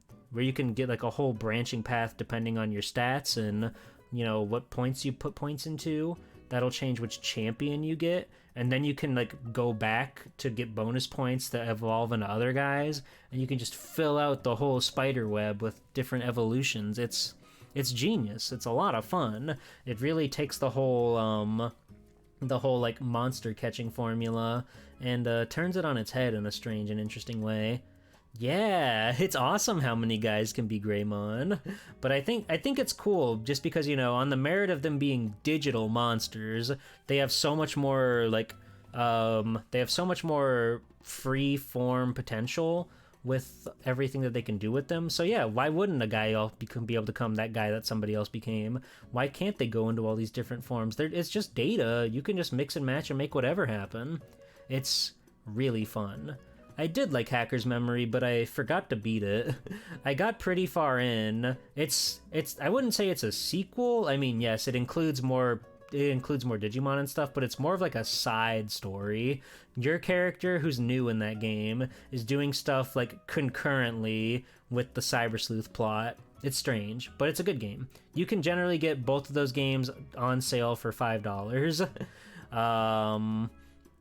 get, like, a whole branching path depending on your stats and, you know, what points you put points into. That'll change which champion you get, and then you can, like, go back to get bonus points that evolve into other guys, and you can just fill out the whole spider web with different evolutions. It's genius. It's a lot of fun. It really takes the whole like monster catching formula and turns it on its head in a strange and interesting way. Yeah, it's awesome how many guys can be Greymon, but I think it's cool just because, you know, on the merit of them being digital monsters, they have so much more, like, they have so much more free form potential with everything that they can do with them. So yeah, why wouldn't a guy be able to become that guy that somebody else became? Why can't they go into all these different forms? It's just data. You can just mix and match and make whatever happen. It's really fun. I did like Hacker's Memory, but I forgot to beat it. I got pretty far in. It's I wouldn't say it's a sequel. I mean, yes, it includes more Digimon and stuff, but it's more of like a side story. Your character, who's new in that game, is doing stuff like concurrently with the Cyber Sleuth plot. It's strange, but it's a good game. You can generally get both of those games on sale for $5.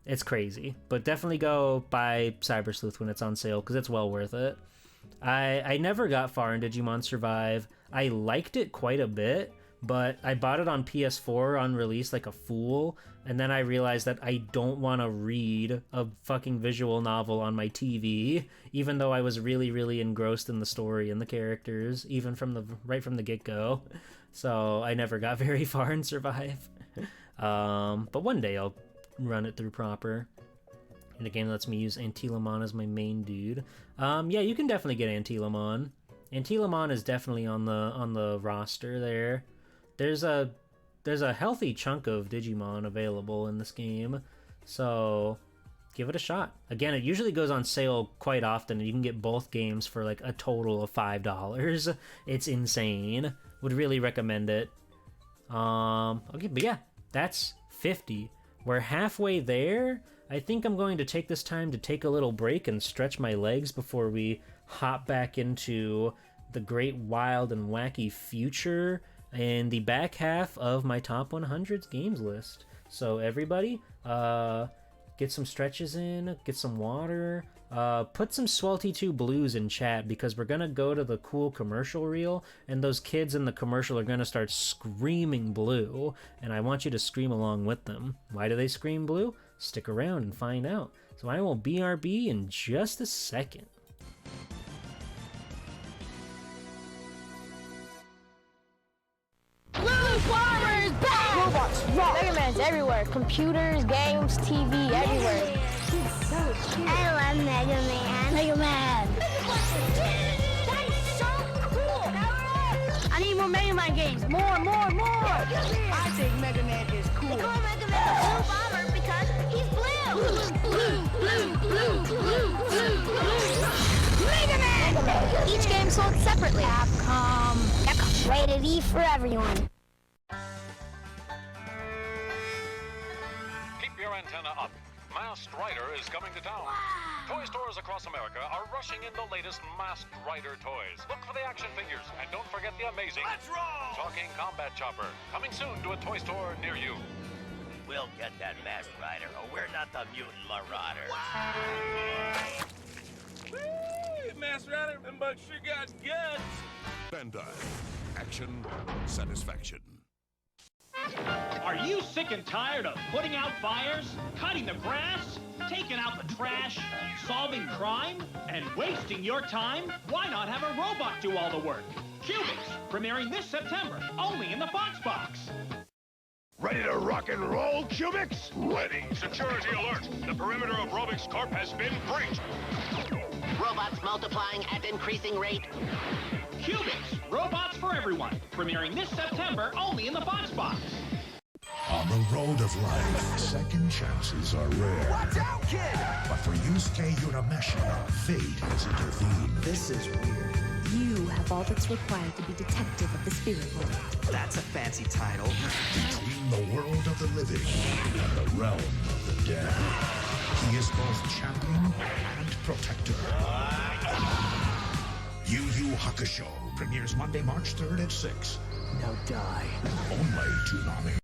It's crazy, but definitely go buy Cyber Sleuth when it's on sale because it's well worth it. I never got far in Digimon Survive. I liked it quite a bit, but I bought it on PS4 on release like a fool, and then I realized that I don't want to read a fucking visual novel on my TV, even though I was really, really engrossed in the story and the characters, even right from the get-go. So I never got very far in Survive. But one day I'll run it through proper in a game that lets me use Antilamon as my main dude. Yeah, you can definitely get Antilamon. Antilamon is definitely on the roster there. There's a healthy chunk of Digimon available in this game, so give it a shot. Again, it usually goes on sale quite often, and you can get both games for like a total of $5. It's insane. Would really recommend it. Okay, but yeah, that's 50. We're halfway there. I think I'm going to take this time to take a little break and stretch my legs before we hop back into the great, wild, and wacky future and the back half of my top 100 games list. So everybody, get some stretches in, get some water, put some Swelty 2 Blues in chat because we're gonna go to the cool commercial reel, and those kids in the commercial are gonna start screaming blue, and I want you to scream along with them. Why do they scream blue? Stick around and find out. So I will BRB in just a second. Farmers back! Robots, rock! Mega Man's everywhere. Computers, games, TV, everywhere. I love Mega Man. Mega Man! That is so cool! I need more Mega Man games. More! I think Mega Man is cool. They call Mega Man the Blue Bomber because he's blue! Mega Man! Each game sold separately. Capcom. Rated E for everyone. Keep your antenna up. Masked Rider is coming to town. Toy stores across America are rushing in the latest Masked Rider toys. Look for the action figures, and don't forget the amazing Talking Combat Chopper. Coming soon to a toy store near you. We'll get that Masked Rider, or we're not the Mutant Marauder. Masked Rider, them bugs sure got guts. Bandai. Action, satisfaction. Are you sick and tired of putting out fires, cutting the grass, Taking out the trash, solving crime, and wasting your time? Why not have a robot do all the work? Cubics, premiering this September, only in the Fox Box. Ready to rock and roll, Cubics? Ready. Security alert. The perimeter of Robix Corp has been breached. Robots multiplying at increasing rate. Cubics, robots for everyone, premiering this September, only in the Fox Box. On the road of life, second chances are rare. Watch out, kid! But for Yusuke Urameshi, fate has intervened. This is weird. You have all that's required to be detective of the spirit world. That's a fancy title. Between the world of the living and the realm of the dead, he is both champion and protector. Yu Yu Hakusho premieres Monday, March 3rd at 6. Now die. Only Toonami.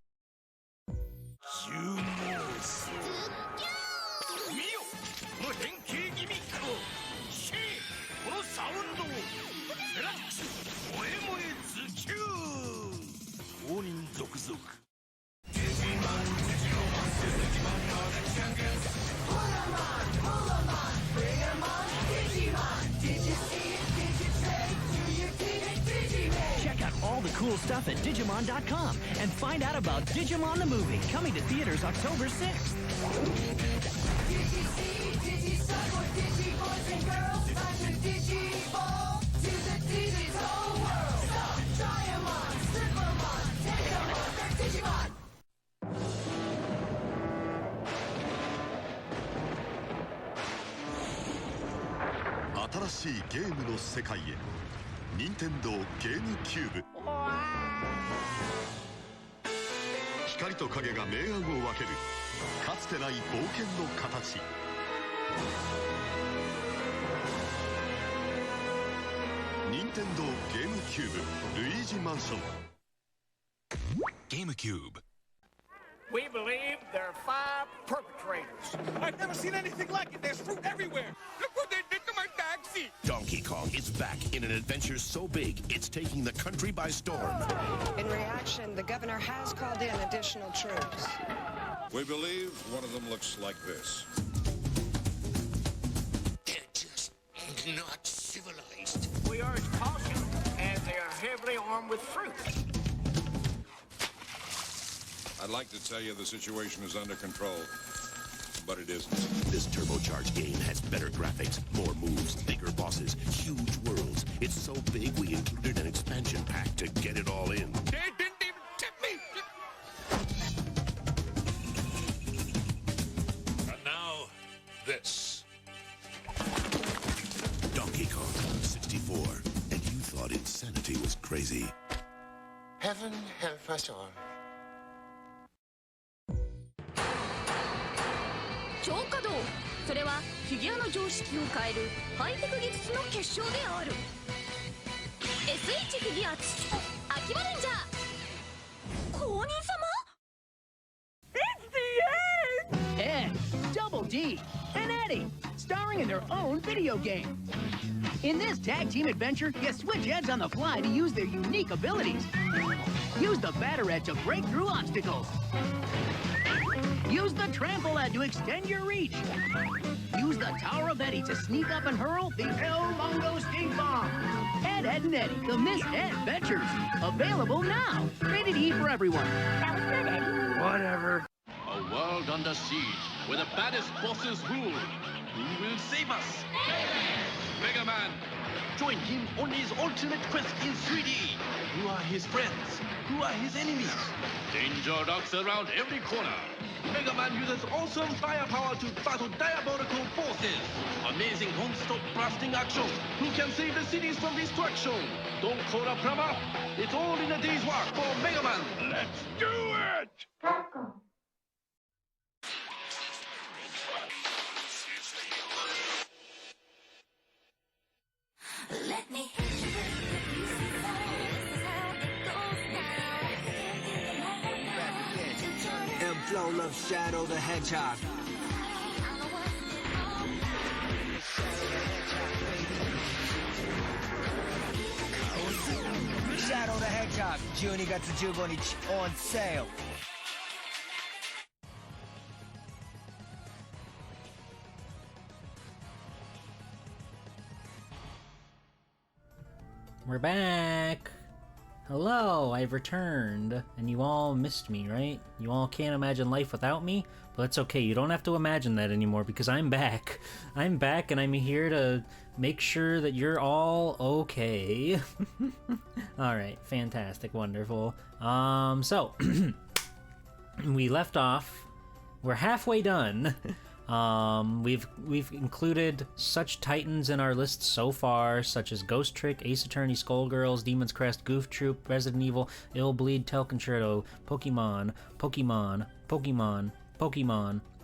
Check out all the cool stuff at Digimon.com and find out about Digimon the Movie, coming to theaters October 6th. Nintendo ゲームキューブ。光と影が明暗を分けるかつてない冒険の形。Nintendo ゲームキューブルイージマンション。GameCube. We believe there are 5 perpetrators. I've never seen anything like it. There's fruit everywhere. Look what they did to my taxi. Donkey Kong is back in an adventure so big, it's taking the country by storm. In reaction, the governor has called in additional troops. We believe one of them looks like this. They're just not civilized. We urge caution, as they are heavily armed with fruit. I'd like to tell you the situation is under control, but it isn't. This turbocharged game has better graphics, more moves, bigger bosses, huge worlds. It's so big we included an expansion pack to get it all in. They didn't even tip me. And now, this. Donkey Kong 64. And you thought insanity was crazy. Heaven help us all. 超稼働、それはフィギュアの常識を変えるハイテク技術の結晶である。 SH フィギュアツ秋葉レンジャー公認様。 It's the end! Ed, Double D, and Eddie, starring in their own video game. In this tag team adventure, you switch heads on the fly to use their unique abilities. Use the Batterette to break through obstacles. Use the Trampolet to extend your reach. Use the Tower of Eddie to sneak up and hurl the El Longo Stink Bomb. Ed, Ed, and Eddie, the Miss Ed Adventures. Available now. Rated E for everyone. That was good, Eddie. Whatever. A world under siege, where the baddest bosses rule. Who will save us? Mega Man! Join him on his ultimate quest in 3D. Who are his friends? Who are his enemies? Danger lurks around every corner. Mega Man uses awesome firepower to battle diabolical forces. Amazing non-stop blasting action. Who can save the cities from destruction? Don't call a plumber. It's all in a day's work for Mega Man. Let's do it! Let me M-Flow loves Shadow the Hedgehog. Shadow the Hedgehog, 12月15日 on sale. We're back! Hello, I've returned. And you all missed me, right? You all can't imagine life without me? But it's okay, you don't have to imagine that anymore because I'm back. I'm back and I'm here to make sure that you're all okay. Alright, fantastic, wonderful. So, we left off. We're halfway done. We've included such titans in our list so far, such as Ghost Trick, Ace Attorney, Skullgirls, Demon's Crest, Goof Troop, Resident Evil, Ill Bleed, Telconcerto, Pokemon,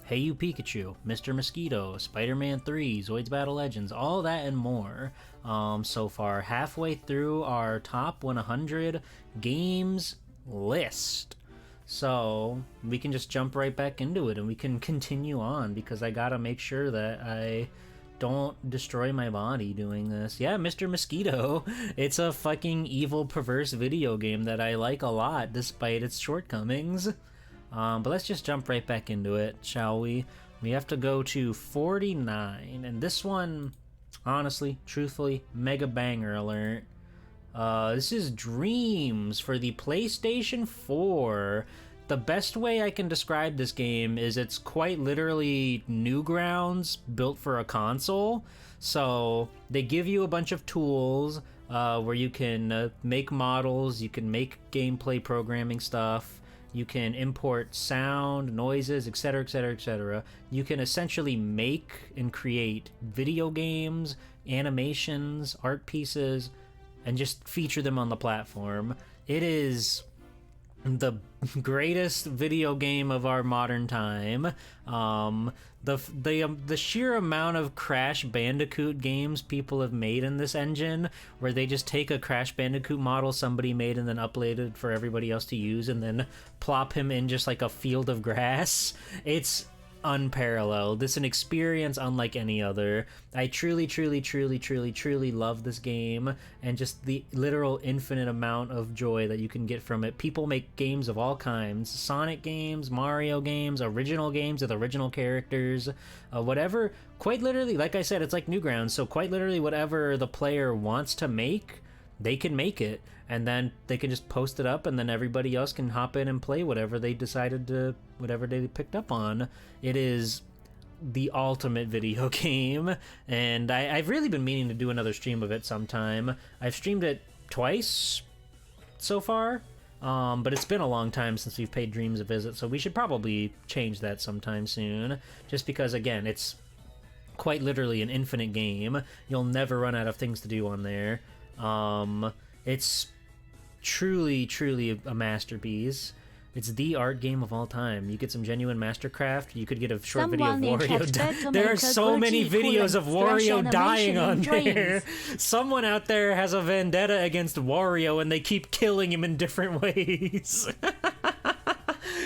Hey You Pikachu, Mr. Mosquito, Spider-Man 3, Zoids Battle Legends, all that and more. So far, halfway through our top 100 games list. So we can just jump right back into it and we can continue on because I gotta make sure that I don't destroy my body doing this. Yeah, Mr. Mosquito. It's a fucking evil, perverse video game that I like a lot despite its shortcomings. But let's just jump right back into it, shall we? We have to go to 49, and this one, honestly, truthfully, mega banger alert. This is Dreams for the PlayStation 4. The best way I can describe this game is it's quite literally Newgrounds built for a console. So they give you a bunch of tools where you can make models, you can make gameplay programming stuff, you can import sound, noises, etc., etc., etc. You can essentially make and create video games, animations, art pieces, and just feature them on the platform. It is the greatest video game of our modern time. The sheer amount of Crash Bandicoot games people have made in this engine, where they just take a Crash Bandicoot model somebody made and then uploaded for everybody else to use, and then plop him in just like a field of grass. It's unparalleled. This is an experience unlike any other. I truly love this game, and just the literal infinite amount of joy that you can get from it. People make games of all kinds: Sonic games, Mario games, original games with original characters, whatever. Quite literally, like I said, it's like Newgrounds, so quite literally whatever the player wants to make, they can make it, and then they can just post it up, and then everybody else can hop in and play whatever they decided to, whatever they picked up on. It is the ultimate video game, and I've really been meaning to do another stream of it sometime. I've streamed it twice so far, but it's been a long time since we've paid Dreams a visit, so we should probably change that sometime soon, just because, again, it's quite literally an infinite game. You'll never run out of things to do on there. It's truly a masterpiece. It's the art game of all time. You get some genuine mastercraft. You could get a short video of Wario. There are so many videos of Wario dying on there. Someone out there has a vendetta against Wario and they keep killing him in different ways.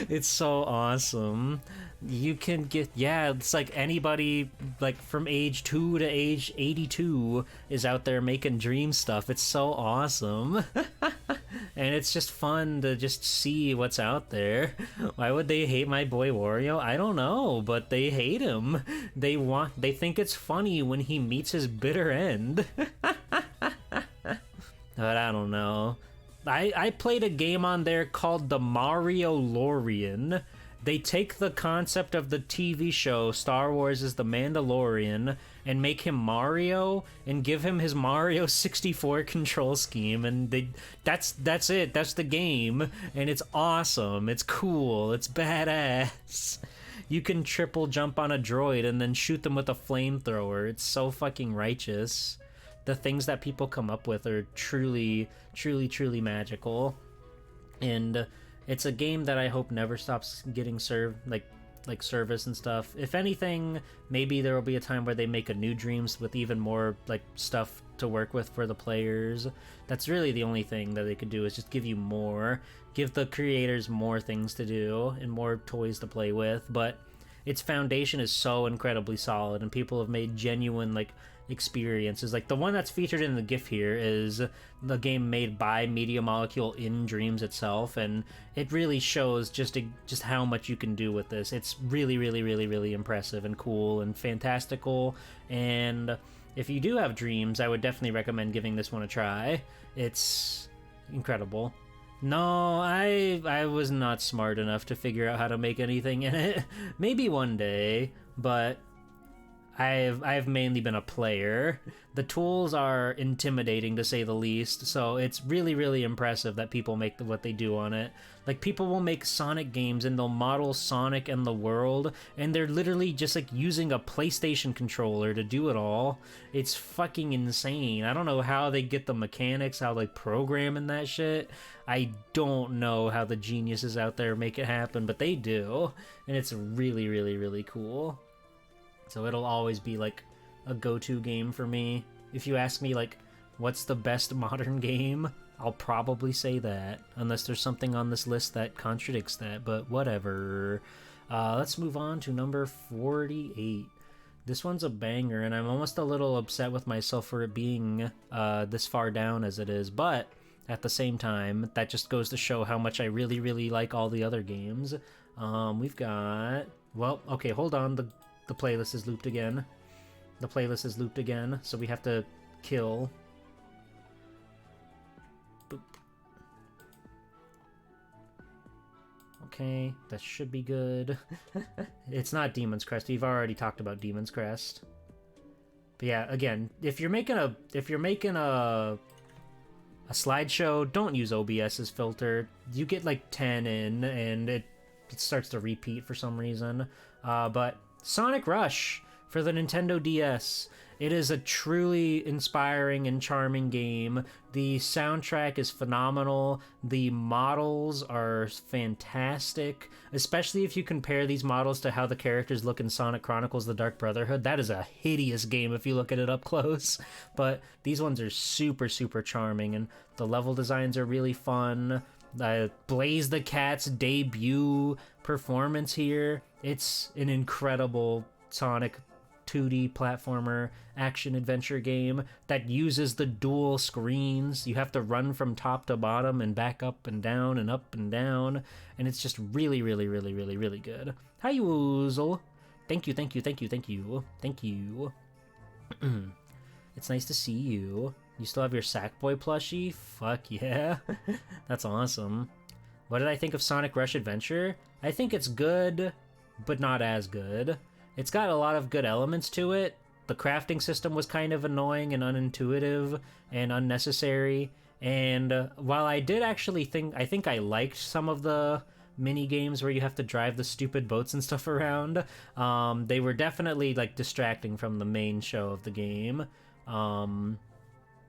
It's so awesome. You can get, yeah, it's like anybody like from age 2 to age 82 is out there making dream stuff. It's so awesome. And it's just fun to just see what's out there. Why would they hate my boy Wario? I don't know, but they hate him. They think it's funny when he meets his bitter end. But I don't know. I played a game on there called the Mario Lorian. They take the concept of the TV show Star Wars is the Mandalorian and make him Mario and give him his Mario 64 control scheme, and that's it. That's the game, and it's awesome. It's cool. It's badass. You can triple jump on a droid and then shoot them with a flamethrower. It's so fucking righteous. The things that people come up with are truly magical, and it's a game that I hope never stops getting served, like service and stuff. If anything, maybe there will be a time where they make a new Dreams with even more like stuff to work with for the players. That's really the only thing that they could do, is just give you more, give the creators more things to do and more toys to play with. But its foundation is so incredibly solid, and people have made genuine like experiences. Like the one that's featured in the GIF here is the game made by Media Molecule in Dreams itself, and it really shows just how much you can do with this. It's really impressive and cool and fantastical, and if you do have Dreams, I would definitely recommend giving this one a try. It's incredible. No, I was not smart enough to figure out how to make anything in it. Maybe one day, but I've mainly been a player. The tools are intimidating to say the least, so it's really, really impressive that people make what they do on it. Like, people will make Sonic games and they'll model Sonic and the world, and they're literally just like using a PlayStation controller to do it all. It's fucking insane. I don't know how they get the mechanics, how they program in that shit. I don't know how the geniuses out there make it happen, but they do, and it's really, really, really cool. So it'll always be like a go-to game for me. If you ask me like, what's the best modern game? I'll probably say that, unless there's something on this list that contradicts that, but whatever. Let's move on to number 48. This one's a banger, and I'm almost a little upset with myself for it being this far down as it is, but at the same time, that just goes to show how much I really, really like all the other games. We've got... Well, okay, hold on, the playlist is looped again. The playlist is looped again, so we have to kill. Boop. Okay, that should be good. It's not Demon's Crest. We've already talked about Demon's Crest. But yeah, again, if you're making a slideshow, don't use OBS's filter. You get like 10 in, and it starts to repeat for some reason. But Sonic Rush for the Nintendo DS. It is a truly inspiring and charming game. The soundtrack is phenomenal. The models are fantastic, especially if you compare these models to how the characters look in Sonic Chronicles: The Dark Brotherhood. That is a hideous game if you look at it up close, but these ones are super, super charming, and the level designs are really fun. Blaze the Cat's debut performance here. It's an incredible Sonic 2D platformer action-adventure game that uses the dual screens. You have to run from top to bottom and back up and down and up and down, and it's just really, really, really, really, really good. Hi, Woozle. Thank you, thank you, thank you, thank you, thank you. It's nice to see you. You still have your Sackboy plushie? Fuck yeah. That's awesome. What did I think of Sonic Rush Adventure? I think it's good, but not as good. It's got a lot of good elements to it. The crafting system was kind of annoying and unintuitive and unnecessary. And while I did actually think I liked some of the mini games where you have to drive the stupid boats and stuff around, they were definitely like distracting from the main show of the game.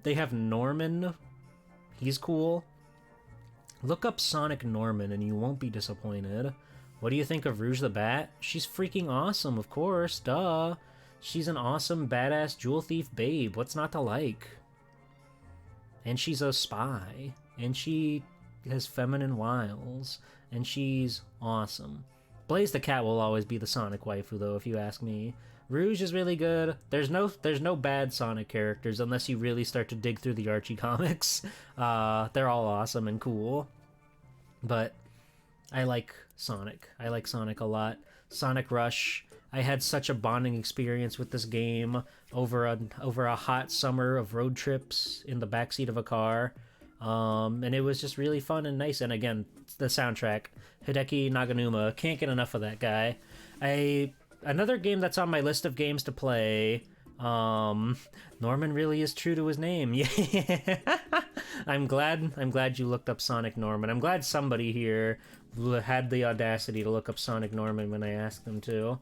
They have Norman. He's cool. Look up Sonic Norman and you won't be disappointed. What do you think of Rouge the Bat? She's freaking awesome, of course, duh. She's an awesome, badass jewel thief babe. What's not to like? And she's a spy. And she has feminine wiles. And she's awesome. Blaze the Cat will always be the Sonic waifu, though, if you ask me. Rouge is really good. There's no bad Sonic characters unless you really start to dig through the Archie comics. They're all awesome and cool. But I like Sonic. I like Sonic a lot. Sonic Rush. I had such a bonding experience with this game over a hot summer of road trips in the backseat of a car. And it was just really fun and nice. And again, the soundtrack. Hideki Naganuma. Can't get enough of that guy. Another game that's on my list of games to play. Norman really is true to his name. Yeah. I'm glad you looked up Sonic Norman. I'm glad somebody here had the audacity to look up Sonic Norman when I asked them to.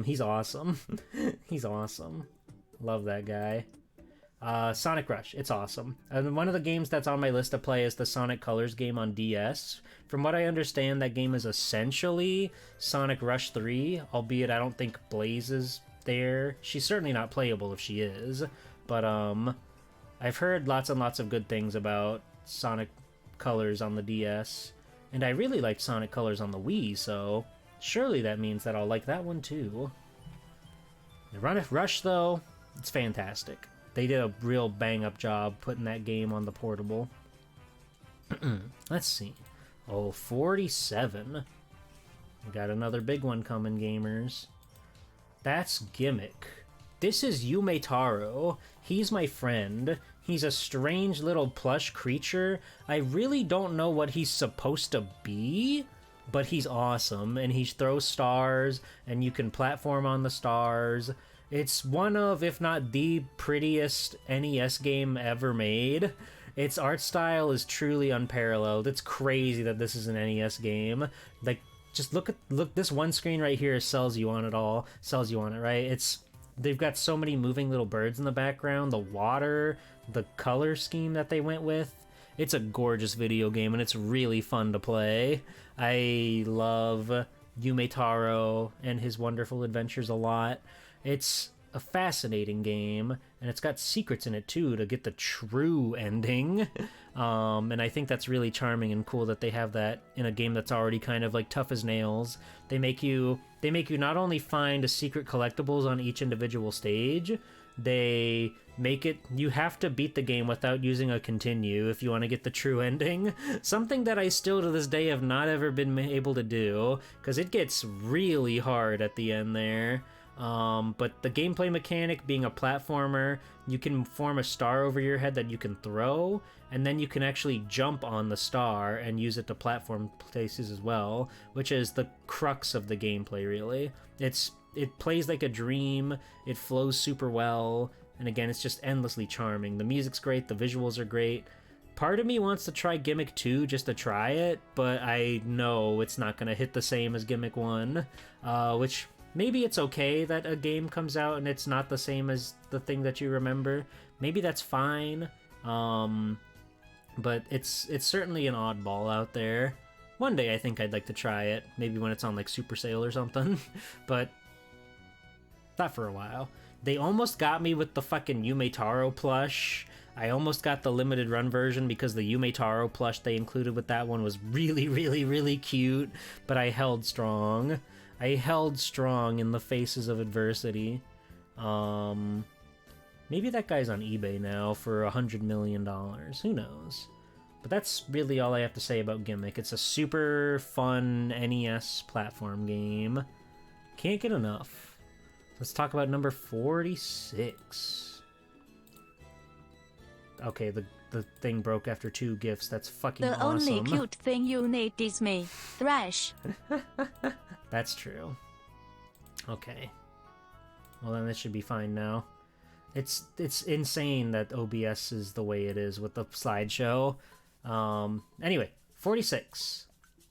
He's awesome. He's awesome. Love that guy. Sonic Rush, it's awesome. And one of the games that's on my list to play is the Sonic Colors game on DS. From what I understand, that game is essentially Sonic Rush 3, albeit I don't think Blaze is there. She's certainly not playable if she is, but I've heard lots and lots of good things about Sonic Colors on the DS, and I really liked Sonic Colors on the Wii, so surely that means that I'll like that one too. Rush, though, it's fantastic. They did a real bang-up job putting that game on the portable. Let's see. Oh, 47. We got another big one coming, gamers. That's Gimmick. this is Yume Taro. He's my friend. He's a strange little plush creature. I really don't know what he's supposed to be, but he's awesome, and he throws stars, and you can platform on the stars. It's one of, if not the prettiest NES game ever made. Its art style is truly unparalleled. It's crazy that this is an NES game. Like, just look this one screen right here sells you on it all. Sells you on it, right? They've got so many moving little birds in the background, the water, the color scheme that they went with. It's a gorgeous video game, and it's really fun to play. I love Yume Taro and his wonderful adventures a lot. It's a fascinating game, and it's got secrets in it too to get the true ending. And I think that's really charming and cool that they have that in a game that's already kind of like tough as nails. They make you not only find a secret collectibles on each individual stage, they make it you have to beat the game without using a continue if you want to get the true ending. Something that I still to this day have not ever been able to do, because it gets really hard at the end there. But the gameplay mechanic being a platformer, you can form a star over your head that you can throw, and then you can actually jump on the star and use it to platform places as well, which is the crux of the gameplay, really. It plays like a dream, it flows super well, and again, it's just endlessly charming. The music's great, the visuals are great. Part of me wants to try Gimmick 2 just to try it, but I know it's not going to hit the same as Gimmick 1, which maybe it's okay that a game comes out and it's not the same as the thing that you remember. Maybe that's fine, but it's certainly an oddball out there. One day I think I'd like to try it, maybe when it's on like Super Sale or something, but not for a while. They almost got me with the fucking Yume Taro plush. I almost got the limited run version because the Yume Taro plush they included with that one was really, really, really cute, but I held strong. I held strong in the faces of adversity. Maybe that guy's on eBay now for $100 million. Who knows? But that's really all I have to say about Gimmick. It's a super fun NES platform game. Can't get enough. Let's talk about number 46. Okay, the thing broke after 2 gifts. That's fucking awesome. The only cute thing you need is me, Thrash. That's true. Okay. Well, then this should be fine now. It's insane that OBS is the way it is with the slideshow. Anyway, 46.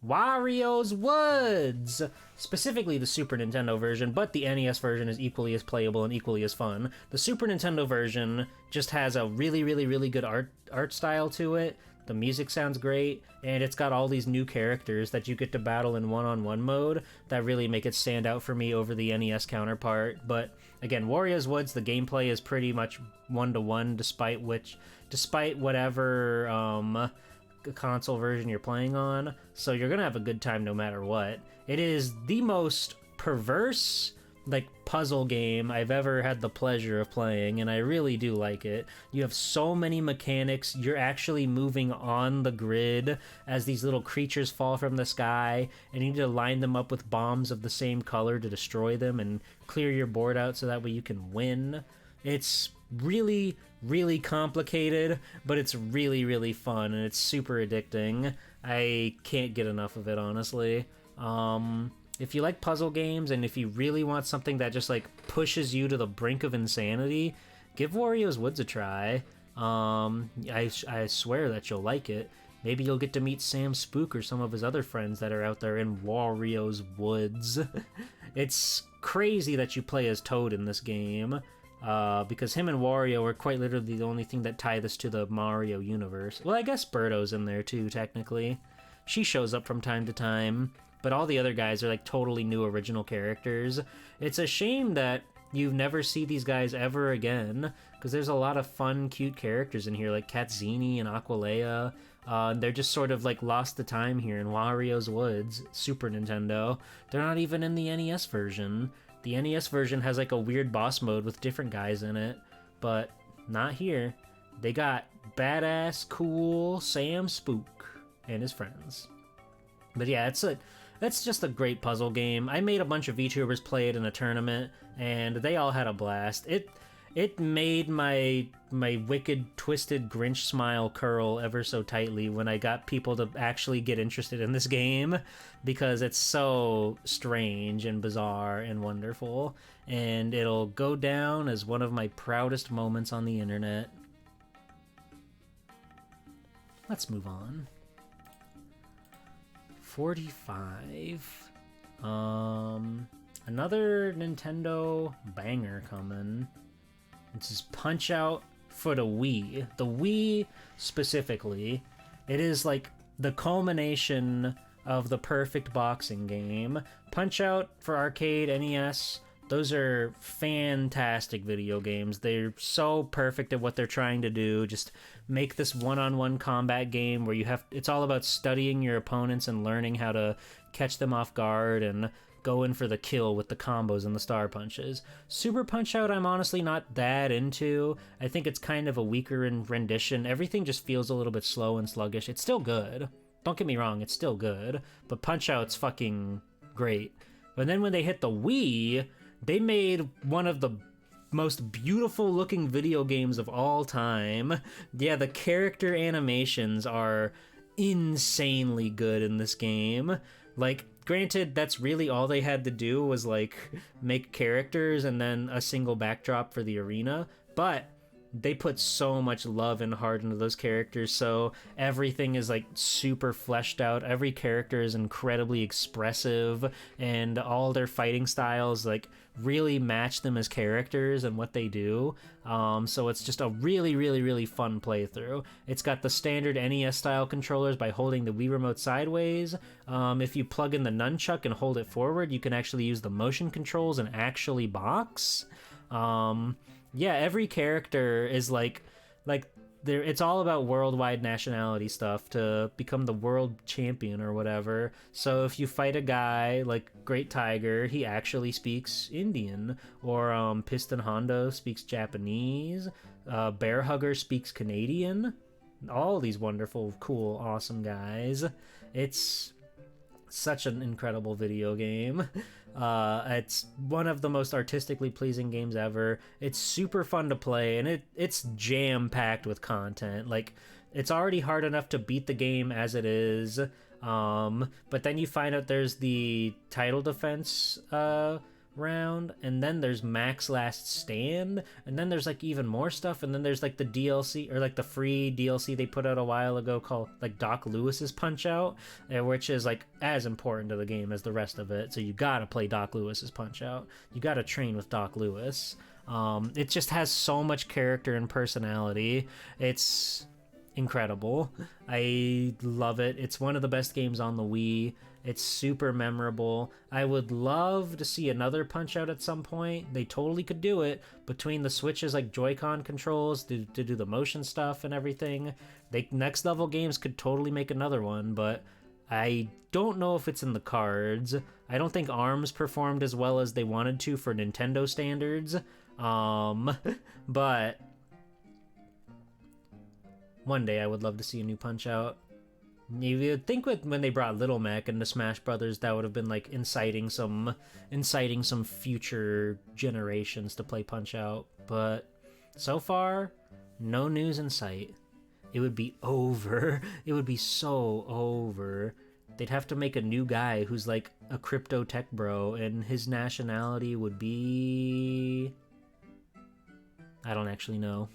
Wario's Woods! Specifically the Super Nintendo version, but the NES version is equally as playable and equally as fun. The Super Nintendo version just has a really, really, really good art style to it. The music sounds great, and it's got all these new characters that you get to battle in one-on-one mode that really make it stand out for me over the NES counterpart. But again, Wario's Woods, the gameplay is pretty much one-to-one, despite whatever console version you're playing on, so you're gonna have a good time no matter what. It is the most perverse like puzzle game I've ever had the pleasure of playing, and I really do like it. You have so many mechanics. You're actually moving on the grid as these little creatures fall from the sky, and you need to line them up with bombs of the same color to destroy them and clear your board out so that way you can win. It's really, really complicated, but it's really, really fun, and it's super addicting. I can't get enough of it, honestly. If you like puzzle games, and if you really want something that just like pushes you to the brink of insanity, give Wario's Woods a try. I swear that you'll like it. Maybe you'll get to meet Sam Spook or some of his other friends that are out there in Wario's Woods. It's crazy that you play as Toad in this game. Because him and Wario are quite literally the only thing that tie this to the Mario universe. Well, I guess Birdo's in there too, technically. She shows up from time to time, but all the other guys are like totally new original characters. It's a shame that you never see these guys ever again, because there's a lot of fun, cute characters in here, like Katzini and Aqualea. They're just sort of like lost to time here in Wario's Woods, Super Nintendo. They're not even in the NES version. The NES version has like a weird boss mode with different guys in it, but not here. They got badass, cool Sam Spook and his friends. But yeah, That's just a great puzzle game. I made a bunch of VTubers play it in a tournament, and they all had a blast. It made my wicked, twisted Grinch smile curl ever so tightly when I got people to actually get interested in this game, because it's so strange and bizarre and wonderful, and it'll go down as one of my proudest moments on the internet. Let's move on. 45. Another Nintendo banger coming. This is Punch-Out for the Wii. The Wii, specifically, it is like the culmination of the perfect boxing game. Punch-Out for arcade, NES, those are fantastic video games. They're so perfect at what they're trying to do. Just make this one-on-one combat game where it's all about studying your opponents and learning how to catch them off guard and go in for the kill with the combos and the star punches. Super Punch-Out I'm honestly not that into. I think it's kind of a weaker rendition. Everything just feels a little bit slow and sluggish. It's still good. Don't get me wrong, it's still good. But Punch-Out's fucking great. But then when they hit the Wii, they made one of the most beautiful looking video games of all time. Yeah, the character animations are insanely good in this game. Like, granted, that's really all they had to do was, like, make characters and then a single backdrop for the arena, but they put so much love and heart into those characters, so everything is, like, super fleshed out. Every character is incredibly expressive, and all their fighting styles, like, really match them as characters and what they do. So it's just a really, really, really fun playthrough. It's got the standard NES style controllers by holding the Wii Remote sideways. If you plug in the nunchuck and hold it forward, you can actually use the motion controls and actually box. Yeah, every character is like it's all about worldwide nationality stuff to become the world champion or whatever. So if you fight a guy like Great Tiger, he actually speaks Indian, or Piston Hondo speaks Japanese, Bear Hugger speaks Canadian. All these wonderful, cool, awesome guys. It's such an incredible video game. It's one of the most artistically pleasing games ever. It's super fun to play, and it's jam-packed with content. Like, it's already hard enough to beat the game as it is, but then you find out there's the title defense round, and then there's Max Last Stand, and then there's like even more stuff, and then there's like the DLC, or like the free DLC they put out a while ago called like Doc Lewis's Punch-Out, which is like as important to the game as the rest of it. So you gotta play Doc Lewis's Punch-Out. You gotta train with Doc Lewis. It just has so much character and personality. It's incredible. I love it. It's one of the best games on the Wii. It's super memorable. I would love to see another Punch-Out at some point. They totally could do it between the Switch's like Joy-Con controls to do the motion stuff and everything. Next level games could totally make another one, but I don't know if it's in the cards. I don't think ARMS performed as well as they wanted to for Nintendo standards. But one day I would love to see a new Punch-Out. You would think when they brought Little Mac into Smash Brothers, that would have been like inciting some future generations to play Punch-Out, but so far, no news in sight. It would be over. It would be so over. They'd have to make a new guy who's like a crypto tech bro, and his nationality would be... I don't actually know.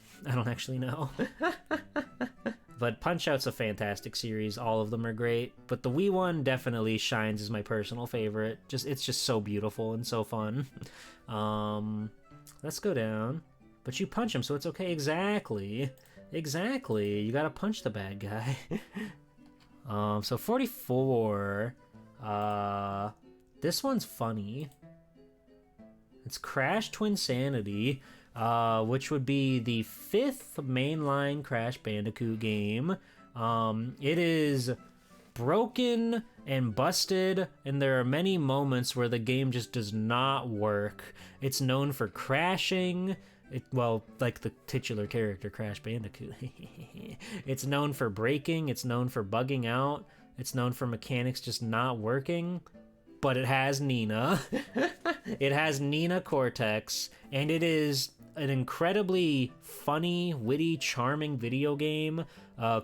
But Punch-Out's a fantastic series. All of them are great. But the Wii one definitely shines as my personal favorite. It's just so beautiful and so fun. Let's go down. But you punch him, so it's okay. Exactly. You gotta punch the bad guy. So 44. This one's funny. It's Crash Twinsanity. Which would be the 5th mainline Crash Bandicoot game. It is broken and busted, and there are many moments where the game just does not work. It's known for crashing. Like the titular character Crash Bandicoot. It's known for breaking. It's known for bugging out. It's known for mechanics just not working, but it has Nina. It has Nina Cortex, and it is an incredibly funny, witty, charming video game.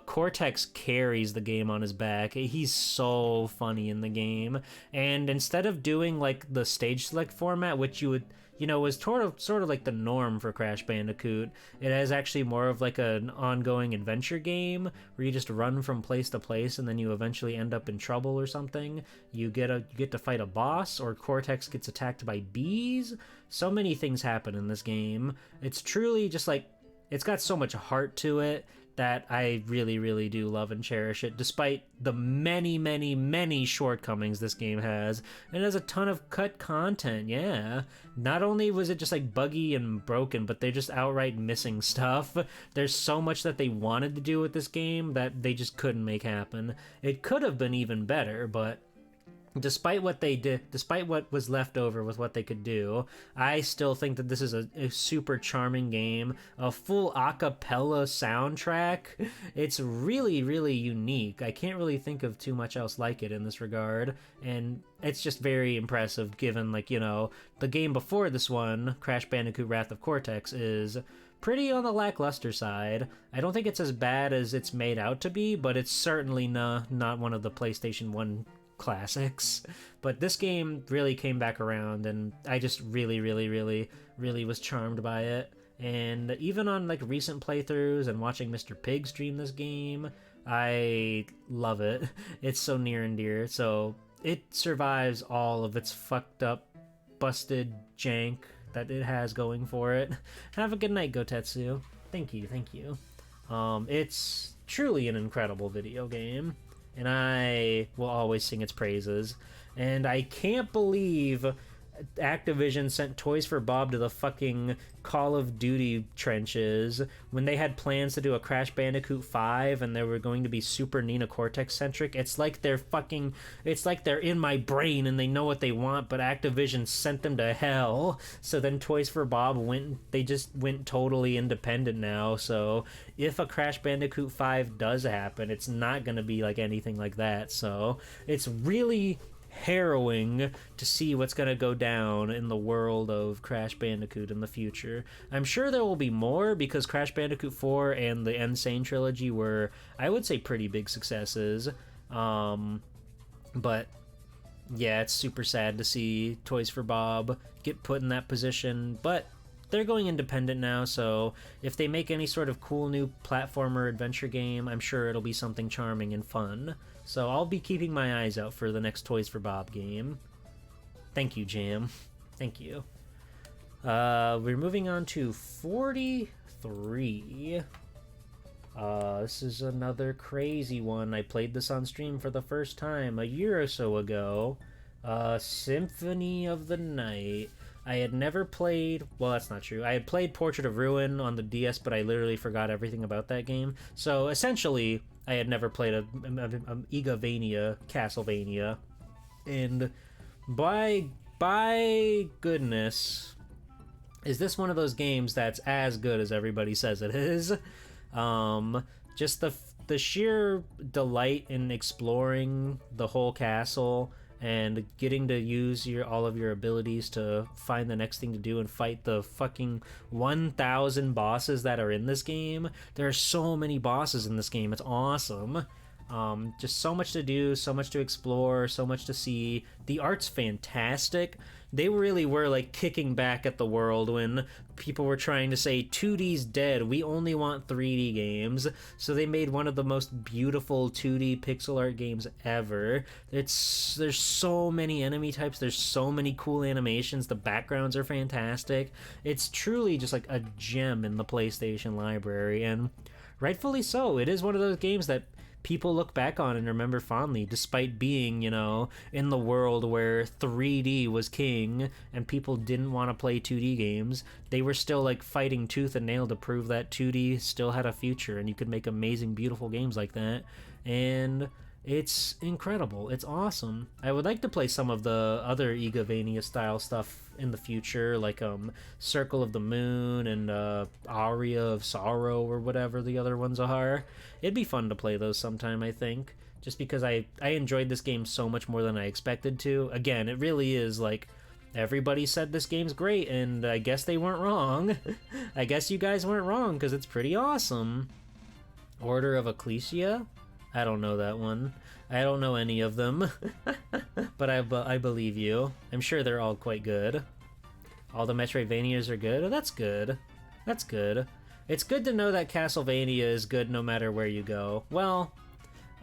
Cortex carries the game on his back. He's so funny in the game. And instead of doing like the stage select format, which you would, was sort of like the norm for Crash Bandicoot, it has actually more of like an ongoing adventure game where you just run from place to place and then you eventually end up in trouble or something. You get to fight a boss, or Cortex gets attacked by bees. So many things happen in this game. It's truly just like, it's got so much heart to it that I really, really do love and cherish it, despite the many, many, many shortcomings this game has. And it has a ton of cut content, yeah. Not only was it just like buggy and broken, but they're just outright missing stuff. There's so much that they wanted to do with this game that they just couldn't make happen. It could have been even better, but despite what they did, despite what was left over with what they could do, I still think that this is a super charming game. A full a cappella soundtrack. It's really, really unique. I can't really think of too much else like it in this regard, and it's just very impressive given, like, the game before this one, Crash Bandicoot Wrath of Cortex, is pretty on the lackluster side. I don't think it's as bad as it's made out to be, but it's certainly not one of the PlayStation 1 classics. But this game really came back around, and I just really, really, really, really was charmed by it. And even on like recent playthroughs and watching Mr. Pig stream this game, I love it. It's so near and dear. So it survives all of its fucked up, busted jank that it has going for it. Have a good night, Gotetsu. Thank you. It's truly an incredible video game, and I will always sing its praises. And I can't believe Activision sent Toys for Bob to the fucking Call of Duty trenches when they had plans to do a Crash Bandicoot 5 and they were going to be super Nina Cortex centric. It's like they're in my brain and they know what they want, but Activision sent them to hell. So then Toys for Bob just went totally independent now. So if a Crash Bandicoot 5 does happen, it's not going to be like anything like that. So it's really harrowing to see what's going to go down in the world of Crash Bandicoot in the future. I'm sure there will be more, because Crash Bandicoot 4 and the N. Sane trilogy were, I would say, pretty big successes. But yeah, it's super sad to see Toys for Bob get put in that position, but they're going independent now, so if they make any sort of cool new platformer adventure game, I'm sure it'll be something charming and fun. So I'll be keeping my eyes out for the next Toys for Bob game. Thank you, Jam. Thank you. We're moving on to 43. This is another crazy one. I played this on stream for the first time a year or so ago. Symphony of the Night. I had never played... Well, that's not true. I had played Portrait of Ruin on the DS, but I literally forgot everything about that game. So, essentially, I had never played a Igavania Castlevania. And by goodness, is this one of those games that's as good as everybody says it is? Just the sheer delight in exploring the whole castle and getting to use all of your abilities to find the next thing to do and fight the fucking 1,000 bosses that are in this game. There are so many bosses in this game. It's awesome. Just so much to do, so much to explore, so much to see. The art's fantastic. They really were like kicking back at the world when people were trying to say 2D's dead, we only want 3D games. So they made one of the most beautiful 2D pixel art games ever. There's so many enemy types, there's so many cool animations, the backgrounds are fantastic. It's truly just like a gem in the PlayStation library, and rightfully so. It is one of those games that people look back on and remember fondly, despite being, in the world where 3D was king and people didn't want to play 2D games. They were still like fighting tooth and nail to prove that 2D still had a future and you could make amazing, beautiful games like that. And it's incredible. It's awesome. I would like to play some of the other Igavania style stuff in the future, like Circle of the Moon and Aria of Sorrow or whatever the other ones are. It'd be fun to play those sometime, I think. just because I enjoyed this game so much more than I expected to. Again, it really is like, everybody said this game's great, and I guess they weren't wrong. I guess you guys weren't wrong, because it's pretty awesome. Order of Ecclesia? I don't know that one. I don't know any of them. But I believe you. I'm sure they're all quite good. All the Metroidvanias are good? Oh, that's good. That's good. It's good to know that Castlevania is good no matter where you go. Well,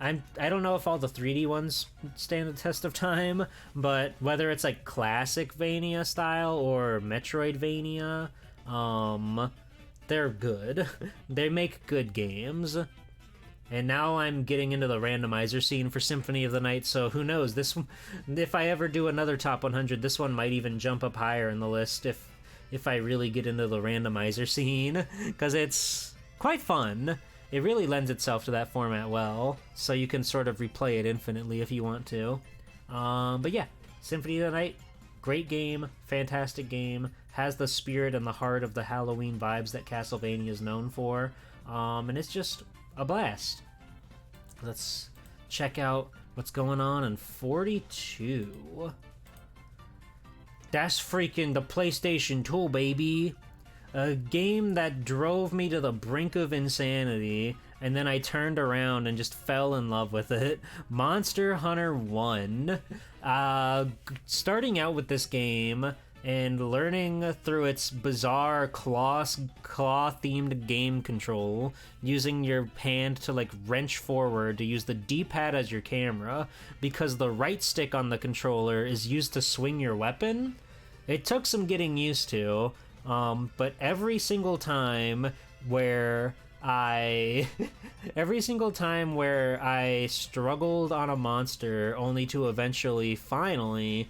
I don't know if all the 3D ones stand the test of time, but whether it's like classic Vania style or Metroidvania, they're good. They make good games. And now I'm getting into the randomizer scene for Symphony of the Night, so who knows, if I ever do another top 100, this one might even jump up higher in the list if I really get into the randomizer scene, because it's quite fun. It really lends itself to that format well, so you can sort of replay it infinitely if you want to. But yeah, Symphony of the Night, great game, fantastic game, has the spirit and the heart of the Halloween vibes that Castlevania is known for, and it's just a blast. Let's check out what's going on in 42. That's freaking the PlayStation 2, baby. A game that drove me to the brink of insanity, and then I turned around and just fell in love with it. Monster Hunter 1. Starting out with this game and learning through its bizarre claw-themed game control, using your hand to like wrench forward to use the D-pad as your camera, because the right stick on the controller is used to swing your weapon. It took some getting used to, but every single time where I struggled on a monster only to eventually finally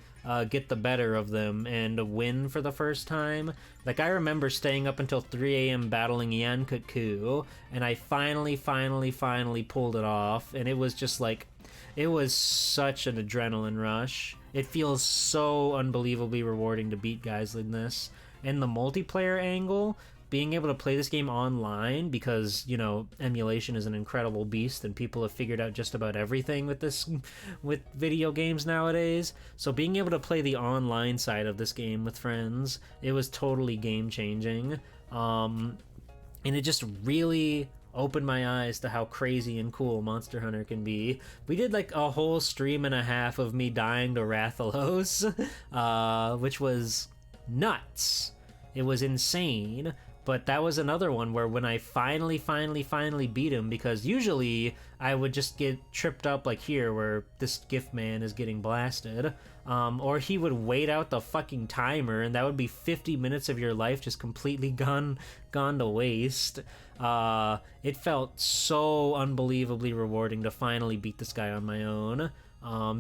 get the better of them and win for the first time. Like, I remember staying up until 3 a.m. battling Yan Kut-Ku, and I finally pulled it off, and it was just like, it was such an adrenaline rush. It feels so unbelievably rewarding to beat guys in this. And the multiplayer angle, being able to play this game online, because, you know, emulation is an incredible beast and people have figured out just about everything with video games nowadays. So being able to play the online side of this game with friends, it was totally game changing. And it just really opened my eyes to how crazy and cool Monster Hunter can be. We did like a whole stream and a half of me dying to Rathalos, which was nuts. It was insane. But that was another one where when I finally beat him, because usually I would just get tripped up like here where this gift man is getting blasted, or he would wait out the fucking timer and that would be 50 minutes of your life just completely gone to waste. It felt so unbelievably rewarding to finally beat this guy on my own.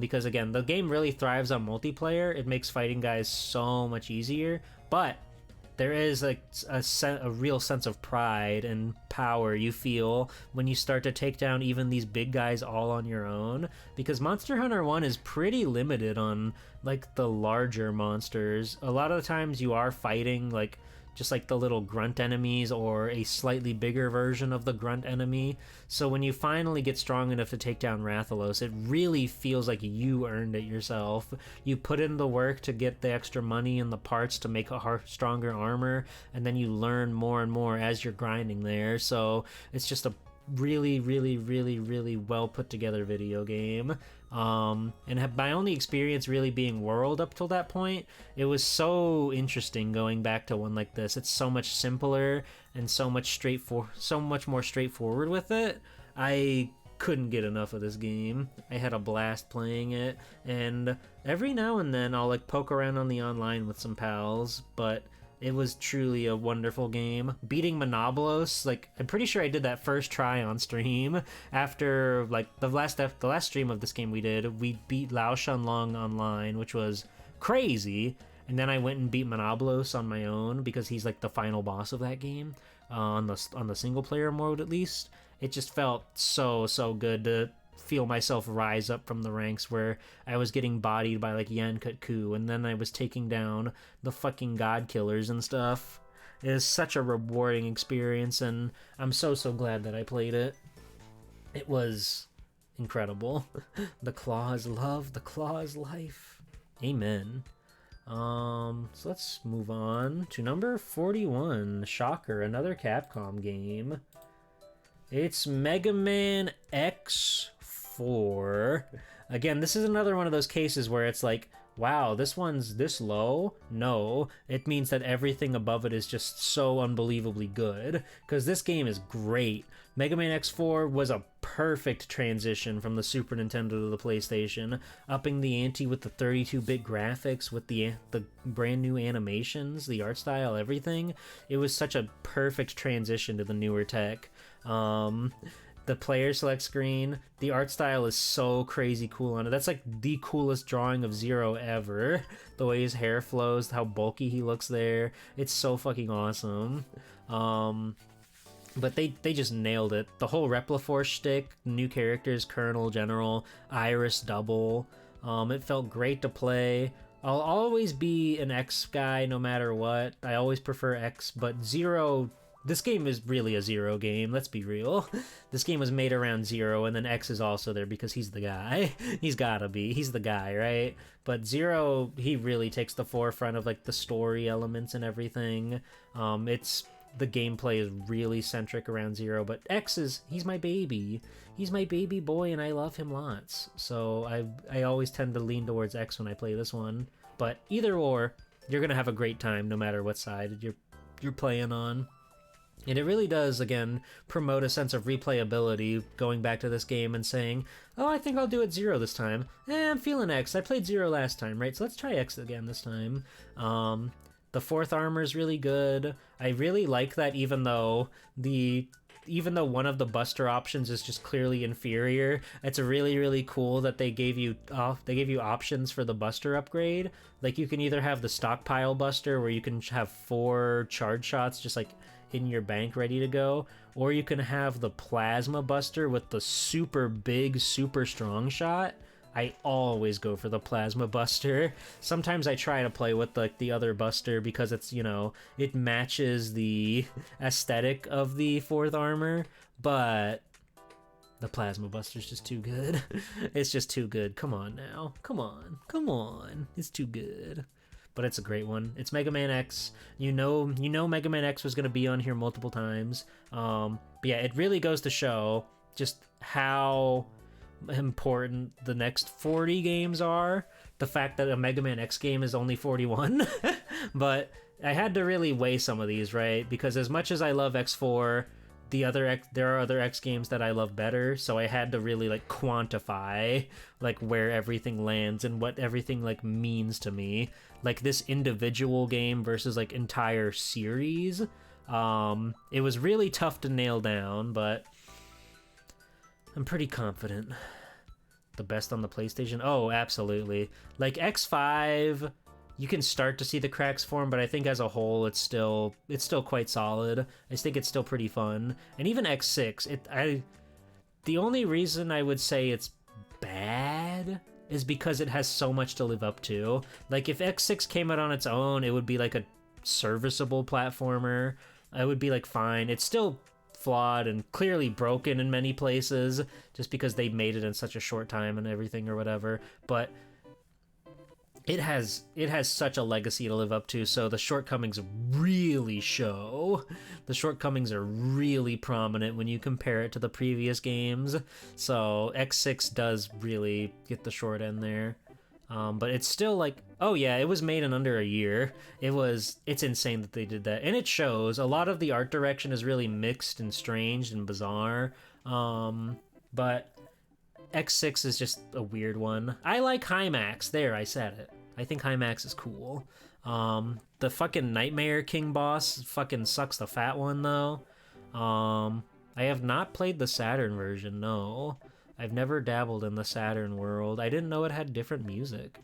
Because again, the game really thrives on multiplayer. It makes fighting guys so much easier, but there is like a real sense of pride and power you feel when you start to take down even these big guys all on your own, because Monster Hunter 1 is pretty limited on like the larger monsters. A lot of the times you are fighting like just like the little grunt enemies or a slightly bigger version of the grunt enemy. So when you finally get strong enough to take down Rathalos, it really feels like you earned it yourself. You put in the work to get the extra money and the parts to make a stronger armor, and then you learn more and more as you're grinding there. So it's just a really well put together video game. And my only experience really being World up till that point, it was so interesting going back to one like this. It's so much simpler and so much more straightforward with it. I couldn't get enough of this game. I had a blast playing it, and every now and then I'll like poke around on the online with some pals, but it was truly a wonderful game. Beating Monoblos, like, I'm pretty sure I did that first try on stream. After, like, the last stream of this game we beat Lao Shanlong online, which was crazy. And then I went and beat Monoblos on my own, because he's, like, the final boss of that game. On the single-player mode, at least. It just felt so good to feel myself rise up from the ranks where I was getting bodied by like Yan Kut-Ku, and then I was taking down the fucking god killers and stuff. It is such a rewarding experience, and I'm so glad that I played it. It was incredible. The claw is love, the claw is life. Amen. So let's move on to number 41. Shocker, another Capcom game. It's Mega Man X4. Again, this is another one of those cases where it's like, wow, this one's this low? No, it means that everything above it is just so unbelievably good, because this game is great. Mega Man X4 was a perfect transition from the Super Nintendo to the PlayStation, upping the ante with the 32-bit graphics, with the brand new animations, the art style, everything. It was such a perfect transition to the newer tech. The player select screen, the art style is so crazy cool on it. That's like the coolest drawing of Zero ever. The way his hair flows, how bulky he looks there. It's so fucking awesome. But they just nailed it. The whole Repliforce shtick, new characters, Colonel, General, Iris, Double. It felt great to play. I'll always be an X guy no matter what. I always prefer X, but Zero... This game is really a Zero game, let's be real. This game was made around Zero, and then X is also there because he's the guy. He's gotta be. He's the guy, right? But Zero, he really takes the forefront of like the story elements and everything. The gameplay is really centric around Zero, but X he's my baby. He's my baby boy, and I love him lots. So I always tend to lean towards X when I play this one. But either or, you're gonna have a great time no matter what side you're playing on. And it really does, again, promote a sense of replayability, going back to this game and saying, oh, I think I'll do it Zero this time. I'm feeling X. I played Zero last time, right? So let's try X again this time. The fourth armor is really good. I really like that even though one of the buster options is just clearly inferior, it's really, really cool that they gave you options for the buster upgrade. Like, you can either have the stockpile buster where you can have 4 charge shots just like in your bank ready to go, or you can have the plasma buster with the super big, super strong shot. I always go for the plasma buster. Sometimes I try to play with the other buster because it's, it matches the aesthetic of the fourth armor, but the plasma buster's just too good. It's just too good. Come on now. Come on. It's too good. But it's a great one. It's Mega Man X. You know Mega Man X was going to be on here multiple times. But yeah, it really goes to show just how important the next 40 games are. The fact that a Mega Man X game is only 41. But I had to really weigh some of these, right? Because as much as I love X4, there are other X games that I love better, so I had to really quantify where everything lands and what everything means to me. This individual game versus entire series. It was really tough to nail down, but I'm pretty confident. The best on the PlayStation? Oh, absolutely. X5, you can start to see the cracks form, but I think as a whole, it's still quite solid. I think it's still pretty fun. And even X6, the only reason I would say it's bad is because it has so much to live up to. If X6 came out on its own, it would be a serviceable platformer. It would be fine. It's still flawed and clearly broken in many places, just because they made it in such a short time and everything or whatever. But it has such a legacy to live up to, so the shortcomings really show. The shortcomings are really prominent when you compare it to the previous games. So X6 does really get the short end there. But it's still oh yeah, it was made in under a year. It's insane that they did that. And it shows. A lot of the art direction is really mixed and strange and bizarre. But X6 is just a weird one. I like Hymax. There, I said it. I think Hymax is cool. The fucking Nightmare King boss fucking sucks the fat one, though. I have not played the Saturn version, no. I've never dabbled in the Saturn world. I didn't know it had different music.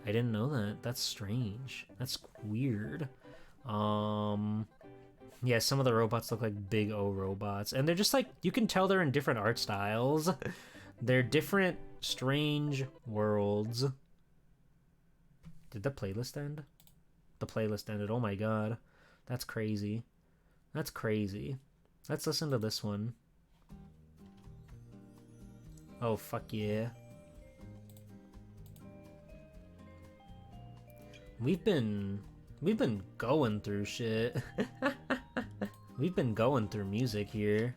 I didn't know that. That's strange. That's weird. Yeah, some of the robots look like big O robots. And they're just you can tell they're in different art styles. They're different, strange worlds. Did the playlist end? The playlist ended. Oh my god. That's crazy. That's crazy. Let's listen to this one. Oh, fuck yeah. We've been going through shit. We've been going through music here.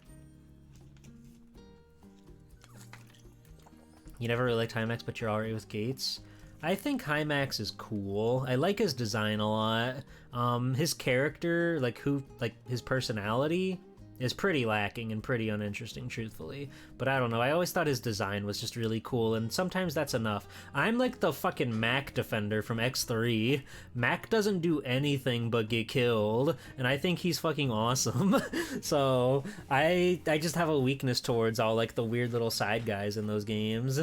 You never really liked Hymax, but you're alright with Gates? I think Hymax is cool. I like his design a lot. His character, like his personality is pretty lacking and pretty uninteresting, truthfully. But I don't know, I always thought his design was just really cool, and sometimes that's enough. I'm like the fucking Mac defender from X3. Mac doesn't do anything but get killed, and I think he's fucking awesome. So I just have a weakness towards all like the weird little side guys in those games.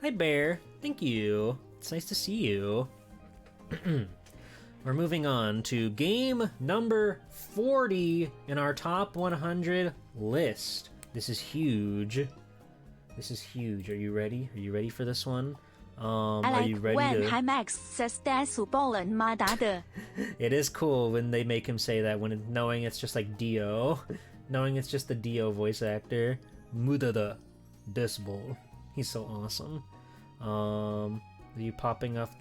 Hi Bear, thank you. It's nice to see you. We're moving on to game number 40 in our top 100 list. This is huge. This is huge. Are you ready? Are you ready for this one? Are you ready when to... Hymax says that's It is cool when they make him say that, when knowing it's just like Dio. Knowing it's just the Dio voice actor. Mudada Bisbol. He's so awesome. Are you popping off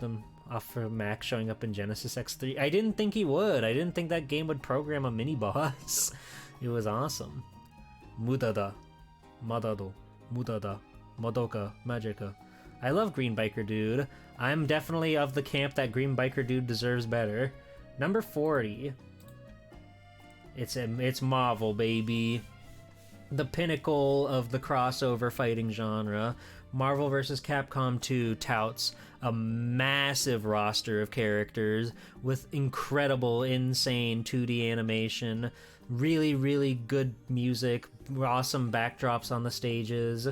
for Max showing up in Genesis X3? I didn't think he would. I didn't think that game would program a mini boss. It was awesome. Mudada, Madado, Mudada, Madoka, Magica. I love Green Biker Dude. I'm definitely of the camp that Green Biker Dude deserves better. Number 40. It's Marvel, baby. The pinnacle of the crossover fighting genre. Marvel vs. Capcom 2 touts a massive roster of characters with incredible, insane 2D animation, really, really good music, awesome backdrops on the stages.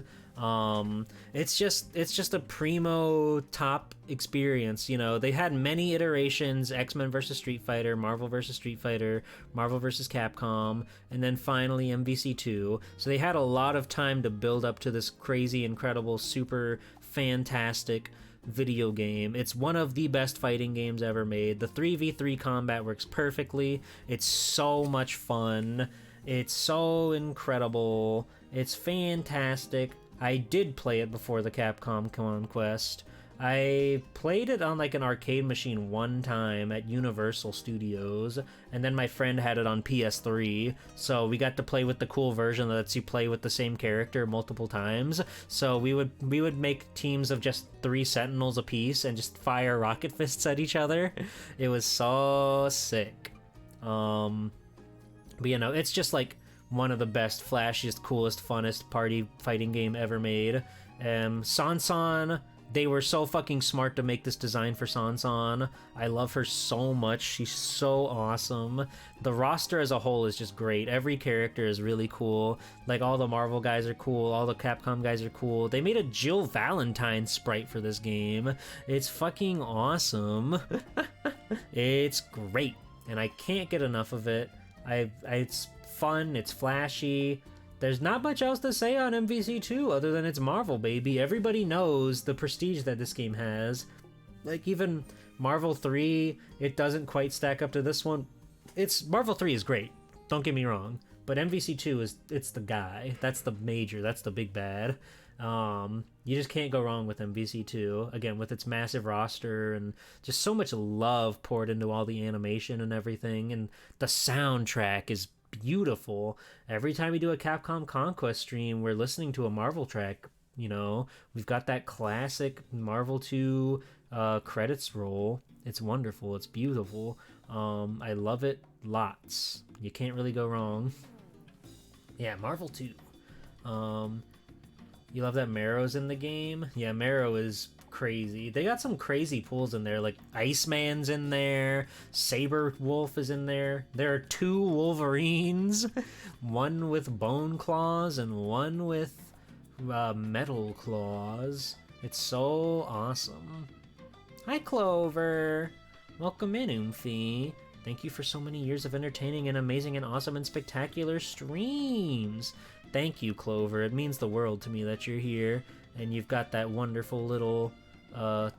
It's just a primo top experience. You know, they had many iterations: X-Men vs. Street Fighter, Marvel vs. Street Fighter, Marvel vs. Capcom, and then finally MVC2. So they had a lot of time to build up to this crazy, incredible, super fantastic video game. It's one of the best fighting games ever made. The 3v3 combat works perfectly. It's so much fun. It's so incredible. It's fantastic. I did play it before the Capcom Conquest. I played it on like an arcade machine one time at Universal Studios, and then my friend had it on PS3, so we got to play with the cool version that lets you play with the same character multiple times. So we would make teams of just 3 Sentinels apiece and just fire rocket fists at each other. It was so sick. But you know, it's just like one of the best, flashiest, coolest, funnest party fighting game ever made. Sansan, they were so fucking smart to make this design for Sansan. I love her so much. She's so awesome. The roster as a whole is just great. Every character is really cool. Like, all the Marvel guys are cool. All the Capcom guys are cool. They made a Jill Valentine sprite for this game. It's fucking awesome. It's great. And I can't get enough of it. It's fun, it's flashy. There's not much else to say on MVC2 other than it's Marvel, baby. Everybody knows the prestige that this game has. Like, even Marvel 3, it doesn't quite stack up to this one. Marvel 3 is great, don't get me wrong, but MVC2 it's the guy. That's the major, that's the big bad. You just can't go wrong with MVC2, again, with its massive roster and just so much love poured into all the animation and everything, and the soundtrack is beautiful. Every time we do a Capcom Conquest stream, we're listening to a Marvel track. You know, we've got that classic Marvel 2 credits roll. It's wonderful, it's beautiful. I love it lots. You can't really go wrong. Yeah, Marvel 2. You love that Marrow's in the game? Yeah, Marrow is crazy. They got some crazy pulls in there, like Iceman's in there, Saber Wolf is in there. There are 2 Wolverines, one with bone claws and one with metal claws. It's so awesome. Hi Clover, welcome in Oomphy. Thank you for so many years of entertaining and amazing and awesome and spectacular streams. Thank you, Clover. It means the world to me that you're here and you've got that wonderful little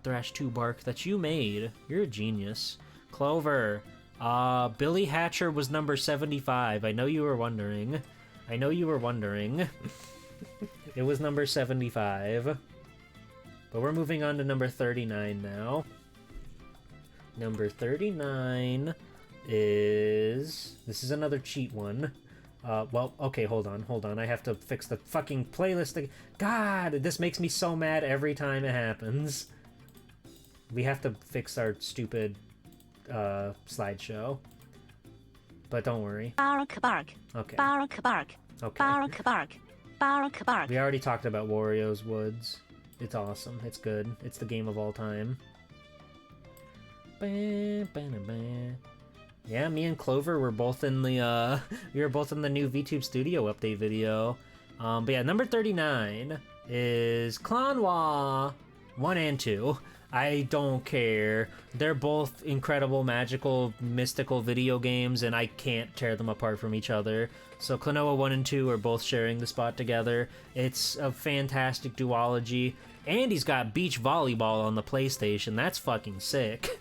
Thrash 2 bark that you made. You're a genius. Clover, Billy Hatcher was number 75. I know you were wondering. It was number 75. But we're moving on to number 39 now. Number 39 is... This is another cheat one. Well, okay, hold on. I have to fix the fucking playlist. God, this makes me so mad every time it happens. We have to fix our stupid slideshow. But don't worry. Bark, bark. Okay. Bark, bark. Okay. Bark, bark. Bark, bark. We already talked about Wario's Woods. It's awesome. It's good. It's the game of all time. Yeah, me and Clover were both in the we were both in the new VTube Studio update video. But yeah, number 39 is Clanwa 1 and 2. I don't care. They're both incredible, magical, mystical video games, and I can't tear them apart from each other. So Klonoa 1 and 2 are both sharing the spot together. It's a fantastic duology. And he's got beach volleyball on the PlayStation. That's fucking sick.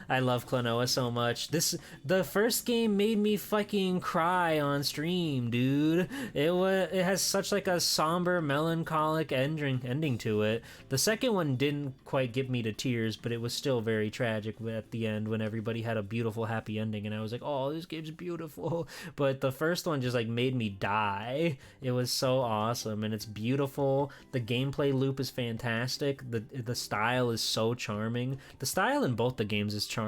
I love Klonoa so much. The first game made me fucking cry on stream, dude. It has such like a somber, melancholic ending to it. The second one didn't quite get me to tears, but it was still very tragic at the end when everybody had a beautiful, happy ending, and I was like, oh, this game's beautiful. But the first one just like made me die. It was so awesome, and it's beautiful. The gameplay loop is fantastic. The style is so charming. The style in both the games is charming.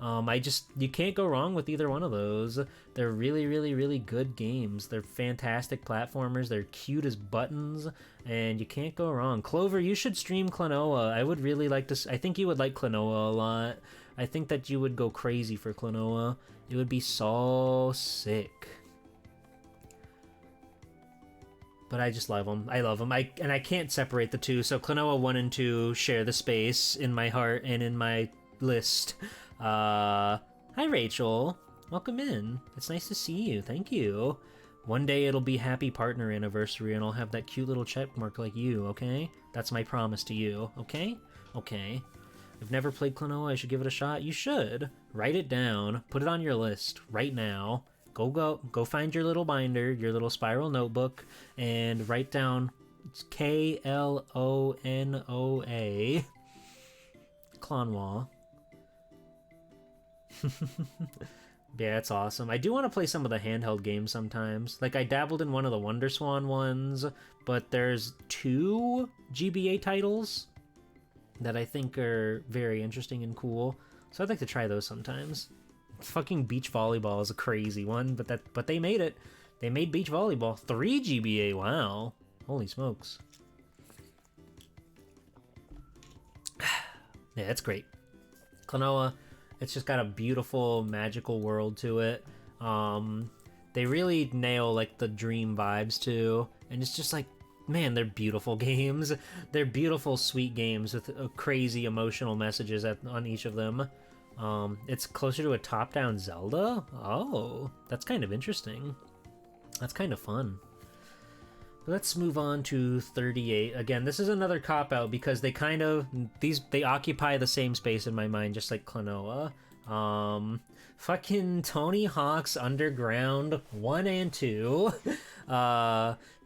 You can't go wrong with either one of those. They're really, really, really good games. They're fantastic platformers. They're cute as buttons, and you can't go wrong. Clover, you should stream Klonoa. I would really like to. I think you would like Klonoa a lot. I think that you would go crazy for Klonoa. It would be so sick. But I just love them. I love them. I can't separate the two. So Klonoa 1 and 2 share the space in my heart and in my list. Hi Rachel, welcome in. It's nice to see you. Thank you. One day it'll be happy partner anniversary and I'll have that cute little check mark like you, okay? That's my promise to you, okay? Okay. I've never played Klonoa. I should give it a shot. You should. Write it down. Put it on your list right now. Go find your little binder, your little spiral notebook, and write down Klonoa. Clonwa. Yeah, it's awesome. I do want to play some of the handheld games sometimes. Like, I dabbled in one of the WonderSwan ones, but there's 2 GBA titles that I think are very interesting and cool. So I'd like to try those sometimes. Fucking beach volleyball is a crazy one, but they made it. They made beach volleyball. 3 GBA, wow. Holy smokes. Yeah, it's great. Klonoa, it's just got a beautiful, magical world to it. They really nail, like, the dream vibes, too. And it's just like, man, they're beautiful games. They're beautiful, sweet games with crazy emotional messages on each of them. It's closer to a top-down Zelda? Oh, that's kind of interesting. That's kind of fun. Let's move on to 38. Again, this is another cop-out because they they occupy the same space in my mind, just like Klonoa. Fucking Tony Hawk's Underground 1 and 2.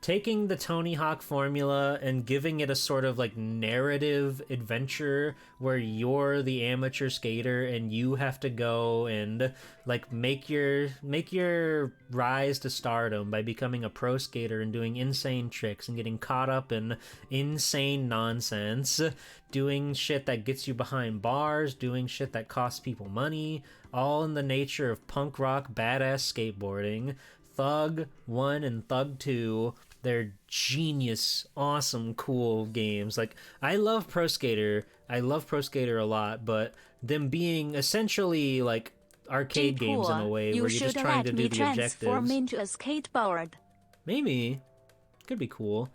Taking the Tony Hawk formula and giving it a sort of like narrative adventure where you're the amateur skater and you have to go and like make your rise to stardom by becoming a pro skater and doing insane tricks and getting caught up in insane nonsense, doing shit that gets you behind bars, doing shit that costs people money, all in the nature of punk rock badass skateboarding. Thug 1 and Thug 2, they're genius, awesome, cool games. Like, I love Pro Skater. I love Pro Skater a lot, but them being essentially like arcade games in a way where you're just trying to do the objectives. Transform into a skateboard. Maybe. Could be cool.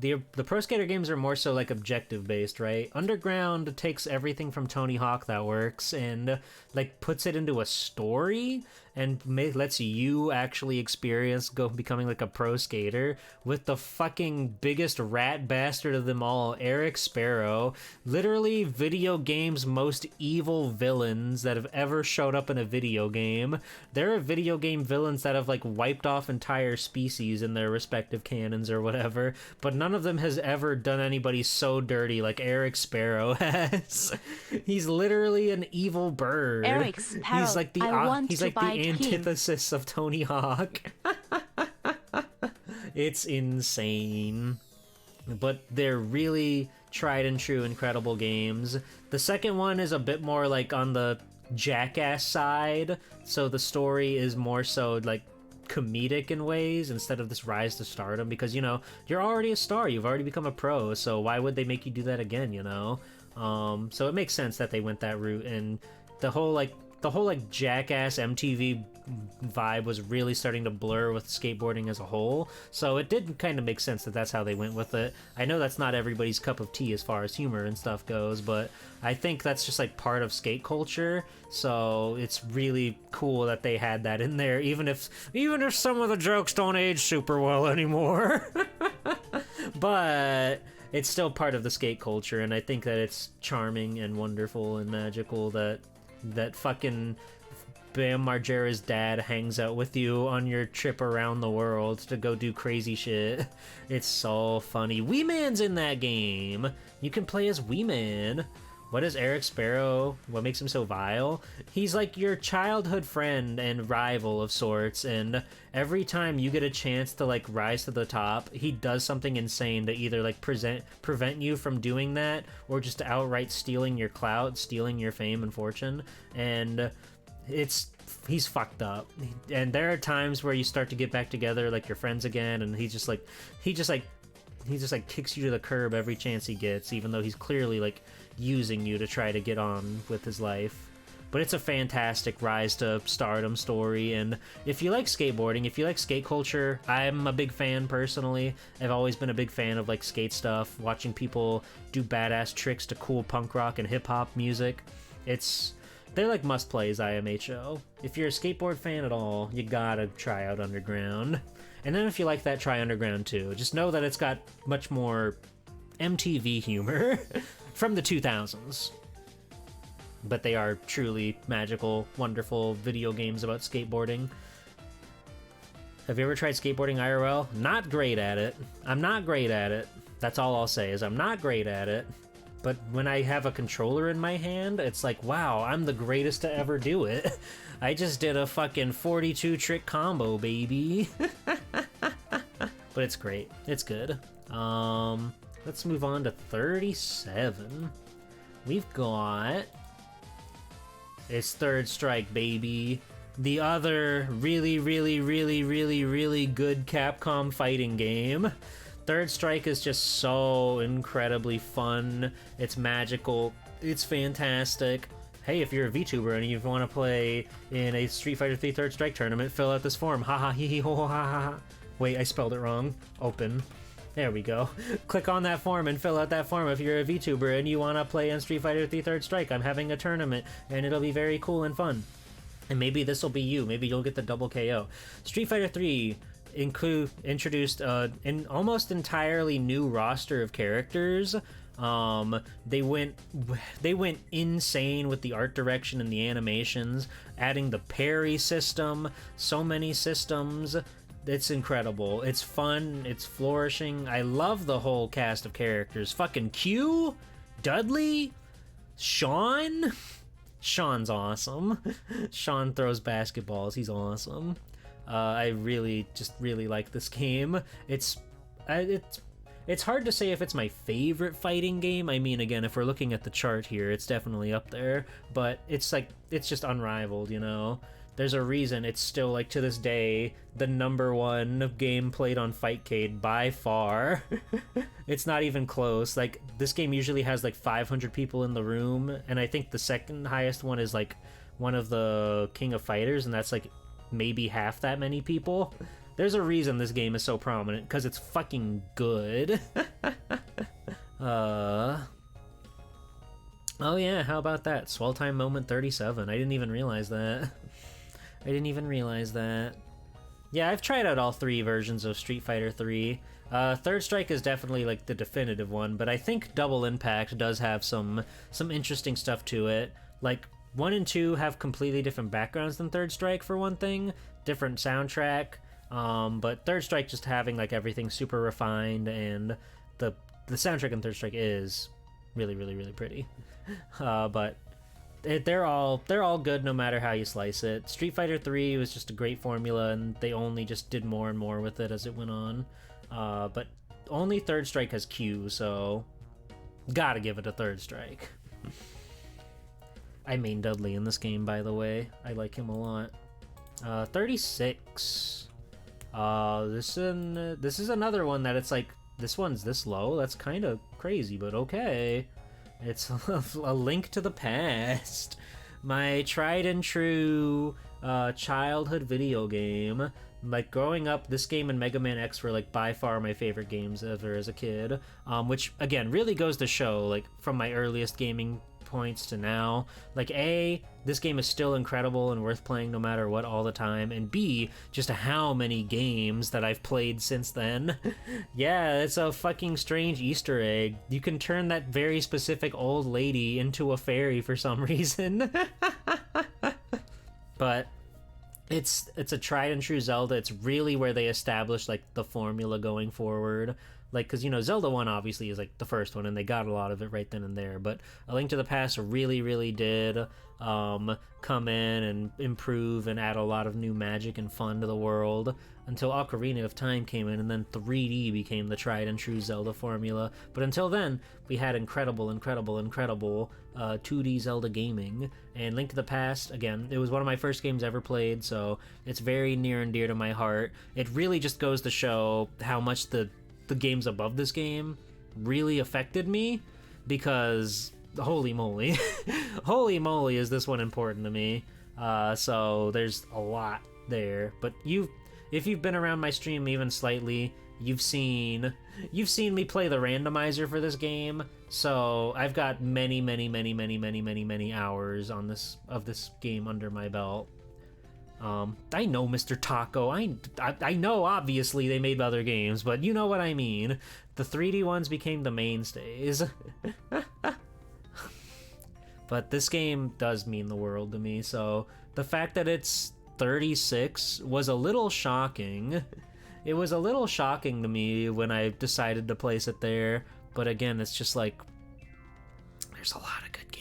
the Pro Skater games are more so like objective based, right? Underground takes everything from Tony Hawk that works and like puts it into a story and lets you actually experience becoming like a pro skater with the fucking biggest rat bastard of them all, Eric Sparrow. Literally video games' most evil villains that have ever showed up in a video game. There are video game villains that have like wiped off entire species in their respective canons or whatever, but none of them has ever done anybody so dirty like Eric Sparrow has. He's literally an evil bird. Eric Sparrow, he's like the antithesis of Tony Hawk. It's insane. But they're really tried and true, incredible games. The second one is a bit more like on the Jackass side, so the story is more so like comedic in ways instead of this rise to stardom, because you know you're already a star, you've already become a pro, so why would they make you do that again, you know? So it makes sense that they went that route, and the whole Jackass MTV vibe was really starting to blur with skateboarding as a whole, so it did kind of make sense that that's how they went with it. I know that's not everybody's cup of tea as far as humor and stuff goes, but I think that's just like part of skate culture, so it's really cool that they had that in there, even if some of the jokes don't age super well anymore. But it's still part of the skate culture, and I think that it's charming and wonderful and magical that fucking Bam Margera's dad hangs out with you on your trip around the world to go do crazy shit. It's so funny. Wee Man's in that game. You can play as Wee Man. What is Eric Sparrow? What makes him so vile? He's like your childhood friend and rival of sorts, and every time you get a chance to like rise to the top, he does something insane to either like prevent you from doing that, or just outright stealing your clout, stealing your fame and fortune. And he's fucked up. And there are times where you start to get back together like your friends again, and he just kicks you to the curb every chance he gets, even though he's clearly like using you to try to get on with his life. But it's a fantastic rise to stardom story, and if you like skateboarding, if you like skate culture, I'm a big fan personally. I've always been a big fan of like skate stuff, watching people do badass tricks to cool punk rock and hip hop music. They're like must plays IMHO. If you're a skateboard fan at all, you gotta try out Underground. And then if you like that, try Underground too. Just know that it's got much more MTV humor from the 2000s. But they are truly magical, wonderful video games about skateboarding. Have you ever tried skateboarding IRL? Not great at it. I'm not great at it. That's all I'll say, is I'm not great at it. But when I have a controller in my hand, it's like, wow, I'm the greatest to ever do it. I just did a fucking 42 trick combo, baby. But it's great. It's good. Let's move on to 37. We've got... It's Third Strike, baby. The other really, really, really, really, really good Capcom fighting game. Third Strike is just so incredibly fun. It's magical. It's fantastic. Hey, if you're a VTuber and you want to play in a Street Fighter 3 Third Strike tournament, fill out this form. Haha, hee hee ho ho ha ha ha. Wait, I spelled it wrong. Open. There we go. Click on that form and fill out that form if you're a VTuber and you want to play in Street Fighter 3 Third Strike. I'm having a tournament and it'll be very cool and fun. And maybe this will be you. Maybe you'll get the double KO. Street Fighter 3 introduced an almost entirely new roster of characters. They went insane with the art direction and the animations, adding the parry system, so many systems. It's incredible. It's fun. It's flourishing. I love the whole cast of characters. Fucking Q, Dudley, Sean. Sean's awesome. Sean throws basketballs. He's awesome. I really like this game. It's hard to say if it's my favorite fighting game. I mean, again, if we're looking at the chart here, it's definitely up there, but it's just unrivaled, you know? There's a reason it's still, like, to this day, the #1 game played on Fightcade by far. It's not even close. Like, this game usually has, like, 500 people in the room, and I think the second highest one is, like, one of the King of Fighters, and that's, like, maybe half that many people. There's a reason this game is so prominent, because it's fucking good. Oh yeah, how about that? Swell Time Moment 37. I didn't even realize that. Yeah, I've tried out all 3 versions of Street Fighter 3. Third Strike is definitely like the definitive one, but I think Double Impact does have some interesting stuff to it. Like 1 and 2 have completely different backgrounds than Third Strike for one thing, different soundtrack. But Third Strike just having like everything super refined, and the soundtrack in Third Strike is really pretty. But they're all good no matter how you slice it. Street Fighter 3 was just a great formula, and they only just did more and more with it as it went on. But only Third Strike has Q, so gotta give it a Third Strike. I main Dudley in this game, by the way. I like him a lot. 36. This is another one that it's like, this one's this low? That's kind of crazy, but okay. It's a Link to the Past. My tried and true childhood video game. Like, growing up, this game and Mega Man X were, like, by far my favorite games ever as a kid. Which, again, really goes to show, like, from my earliest gaming points to now, like, A, this game is still incredible and worth playing no matter what all the time, and B, just how many games that I've played since then. Yeah, it's a fucking strange Easter egg. You can turn that very specific old lady into a fairy for some reason. But it's a tried and true Zelda. It's really where they established like the formula going forward. Like, because, you know, Zelda 1 obviously is, like, the first one, and they got a lot of it right then and there, but A Link to the Past really did come in and improve and add a lot of new magic and fun to the world, until Ocarina of Time came in, and then 3D became the tried and true Zelda formula. But until then, we had incredible 2D Zelda gaming, and Link to the Past, again, it was one of my first games ever played, so it's very near and dear to my heart. It really just goes to show how much the games above this game really affected me, because holy moly is this one important to me. So there's a lot there, but if you've been around my stream even slightly, you've seen me play the randomizer for this game, so I've got many hours on this game under my belt. I know, Mr. Taco. I know, obviously, they made other games, but you know what I mean. The 3D ones became the mainstays. But this game does mean the world to me, so the fact that it's 36 was a little shocking. It was a little shocking to me when I decided to place it there, but again, it's just like, there's a lot of good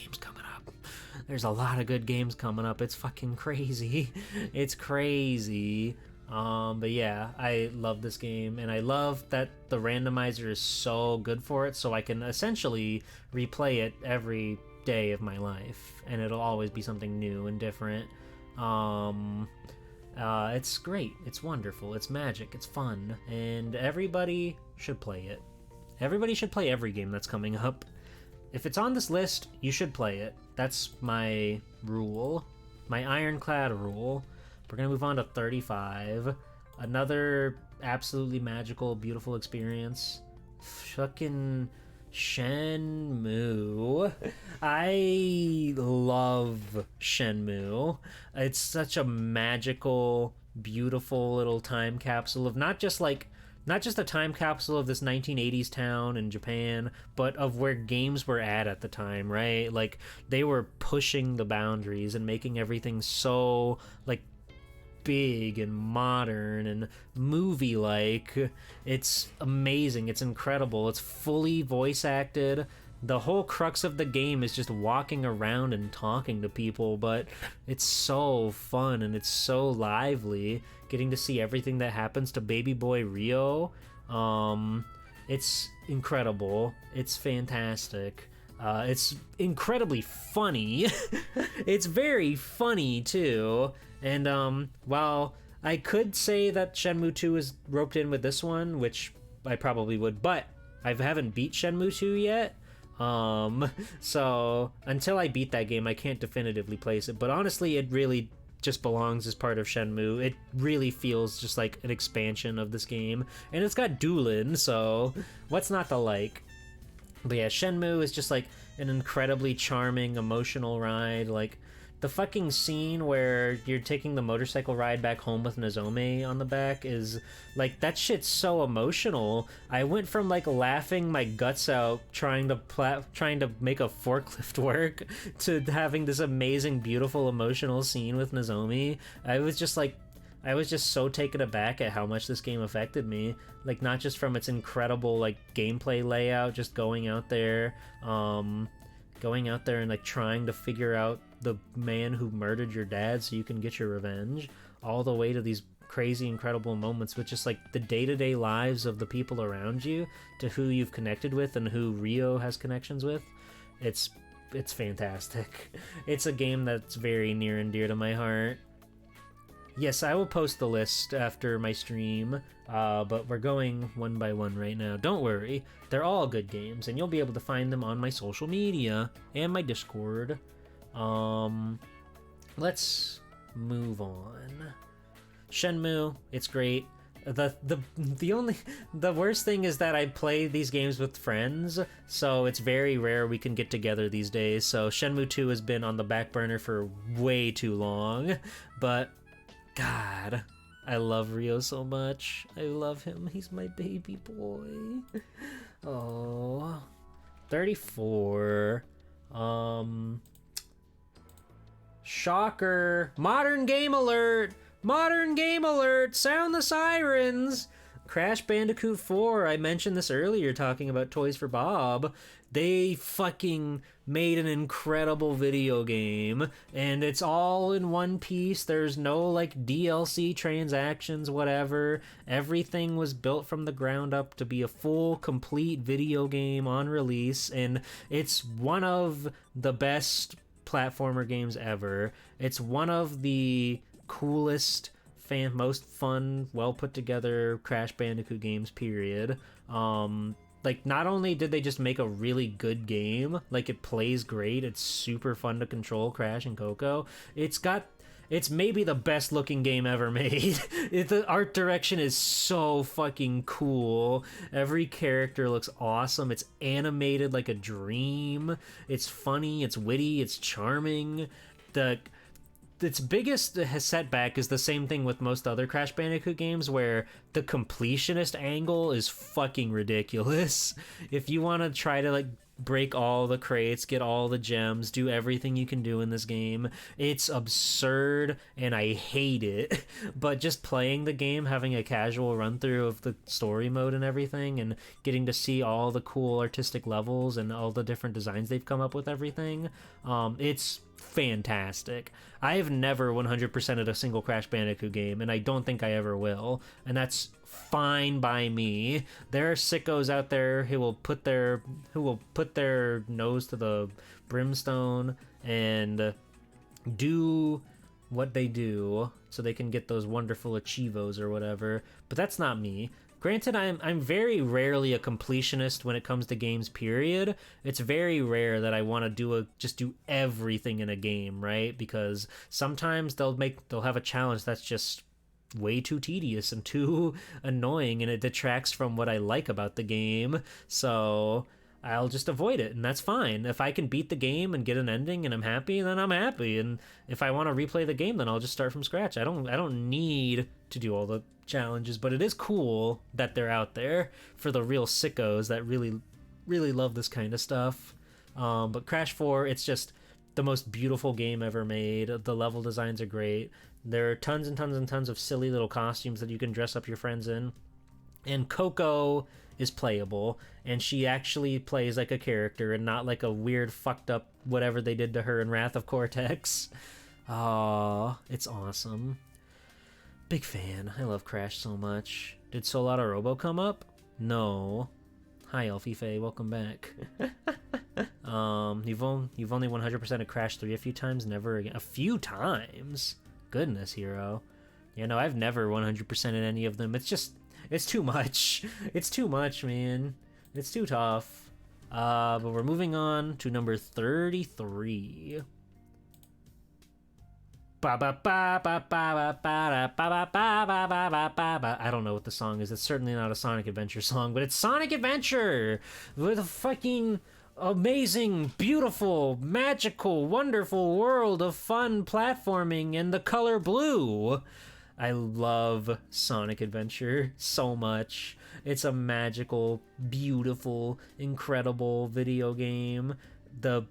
games coming up. It's fucking crazy. It's crazy. But yeah, I love this game, and I love that the randomizer is so good for it, so I can essentially replay it every day of my life, and it'll always be something new and different. It's great. It's wonderful. It's magic. It's fun, and everybody should play it. Everybody should play every game that's coming up. If it's on this list, you should play it. That's my rule. My ironclad rule. We're gonna move on to 35. Another absolutely magical, beautiful experience. Fucking Shenmue. I love Shenmue. It's such a magical, beautiful little time capsule of not just a time capsule of this 1980s town in Japan, but of where games were at the time, right? Like, they were pushing the boundaries and making everything so, like, big and modern and movie-like. It's amazing. It's incredible. It's fully voice acted. The whole crux of the game is just walking around and talking to people, but it's so fun and it's so lively, getting to see everything that happens to baby boy Ryo. It's incredible. It's fantastic. It's incredibly funny. It's very funny too. And while I could say that Shenmue 2 is roped in with this one, which I probably would, but I haven't beat Shenmue 2 yet. So until I beat that game, I can't definitively place it. But honestly, it really just belongs as part of Shenmue. It really feels just like an expansion of this game, and it's got dueling, so what's not to like? But yeah, Shenmue is just like an incredibly charming, emotional ride. Like the fucking scene where you're taking the motorcycle ride back home with Nozomi on the back is like, that shit's so emotional. I went from like laughing my guts out trying to make a forklift work to having this amazing, beautiful, emotional scene with Nozomi. I was just so taken aback at how much this game affected me. Like, not just from its incredible like gameplay layout, just going out there and like trying to figure out the man who murdered your dad so you can get your revenge, all the way to these crazy, incredible moments with just like the day-to-day lives of the people around you, to who you've connected with and who Ryo has connections with. It's fantastic. It's a game that's very near and dear to my heart. Yes, I will post the list after my stream, but we're going one by one right now. Don't worry, they're all good games, and you'll be able to find them on my social media and my Discord. Let's move on. Shenmue, it's great. The worst thing is that I play these games with friends, so it's very rare we can get together these days. So Shenmue 2 has been on the back burner for way too long, but God, I love Ryo so much. I love him. He's my baby boy. Oh, 34. Shocker. Modern game alert. Modern game alert. Sound the sirens. Crash Bandicoot 4. I mentioned this earlier talking about Toys for Bob. They fucking made an incredible video game, and it's all in one piece. There's no like DLC transactions, whatever. Everything was built from the ground up to be a full, complete video game on release, and it's one of the best platformer games ever. It's one of the coolest, most fun, well put together Crash Bandicoot games, period. Like, not only did they just make a really good game, like it plays great, it's super fun to control, Crash and Coco, it's maybe the best looking game ever made. The art direction is so fucking cool. Every character looks awesome. It's animated like a dream. It's funny, it's witty, it's charming. Its biggest setback is the same thing with most other Crash Bandicoot games, where the completionist angle is fucking ridiculous. If you want to try to like break all the crates, get all the gems, do everything you can do in this game, it's absurd and I hate it. But just playing the game, having a casual run through of the story mode and everything, and getting to see all the cool artistic levels and all the different designs they've come up with, everything, it's fantastic. I have never 100%ed a single Crash Bandicoot game, and I don't think I ever will, and that's fine by me. There are sickos out there who will put their nose to the brimstone and do what they do so they can get those wonderful achievos or whatever, but that's not me. Granted, I'm very rarely a completionist when it comes to games, period. It's very rare that I want to just do everything in a game, right? Because sometimes they'll have a challenge that's just way too tedious and too annoying, and it detracts from what I like about the game. So I'll just avoid it, and that's fine. If I can beat the game and get an ending and I'm happy, then I'm happy. And if I want to replay the game, then I'll just start from scratch. I don't need to do all the challenges, but it is cool that they're out there for the real sickos that really, really love this kind of stuff. But Crash 4, it's just the most beautiful game ever made. The level designs are great. There are tons and tons and tons of silly little costumes that you can dress up your friends in. And Coco is playable, and she actually plays like a character and not like a weird fucked up whatever they did to her in Wrath of Cortex. Aww, it's awesome. Big fan. I love Crash so much. Did Soldado Robo come up? No. Hi, Elfie Faye. Welcome back. You've only 100%ed Crash 3 a few times? Never again. A few times? Goodness, hero. Yeah, no, I've never 100%ed any of them. It's too much. It's too much, man. It's too tough. But we're moving on to number 33. ba ba ba ba ba ba ba ba ba ba ba ba ba ba. I don't know what the song is. It's certainly not a Sonic Adventure song, but it's Sonic Adventure with a fucking amazing, beautiful, magical, wonderful world of fun platforming in the color blue. I love Sonic Adventure so much. It's a magical, beautiful, incredible video game. The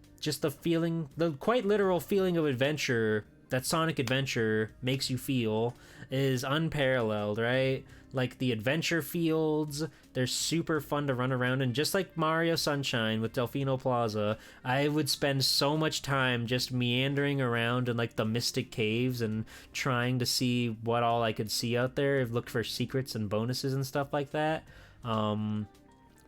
feeling, the quite literal feeling of adventure that Sonic Adventure makes you feel is unparalleled, right? Like the adventure fields, they're super fun to run around in, just like Mario Sunshine with Delfino Plaza. I would spend so much time just meandering around in like the Mystic Caves and trying to see what all I could see out there. I've looked for secrets and bonuses and stuff like that.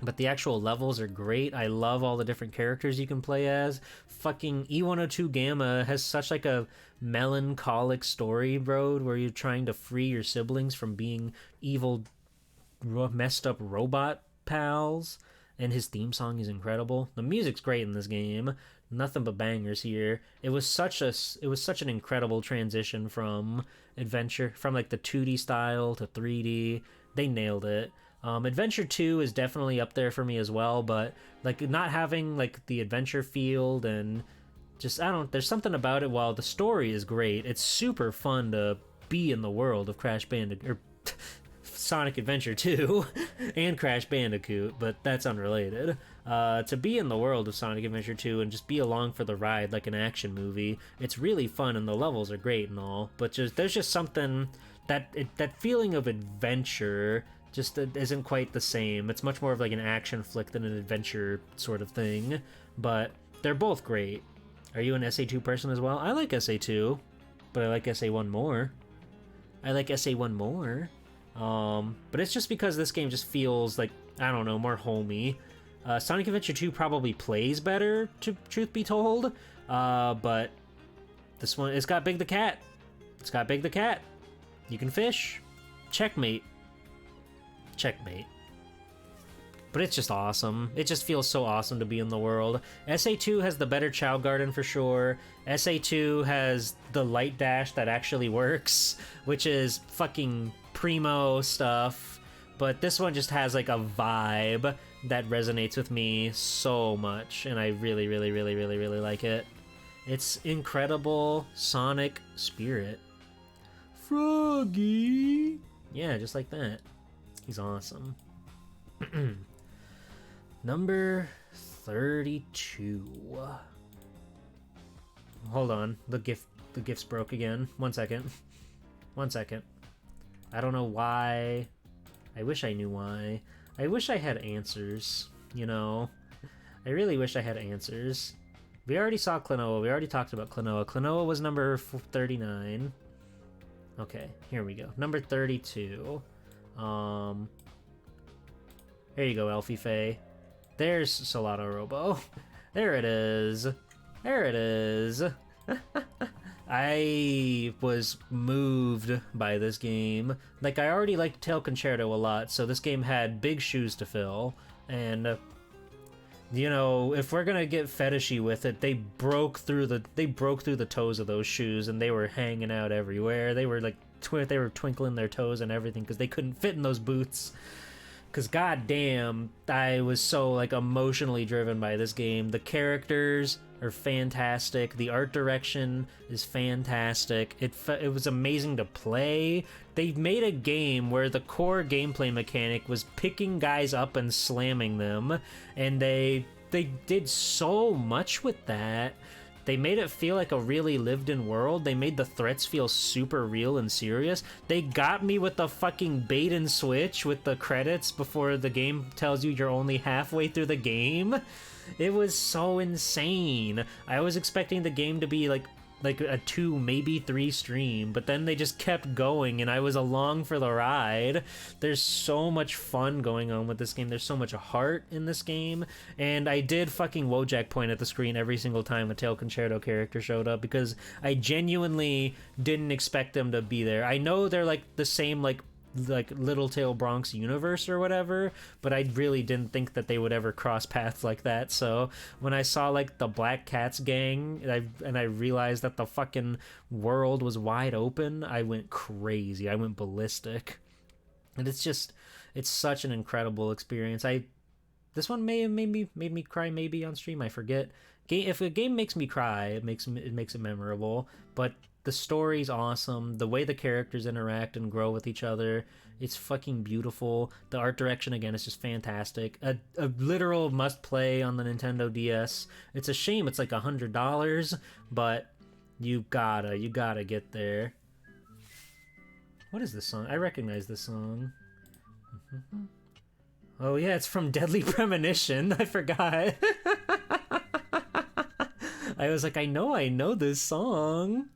But the actual levels are great. I love all the different characters you can play as. Fucking E102 Gamma has such like a melancholic story road where you're trying to free your siblings from being evil, messed up robot pals. And his theme song is incredible. The music's great in this game. Nothing but bangers here. It was such an incredible transition from adventure, from like the 2D style to 3D. They nailed it. Adventure 2 is definitely up there for me as well, but like not having like the adventure field and just, there's something about it. While the story is great, it's super fun to be in the world of Crash Bandicoot, or Sonic Adventure 2 and Crash Bandicoot, but that's unrelated. To be in the world of Sonic Adventure 2 and just be along for the ride like an action movie, it's really fun and the levels are great and all, but there's just something that feeling of adventure just isn't quite the same. It's much more of like an action flick than an adventure sort of thing, but they're both great. Are you an SA2 person as well? I like SA2, but I like SA1 more. But it's just because this game just feels like, I don't know, more homey. Sonic Adventure 2 probably plays better, truth be told, but this one, it's got Big the Cat. You can fish. Checkmate. But it's just awesome. It just feels so awesome to be in the world. SA2 has the better Chow Garden for sure. SA2 has the light dash that actually works, which is fucking primo stuff. But this one just has like a vibe that resonates with me so much, and I really, really, really, really, really like it. It's incredible Sonic spirit. Froggy! Yeah, just like that. He's awesome. Number 32. Hold on, the gifts broke again. One second. I don't know why. I wish I knew why. I wish I had answers, you know? I really wish I had answers. We already saw Klonoa. We already talked about Klonoa. Klonoa was number 39. Okay, here we go. Number 32. There you go, Elfie Faye. There's Solano Robo. There it is. I was moved by this game. Like, I already liked Tail Concerto a lot, so this game had big shoes to fill. And, you know, if we're gonna get fetishy with it, they broke through the toes of those shoes, and they were hanging out everywhere. They were like, they were twinkling their toes and everything because they couldn't fit in those boots. Because goddamn, I was so like emotionally driven by this game. The characters are fantastic. The art direction is fantastic. It was amazing to play. They made a game where the core gameplay mechanic was picking guys up and slamming them, and they did so much with that. They made it feel like a really lived-in world. They made the threats feel super real and serious. They got me with the fucking bait and switch with the credits before the game tells you you're only halfway through the game. It was so insane. I was expecting the game to be like a 2, maybe 3 stream, but then they just kept going and I was along for the ride. There's so much fun going on with this game. There's so much heart in this game, and I did fucking Wojak point at the screen every single time a Tail Concerto character showed up because I genuinely didn't expect them to be there. I know they're like the same like like Little Tail Bronx universe or whatever, but I really didn't think that they would ever cross paths like that. So when I saw like the Black Cats gang and I realized that the fucking world was wide open, I went crazy. I went ballistic. And it's such an incredible experience. This one may have made me cry maybe on stream, I forget. If a game makes me cry, it makes it memorable, but the story's awesome. The way the characters interact and grow with each other, it's fucking beautiful. The art direction, again, is just fantastic. A literal must-play on the Nintendo DS. It's a shame it's like $100, but you gotta get there. What is this song? I recognize this song. Oh yeah, it's from Deadly Premonition. I forgot. I was like, I know this song.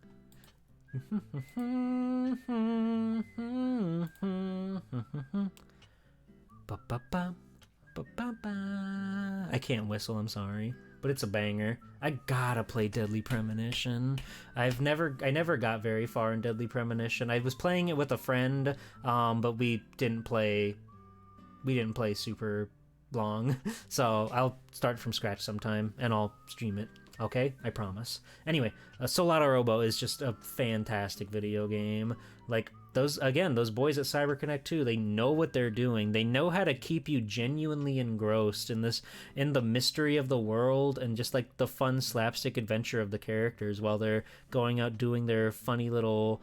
I can't whistle, I'm sorry, but it's a banger. I gotta play Deadly Premonition. I never got very far in Deadly Premonition. I was playing it with a friend, but we didn't play super long. So I'll start from scratch sometime and I'll stream it. Okay, I promise. Anyway, Soldado Robo is just a fantastic video game. Like, those boys at CyberConnect 2, they know what they're doing. They know how to keep you genuinely engrossed in the mystery of the world and just like the fun slapstick adventure of the characters while they're going out doing their funny little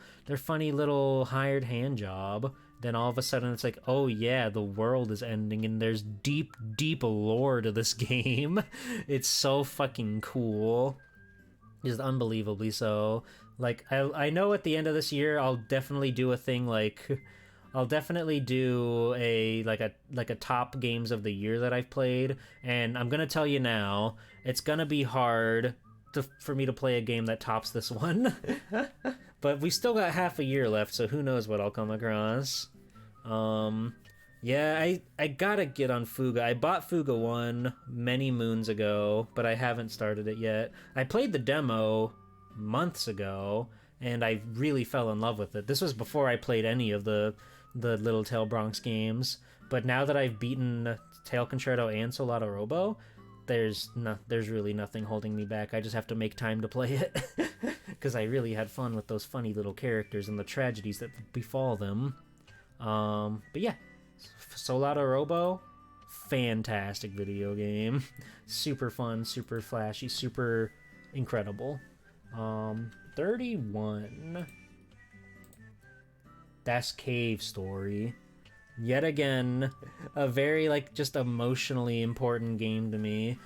hired hand job. Then all of a sudden it's like, oh yeah, the world is ending and there's deep, deep lore to this game. It's so fucking cool. Just unbelievably so. Like, I know at the end of this year I'll definitely do a thing like... I'll definitely do a top games of the year that I've played, and I'm gonna tell you now, it's gonna be hard for me to play a game that tops this one. But we still got half a year left, so who knows what I'll come across. Yeah, I gotta get on Fuga. I bought Fuga 1 many moons ago, but I haven't started it yet. I played the demo months ago, and I really fell in love with it. This was before I played any of the Little Tail Bronx games, but now that I've beaten Tail Concerto and Soldado Robo, there's really nothing holding me back. I just have to make time to play it, because I really had fun with those funny little characters and the tragedies that befall them. But yeah, Soldado Robo, fantastic video game. Super fun, super flashy, super incredible. 31. That's Cave Story. Yet again, a very just emotionally important game to me.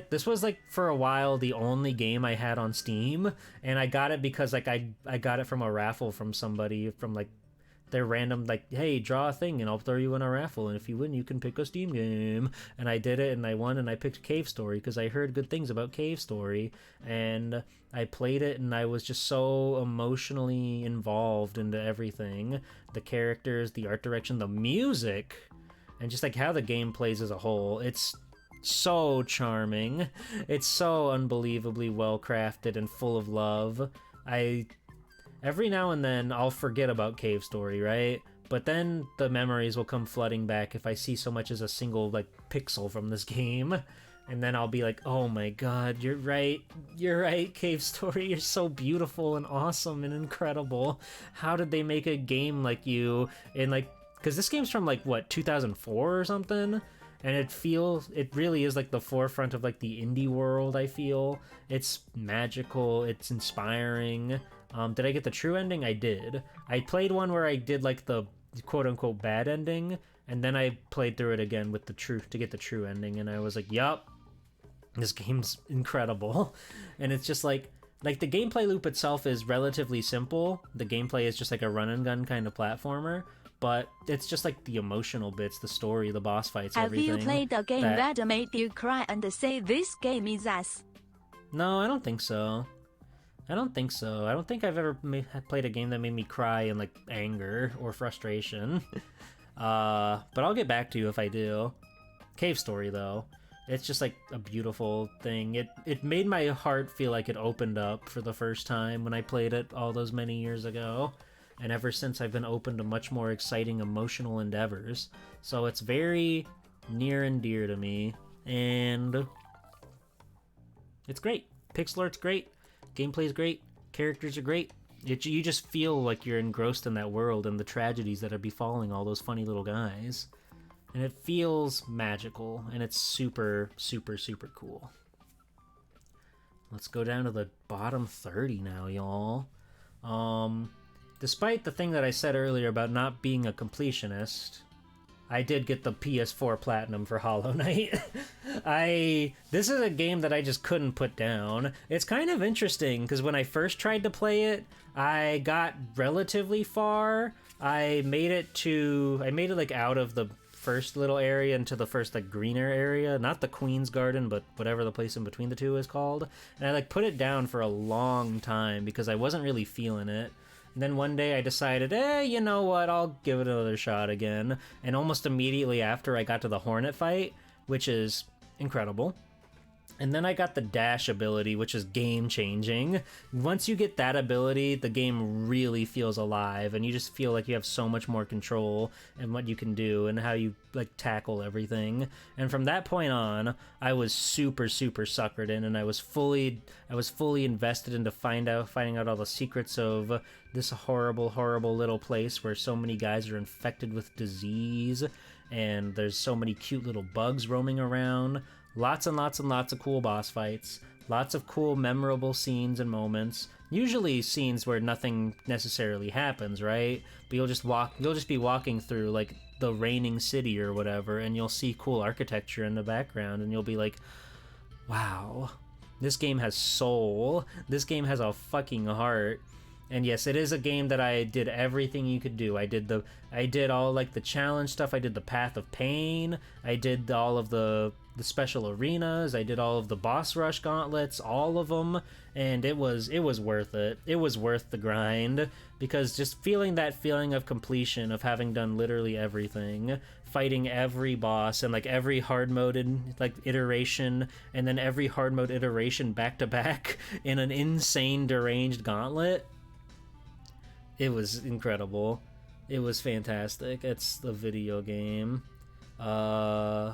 This was for a while the only game I had on Steam, and I got it because I got it from a raffle from somebody from their random hey, draw a thing and I'll throw you in a raffle, and if you win you can pick a Steam game. And I did it and I won, and I picked Cave Story because I heard good things about Cave Story, and I played it and I was just so emotionally involved into everything. The characters, the art direction, the music, and just how the game plays as a whole. It's so charming. It's so unbelievably well crafted and full of love. Every now and then I'll forget about Cave Story, right? But then the memories will come flooding back if I see so much as a single pixel from this game. And then I'll be like, oh my god, you're right, Cave Story, you're so beautiful and awesome and incredible. How did they make a game like you in because this game's from 2004 or something? And it really is the forefront of the indie world, I feel. It's magical, it's inspiring. Did I get the true ending? I did. I played one where I did the quote-unquote bad ending, and then I played through it again with to get the true ending, and I was like, yup, this game's incredible. And it's just the gameplay loop itself is relatively simple. The gameplay is just a run-and-gun kind of platformer, but it's just the emotional bits, the story, the boss fights, everything. Have you played a game that made you cry and say this game is ass? No, I don't think so. I don't think I've ever played a game that made me cry in anger or frustration. But I'll get back to you if I do. Cave Story though, it's just a beautiful thing. It made my heart feel like it opened up for the first time when I played it all those many years ago. and ever since I've been open to much more exciting emotional endeavors. So it's very near and dear to me, and it's great. Pixel art's great, gameplay's great, characters are great. You just feel like you're engrossed in that world and the tragedies that are befalling all those funny little guys. And it feels magical, and it's super, super, super cool. Let's go down to the bottom 30 now, y'all. Despite the thing that I said earlier about not being a completionist, I did get the PS4 Platinum for Hollow Knight. This is a game that I just couldn't put down. It's kind of interesting, because when I first tried to play it, I got relatively far. I made it like out of the first little area into the first like greener area, not the Queen's Garden, but whatever the place in between the two is called. And I like put it down for a long time because I wasn't really feeling it. And then one day I decided, you know what, I'll give it another shot again. And almost immediately after I got to the Hornet fight, which is incredible. And then I got the dash ability, which is game-changing. Once you get that ability, the game really feels alive, and you just feel like you have so much more control in what you can do and how you like tackle everything. And from that point on, I was super, super suckered in, and I was fully invested into finding out all the secrets of this horrible, horrible little place where so many guys are infected with disease, and there's so many cute little bugs roaming around. Lots and lots and lots of cool boss fights, lots of cool memorable scenes and moments, usually scenes where nothing necessarily happens, right? But you'll just be walking through like the reigning city or whatever, and you'll see cool architecture in the background, and you'll be like, wow, this game has soul, this game has a fucking heart. And yes, it is a game that I did everything you could do. I did all like the challenge stuff. I did the Path of Pain. I did all of the special arenas. I did all of the boss rush gauntlets, all of them, and it was worth it. It was worth the grind, because just feeling that feeling of completion, of having done literally everything, fighting every boss and like every hard moded like iteration, and then every hard mode iteration back to back in an insane deranged gauntlet. It was incredible. It was fantastic. It's the video game. I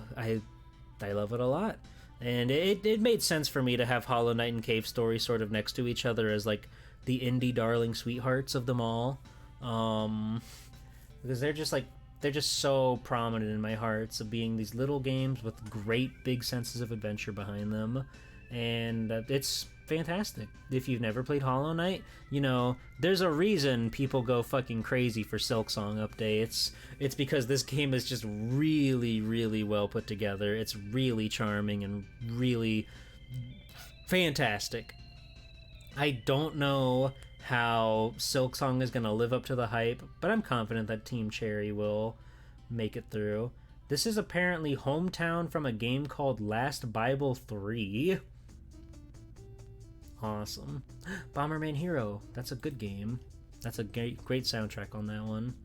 love it a lot. And it made sense for me to have Hollow Knight and Cave Story sort of next to each other as like the indie darling sweethearts of them all. Because they're just so prominent in my hearts of being these little games with great big senses of adventure behind them. And it's fantastic. If you've never played Hollow Knight, you know, there's a reason people go fucking crazy for Silksong updates. It's because this game is just really, really well put together. It's really charming and really fantastic. I don't know how Silksong is going to live up to the hype, but I'm confident that Team Cherry will make it through. This is apparently hometown from a game called Last Bible 3. Awesome. Bomberman Hero. That's a good game. That's a great soundtrack on that one.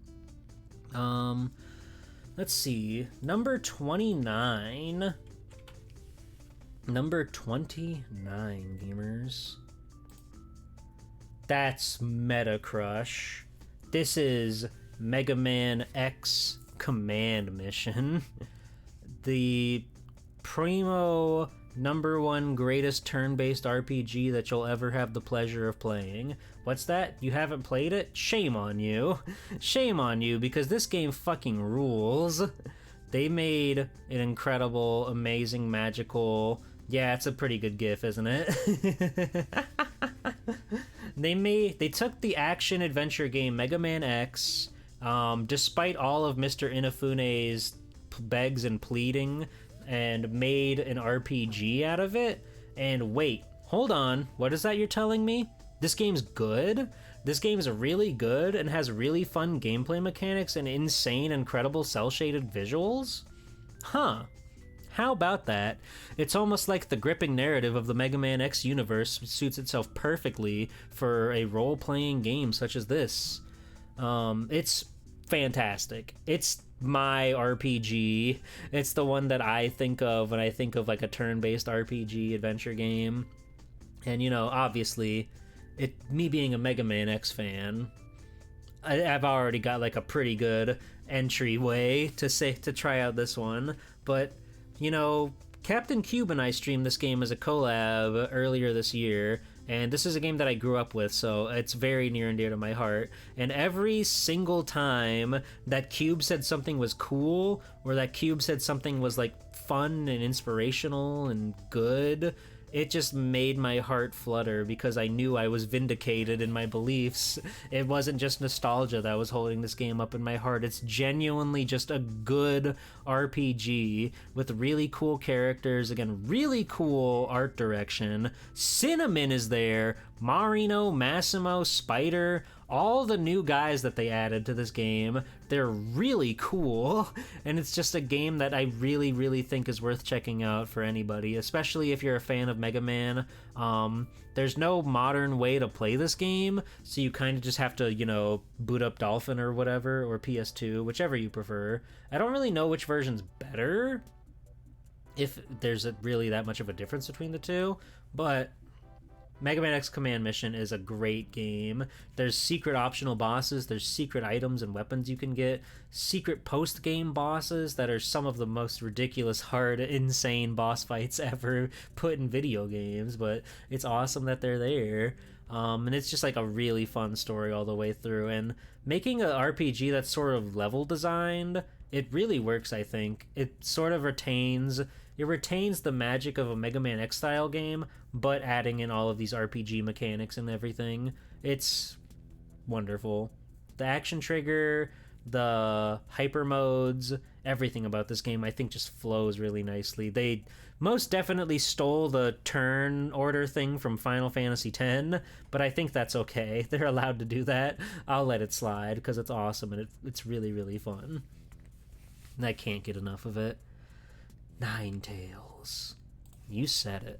Let's see. Number 29. Number 29, gamers. That's Meta Crush. This is Mega Man X Command Mission. The primo #1 greatest turn-based RPG that you'll ever have the pleasure of playing. What's that? You haven't played it? Shame on you. Shame on you, because this game fucking rules. They made an incredible, amazing, magical... Yeah, it's a pretty good GIF, isn't it? They took the action-adventure game Mega Man X, despite all of Mr. Inafune's begs and pleading, and made an RPG out of it. And wait, hold on, what is that you're telling me? This game's good? This game's really good and has really fun gameplay mechanics and insane, incredible cel-shaded visuals? Huh. How about that? It's almost like the gripping narrative of the Mega Man X universe suits itself perfectly for a role-playing game such as this. It's fantastic. It's my RPG. It's the one that I think of when I think of like a turn-based RPG adventure game. And you know, obviously, me being a Mega Man X fan, I've already got like a pretty good entryway to try out this one. But, you know, Captain Cube and I streamed this game as a collab earlier this year, and this is a game that I grew up with, so it's very near and dear to my heart. And every single time that Cube said something was cool, or that Cube said something was like fun and inspirational and good, it just made my heart flutter because I knew I was vindicated in my beliefs. It wasn't just nostalgia that was holding this game up in my heart. It's genuinely just a good RPG with really cool characters, again, really cool art direction. Cinnamon is there, Marino, Massimo, Spider, all the new guys that they added to this game. They're really cool, and it's just a game that I really, really think is worth checking out for anybody, especially if you're a fan of Mega Man. There's no modern way to play this game, so you kind of just have to, you know, boot up Dolphin or whatever, or PS2, whichever you prefer. I don't really know which version's better, if there's really that much of a difference between the two, but Mega Man X Command Mission is a great game. There's secret optional bosses, there's secret items and weapons you can get, secret post-game bosses that are some of the most ridiculous, hard, insane boss fights ever put in video games, but it's awesome that they're there. And it's just like a really fun story all the way through, and making an RPG that's sort of level designed, it really works, I think. It sort of retains the magic of a Mega Man X style game, but adding in all of these RPG mechanics and everything. It's wonderful. The action trigger, the hyper modes, everything about this game I think just flows really nicely. They most definitely stole the turn order thing from Final Fantasy X, but I think that's okay. They're allowed to do that. I'll let it slide because it's awesome and it's really, really fun. And I can't get enough of it. Ninetales. You said it.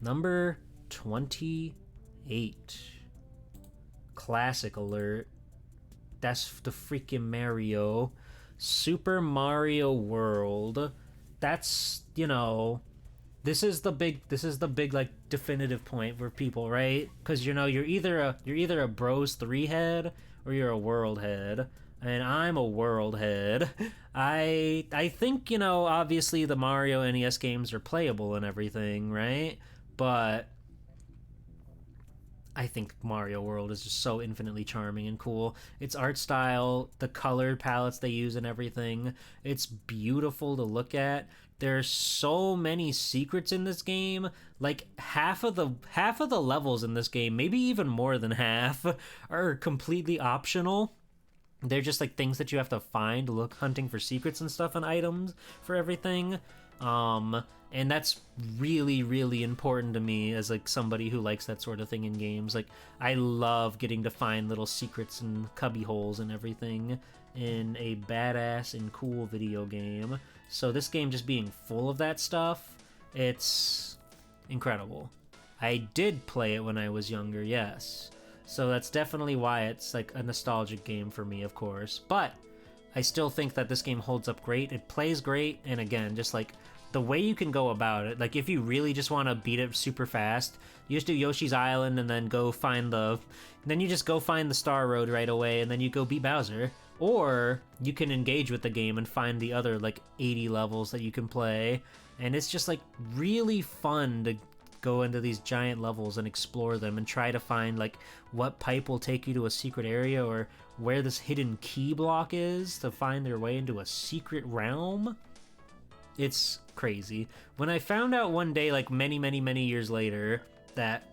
Number 28. Classic alert. That's the freaking Mario. Super Mario World. That's, you know, this is the big like definitive point for people, right? Because, you know, you're either a Bros 3 head or you're a World head. And I'm a world head. I think, you know, obviously the Mario NES games are playable and everything, right? But I think Mario World is just so infinitely charming and cool. Its art style, the color palettes they use and everything, it's beautiful to look at. There's so many secrets in this game. Like half of the levels in this game, maybe even more than half, are completely optional. They're just like things that you have to find, look, hunting for secrets and stuff and items for everything. And that's really, really important to me as like somebody who likes that sort of thing in games. Like, I love getting to find little secrets and cubby holes and everything in a badass and cool video game. So this game just being full of that stuff, it's incredible. I did play it when I was younger, yes. So that's definitely why it's like a nostalgic game for me, of course. But I still think that this game holds up great. It plays great, and again, just like the way you can go about it, like if you really just want to beat it super fast, you just do Yoshi's Island and then you just go find the Star Road right away, and then you go beat Bowser. Or you can engage with the game and find the other like 80 levels that you can play, and it's just like really fun to go into these giant levels and explore them and try to find like what pipe will take you to a secret area or where this hidden key block is to find their way into a secret realm. It's crazy. When I found out one day, like many years later, that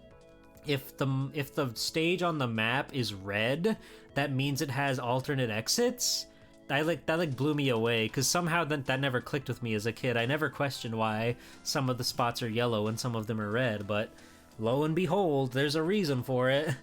if the stage on the map is red, that means it has alternate exits. That blew me away, because somehow that never clicked with me as a kid. I never questioned why some of the spots are yellow and some of them are red, but lo and behold, there's a reason for it.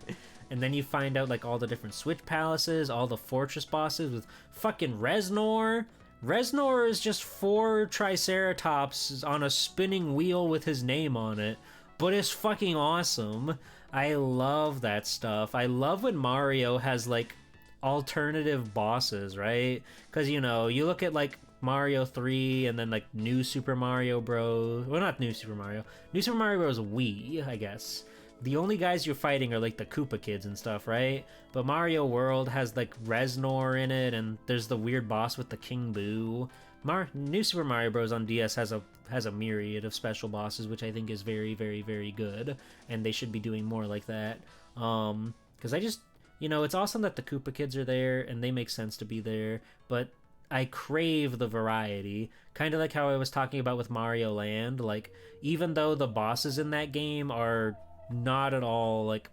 And then you find out like all the different Switch Palaces, all the fortress bosses with fucking Reznor. Reznor is just 4 Triceratops on a spinning wheel with his name on it, but it's fucking awesome. I love that stuff. I love when Mario has like alternative bosses, right? Because, you know, you look at like Mario 3 and then like New Super Mario Bros. Well, not New Super Mario. New Super Mario Bros. Wii, I guess. the only guys you're fighting are like the Koopa kids and stuff, right? But Mario World has like Reznor in it, and there's the weird boss with the King Boo. New Super Mario Bros. On DS has a myriad of special bosses, which I think is very, very, very good, and they should be doing more like that. Because I just, it's awesome that the Koopa kids are there, and they make sense to be there, but I crave the variety, kind of like how I was talking about with Mario Land. Like, even though the bosses in that game are not at all like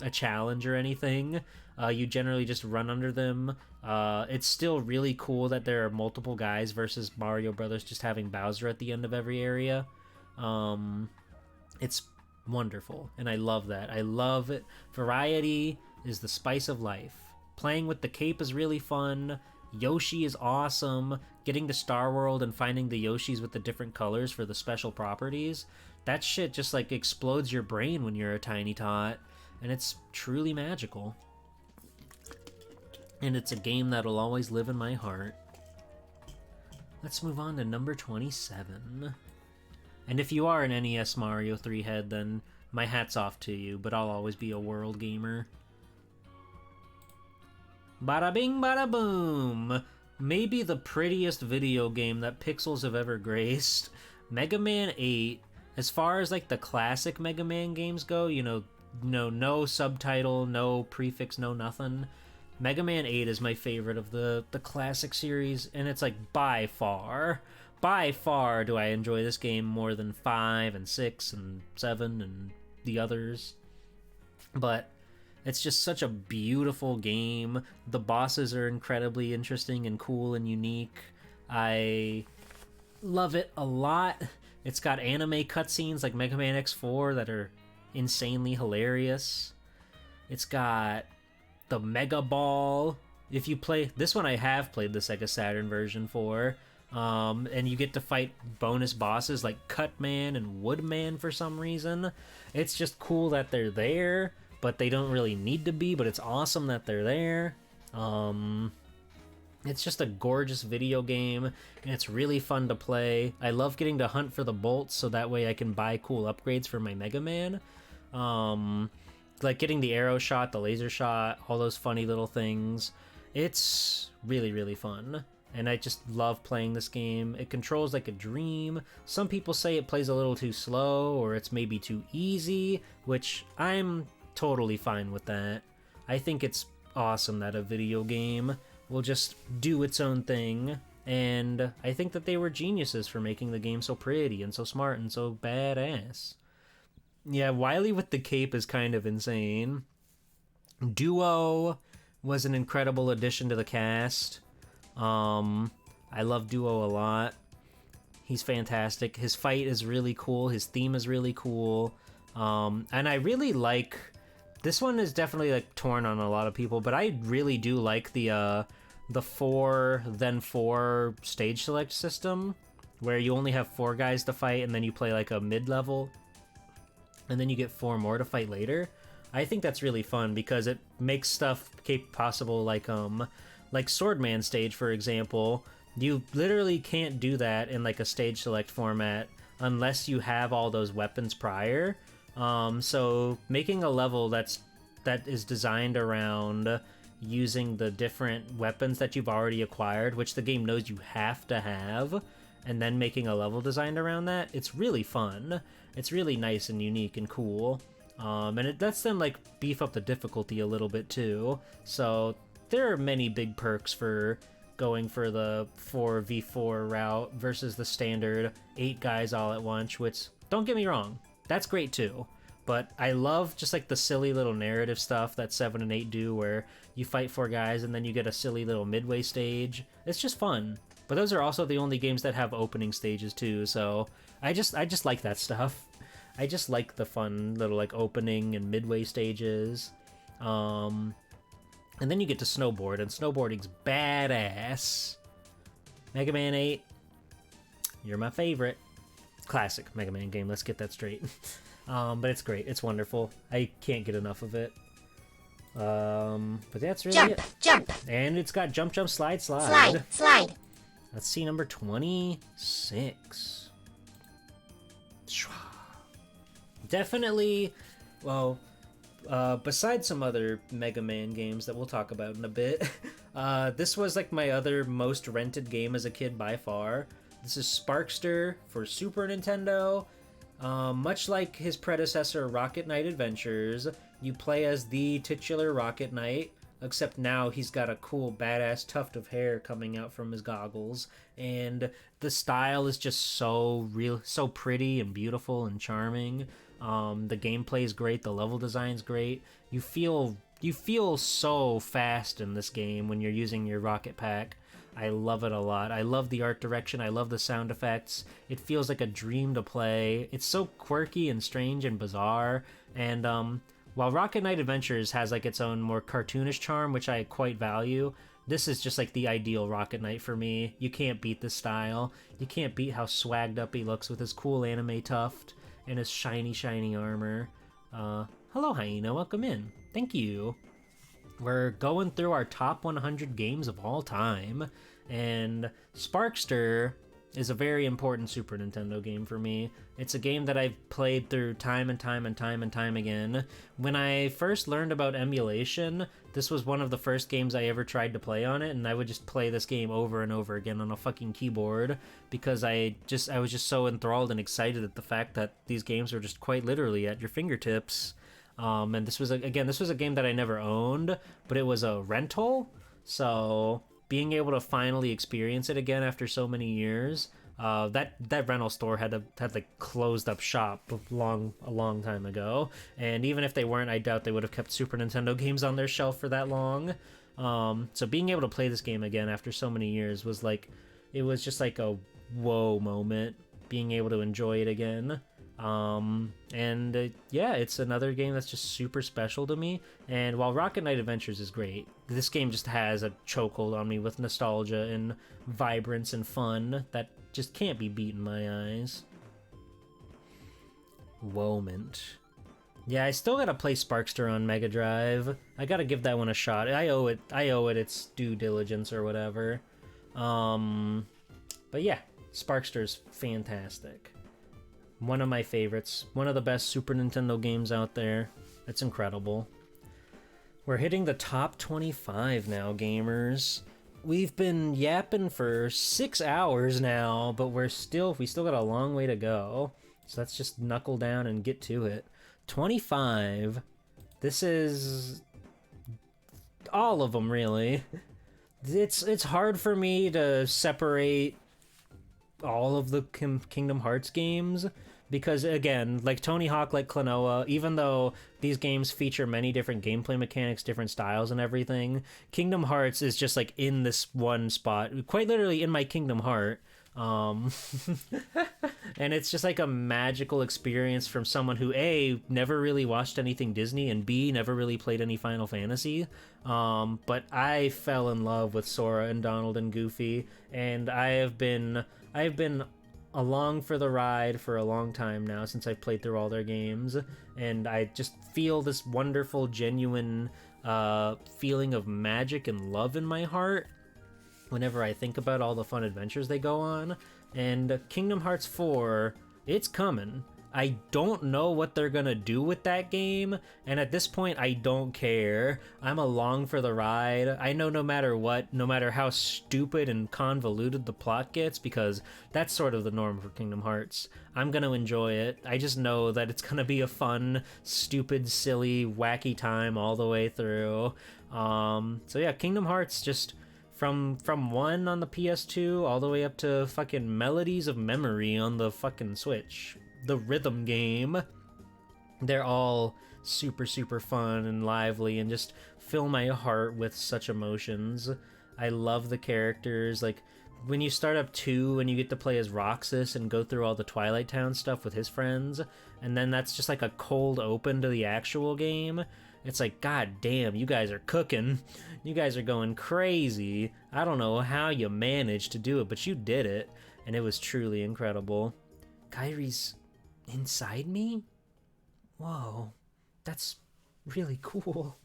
a challenge or anything, you generally just run under them. It's still really cool that there are multiple guys versus Mario Brothers just having Bowser at the end of every area. It's wonderful, and I love that. I love it. Variety is the spice of life. Playing with the cape is really fun. Yoshi is awesome. Getting to Star World and finding the Yoshis with the different colors for the special properties, that shit just like explodes your brain when you're a tiny tot, and it's truly magical. And it's a game that'll always live in my heart. Let's move on to number 27. And if you are an NES Mario 3 head, then my hat's off to you, but I'll always be a world gamer. Bada bing, bada boom! Maybe the prettiest video game that Pixels have ever graced. Mega Man 8. As far as like the classic Mega Man games go, no subtitle, no prefix, no nothing. Mega Man 8 is my favorite of the classic series, and it's like by far do I enjoy this game more than 5 and 6 and 7 and the others. But it's just such a beautiful game. The bosses are incredibly interesting and cool and unique. I love it a lot. It's got anime cutscenes like Mega Man X4 that are insanely hilarious. It's got the Mega Ball. If you play this one, I have played the Sega Saturn version for, and you get to fight bonus bosses like Cutman and Woodman for some reason. It's just cool that they're there, but they don't really need to be, but it's awesome that they're there. It's just a gorgeous video game, and it's really fun to play. I love getting to hunt for the bolts so that way I can buy cool upgrades for my Mega Man. Like getting the arrow shot, the laser shot, all those funny little things. It's really, really fun. And I just love playing this game. It controls like a dream. Some people say it plays a little too slow, or it's maybe too easy, which I'm totally fine with that. I think it's awesome that a video game will just do its own thing, and I think that they were geniuses for making the game so pretty and so smart and so badass. Yeah, Wily with the cape is kind of insane. Duo was an incredible addition to the cast. I love Duo a lot. He's fantastic. His fight is really cool. His theme is really cool. And I really like... This one is definitely like torn on a lot of people, but I really do like the 4 then 4 stage select system, where you only have 4 guys to fight, and then you play like a mid-level, and then you get 4 more to fight later. I think that's really fun because it makes stuff possible, like Swordman stage, for example. You literally can't do that in like a stage select format unless you have all those weapons prior. So making a level that is designed around using the different weapons that you've already acquired, which the game knows you have to have, and then making a level designed around that, it's really fun. It's really nice and unique and cool. And it lets them like beef up the difficulty a little bit too. So there are many big perks for going for the 4v4 route versus the standard 8 guys all at once, which, don't get me wrong, that's great too. But I love just like the silly little narrative stuff that 7 and 8 do, where you fight 4 guys and then you get a silly little midway stage. It's just fun. But those are also the only games that have opening stages too, so I just like that stuff. I just like the fun little like opening and midway stages. And then you get to snowboard, and snowboarding's badass. Mega Man 8, you're my favorite. Classic Mega Man game, let's get that straight. But it's great, it's wonderful. I can't get enough of it. But that's really it. Jump! And it's got jump, jump, slide, slide. Slide, slide. Let's see, number 26. Definitely, well, besides some other Mega Man games that we'll talk about in a bit, this was like my other most rented game as a kid by far. This is Sparkster for Super Nintendo. Much like his predecessor, Rocket Knight Adventures, you play as the titular Rocket Knight, except now he's got a cool badass tuft of hair coming out from his goggles, and the style is just so pretty and beautiful and charming. The gameplay is great, the level design's great. You feel so fast in this game when you're using your rocket pack. I love it a lot. I love the art direction. I love the sound effects. It feels like a dream to play. It's so quirky and strange and bizarre. And while Rocket Knight Adventures has like its own more cartoonish charm, which I quite value, this is just like the ideal Rocket Knight for me. You can't beat this style. You can't beat how swagged up he looks with his cool anime tuft and his shiny armor. Hello, Hyena. Welcome in. Thank you. We're going through our top 100 games of all time, and Sparkster is a very important Super Nintendo game for me. It's a game that I've played through time and time again. When I first learned about emulation, this was one of the first games I ever tried to play on it, and I would just play this game over and over again on a fucking keyboard because I was just so enthralled and excited at the fact that these games were just quite literally at your fingertips. And this was a game that I never owned, but it was a rental, so being able to finally experience it again after so many years, that rental store had like closed up shop a long time ago, and even if they weren't, I doubt they would have kept Super Nintendo games on their shelf for that long. So being able to play this game again after so many years was like, it was just like a whoa moment, being able to enjoy it again. Yeah, it's another game that's just super special to me, and while Rocket Knight Adventures is great, this game just has a chokehold on me with nostalgia and vibrance and fun that just can't be beat in my eyes. Womant. Yeah, I still gotta play Sparkster on Mega Drive. I gotta give that one a shot. I owe it its due diligence or whatever. But yeah, Sparkster's fantastic. One of my favorites. One of the best Super Nintendo games out there. It's incredible. We're hitting the top 25 now, gamers. We've been yapping for 6 hours now, but we still got a long way to go. So let's just knuckle down and get to it. 25. This is all of them, really. It's hard for me to separate all of the Kingdom Hearts games, because again, like Tony Hawk, like Klonoa, even though these games feature many different gameplay mechanics, different styles and everything, Kingdom Hearts is just like in this one spot, quite literally in my Kingdom Heart. And it's just like a magical experience from someone who A, never really watched anything Disney, and B, never really played any Final Fantasy. But I fell in love with Sora and Donald and Goofy, and I've been along for the ride for a long time now since I've played through all their games, and I just feel this wonderful, genuine feeling of magic and love in my heart whenever I think about all the fun adventures they go on. And Kingdom Hearts 4, it's coming. I don't know what they're gonna do with that game, and at this point I don't care. I'm along for the ride. I know no matter what, no matter how stupid and convoluted the plot gets, because that's sort of the norm for Kingdom Hearts, I'm gonna enjoy it. I just know that it's gonna be a fun, stupid, silly, wacky time all the way through. So yeah, Kingdom Hearts, just from 1 on the PS2 all the way up to fucking Melodies of Memory on the fucking Switch, the rhythm game. They're all super, super fun and lively and just fill my heart with such emotions. I love the characters. Like, when you start up 2 and you get to play as Roxas and go through all the Twilight Town stuff with his friends, and then that's just like a cold open to the actual game. It's like, god damn, you guys are cooking. You guys are going crazy. I don't know how you managed to do it, but you did it, and it was truly incredible. Kairi's inside me? Whoa, that's really cool.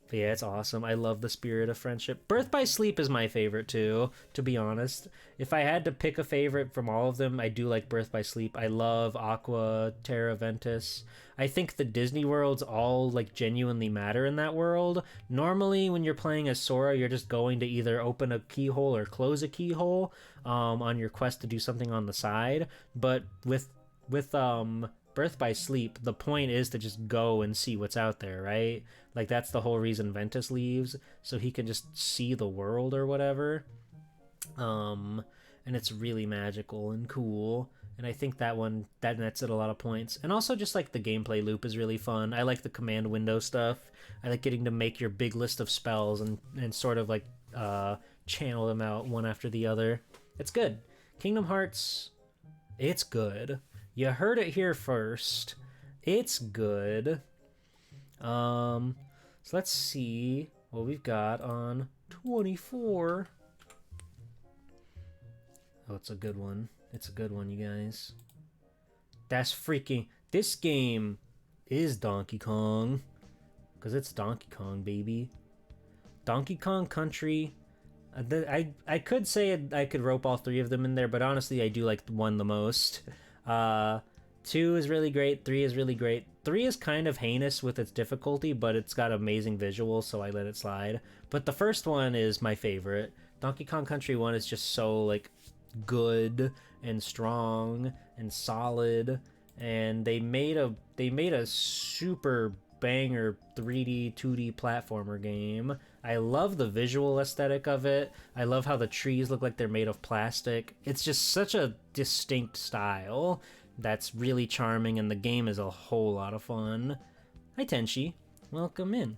But yeah, it's awesome. I love the spirit of friendship. Birth by Sleep is my favorite too, to be honest. If I had to pick a favorite from all of them, I do like Birth by Sleep. I love Aqua, Terra Ventus. I think the Disney worlds all like genuinely matter in that world. Normally when you're playing as Sora, you're just going to either open a keyhole or close a keyhole on your quest to do something on the side. But with Birth by Sleep, the point is to just go and see what's out there, right? Like, that's the whole reason Ventus leaves, so he can just see the world or whatever. And it's really magical and cool, and I think that nets at a lot of points. And also just, like, the gameplay loop is really fun. I like the command window stuff. I like getting to make your big list of spells and sort of, like, channel them out one after the other. It's good. Kingdom Hearts, it's good. You heard it here first. It's good. So let's see what we've got on 24. Oh, it's a good one. It's a good one, you guys. That's freaking... This game is Donkey Kong. Because it's Donkey Kong, baby. Donkey Kong Country. I could say I could rope all three of them in there, but honestly, I do like one the most. 2 is really great, 3 is really great. 3 is kind of heinous with its difficulty, but it's got amazing visuals, so I let it slide. But the first one is my favorite. Donkey Kong Country 1 is just so, like, good and strong and solid, and they made a super banger 3D 2D platformer game. I love the visual aesthetic of it. I love how the trees look like they're made of plastic. It's just such a distinct style that's really charming, and the game is a whole lot of fun. Hi Tenchi, welcome in.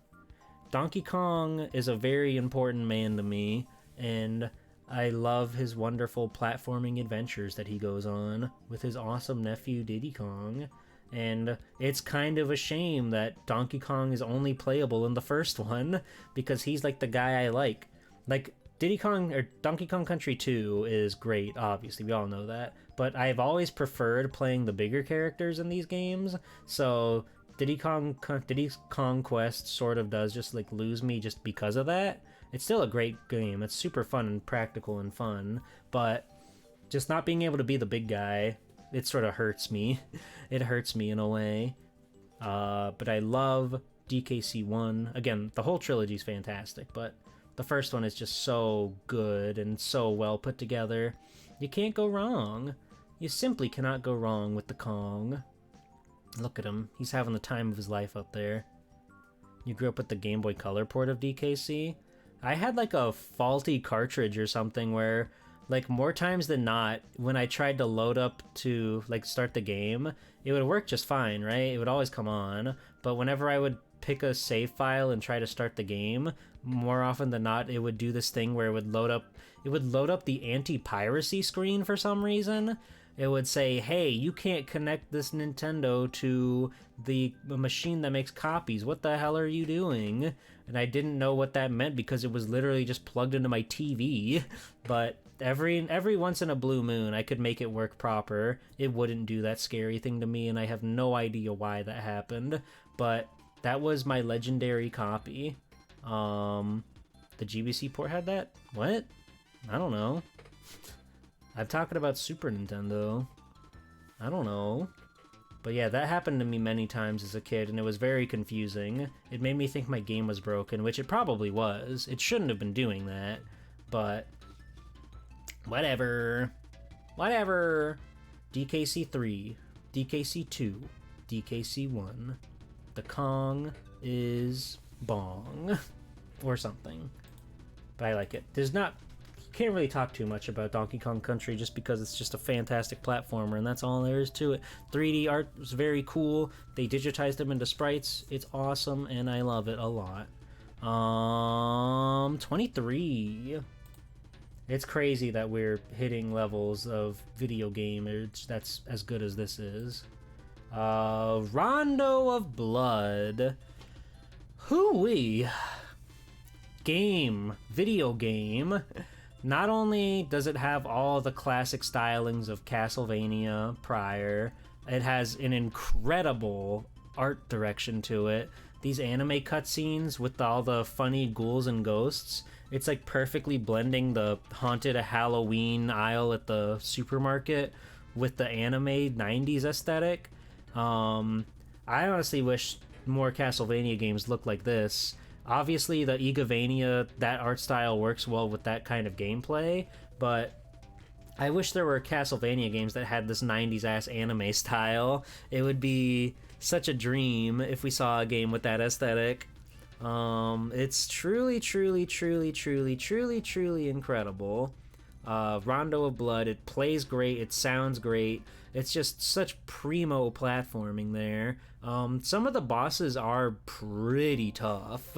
Donkey Kong is a very important man to me, and I love his wonderful platforming adventures that he goes on with his awesome nephew Diddy Kong. And it's kind of a shame that Donkey Kong is only playable in the first one, because he's like the guy I like. Like, Diddy Kong or Donkey Kong Country 2 is great, obviously, we all know that, but I've always preferred playing the bigger characters in these games, so Diddy's Conquest sort of does just like lose me just because of that. It's still a great game, it's super fun and practical and fun, but just not being able to be the big guy, it sort of hurts me. It hurts me in a way. But I love DKC 1. Again, the whole trilogy is fantastic, but the first one is just so good and so well put together. You can't go wrong. You simply cannot go wrong with the Kong. Look at him. He's having the time of his life up there. You grew up with the Game Boy Color port of DKC? I had like a faulty cartridge or something where, like, more times than not, when I tried to load up to, like, start the game, it would work just fine, right? It would always come on. But whenever I would pick a save file and try to start the game, more often than not, it would do this thing where it would load up the anti-piracy screen for some reason. It would say, hey, you can't connect this Nintendo to the machine that makes copies. What the hell are you doing? And I didn't know what that meant because it was literally just plugged into my TV. But every once in a blue moon, I could make it work proper. It wouldn't do that scary thing to me, and I have no idea why that happened. But that was my legendary copy. The GBC port had that? What? I don't know. I'm talking about Super Nintendo. I don't know. But yeah, that happened to me many times as a kid, and it was very confusing. It made me think my game was broken, which it probably was. It shouldn't have been doing that, but whatever. Whatever. DKC 3, DKC 2, DKC 1. The Kong is bong. Or something. But I like it. Can't really talk too much about Donkey Kong Country just because it's just a fantastic platformer, and that's all there is to it. 3D art was very cool. They digitized them into sprites. It's awesome, and I love it a lot. 23. It's crazy that we're hitting levels of video game that's as good as this is. Rondo of Blood. Hooey. Video game. Not only does it have all the classic stylings of Castlevania prior, it has an incredible art direction to it. these anime cutscenes with all the funny ghouls and ghosts. It's like perfectly blending the haunted Halloween aisle at the supermarket with the anime 90s aesthetic. I honestly wish more Castlevania games looked like this. Obviously, the Igavania, that art style works well with that kind of gameplay, but I wish there were Castlevania games that had this 90s ass anime style. It would be such a dream if we saw a game with that aesthetic. It's truly incredible. Rondo of Blood, it plays great, it sounds great, it's just such primo platforming there. Some of the bosses are pretty tough.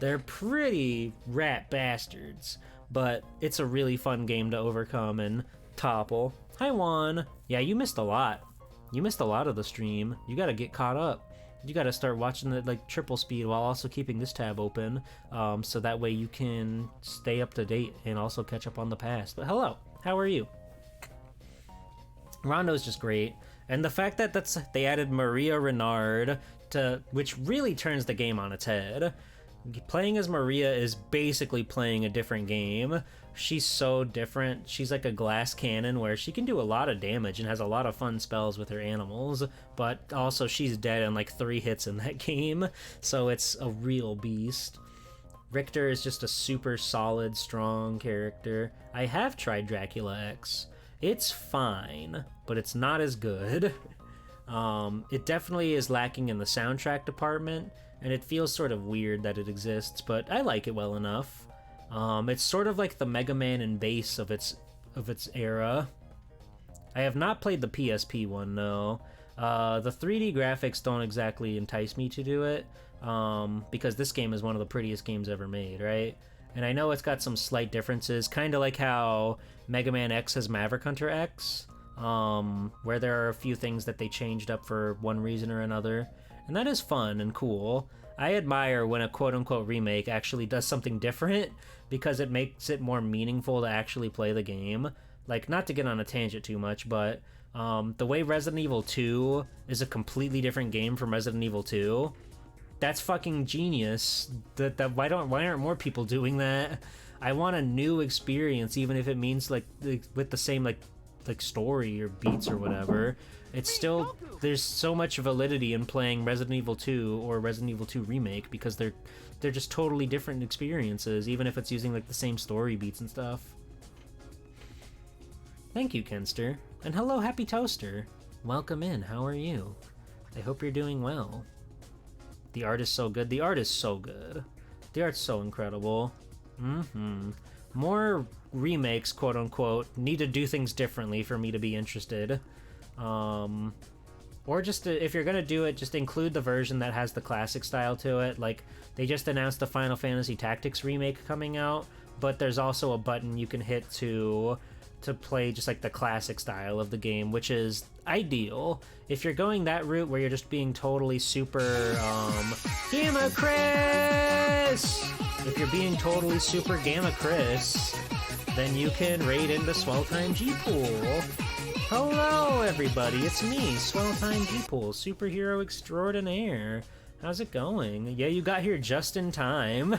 They're pretty rat bastards, but it's a really fun game to overcome and topple. Hi Juan! Yeah, you missed a lot. You missed a lot of the stream. You gotta get caught up. You gotta start watching it like triple speed while also keeping this tab open, so that way you can stay up to date and also catch up on the past. But hello, how are you? Rondo's just great, and the fact that they added Maria Renard to, which really turns the game on its head. Playing as Maria is basically playing a different game. She's so different. She's like a glass cannon where she can do a lot of damage and has a lot of fun spells with her animals, but also she's dead in like 3 hits in that game, so it's a real beast. Richter is just a super solid, strong character. I have tried Dracula X. It's fine, but it's not as good. It definitely is lacking in the soundtrack department, and it feels sort of weird that it exists, but I like it well enough. It's sort of like the Mega Man and bass of its era. I have not played the PSP one, though. The 3D graphics don't exactly entice me to do it, because this game is one of the prettiest games ever made, right? And I know it's got some slight differences, kind of like how Mega Man X has Maverick Hunter X, where there are a few things that they changed up for one reason or another, and that is fun and cool. I admire when a quote-unquote remake actually does something different, because it makes it more meaningful to actually play the game. Like, not to get on a tangent too much, but the way Resident Evil 2 is a completely different game from Resident Evil 2, that's fucking genius. Why aren't more people doing that? I want a new experience, even if it means like with the same like story or beats or whatever. It's still, there's so much validity in playing Resident Evil 2 or Resident Evil 2 Remake, because they're just totally different experiences, even if it's using like the same story beats and stuff. Thank you, Kenster. And hello, Happy Toaster. Welcome in, how are you? I hope you're doing well. The art is so good. The art is so good. The art's so incredible. More remakes, quote unquote, need to do things differently for me to be interested. Or just if you're gonna do it, just include the version that has the classic style to it. Like, they just announced the Final Fantasy Tactics remake coming out, but there's also a button you can hit to play just like the classic style of the game, which is ideal. If you're going that route where you're just being totally super Gamma Chris, if you're being totally super Gamma Chris, then you can raid into Swelltime G-Pool. Hello everybody, it's me, Swelltime G-Pool, superhero extraordinaire. How's it going? Yeah, you got here just in time.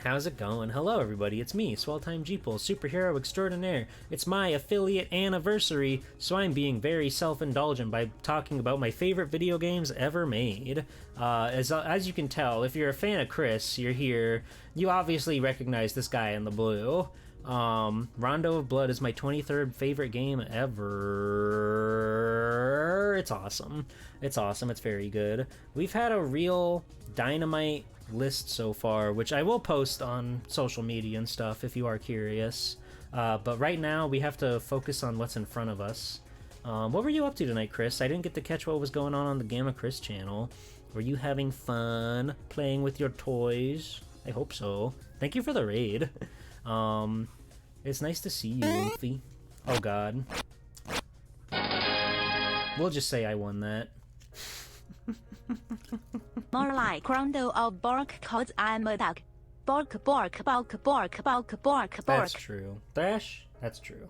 How's it going? Hello everybody, it's me, Swelltime G-Pool, superhero extraordinaire. It's my affiliate anniversary, so I'm being very self-indulgent by talking about my favorite video games ever made. As you can tell, if you're a fan of Chris, you're here, you obviously recognize this guy in the blue. Rondo of Blood is my 23rd favorite game ever. It's awesome. It's awesome, it's very good. We've had a real dynamite list so far, which I will post on social media and stuff if you are curious. But right now we have to focus on what's in front of us. What were you up to tonight, Chris? I didn't get to catch what was going on the Gamma Chris channel. Were you having fun playing with your toys? I hope so. Thank you for the raid. It's nice to see you, Luffy. Oh god. We'll just say I won that. More like Rondo of Bark, cause I'm a dog. Bark, bark, bark, bark, bark, bark, bark. That's true. Thrash? That's true.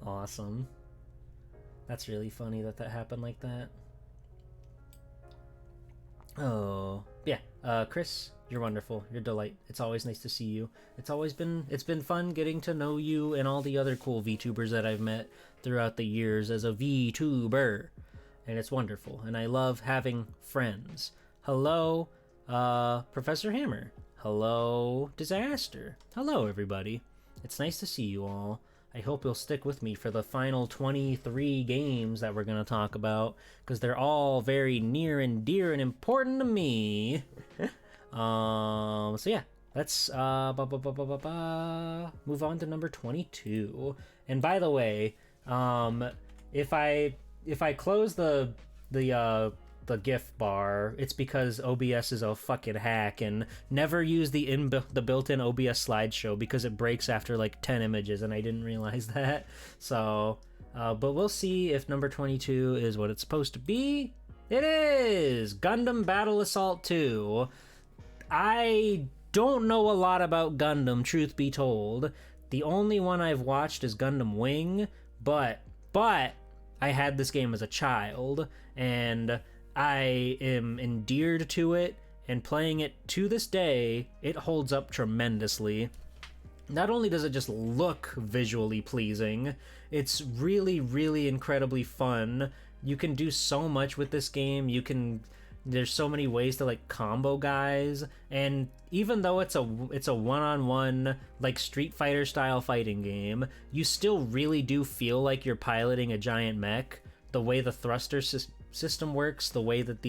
Awesome. That's really funny that happened like that. Oh, yeah. Chris, you're wonderful. You're a delight. It's always nice to see you. It's been fun getting to know you and all the other cool VTubers that I've met throughout the years as a VTuber. And it's wonderful. And I love having friends. Hello, Professor Hammer. Hello, Disaster. Hello, everybody. It's nice to see you all. I hope you'll stick with me for the final 23 games that we're going to talk about, because they're all very near and dear and important to me. So yeah, let's move on to number 22. And by the way, if I close the GIF bar, it's because OBS is a fucking hack, and never use the built-in OBS slideshow because it breaks after like 10 images, and I didn't realize that. So, but we'll see if number 22 is what it's supposed to be. It is Gundam Battle Assault 2. I don't know a lot about Gundam, truth be told. The only one I've watched is Gundam Wing, but I had this game as a child, and I am endeared to it, and playing it to this day, it holds up tremendously. Not only does it just look visually pleasing, it's really, really incredibly fun. You can do so much with this game. There's so many ways to like combo guys, and even though it's a one-on-one like Street Fighter style fighting game, you still really do feel like you're piloting a giant mech. The way the thruster system works, the way that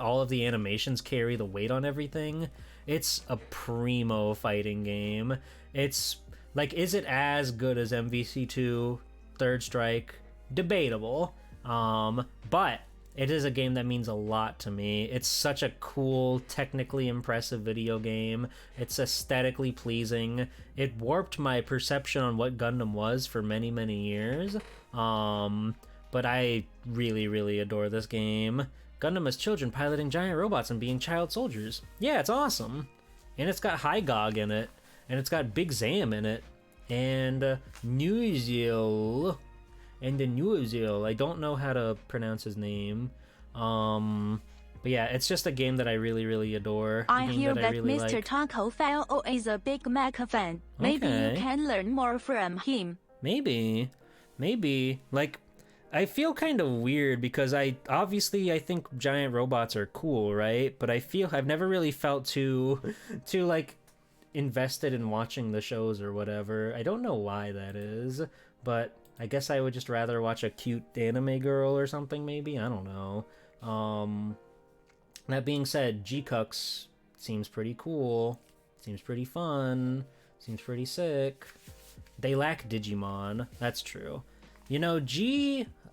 all of the animations carry the weight on everything, it's a primo fighting game. It's like, is it as good as MVC2 Third Strike? Debatable, but it is a game that means a lot to me. It's such a cool, technically impressive video game. It's aesthetically pleasing. It warped my perception on what Gundam was for many, many years. But I really, really adore this game. Gundam as children piloting giant robots and being child soldiers. Yeah, it's awesome. And it's got Hygog in it. And it's got Big Zam in it. And Nuzil. And the Nuzil. I don't know how to pronounce his name. But yeah, it's just a game that I really, really adore. I hear that really Mr. like. Taco Fellow is a big Mac fan. Maybe Okay. you can learn more from him. Maybe. Like, I feel kind of weird because I think giant robots are cool, right? But I've never really felt too like invested in watching the shows or whatever. I don't know why that is, but I guess I would just rather watch a cute anime girl or something, maybe. I don't know. That being said, G-Cux seems pretty cool. Seems pretty fun. Seems pretty sick. They lack Digimon. That's true. You know,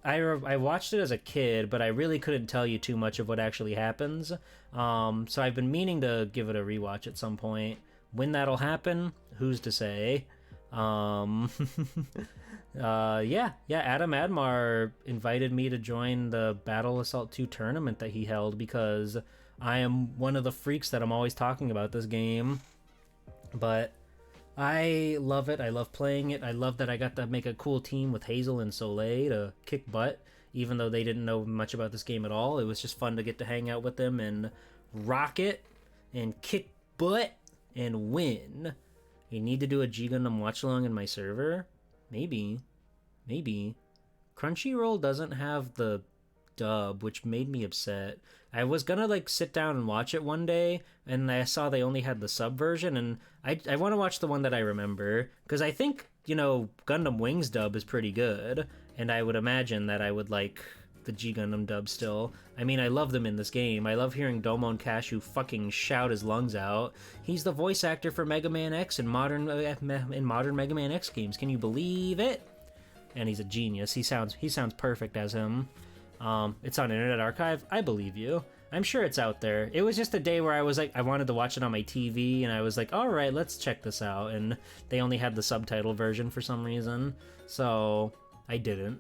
I watched it as a kid, but I really couldn't tell you too much of what actually happens. So I've been meaning to give it a rewatch at some point. When that'll happen, who's to say? Yeah, Adam Admar invited me to join the Battle Assault 2 tournament that he held because I am one of the freaks that I'm always talking about this game. But I love it. I love playing it. I love that I got to make a cool team with Hazel and Soleil to kick butt, even though they didn't know much about this game at all. It was just fun to get to hang out with them and rock it and kick butt and win. You need to do a G Gundam watch along in my server? Maybe. Crunchyroll doesn't have the dub, which made me upset. I was gonna like sit down and watch it one day, and I saw they only had the sub version, and I want to watch the one that I remember, because I think, you know, Gundam Wings dub is pretty good, and I would imagine that I would like the G Gundam dub still. I mean, I love them in this game. I love hearing Domon Cashew fucking shout his lungs out. He's the voice actor for Mega Man X in modern Mega Man X games. Can you believe it? And he's a genius. He sounds perfect as him. It's on Internet Archive. I believe you. I'm sure it's out there. It was just a day where I was like, I wanted to watch it on my TV, and I was like, all right, let's check this out. And they only had the subtitle version for some reason, so I didn't.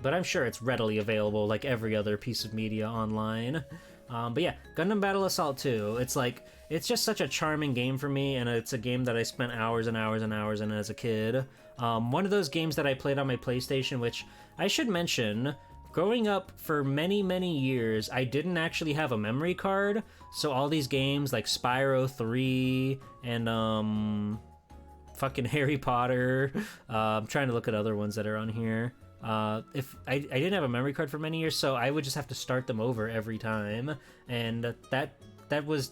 But I'm sure it's readily available like every other piece of media online. But yeah, Gundam Battle Assault 2, it's just such a charming game for me, and it's a game that I spent hours and hours and hours in as a kid. One of those games that I played on my PlayStation, which I should mention, growing up for many, many years, I didn't actually have a memory card, so all these games like Spyro 3 and fucking Harry Potter, I'm trying to look at other ones that are on here. If I didn't have a memory card for many years, so I would just have to start them over every time, and that was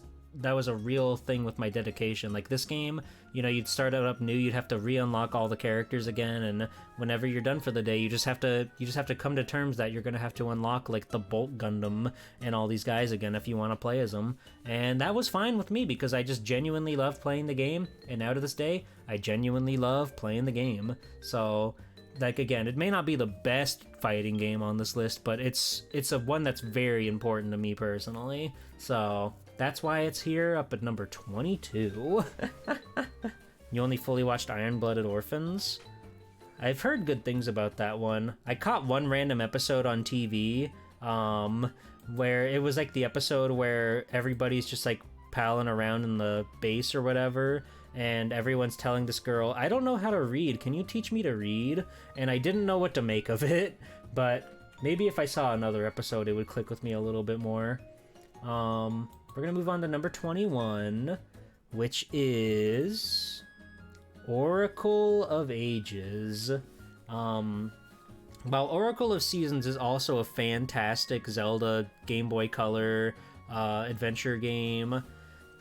a real thing with my dedication. Like this game, you know, you'd start it up new, you'd have to re-unlock all the characters again, and whenever you're done for the day, you just have to come to terms that you're gonna have to unlock like the Bolt Gundam and all these guys again if you want to play as them. And that was fine with me because I just genuinely loved playing the game, and now to this day, I genuinely love playing the game. So like again, it may not be the best fighting game on this list, but it's a one that's very important to me personally. So that's why it's here up at number 22. You only fully watched Iron-Blooded Orphans? I've heard good things about that one. I caught one random episode on TV, where it was like the episode where everybody's just like palling around in the base or whatever, and everyone's telling this girl, I don't know how to read, can you teach me to read? And I didn't know what to make of it, but maybe if I saw another episode it would click with me a little bit more. We're gonna move on to number 21, which is Oracle of Ages. While Oracle of Seasons is also a fantastic Zelda Game Boy Color adventure game,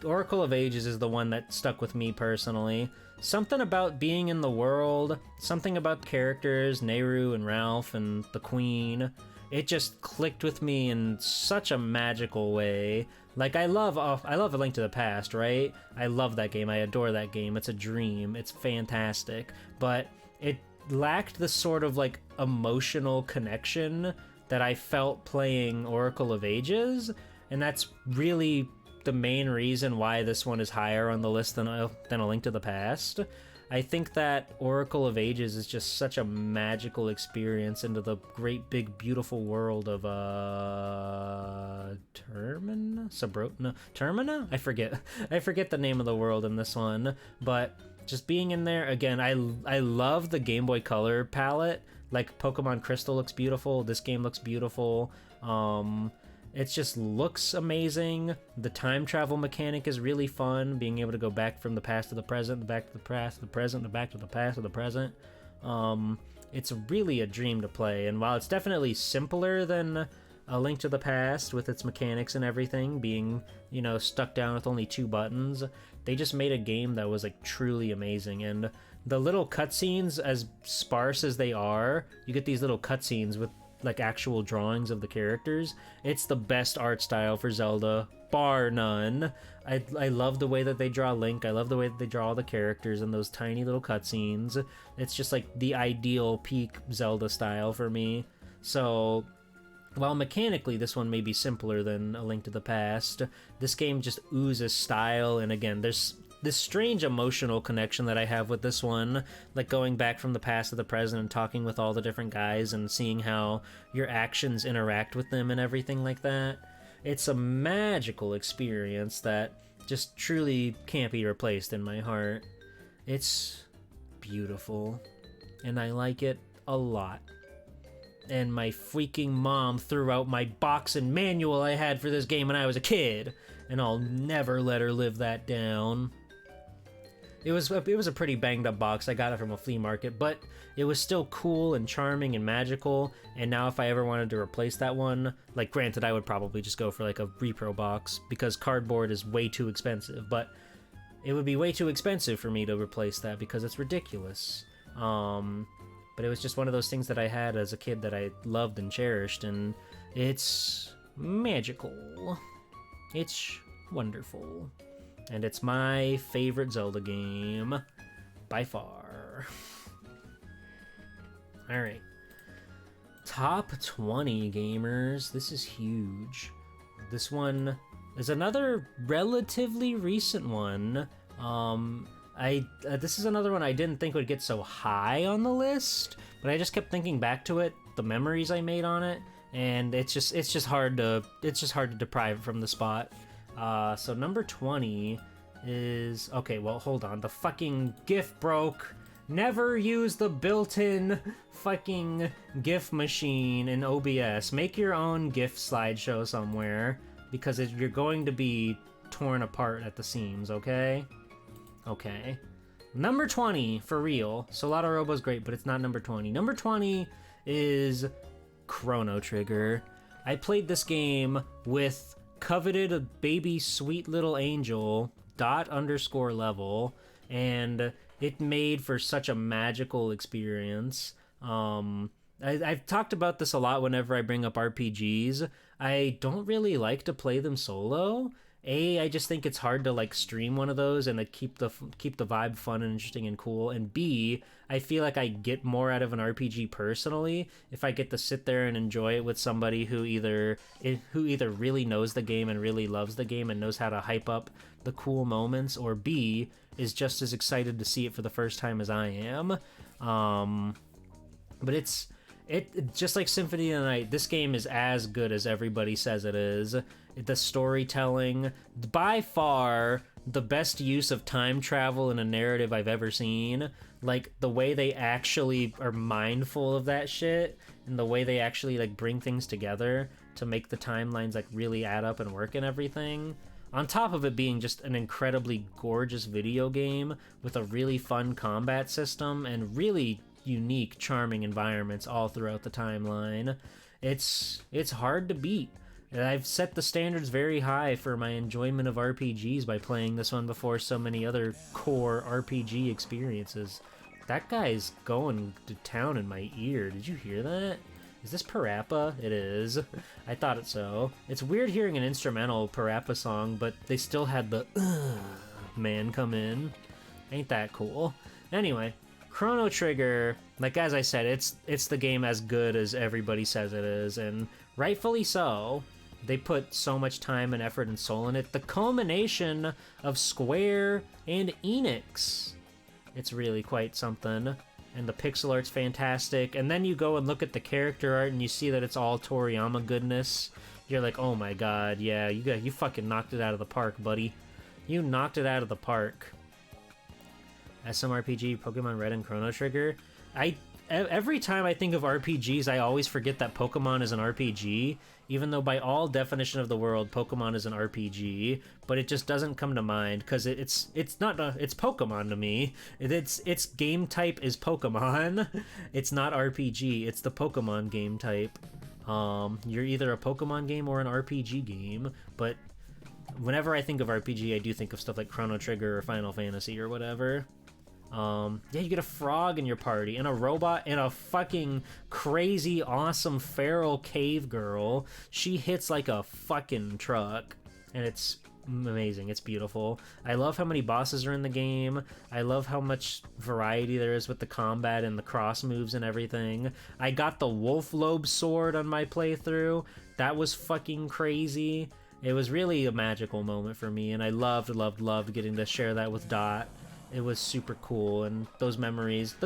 Oracle of Ages is the one that stuck with me personally. Something about being in the world, something about the characters, Nehru and Ralph and the Queen, it just clicked with me in such a magical way. Like I love A Link to the Past, right? I love that game, I adore that game, it's a dream, it's fantastic. But it lacked the sort of like emotional connection that I felt playing Oracle of Ages, and that's really the main reason why this one is higher on the list than A Link to the Past. I think that Oracle of Ages is just such a magical experience into the great big beautiful world of Termina? I forget the name of the world in this one, but just being in there again, I love the Game Boy Color palette. Like Pokemon Crystal looks beautiful, this game looks beautiful. It just looks amazing. The time travel mechanic is really fun, being able to go back from the past to the present, the back to the past, the present, the back to the past to the present. It's really a dream to play, and while it's definitely simpler than A Link to the Past with its mechanics and everything, being, you know, stuck down with only 2 buttons, they just made a game that was like truly amazing. And the little cutscenes, as sparse as they are, you get these little cutscenes with like actual drawings of the characters. It's the best art style for Zelda, bar none. I love the way that they draw Link. I love the way that they draw all the characters in those tiny little cutscenes. It's just like the ideal peak Zelda style for me. So while mechanically this one may be simpler than A Link to the Past, this game just oozes style, and again, there's this strange emotional connection that I have with this one, like going back from the past to the present and talking with all the different guys and seeing how your actions interact with them and everything like that. It's a magical experience that just truly can't be replaced in my heart. It's beautiful, and I like it a lot. And my freaking mom threw out my box and manual I had for this game when I was a kid, and I'll never let her live that down. It was a pretty banged up box. I got it from a flea market, but it was still cool and charming and magical. And now if I ever wanted to replace that one, like granted I would probably just go for like a repro box because cardboard is way too expensive, but it would be way too expensive for me to replace that because it's ridiculous. But it was just one of those things that I had as a kid that I loved and cherished, and it's magical. It's wonderful. And it's my favorite Zelda game by far. Alright. Top 20 gamers. This is huge. This one is another relatively recent one. This is another one I didn't think would get so high on the list, but I just kept thinking back to it, the memories I made on it, and it's just hard to deprive it from the spot. So number 20 is okay. Well, hold on. The fucking GIF broke. Never use the built-in fucking GIF machine in OBS. Make your own GIF slideshow somewhere, because you're going to be torn apart at the seams, okay? Okay. Number 20, for real. Soldado Robo's great, but it's not number 20. Number 20 is Chrono Trigger. I played this game with coveted baby sweet little angel, ._level, and it made for such a magical experience. I've talked about this a lot whenever I bring up RPGs. I don't really like to play them solo. I just think it's hard to like stream one of those and keep the vibe fun and interesting and cool. And B, I feel like I get more out of an RPG personally if I get to sit there and enjoy it with somebody who either really knows the game and really loves the game and knows how to hype up the cool moments, or B, is just as excited to see it for the first time as I am. But it's just like Symphony of the Night. This game is as good as everybody says it is. The storytelling, by far the best use of time travel in a narrative I've ever seen. Like the way they actually are mindful of that shit, and the way they actually like bring things together to make the timelines like really add up and work and everything. On top of it being just an incredibly gorgeous video game with a really fun combat system and really unique, charming environments all throughout the timeline. It's hard to beat. And I've set the standards very high for my enjoyment of RPGs by playing this one before so many other core RPG experiences. That guy's going to town in my ear. Did you hear that? Is this Parappa? It is. I thought it so. It's weird hearing an instrumental Parappa song, but they still had the man come in. Ain't that cool? Anyway, Chrono Trigger, like as I said, it's the game as good as everybody says it is, and rightfully so. They put so much time and effort and soul in it. The culmination of Square and Enix. It's really quite something. And the pixel art's fantastic. And then you go and look at the character art and you see that it's all Toriyama goodness. You're like, oh my god, yeah, you fucking knocked it out of the park, buddy. You knocked it out of the park. SMRPG, Pokemon Red, and Chrono Trigger. Every time I think of RPGs, I always forget that Pokemon is an RPG, even though by all definition of the world, Pokemon is an RPG, but it just doesn't come to mind, because it's Pokemon to me. Its game type is Pokemon. It's not RPG, it's the Pokemon game type. You're either a Pokemon game or an RPG game, but whenever I think of RPG, I do think of stuff like Chrono Trigger or Final Fantasy or whatever. Yeah, you get a frog in your party, and a robot, and a fucking crazy, awesome feral cave girl. She hits like a fucking truck, and it's amazing. It's beautiful. I love how many bosses are in the game. I love how much variety there is with the combat and the cross moves and everything. I got the Wolf Lobe sword on my playthrough. That was fucking crazy. It was really a magical moment for me, and I loved getting to share that with Dot. It was super cool, and those memories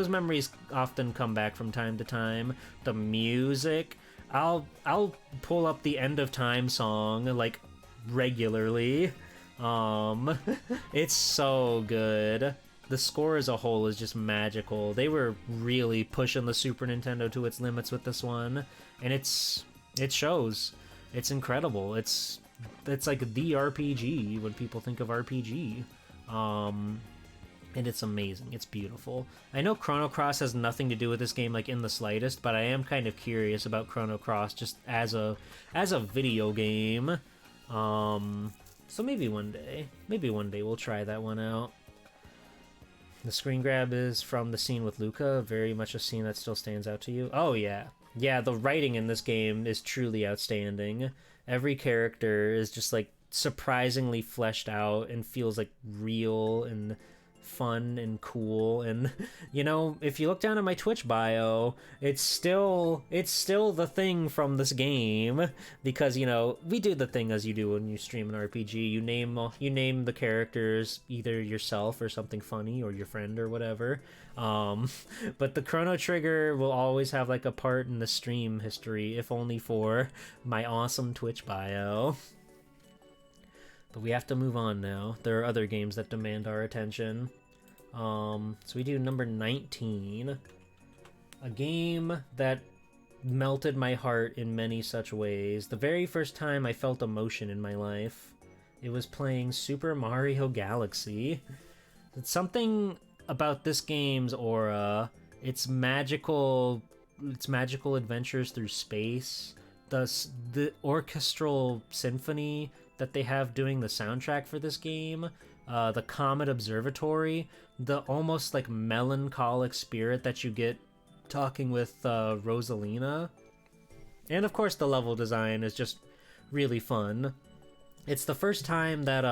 often come back from time to time. The music, I'll pull up the End of Time song like regularly. It's so good. The score as a whole is just magical. They were really pushing the Super Nintendo to its limits with this one, and it shows. It's incredible. It's like the RPG when people think of RPG. And it's amazing. It's beautiful. I know Chrono Cross has nothing to do with this game, like, in the slightest, but I am kind of curious about Chrono Cross just as a video game. So maybe one day we'll try that one out. The screen grab is from the scene with Luca, very much a scene that still stands out to you. Oh yeah. Yeah, the writing in this game is truly outstanding. Every character is just like surprisingly fleshed out and feels like real and fun and cool. And you know, if you look down at my Twitch bio, it's still the thing from this game, because you know, we do the thing as you do when you stream an RPG. You name the characters either yourself or something funny, or your friend or whatever. But the Chrono Trigger will always have like a part in the stream history, if only for my awesome Twitch bio. But we have to move on now. There are other games that demand our attention. So we do number 19. A game that melted my heart in many such ways. The very first time I felt emotion in my life, it was playing Super Mario Galaxy. It's something about this game's aura. Its magical adventures through space. The orchestral symphony that they have doing the soundtrack for this game, the Comet Observatory, the almost like melancholic spirit that you get talking with Rosalina, and of course the level design is just really fun. It's the first time that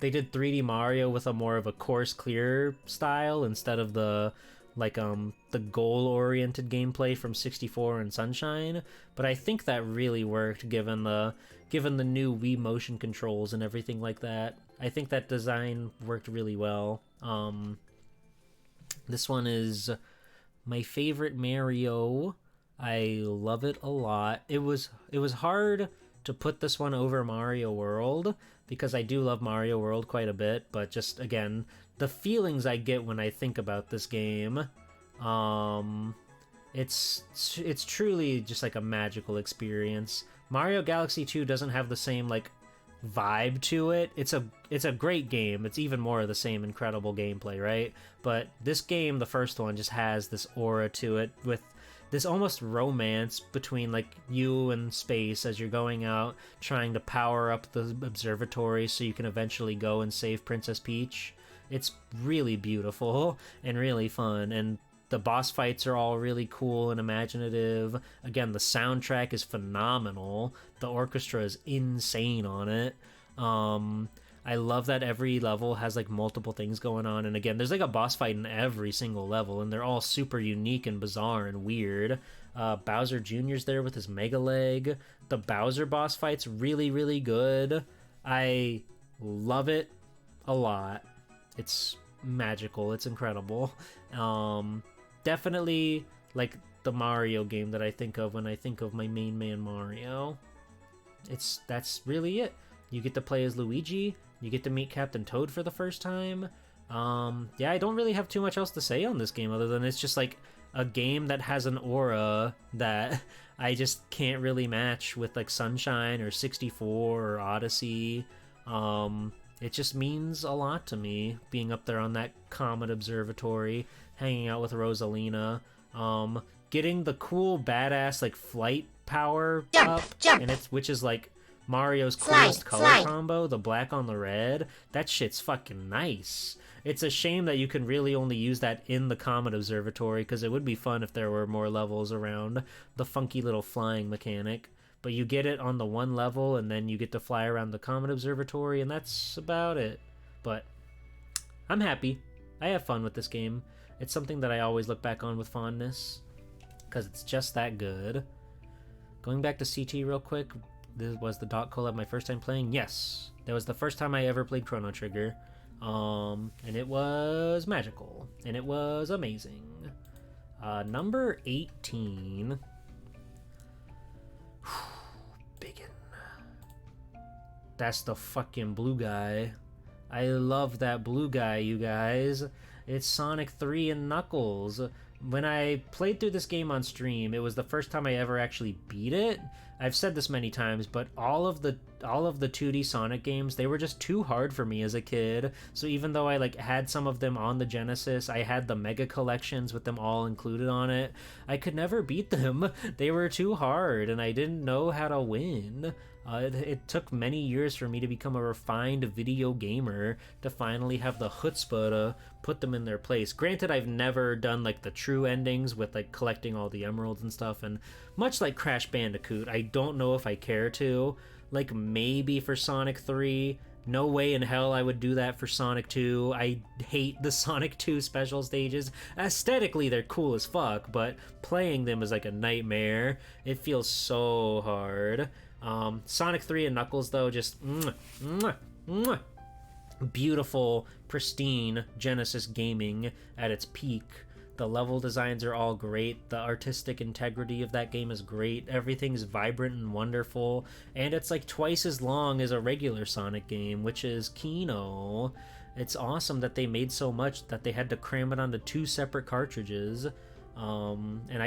they did 3D Mario with a more of a course clear style instead of the goal-oriented gameplay from 64 and Sunshine, but I think that really worked given the new Wii motion controls and everything like that. I think that design worked really well. This one is my favorite Mario. I love it a lot. It was hard to put this one over Mario World, because I do love Mario World quite a bit, but just again, the feelings I get when I think about this game, it's truly just like a magical experience. Mario Galaxy 2 doesn't have the same like vibe to it. It's a great game. It's even more of the same incredible gameplay, right? But this game, the first one, just has this aura to it, with this almost romance between like you and space as you're going out trying to power up the observatory so you can eventually go and save Princess Peach. It's really beautiful and really fun, and the boss fights are all really cool and imaginative. Again, the soundtrack is phenomenal. The orchestra is insane on it. I love that every level has like multiple things going on, and again, there's like a boss fight in every single level, and they're all super unique and bizarre and weird. Bowser Jr.'s there with his Mega Leg. The Bowser boss fight's really, really good. I love it a lot. It's magical. It's incredible. Definitely like the Mario game that I think of when I think of my main man Mario. That's really it. You get to play as Luigi. You get to meet Captain Toad for the first time. Yeah, I don't really have too much else to say on this game other than it's just like a game that has an aura that I just can't really match with like Sunshine or 64 or Odyssey. It just means a lot to me, being up there on that Comet Observatory, hanging out with Rosalina, getting the cool badass like flight power up, and which is like Mario's coolest color combo, the black on the red. That shit's fucking nice. It's a shame that you can really only use that in the Comet Observatory, because it would be fun if there were more levels around the funky little flying mechanic. But you get it on the one level, and then you get to fly around the Comet Observatory, and that's about it. But I'm happy. I have fun with this game. It's something that I always look back on with fondness, because it's just that good. Going back to CT real quick, this was the Dot Collab my first time playing? Yes. That was the first time I ever played Chrono Trigger. And it was magical, and it was amazing. Number 18... Biggin. That's the fucking blue guy. I love that blue guy, you guys. It's Sonic 3 and Knuckles. When I played through this game on stream, it was the first time I ever actually beat it. I've said this many times, but all of the 2D Sonic games, they were just too hard for me as a kid. So even though I like had some of them on the Genesis, I had the Mega Collections with them all included on it, I could never beat them. They were too hard, and I didn't know how to win. It took many years for me to become a refined video gamer to finally have the chutzpah to put them in their place. Granted, I've never done like the true endings with like collecting all the emeralds and stuff, and much like Crash Bandicoot, I don't know if I care to. Like maybe for Sonic 3, No way in hell I would do that for Sonic 2. I hate the Sonic 2 special stages. Aesthetically, they're cool as fuck, but playing them is like a nightmare. It feels so hard. Sonic 3 and Knuckles, though, just beautiful, pristine Genesis gaming at its peak. The level designs are all great. The artistic integrity of that game is great. Everything's vibrant and wonderful. And it's like twice as long as a regular Sonic game, which is Kino. It's awesome that they made so much that they had to cram it onto 2 separate cartridges. And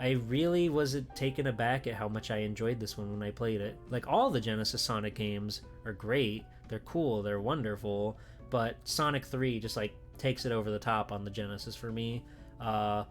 I really was taken aback at how much I enjoyed this one when I played it. Like, all the Genesis Sonic games are great. They're cool. They're wonderful. But Sonic 3 just, like, takes it over the top on the Genesis for me. I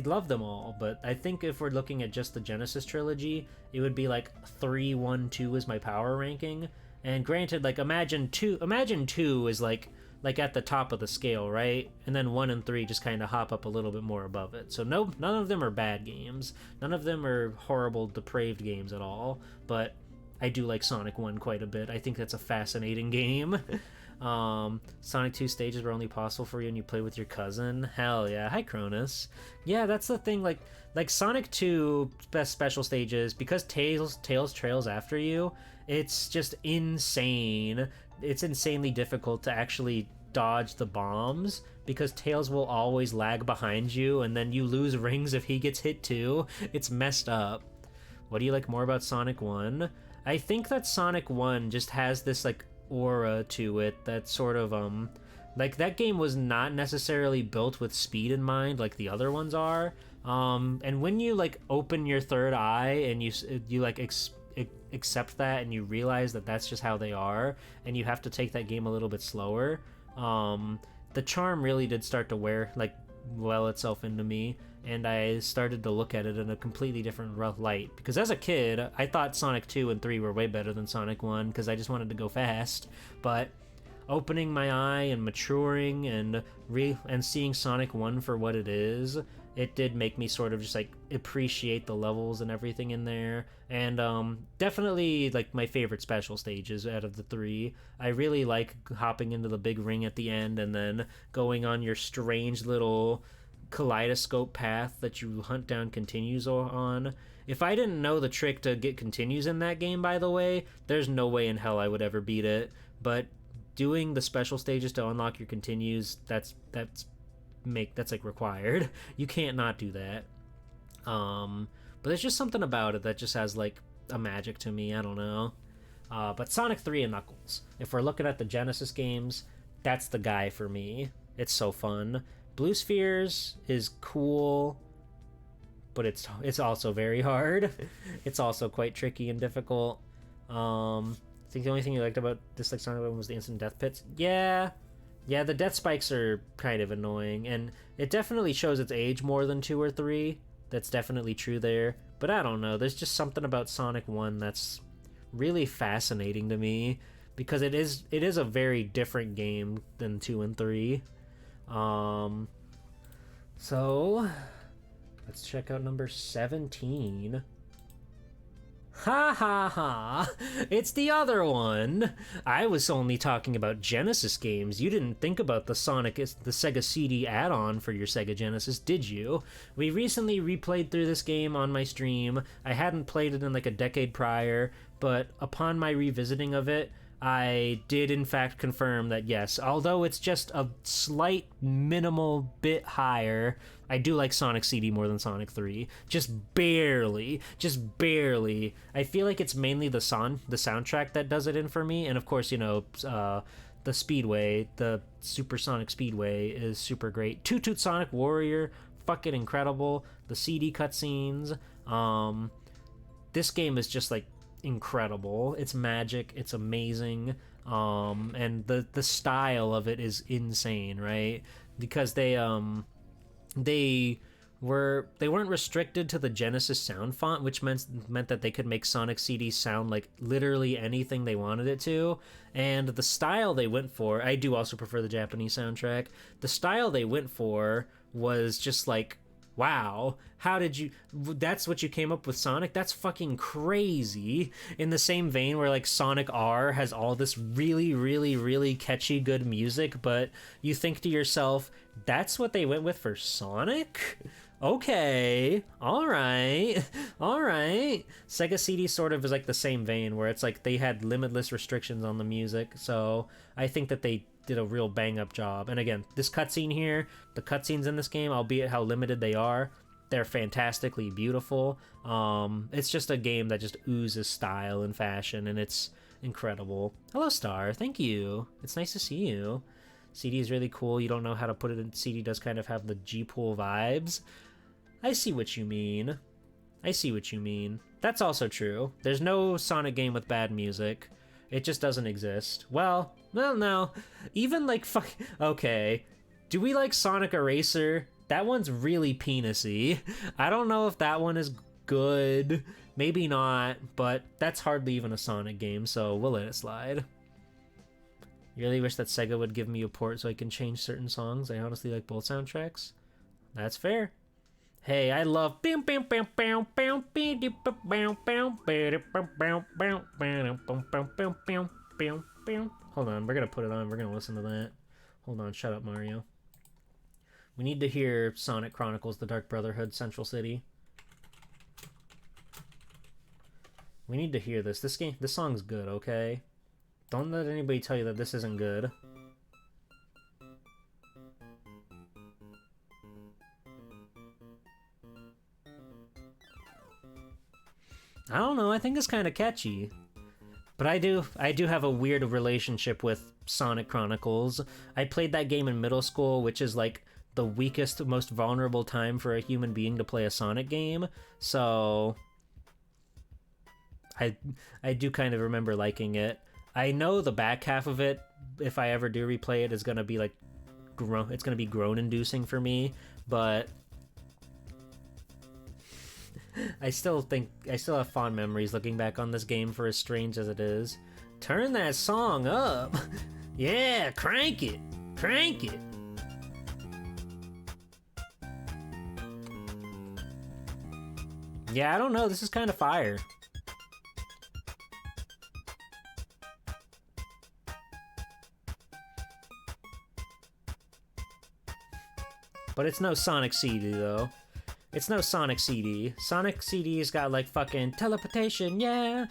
love them all, but I think if we're looking at just the Genesis trilogy, it would be like 3, 1, 2 is my power ranking. And granted, like, imagine 2 is like at the top of the scale, right? And then 1 and 3 just kind of hop up a little bit more above it. So none of them are bad games. None of them are horrible, depraved games at all. But I do like Sonic 1 quite a bit. I think that's a fascinating game. Sonic 2 stages were only possible for you and you play with your cousin. Hell yeah. Hi, Cronus. Yeah, that's the thing. Like Sonic 2 best special stages, because Tails trails after you, it's just insane. It's insanely difficult to actually dodge the bombs because Tails will always lag behind you, and then you lose rings if he gets hit too. It's messed up. What do you like more about Sonic 1? I think that Sonic 1 just has this like aura to it that sort of like, that game was not necessarily built with speed in mind like the other ones are, and when you like open your third eye and you like accept that and you realize that that's just how they are, and you have to take that game a little bit slower, the charm really did start to well itself into me, and I started to look at it in a completely different light. Because as a kid, I thought Sonic 2 and 3 were way better than Sonic 1 because I just wanted to go fast. But opening my eye and maturing and seeing Sonic 1 for what it is, it did make me sort of just like appreciate the levels and everything in there. And definitely like my favorite special stages out of the 3. I really like hopping into the big ring at the end and then going on your strange little kaleidoscope path that you hunt down continues on. If I didn't know the trick to get continues in that game, by the way, there's no way in hell I would ever beat it. But doing the special stages to unlock your continues, that's like required. You can't not do that. But there's just something about it that just has like a magic to me. I don't know. But Sonic 3 and Knuckles, if we're looking at the Genesis games, that's the guy for me. It's so fun. Blue Spheres is cool, but it's also very hard. It's also quite tricky and difficult. I think the only thing you liked about this like Sonic 1 was the instant death pits. Yeah, the death spikes are kind of annoying, and it definitely shows its age more than 2 or 3. That's definitely true there. But I don't know, there's just something about Sonic 1 that's really fascinating to me, because it is a very different game than 2 and 3. So let's check out number 17. Ha ha ha! It's the other one! I was only talking about Genesis games. You didn't think about the Sega CD add-on for your Sega Genesis, did you? We recently replayed through this game on my stream. I hadn't played it in like a decade prior, but upon my revisiting of it, I did in fact confirm that yes, although it's just a slight minimal bit higher, I do like Sonic CD more than Sonic 3. Just barely. I feel like it's mainly the soundtrack that does it in for me, and of course, you know, the Speedway, the Supersonic Speedway is super great. Toot Toot Sonic Warrior, fucking incredible. The CD cutscenes, this game is just like incredible. It's magic, it's amazing, and the style of it is insane, right? Because they weren't restricted to the Genesis sound font, which meant that they could make Sonic CD sound like literally anything they wanted it to. And the style they went for, I do also prefer the Japanese soundtrack. The style they went for was just like Wow, how did you... That's what you came up with, Sonic? That's fucking crazy. In the same vein where, like, Sonic R has all this really, really, really catchy good music, but you think to yourself, that's what they went with for Sonic? Okay, alright. Sega CD sort of is like the same vein, where it's like they had limitless restrictions on the music, so I think that they did a real bang-up job. And again, this cutscene here, the cutscenes in this game, albeit how limited they are, they're fantastically beautiful. It's just a game that just oozes style and fashion, and it's incredible. Hello, Star. Thank you. It's nice to see you. CD is really cool. You don't know how to put it in. CD does kind of have the G-Pool vibes. I see what you mean. That's also true. There's no Sonic game with bad music. It just doesn't exist. Well, no. Even like okay. Do we like Sonic Eraser? That one's really penisy. I don't know if that one is good. Maybe not, but that's hardly even a Sonic game, so we'll let it slide. You really wish that Sega would give me a port so I can change certain songs. I honestly like both soundtracks. That's fair. Hey, I love... Hold on, we're gonna put it on. We're gonna listen to that. Hold on, shut up, Mario. We need to hear Sonic Chronicles: The Dark Brotherhood, Central City. We need to hear this. This song's good, okay? Don't let anybody tell you that this isn't good. I don't know, I think it's kind of catchy. But I do have a weird relationship with Sonic Chronicles. I played that game in middle school, which is like the weakest, most vulnerable time for a human being to play a Sonic game. So I do kind of remember liking it. I know the back half of it, if I ever do replay it, is gonna be like it's gonna be groan-inducing for me, but I still have fond memories looking back on this game, for as strange as it is. Turn that song up! Yeah, crank it! Crank it! Yeah, I don't know, this is kind of fire. But it's no Sonic CD, though. It's no Sonic CD. Sonic CD's got, like, fucking teleportation, yeah!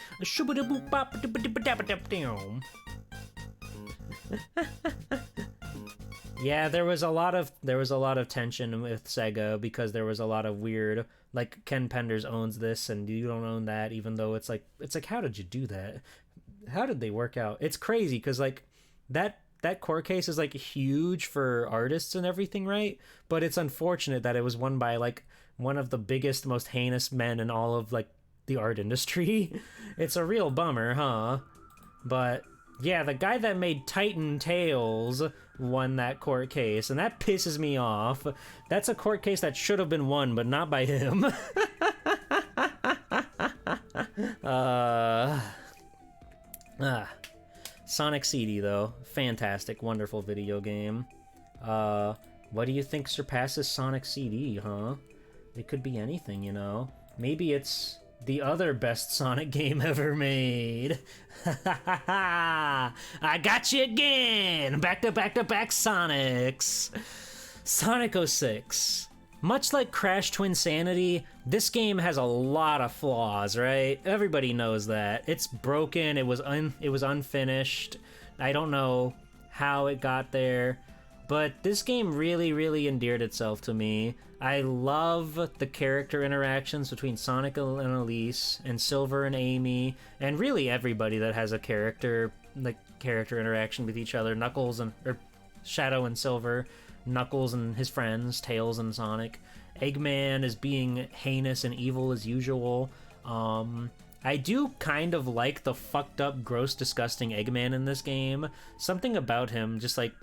Yeah, there was a lot of tension with Sega, because there was a lot of weird, like, Ken Penders owns this, and you don't own that, even though it's like, how did you do that? How did they work out? It's crazy, because, like, that court case is like huge for artists and everything, right? But it's unfortunate that it was won by like one of the biggest, most heinous men in all of like the art industry. It's a real bummer, huh? But yeah, the guy that made Titan Tales won that court case, and that pisses me off. That's a court case that should have been won, but not by him. Sonic CD, though. Fantastic, wonderful video game. What do you think surpasses Sonic CD, huh? It could be anything, you know? Maybe it's the other best Sonic game ever made. I got you again! Back to back to back Sonics! Sonic 06. Much like Crash Twinsanity, this game has a lot of flaws, right? Everybody knows that. It's broken, it was unfinished. I don't know how it got there, but this game really, really endeared itself to me. I love the character interactions between Sonic and Elise, and Silver and Amy, and really everybody that has a character interaction with each other. Knuckles or Shadow and Silver, Knuckles and his friends, Tails and Sonic. Eggman is being heinous and evil as usual. I do kind of like the fucked up, gross, disgusting Eggman in this game. Something about him just like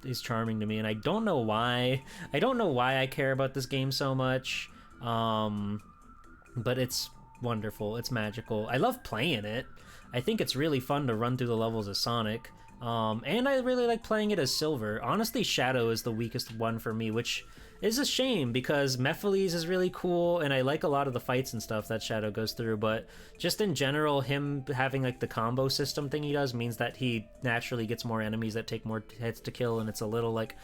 is charming to me, and I don't know why. I don't know why I care about this game so much. But it's wonderful. It's magical. I love playing it. I think it's really fun to run through the levels of Sonic. And I really like playing it as Silver. Honestly, Shadow is the weakest one for me, which is a shame because Mephiles is really cool, and I like a lot of the fights and stuff that Shadow goes through, but just in general, him having like the combo system thing he does means that he naturally gets more enemies that take more hits to kill, and it's a little like,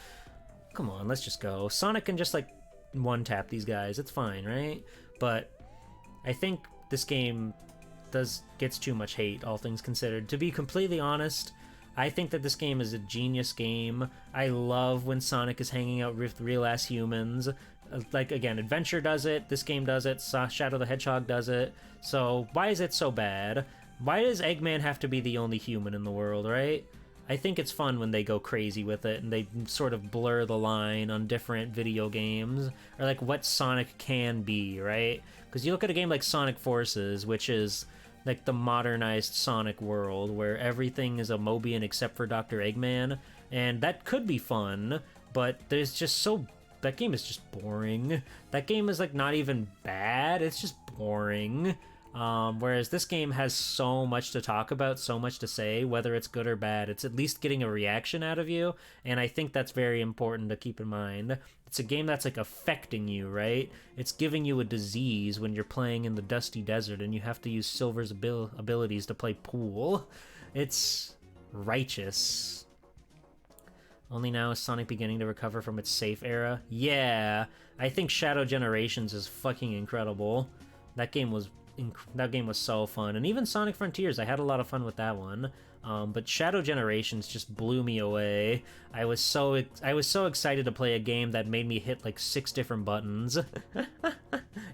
come on, let's just go. Sonic can just like one-tap these guys, it's fine, right? But I think this game gets too much hate, all things considered. To be completely honest, I think that this game is a genius game. I love when Sonic is hanging out with real-ass humans. Like, again, Adventure does it, this game does it, Shadow the Hedgehog does it. So why is it so bad? Why does Eggman have to be the only human in the world, right? I think it's fun when they go crazy with it and they sort of blur the line on different video games, or like what Sonic can be, right? Because you look at a game like Sonic Forces, which is like the modernized Sonic world where everything is a Mobian except for Dr. Eggman, and that could be fun, but there's just that game is just boring. That game is like not even bad, it's just boring. Whereas this game has so much to talk about, so much to say, whether it's good or bad. It's at least getting a reaction out of you, and I think that's very important to keep in mind. It's a game that's like affecting you, right? It's giving you a disease when you're playing in the dusty desert and you have to use Silver's abilities to play pool. It's righteous. Only now is Sonic beginning to recover from its safe era? Yeah, I think Shadow Generations is fucking incredible. That game was so fun, and even Sonic Frontiers, I had a lot of fun with that one. But Shadow Generations just blew me away. I was so excited to play a game that made me hit like 6 different buttons.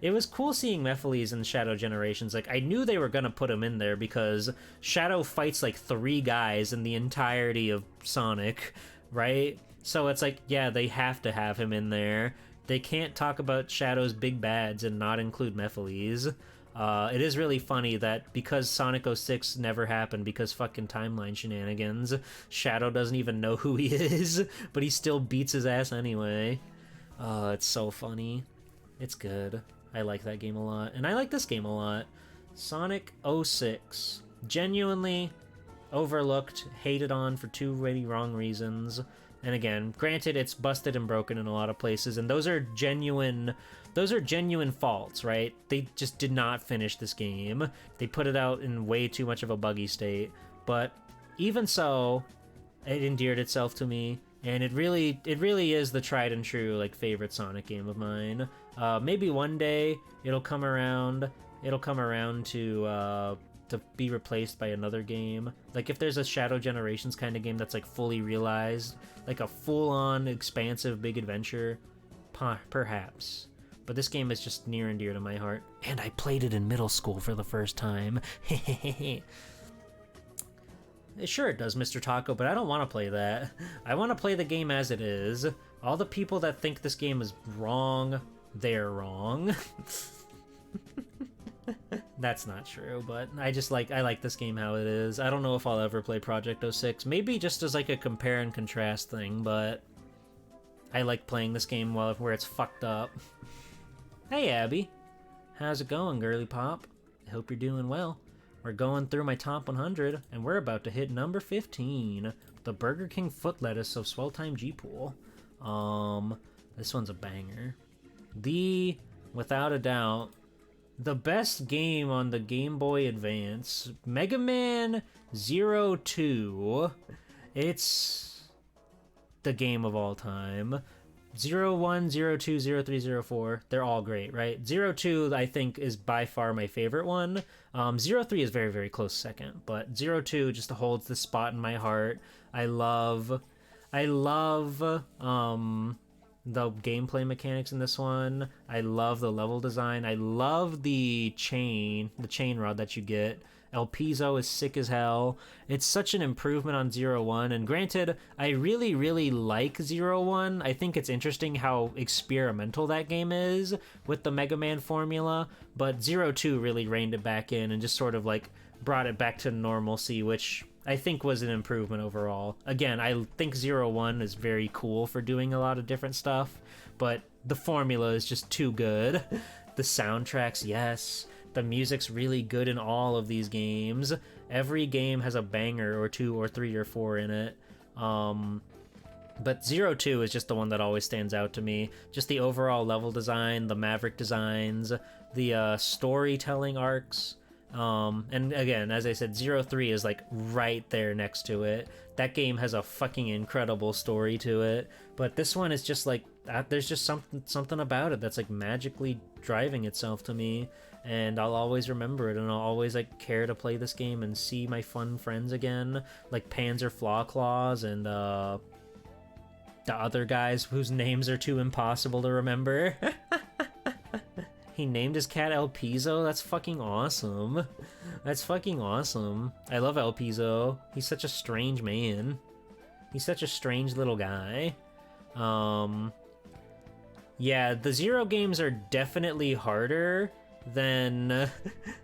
It was cool seeing Mephiles in Shadow Generations. Like, I knew they were gonna put him in there because Shadow fights like 3 guys in the entirety of Sonic, right? So it's like, yeah, they have to have him in there. They can't talk about Shadow's big bads and not include Mephiles. It is really funny that because Sonic 06 never happened because fucking timeline shenanigans, Shadow doesn't even know who he is, but he still beats his ass anyway. It's so funny. It's good. I like that game a lot, and I like this game a lot. Sonic 06. Genuinely overlooked, hated on for too many wrong reasons. And again, granted, it's busted and broken in a lot of places, and those are genuine faults, right? They just did not finish this game. They put it out in way too much of a buggy state, but even so, it endeared itself to me, and it really is the tried and true like favorite Sonic game of mine. Maybe one day it'll come around to be replaced by another game. Like if there's a Shadow Generations kind of game that's like fully realized, like a full-on expansive big adventure, perhaps. But this game is just near and dear to my heart, and I played it in middle school for the first time. Sure it does, Mr. Taco, but I don't want to play that. I want to play the game as it is. All the people that think this game is wrong, they're wrong. That's not true, but I like this game how it is. I don't know if I'll ever play Project 06. Maybe just as like a compare and contrast thing, but I like playing this game where it's fucked up. Hey Abby, how's it going, girly pop? I hope you're doing well. We're going through my top 100, and we're about to hit number 15, the Burger King foot lettuce of Swell Time G-Pool. This one's a banger. Without a doubt, the best game on the Game Boy Advance, Mega Man 02. It's the game of all time. 01, 02, 03, 04, they're all great, right? 02, I think, is by far my favorite one. 03 is very, very close second, but 02 just holds the spot in my heart. I love the gameplay mechanics in this one. I love the level design. I love the chain rod that you get. El Piso is sick as hell. It's such an improvement on 01, and granted, I really, really like 01. I think it's interesting how experimental that game is with the Mega Man formula, but 02 really reined it back in and just sort of like brought it back to normalcy, which I think was an improvement overall. Again, I think 01 is very cool for doing a lot of different stuff, but the formula is just too good. The soundtracks, yes. The music's really good in all of these games. Every game has a banger or 2 or 3 or 4 in it. But Zero 2 is just the one that always stands out to me. Just the overall level design, the Maverick designs, the storytelling arcs. And again, as I said, Zero 3 is like right there next to it. That game has a fucking incredible story to it. But this one is just like, there's just something about it that's like magically driving itself to me. And I'll always remember it, and I'll always like care to play this game and see my fun friends again, like Panzer Flawclaws and the other guys whose names are too impossible to remember. He named his cat El Piso. That's fucking awesome. That's fucking awesome. I love El Piso. He's such a strange man. He's such a strange little guy. Yeah, the Zero games are definitely harder than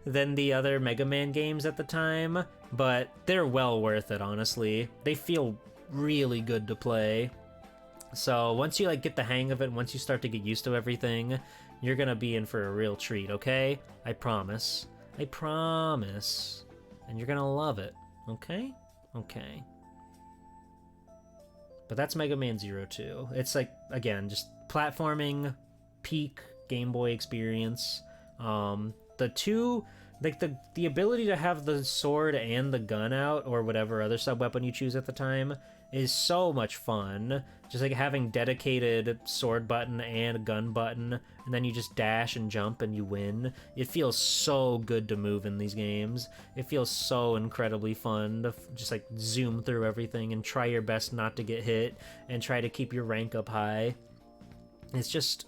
the other Mega Man games at the time, but they're well worth it, honestly. They feel really good to play. So once you like get the hang of it, once you start to get used to everything, you're gonna be in for a real treat, okay? I promise. I promise. And you're gonna love it, okay? Okay. But that's Mega Man Zero 2. It's like, again, just platforming, peak Game Boy experience. The two, like the ability to have the sword and the gun out, or whatever other sub-weapon you choose at the time, is so much fun. Just like having dedicated sword button and gun button, and then you just dash and jump and you win. It feels so good to move in these games. It feels so incredibly fun to just like zoom through everything and try your best not to get hit and try to keep your rank up high. It's just,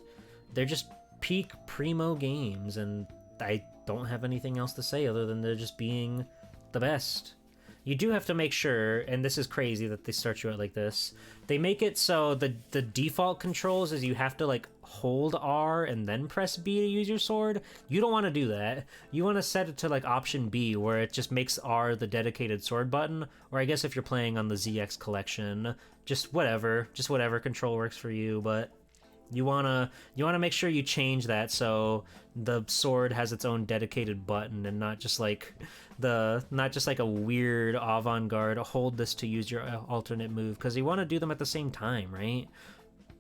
they're just peak primo games, and I don't have anything else to say other than they're just being the best. You do have to make sure, and this is crazy that they start you out like this, they make it so the default controls is you have to like hold R and then press B to use your sword. You don't want to do that. You want to set it to like option B, where it just makes R the dedicated sword button, or I guess if you're playing on the ZX collection, just whatever control works for you, but you wanna make sure you change that so the sword has its own dedicated button and not just like a weird avant-garde hold this to use your alternate move, because you want to do them at the same time, right?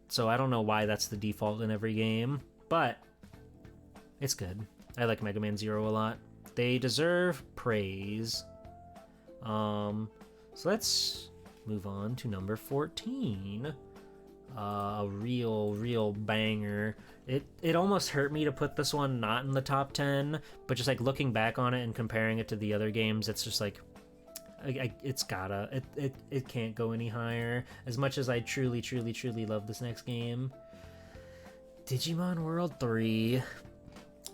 So I don't know why that's the default in every game, but it's good. I like Mega Man Zero a lot. They deserve praise. So let's move on to number 14. A real banger. It almost hurt me to put this one not in the top 10, but just like looking back on it and comparing it to the other games, it's just like it can't go any higher, as much as I truly love this next game. Digimon World 3.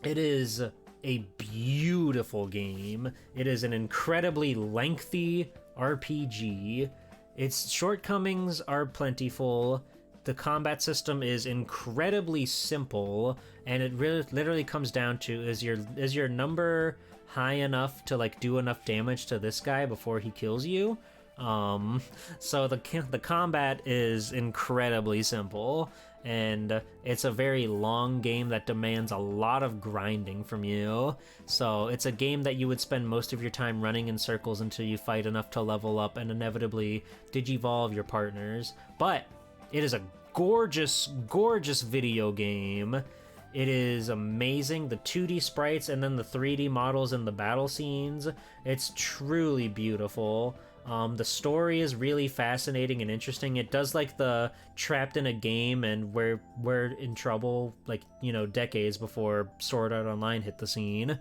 It is a beautiful game. It is an incredibly lengthy RPG. Its shortcomings are plentiful. The combat system is incredibly simple, and it really literally comes down to is your number high enough to like do enough damage to this guy before he kills you. So the combat is incredibly simple, and it's a very long game that demands a lot of grinding from you. So it's a game that you would spend most of your time running in circles until you fight enough to level up and inevitably digivolve your partners. But it is a gorgeous video game. It is amazing. The 2D sprites and then the 3D models in the battle scenes. It's truly beautiful. The story is really fascinating and interesting. It does like the trapped in a game and we're in trouble, like, you know, decades before Sword Art Online hit the scene.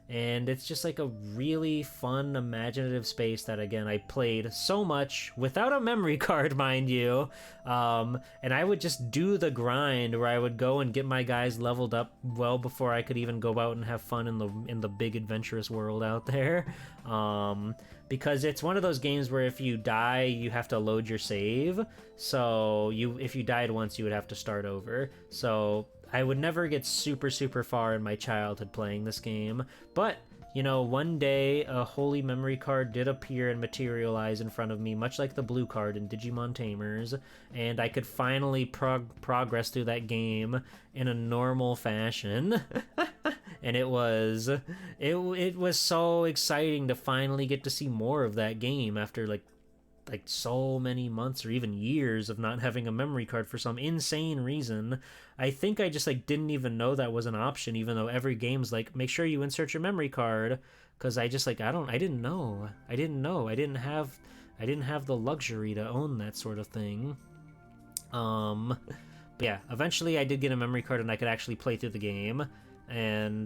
And it's just like a really fun, imaginative space that, again, I played so much without a memory card, mind you. And I would just do the grind where I would go and get my guys leveled up well before I could even go out and have fun in the big adventurous world out there. Because it's one of those games where if you die, you have to load your save. So if you died once, you would have to start over. So I would never get super far in my childhood playing this game, but, you know, one day a holy memory card did appear and materialize in front of me, much like the blue card in Digimon Tamers, and I could finally progress through that game in a normal fashion. and it was so exciting to finally get to see more of that game after like so many months or even years of not having a memory card for some insane reason. I think I just like didn't even know that was an option, even though every game's like, make sure you insert your memory card, because I just like I didn't know. I didn't have the luxury to own that sort of thing. But yeah, eventually I did get a memory card and I could actually play through the game. And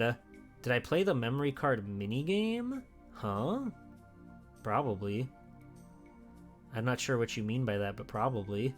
did I play the memory card minigame? Huh? Probably. I'm not sure what you mean by that, but probably.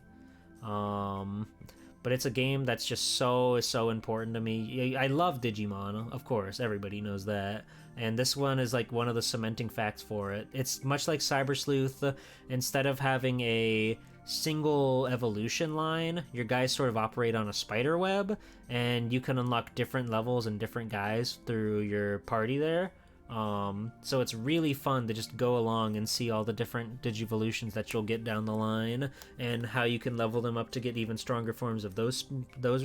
But it's a game that's just so important to me. I love Digimon, of course, everybody knows that. And this one is like one of the cementing facts for it. It's much like Cyber Sleuth. Instead of having a single evolution line, your guys sort of operate on a spider web, and you can unlock different levels and different guys through your party there. So it's really fun to just go along and see all the different Digivolutions that you'll get down the line, and how you can level them up to get even stronger forms of those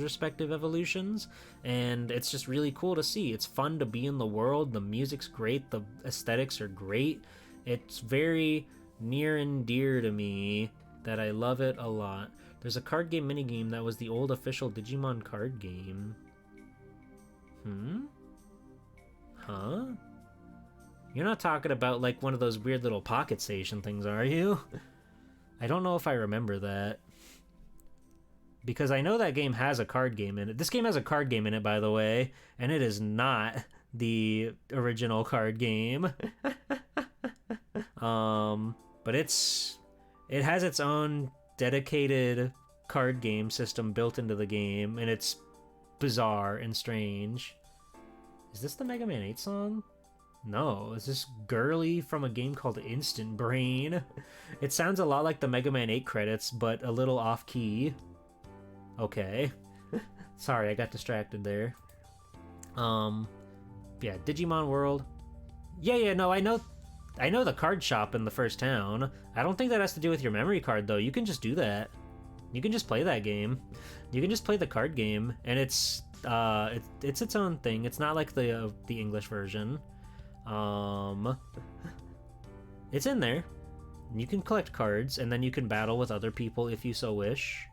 respective evolutions. And it's just really cool to see. It's fun to be in the world. The music's great. The aesthetics are great. It's very near and dear to me that I love it a lot. There's a card game minigame that was the old official Digimon card game. Huh? You're not talking about like one of those weird little pocket station things, are you? I don't know if I remember that. Because I know that game has a card game in it. This game has a card game in it, by the way, and it is not the original card game. But it has its own dedicated card game system built into the game, and it's bizarre and strange. Is this the Mega Man 8 song? No, is this Girly from a game called Instant Brain? It sounds a lot like the Mega Man 8 credits, but a little off-key. Okay. Sorry, I got distracted there. Yeah, Digimon World. Yeah, no, I know the card shop in the first town. I don't think that has to do with your memory card, though. You can just do that. You can just play that game. You can just play the card game, and it's its own thing. It's not like the English version. It's in there. You can collect cards, and then you can battle with other people if you so wish.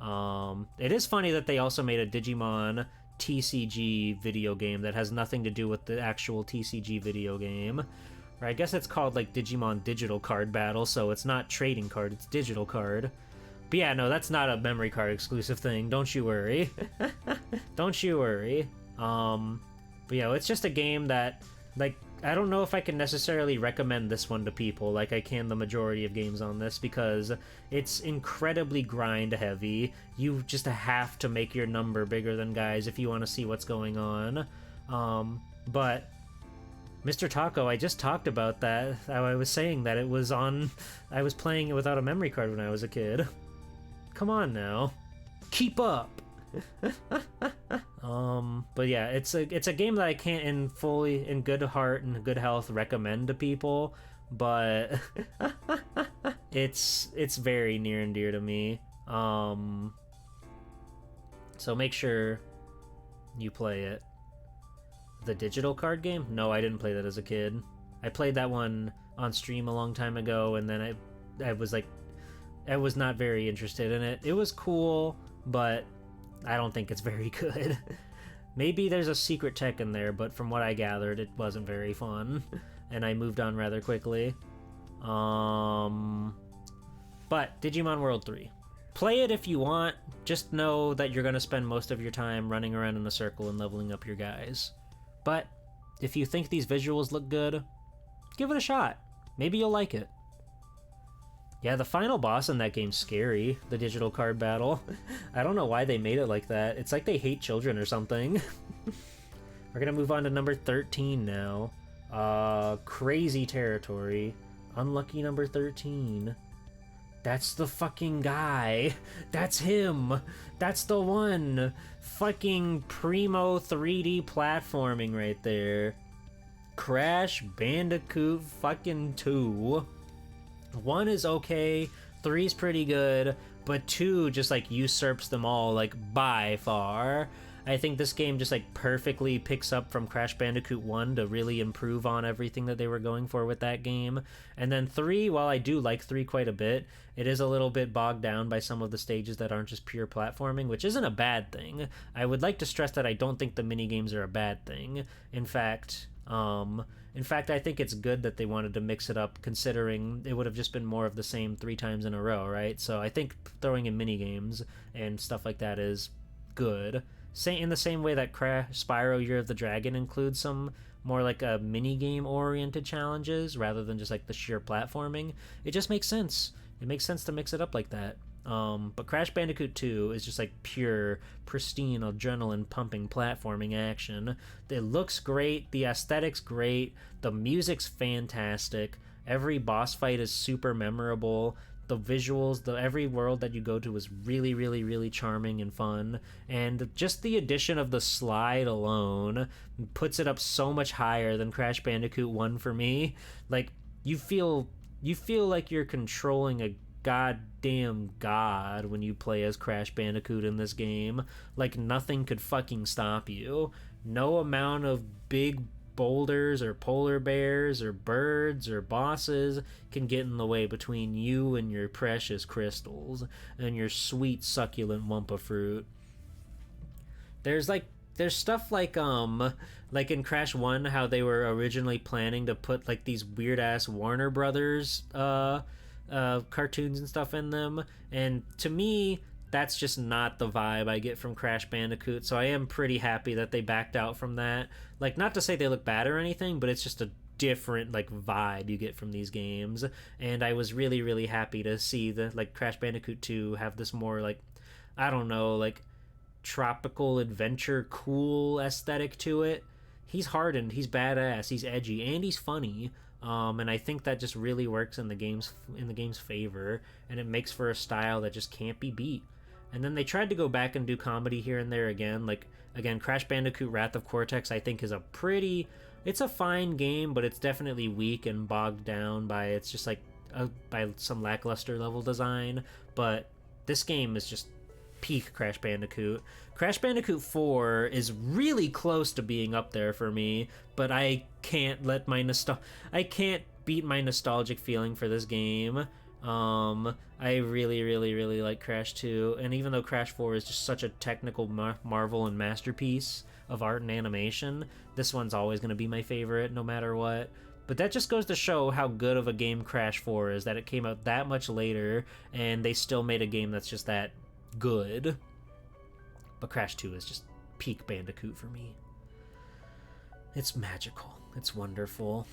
It is funny that they also made a Digimon TCG video game that has nothing to do with the actual TCG video game. Or I guess it's called like Digimon Digital Card Battle, so it's not trading card, it's digital card. But yeah, no, that's not a memory card exclusive thing, don't you worry. Don't you worry. But yeah, it's just a game that, like, I don't know if I can necessarily recommend this one to people like I can the majority of games on this, because it's incredibly grind heavy. You just have to make your number bigger than guys if you want to see what's going on. But Mr. Taco, I just talked about that. I was saying that it was on... I was playing it without a memory card when I was a kid. Come on now. Keep up! But yeah, it's a game that I can't in good heart and good health recommend to people, but it's very near and dear to me. So make sure you play it. The digital card game? No, I didn't play that as a kid. I played that one on stream a long time ago, and then I was like, I was not very interested in it. It was cool, but I don't think it's very good. Maybe there's a secret tech in there, but from what I gathered, it wasn't very fun, and I moved on rather quickly. But Digimon World 3. Play it if you want, just know that you're going to spend most of your time running around in a circle and leveling up your guys. But if you think these visuals look good, give it a shot. Maybe you'll like it. Yeah, the final boss in that game's scary, the digital card battle. I don't know why they made it like that. It's like they hate children or something. We're gonna move on to number 13 now. Crazy territory. Unlucky number 13. That's the fucking guy. That's him. That's the one. Fucking primo 3D platforming right there. Crash Bandicoot fucking 2. 1 is okay, 3 is pretty good, but 2 just like usurps them all, like by far. I think this game just like perfectly picks up from Crash Bandicoot 1 to really improve on everything that they were going for with that game. And then 3, while I do like 3 quite a bit, it is a little bit bogged down by some of the stages that aren't just pure platforming, which isn't a bad thing. I would like to stress that I don't think the minigames are a bad thing. In fact, I think it's good that they wanted to mix it up, considering it would have just been more of the same 3 times in a row, right? So I think throwing in minigames and stuff like that is good. In the same way that Spyro Year of the Dragon includes some more like a minigame oriented challenges rather than just like the sheer platforming. It just makes sense. It makes sense to mix it up like that. But Crash Bandicoot 2 is just like pure, pristine, adrenaline pumping platforming action. It looks great, the aesthetic's great, the music's fantastic, every boss fight is super memorable, the visuals, every world that you go to is really, really, really charming and fun, and just the addition of the slide alone puts it up so much higher than Crash Bandicoot 1 for me. Like, you feel like you're controlling a goddamn god when you play as Crash Bandicoot in this game. Like, nothing could fucking stop you. No amount of big boulders or polar bears or birds or bosses can get in the way between you and your precious crystals and your sweet succulent Wumpa fruit. There's stuff like in Crash 1, how they were originally planning to put like these weird ass Warner Brothers cartoons and stuff in them, and to me that's just not the vibe I get from Crash Bandicoot, so I am pretty happy that they backed out from that. Like, not to say they look bad or anything, but it's just a different like vibe you get from these games, and I was really, really happy to see the like Crash Bandicoot 2 have this more like, I don't know, like tropical adventure cool aesthetic to it. He's hardened, he's badass, he's edgy, and he's funny. And I think that just really works in the game's favor, and it makes for a style that just can't be beat. And then they tried to go back and do comedy here and there again. Like, again, Crash Bandicoot Wrath of Cortex, I think, is it's a fine game, but it's definitely weak and bogged down by by some lackluster level design. But this game is just peak Crash Bandicoot. Crash Bandicoot 4 is really close to being up there for me, but I can't beat my nostalgic feeling for this game. I really, really, really like Crash 2, and even though Crash 4 is just such a technical marvel and masterpiece of art and animation, this one's always going to be my favorite no matter what. But that just goes to show how good of a game Crash 4 is, that it came out that much later, and they still made a game that's just that good. But Crash 2 is just peak Bandicoot for me. It's magical. It's wonderful.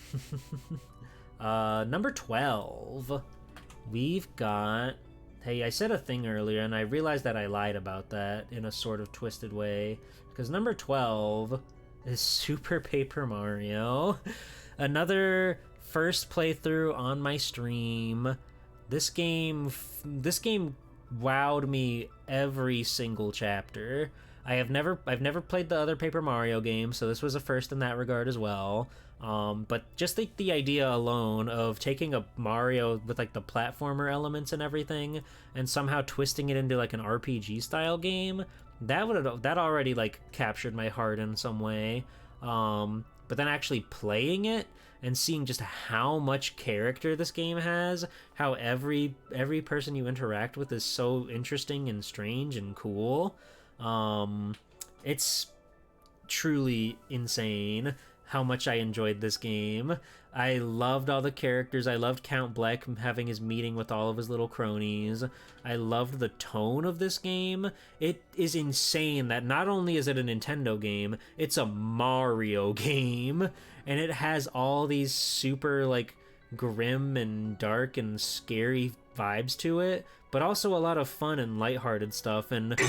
Number 12. We've got... Hey, I said a thing earlier, and I realized that I lied about that in a sort of twisted way. Because number 12 is Super Paper Mario. Another first playthrough on my stream. This game wowed me every single chapter. I've never played the other Paper Mario games, so this was a first in that regard as well. But just the idea alone of taking a Mario with like the platformer elements and everything, and somehow twisting it into like an RPG style game, that already like captured my heart in some way. But then actually playing it and seeing just how much character this game has, how every person you interact with is so interesting and strange and cool. It's truly insane how much I enjoyed this game. I loved all the characters. I loved Count Bleck having his meeting with all of his little cronies. I loved the tone of this game. It is insane that not only is it a Nintendo game, it's a Mario game, and it has all these super like grim and dark and scary vibes to it, but also a lot of fun and lighthearted stuff, and the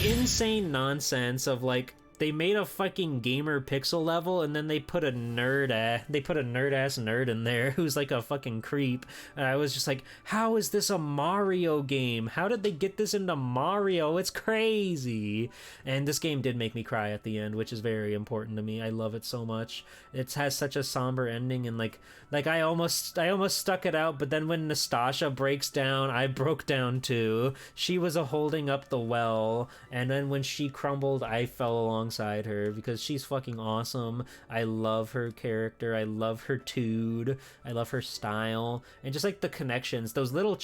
insane nonsense of like they made a fucking gamer pixel level, and then they put a nerd ass nerd in there who's like a fucking creep. And I was just like, how is this a Mario game? How did they get this into Mario? It's crazy. And this game did make me cry at the end, which is very important to me. I love it so much. It has such a somber ending, and like I almost stuck it out, but then when Nastasha breaks down, I broke down too. She was holding up the well, and then when she crumbled, I fell alongside her because she's fucking awesome. I love her character. I love her tude. I love her style, and just like the connections, those little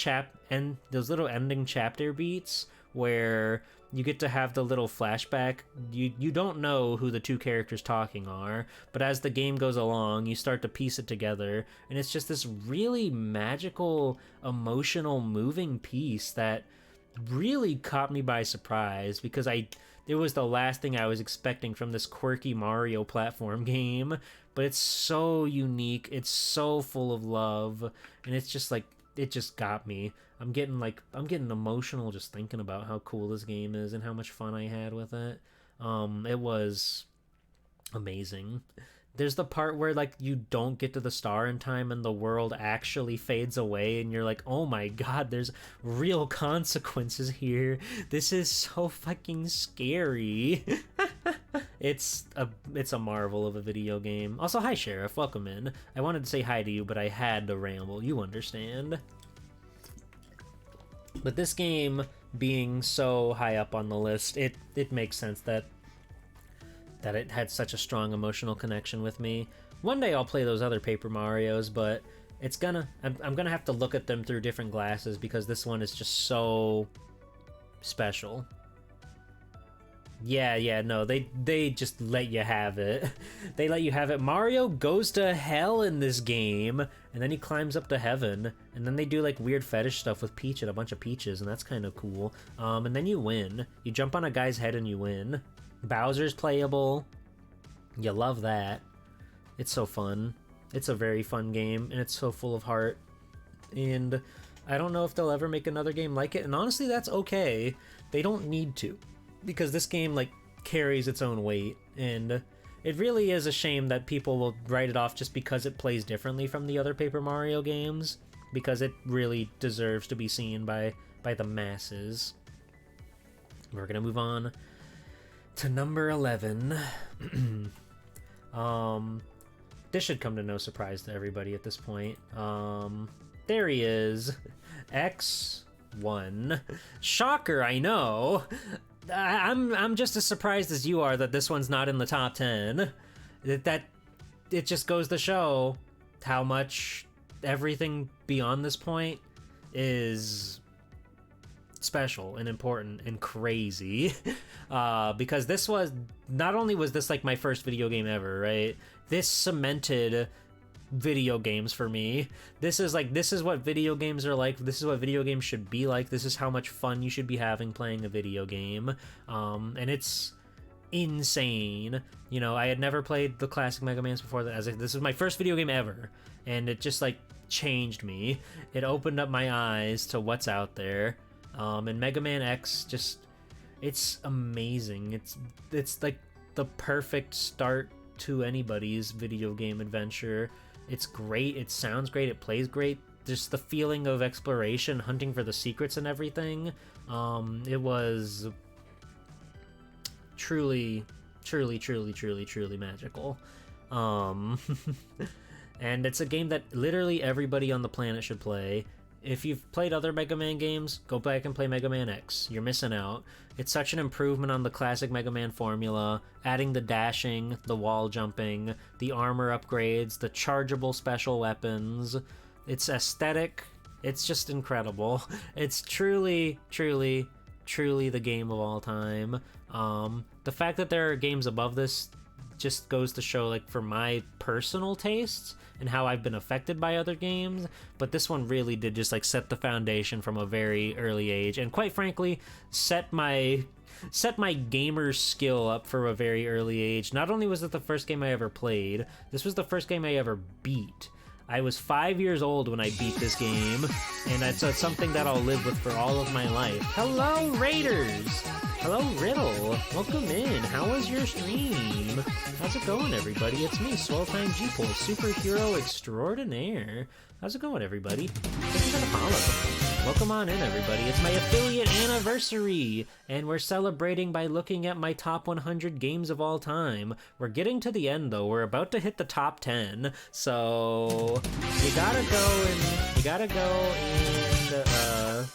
ending chapter beats where you get to have the little flashback. You don't know who the two characters talking are, but as the game goes along, you start to piece it together, and it's just this really magical, emotional, moving piece that really caught me by surprise, because it was the last thing I was expecting from this quirky Mario platform game, but it's so unique, it's so full of love, and it's just like, it just got me. I'm getting emotional just thinking about how cool this game is and how much fun I had with it. It was amazing. There's the part where like you don't get to the star in time and the world actually fades away, and you're like, oh my god, there's real consequences here. This is so fucking scary. It's a marvel of a video game. Also, hi Sheriff, welcome in. I wanted to say hi to you, but I had to ramble, you understand. But this game being so high up on the list, it makes sense that it had such a strong emotional connection with me. One day I'll play those other Paper Marios, but I'm gonna have to look at them through different glasses, because this one is just so special. Yeah, no, they just let you have it. They let you have it. Mario goes to hell in this game, and then he climbs up to heaven, and then they do like weird fetish stuff with Peach and a bunch of peaches, and that's kind of cool. And then you win. You jump on a guy's head and you win. Bowser's playable. You love that. It's so fun. It's a very fun game, and it's so full of heart. And I don't know if they'll ever make another game like it, and honestly, that's okay. They don't need to, because this game like carries its own weight, and it really is a shame that people will write it off just because it plays differently from the other Paper Mario games, because it really deserves to be seen by the masses. We're gonna move on to number 11. This should come to no surprise to everybody at this point. There he is, X1. Shocker, I know. I'm just as surprised as you are that this one's not in the top 10. That it just goes to show how much everything beyond this point is special and important and crazy. Because this was, not only was this like my first video game ever, right? This cemented video games for me. This is what video games are like. This is what video games should be like. This is how much fun you should be having playing a video game. And it's insane. You know, I had never played the classic Mega Mans before that. This was my first video game ever, and it just like changed me. It opened up my eyes to what's out there. And Mega Man X just, it's amazing. It's like the perfect start to anybody's video game adventure. It's great, it sounds great, it plays great. Just the feeling of exploration, hunting for the secrets and everything. It was truly magical. And it's a game that literally everybody on the planet should play. If you've played other Mega Man games, go back and play Mega Man X. You're missing out. It's such an improvement on the classic Mega Man formula, adding the dashing, the wall jumping, the armor upgrades, the chargeable special weapons. It's aesthetic. It's just incredible. It's truly the game of all time. The fact that there are games above this just goes to show, like, for my personal tastes and how I've been affected by other games, but this one really did just like set the foundation from a very early age, and quite frankly set my gamer skill up for a very early age. Not only was it the first game I ever played, this was the first game I ever beat. I was 5 years old when I beat this game, and it's something that I'll live with for all of my life. Hello, Raiders! Hello, Riddle! Welcome in. How was your stream? How's it going, everybody? It's me, Swelltime G-Pole, superhero extraordinaire. How's it going, everybody? Thank you for the follow. Welcome on in, everybody. It's my affiliate anniversary, and we're celebrating by looking at my top 100 games of all time. We're getting to the end, though. We're about to hit the top 10, so you gotta go and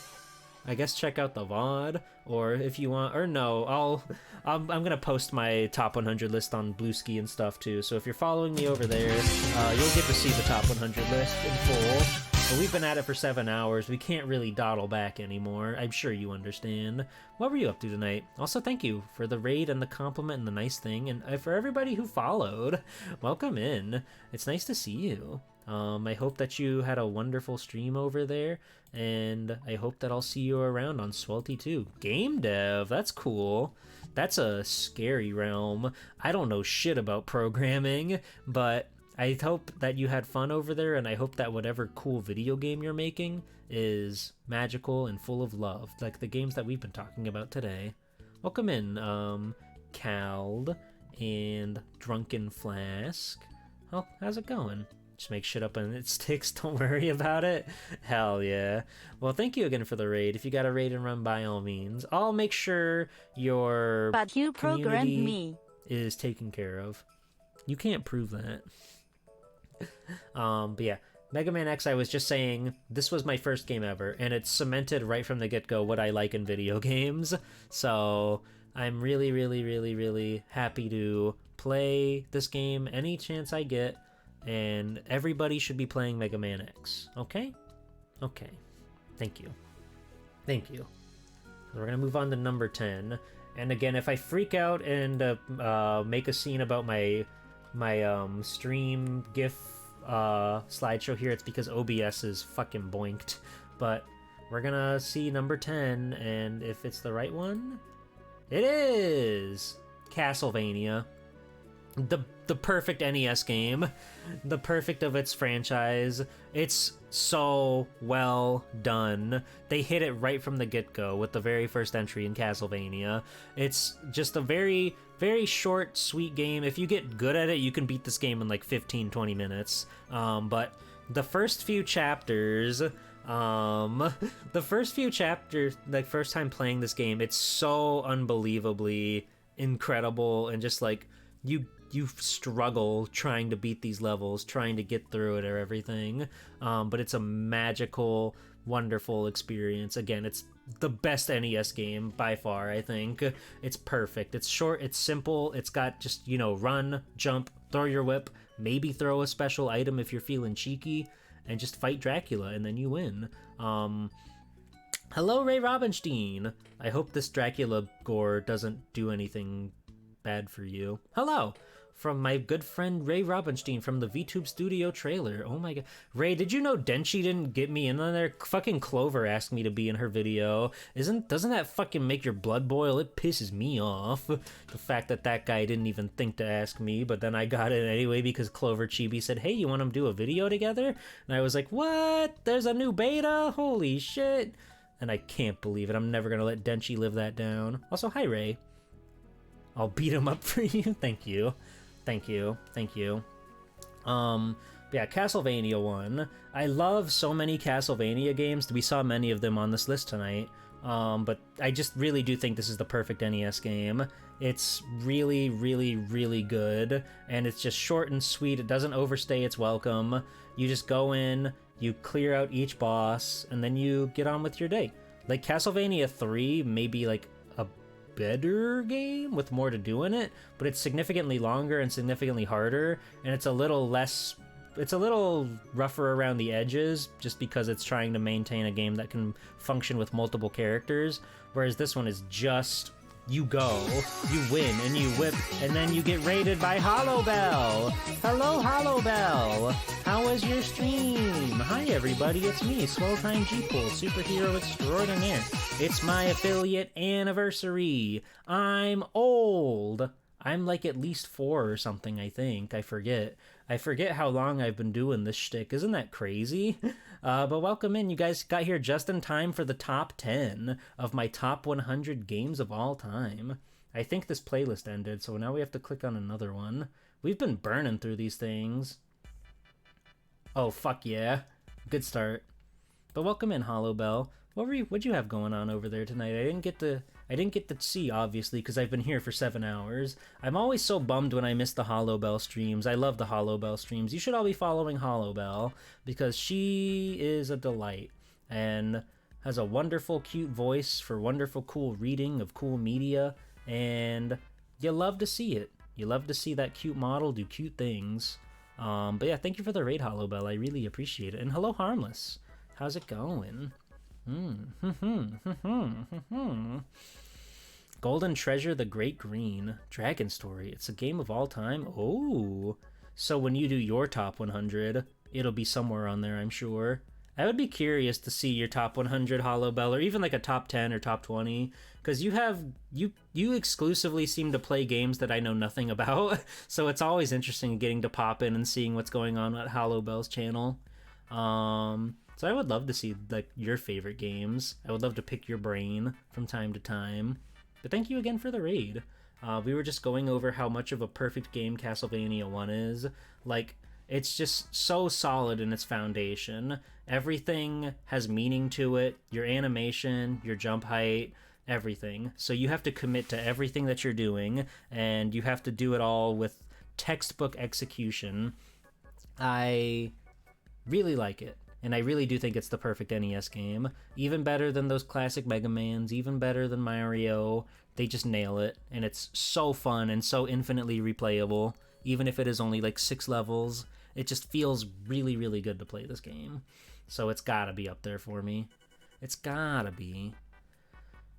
I guess check out the VOD, or if you want, or no, I'm gonna post my top 100 list on Bluesky and stuff too. So if you're following me over there, you'll get to see the top 100 list in full. But we've been at it for 7 hours. We can't really dawdle back anymore. I'm sure you understand. What were you up to tonight? Also, thank you for the raid and the compliment and the nice thing, and for everybody who followed, welcome in. It's nice to see you. I hope that you had a wonderful stream over there, and I hope that I'll see you around on Swelty too. Game dev, that's cool. That's a scary realm. I don't know shit about programming, but I hope that you had fun over there, and I hope that whatever cool video game you're making is magical and full of love, like the games that we've been talking about today. Welcome in, Cald and Drunken Flask. Oh, how's it going? Just make shit up and it sticks, don't worry about it. Hell yeah. Well, thank you again for the raid. If you got a raid and run, by all means. I'll make sure your But you programmed me is taken care of. You can't prove that. But yeah, Mega Man X, I was just saying, this was my first game ever, and it's cemented right from the get-go what I like in video games. So I'm really, really, really, really happy to play this game any chance I get. And everybody should be playing Mega Man X, okay? Okay. Thank you. Thank you. We're gonna move on to number 10. And again, if I freak out and make a scene about my stream GIF slideshow here, it's because OBS is fucking boinked. But we're gonna see number 10, and if it's the right one, it is Castlevania. The perfect NES game, the perfect of its franchise. It's so well done. They hit it right from the get-go with the very first entry in Castlevania. It's just a very, very short, sweet game. If you get good at it, you can beat this game in like 15-20 minutes. But the first few chapters, like first time playing this game, it's so unbelievably incredible, and just like you struggle trying to beat these levels, trying to get through it or everything. But it's a magical, wonderful experience. Again, it's the best NES game by far, I think. It's perfect. It's short, it's simple, it's got just, run, jump, throw your whip, maybe throw a special item if you're feeling cheeky, and just fight Dracula, and then you win. Hello, Ray Robinstein. I hope this Dracula gore doesn't do anything bad for you. Hello! From my good friend Ray Robinstein from the VTube Studio trailer. Oh my god. Ray, did you know Denchi didn't get me in on there? Fucking Clover asked me to be in her video. Doesn't that fucking make your blood boil? It pisses me off. The fact that guy didn't even think to ask me, but then I got it anyway because Clover Chibi said, hey, you want to do a video together? And I was like, what? There's a new beta? Holy shit. And I can't believe it. I'm never gonna let Denchi live that down. Also, hi Ray. I'll beat him up for you. Thank you. Thank you. Yeah, Castlevania 1. I love so many Castlevania games. We saw many of them on this list tonight. But I just really do think this is the perfect NES game. It's really, really, really good. And it's just short and sweet. It doesn't overstay its welcome. You just go in, you clear out each boss, and then you get on with your day. Like Castlevania 3 may be like a better game with more to do in it, but it's significantly longer and significantly harder, and it's a little rougher around the edges just because it's trying to maintain a game that can function with multiple characters, whereas this one is just you go, you win, and you whip, and then you get raided by Hollowbell. Hello, Hollowbell. How was your stream? Hi, everybody. It's me, Swelltime G-Pool, superhero extraordinaire. It's my affiliate anniversary. I'm old. I'm like at least 4 or something, I think. I forget how long I've been doing this shtick. Isn't that crazy? But welcome in. You guys got here just in time for the top 10 of my top 100 games of all time. I think this playlist ended, so now we have to click on another one. We've been burning through these things. Oh, fuck yeah. Good start. But welcome in, Hollow Bell. What'd you have going on over there tonight? I didn't get to see, obviously, because I've been here for 7 hours. I'm always so bummed when I miss the Hollow Bell streams. I love the Hollow Bell streams. You should all be following Hollow Bell, because she is a delight, and has a wonderful, cute voice for wonderful, cool reading of cool media, and you love to see it. You love to see that cute model do cute things. But yeah, thank you for the raid, Hollow Bell. I really appreciate it. And hello, Harmless. How's it going? Golden Treasure, The Great Green, Dragon Story. It's a game of all time. Oh, so when you do your top 100, it'll be somewhere on there, I'm sure. I would be curious to see your top 100, Hollow Bell, or even like a top 10 or top 20, because you exclusively seem to play games that I know nothing about. So it's always interesting getting to pop in and seeing what's going on at Hollow Bell's channel. So I would love to see like your favorite games. I would love to pick your brain from time to time. But thank you again for the raid. We were just going over how much of a perfect game Castlevania 1 is. Like, it's just so solid in its foundation. Everything has meaning to it. Your animation, your jump height, everything. So you have to commit to everything that you're doing, and you have to do it all with textbook execution. I really like it. And I really do think it's the perfect NES game. Even better than those classic Mega Mans, even better than Mario. They just nail it, and it's so fun and so infinitely replayable. Even if it is only like 6 levels, it just feels really, really good to play this game. So it's gotta be up there for me. It's gotta be.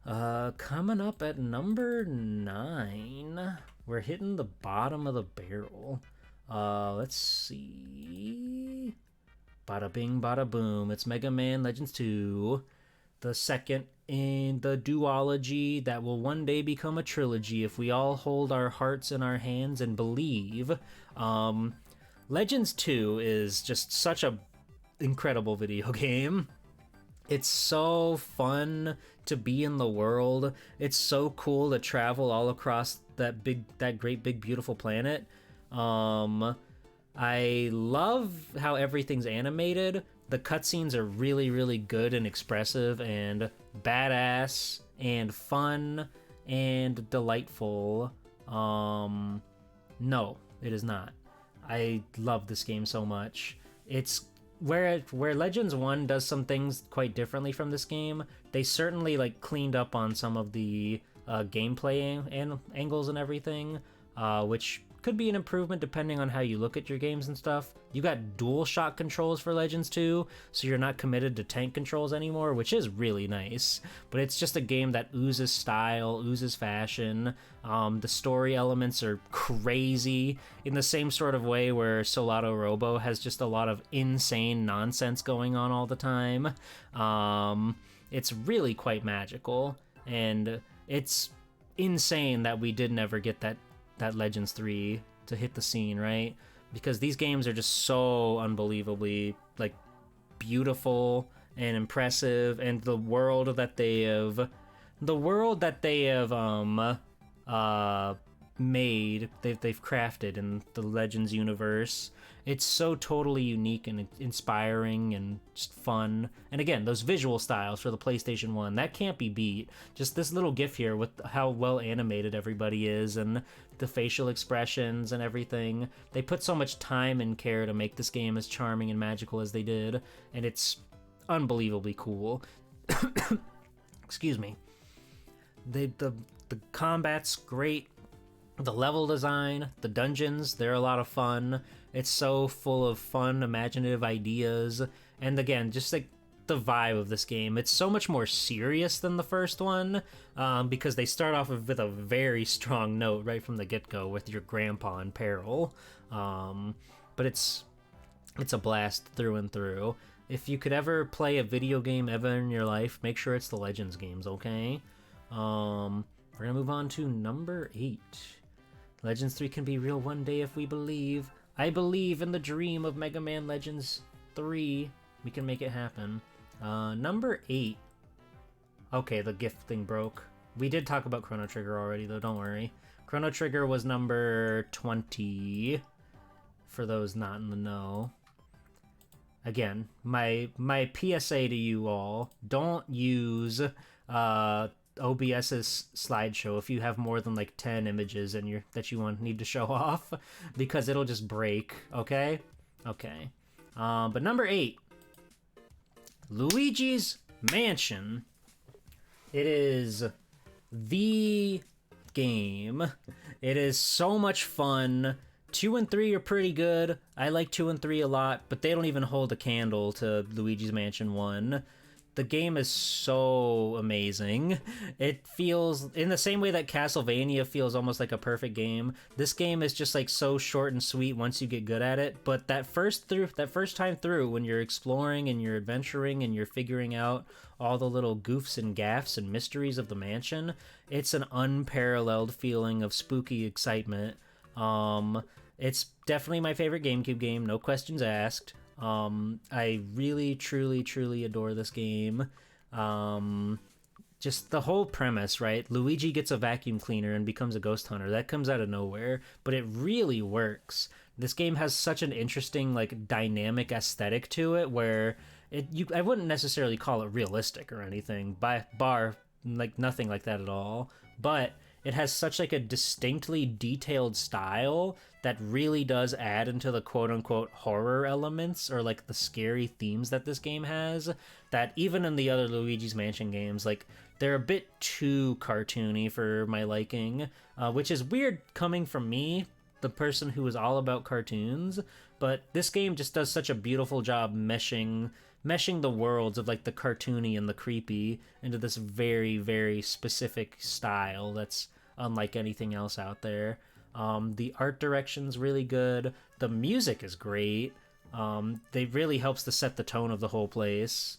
Coming up at number 9, we're hitting the bottom of the barrel. Let's see... Bada bing, bada boom. It's Mega Man Legends 2, the second in the duology that will one day become a trilogy if we all hold our hearts in our hands and believe. Legends 2 is just such a incredible video game. It's so fun to be in the world. It's so cool to travel all across that great big beautiful planet. I love how everything's animated. The cutscenes are really, really good and expressive and badass and fun and delightful. No, it is not. I love this game so much. It's where Legends 1 does some things quite differently from this game. They certainly like cleaned up on some of the gameplay angles and everything, which could be an improvement depending on how you look at your games and stuff. You got dual shot controls for Legends 2, so you're not committed to tank controls anymore, which is really nice. But it's just a game that oozes style, oozes fashion. The story elements are crazy in the same sort of way where Solado Robo has just a lot of insane nonsense going on all the time. It's really quite magical, and it's insane that we did never get that Legends 3 to hit the scene, right? Because these games are just so unbelievably like beautiful and impressive, and the world that they have made, they've crafted in the Legends universe. It's so totally unique and inspiring and just fun. And again, those visual styles for the PlayStation 1, that can't be beat. Just this little gif here with how well animated everybody is and the facial expressions and everything. They put so much time and care to make this game as charming and magical as they did, and it's unbelievably cool. Excuse me. The combat's great. The level design, the dungeons, they're a lot of fun. It's so full of fun, imaginative ideas. And again, just like the vibe of this game, it's so much more serious than the first one, because they start off with a very strong note right from the get-go with your grandpa in peril. But it's a blast through and through. If you could ever play a video game ever in your life, make sure it's the Legends games, okay? We're gonna move on to number 8. Legends 3 can be real one day if we believe. I believe in the dream of Mega Man Legends 3. We can make it happen. Number 8. Okay, the gift thing broke. We did talk about Chrono Trigger already, though, don't worry. Chrono Trigger was number 20, for those not in the know. Again, my PSA to you all, don't use OBS's slideshow if you have more than like 10 images and that you need to show off, because it'll just break, okay? Okay. But number 8, Luigi's Mansion. It is the game. It is so much fun. 2 and 3 are pretty good. I like 2 and 3 a lot, but they don't even hold a candle to Luigi's Mansion 1. The game is so amazing. It feels, in the same way that Castlevania feels almost like a perfect game, this game is just like so short and sweet once you get good at it. But that first time through, when you're exploring and you're adventuring and you're figuring out all the little goofs and gaffs and mysteries of the mansion, it's an unparalleled feeling of spooky excitement. It's definitely my favorite GameCube game, no questions asked. I really, truly, truly adore this game. Just the whole premise, right? Luigi gets a vacuum cleaner and becomes a ghost hunter. That comes out of nowhere, but it really works. This game has such an interesting, like, dynamic aesthetic to it, where I wouldn't necessarily call it realistic or anything, bar like nothing like that at all, but it has such like a distinctly detailed style that really does add into the quote-unquote horror elements or like the scary themes that this game has, that even in the other Luigi's Mansion games, like, they're a bit too cartoony for my liking, which is weird coming from me, the person who is all about cartoons, but this game just does such a beautiful job meshing the worlds of like the cartoony and the creepy into this very, very specific style that's unlike anything else out there. The art direction's really good. The music is great. It really helps to set the tone of the whole place.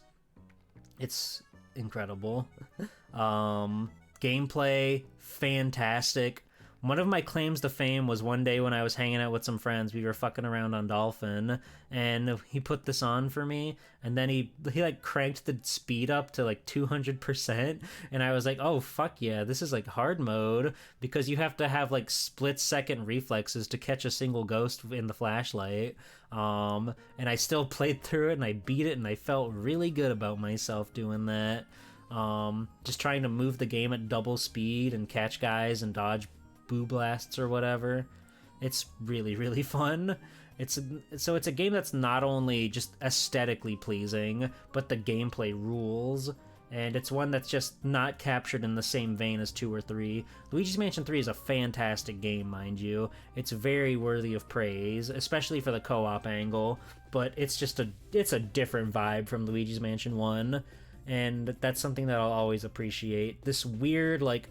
It's incredible. Gameplay, fantastic. One of my claims to fame was one day when I was hanging out with some friends, we were fucking around on Dolphin, and he put this on for me, and then he like cranked the speed up to like 200%, and I was like, oh fuck yeah, this is like hard mode, because you have to have like split-second reflexes to catch a single ghost in the flashlight, and I still played through it, and I beat it, and I felt really good about myself doing that. Just trying to move the game at double speed and catch guys and dodge boo blasts or whatever. It's really, really fun. It's a game that's not only just aesthetically pleasing, but the gameplay rules, and it's one that's just not captured in the same vein as 2 or 3. Luigi's Mansion 3 is a fantastic game, mind you. It's very worthy of praise, especially for the co-op angle, but it's a different vibe from Luigi's Mansion 1, and that's something that I'll always appreciate. This weird, like,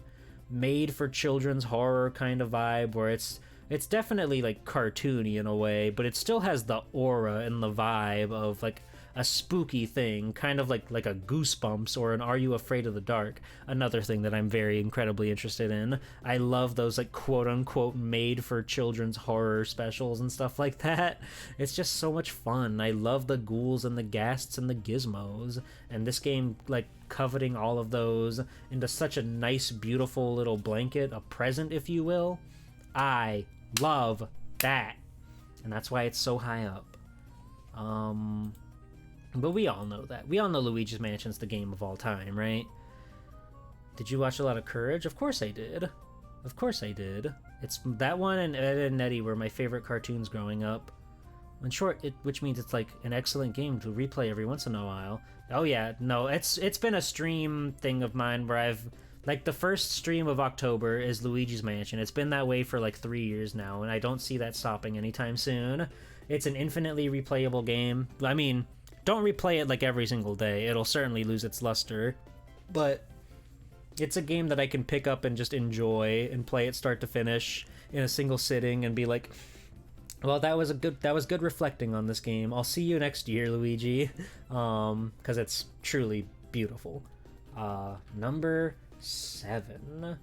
made for children's horror kind of vibe, where it's definitely like cartoony in a way, but it still has the aura and the vibe of like a spooky thing, kind of like a Goosebumps or an Are You Afraid of the Dark, another thing that I'm very incredibly interested in. I love those like quote-unquote made for children's horror specials and stuff like that. It's just so much fun. I love the ghouls and the ghasts and the gizmos, and this game like coveting all of those into such a nice, beautiful little blanket, a present if you will. I love that, and that's why it's so high up. But we all know that. We all know Luigi's Mansion's the game of all time, right? Did you watch a lot of Courage? Of course I did. Of course I did. It's that one and Ed, Edd n Eddy were my favorite cartoons growing up. In short, which means it's like an excellent game to replay every once in a while. Oh yeah, no, it's been a stream thing of mine where I've, like, the first stream of October is Luigi's Mansion. It's been that way for like 3 years now, and I don't see that stopping anytime soon. It's an infinitely replayable game. I mean, don't replay it like every single day. It'll certainly lose its luster. But it's a game that I can pick up and just enjoy and play it start to finish in a single sitting and be like, well, that was good reflecting on this game. I'll see you next year, Luigi. Because it's truly beautiful. Number 7.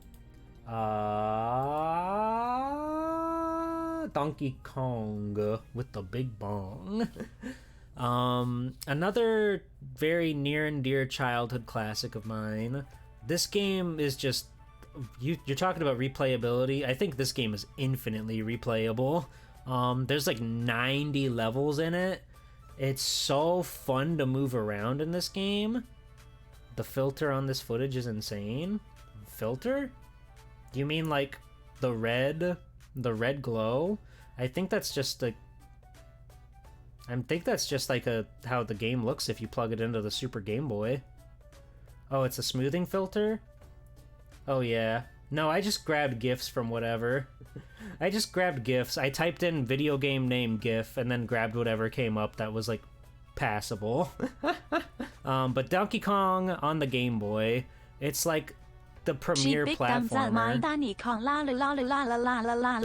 Donkey Kong with the big bong. Another very near and dear childhood classic of mine. This game is just, you're talking about replayability. I think this game is infinitely replayable. There's like 90 levels in it. It's so fun to move around in this game. The filter on this footage is insane. Filter? Do you mean like the red glow? I think that's just like, how the game looks if you plug it into the Super Game Boy. Oh, it's a smoothing filter? Oh yeah. No, I just grabbed GIFs from whatever. I just grabbed GIFs. I typed in video game name GIF and then grabbed whatever came up that was like passable. But Donkey Kong on the Game Boy, it's like the premier platformer.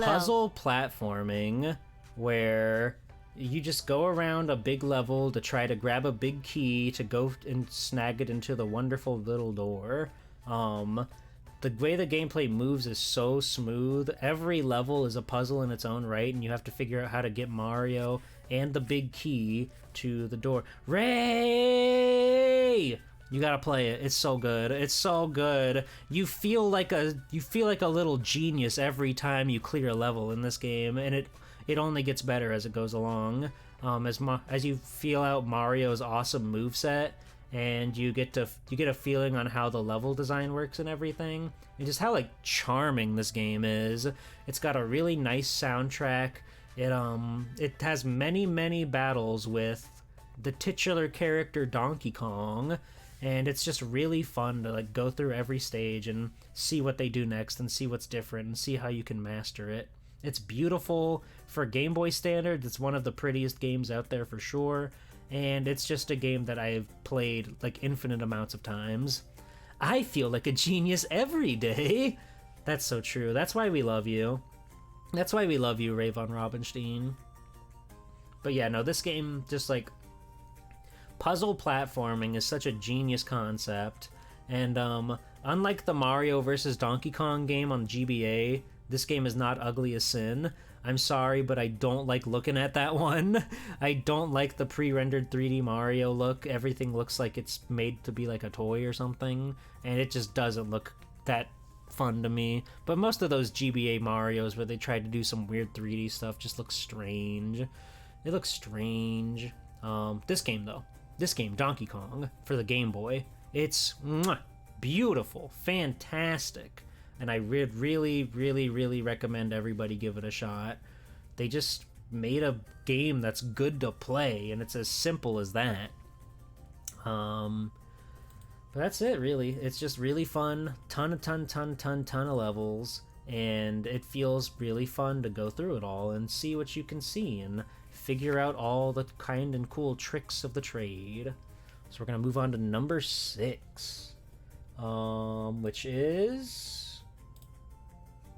Puzzle platforming where you just go around a big level to try to grab a big key to go and snag it into the wonderful little door. The way the gameplay moves is so smooth. Every level is a puzzle in its own right, and you have to figure out how to get Mario and the big key to the door. Ray! You gotta play it. It's so good. It's so good. You feel like a little genius every time you clear a level in this game, and it only gets better as it goes along. As you feel out Mario's awesome moveset, and you get a feeling on how the level design works and everything, and just how like charming this game is. It's got a really nice soundtrack. It has many battles with the titular character Donkey Kong, and it's just really fun to like go through every stage and see what they do next and see what's different and see how you can master it. It's beautiful for Game Boy standards. It's one of the prettiest games out there for sure. And it's just a game that I've played like infinite amounts of times. I feel like a genius every day. That's so true. That's why we love you. That's why we love you, Ravon Robinstein. But yeah, no, this game, just like, puzzle platforming is such a genius concept. And unlike the Mario vs. Donkey Kong game on GBA, this game is not ugly as sin. I'm sorry, but I don't like looking at that one. I don't like the pre-rendered 3D Mario look. Everything looks like it's made to be like a toy or something, and it just doesn't look that fun to me. But most of those GBA Marios where they tried to do some weird 3D stuff just look strange. It looks strange. This game, though. This game, Donkey Kong, for the Game Boy, it's beautiful, fantastic. And I really recommend everybody give it a shot. They just made a game that's good to play, and it's as simple as that. But that's it, really. It's just really fun. Ton of levels, and it feels really fun to go through it all and see what you can see and figure out all the kind and cool tricks of the trade. So we're gonna move on to number 6, which is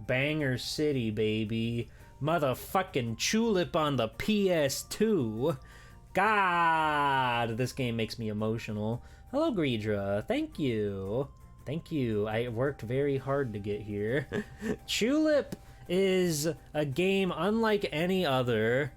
Banger City, baby. Motherfucking Tulip on the PS2. God, this game makes me emotional. Hello, Greedra. Thank you. Thank you. I worked very hard to get here. Tulip is a game unlike any other,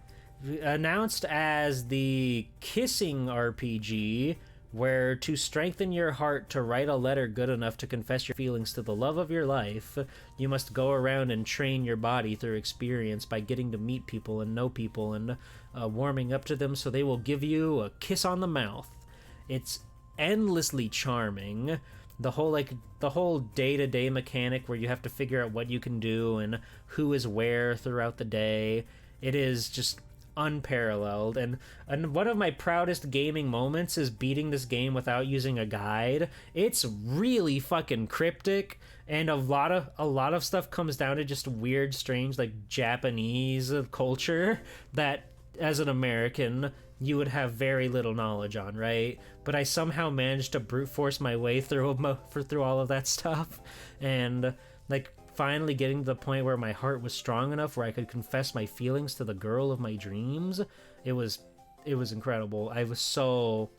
announced as the kissing RPG, where to strengthen your heart to write a letter good enough to confess your feelings to the love of your life, you must go around and train your body through experience by getting to meet people and know people and warming up to them so they will give you a kiss on the mouth. It's endlessly charming. The whole day-to-day mechanic where you have to figure out what you can do and who is where throughout the day. It is just unparalleled, and one of my proudest gaming moments is beating this game without using a guide. It's really fucking cryptic, and a lot of stuff comes down to just weird, strange, like Japanese culture that as an American you would have very little knowledge on, right? But I somehow managed to brute force my way through all of that stuff, and like finally getting to the point where my heart was strong enough where I could confess my feelings to the girl of my dreams. It was incredible. I was so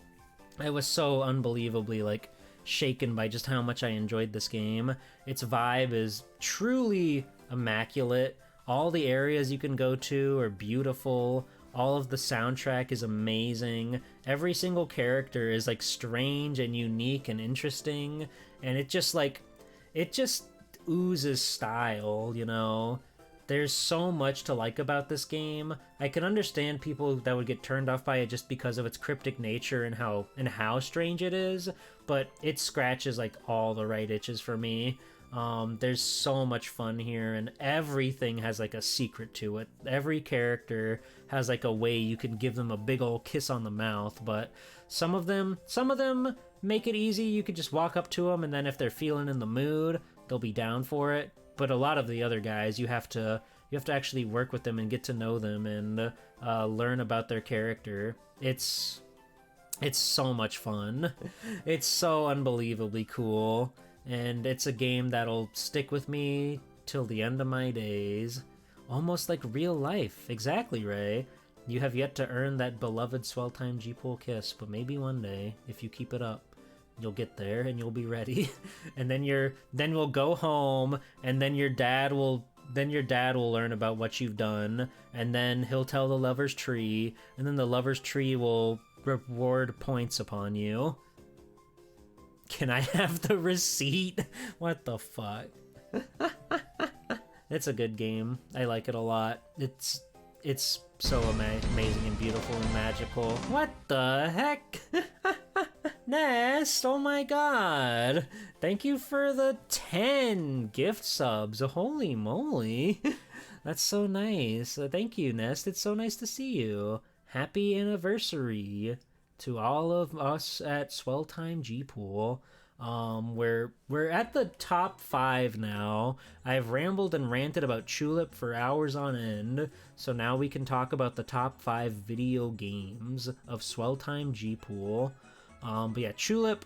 unbelievably like shaken by just how much I enjoyed this game. Its vibe is truly immaculate. All the areas you can go to are beautiful. All of the soundtrack is amazing. Every single character is like strange and unique and interesting, and it just oozes style, you know? There's so much to like about this game. I can understand people that would get turned off by it just because of its cryptic nature and how strange it is, but it scratches like all the right itches for me. There's so much fun here, and everything has like a secret to it. Every character has like a way you can give them a big old kiss on the mouth, but some of them make it easy. You could just walk up to them, and then if they're feeling in the mood, they'll be down for it. But a lot of the other guys, you have to actually work with them and get to know them and learn about their character. It's so much fun. It's so unbelievably cool, and it's a game that'll stick with me till the end of my days. Almost like real life. Exactly, Ray. You have yet to earn that beloved Swell Time G-Pool kiss, but maybe one day, if you keep it up, you'll get there and you'll be ready. And then we'll go home, and then your dad will learn about what you've done, and then he'll tell the lover's tree, and then the lover's tree will reward points upon you. Can I have the receipt? What the fuck? It's a good game. I like it a lot. It's so amazing and beautiful and magical. What the heck? Nest, oh my god. Thank you for the 10 gift subs. Holy moly. That's so nice. Thank you, Nest. It's so nice to see you. Happy anniversary to all of us at Swell Time G-Pool. We're at the top 5 now. I've rambled and ranted about Chulip for hours on end, so now we can talk about the top 5 video games of Swell Time G-Pool. But yeah, Chulip,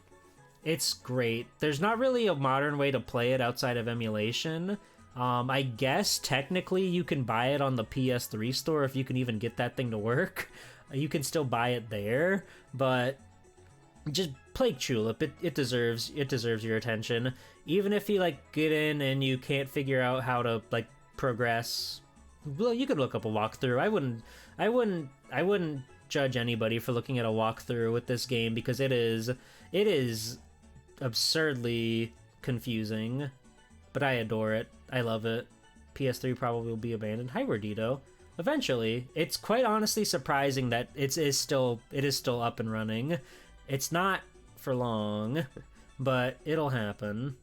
it's great. There's not really a modern way to play it outside of emulation. I guess technically you can buy it on the PS3 store if you can even get that thing to work. You can still buy it there, but just play Chulip. It deserves your attention. Even if you like get in and you can't figure out how to like progress, well, you could look up a walkthrough. I wouldn't judge anybody for looking at a walkthrough with this game, because it is absurdly confusing, but I adore it. I love it. PS3 probably will be abandoned. Hi, Wordito. Eventually. It's quite honestly surprising that it is still up and running. It's not for long, but it'll happen.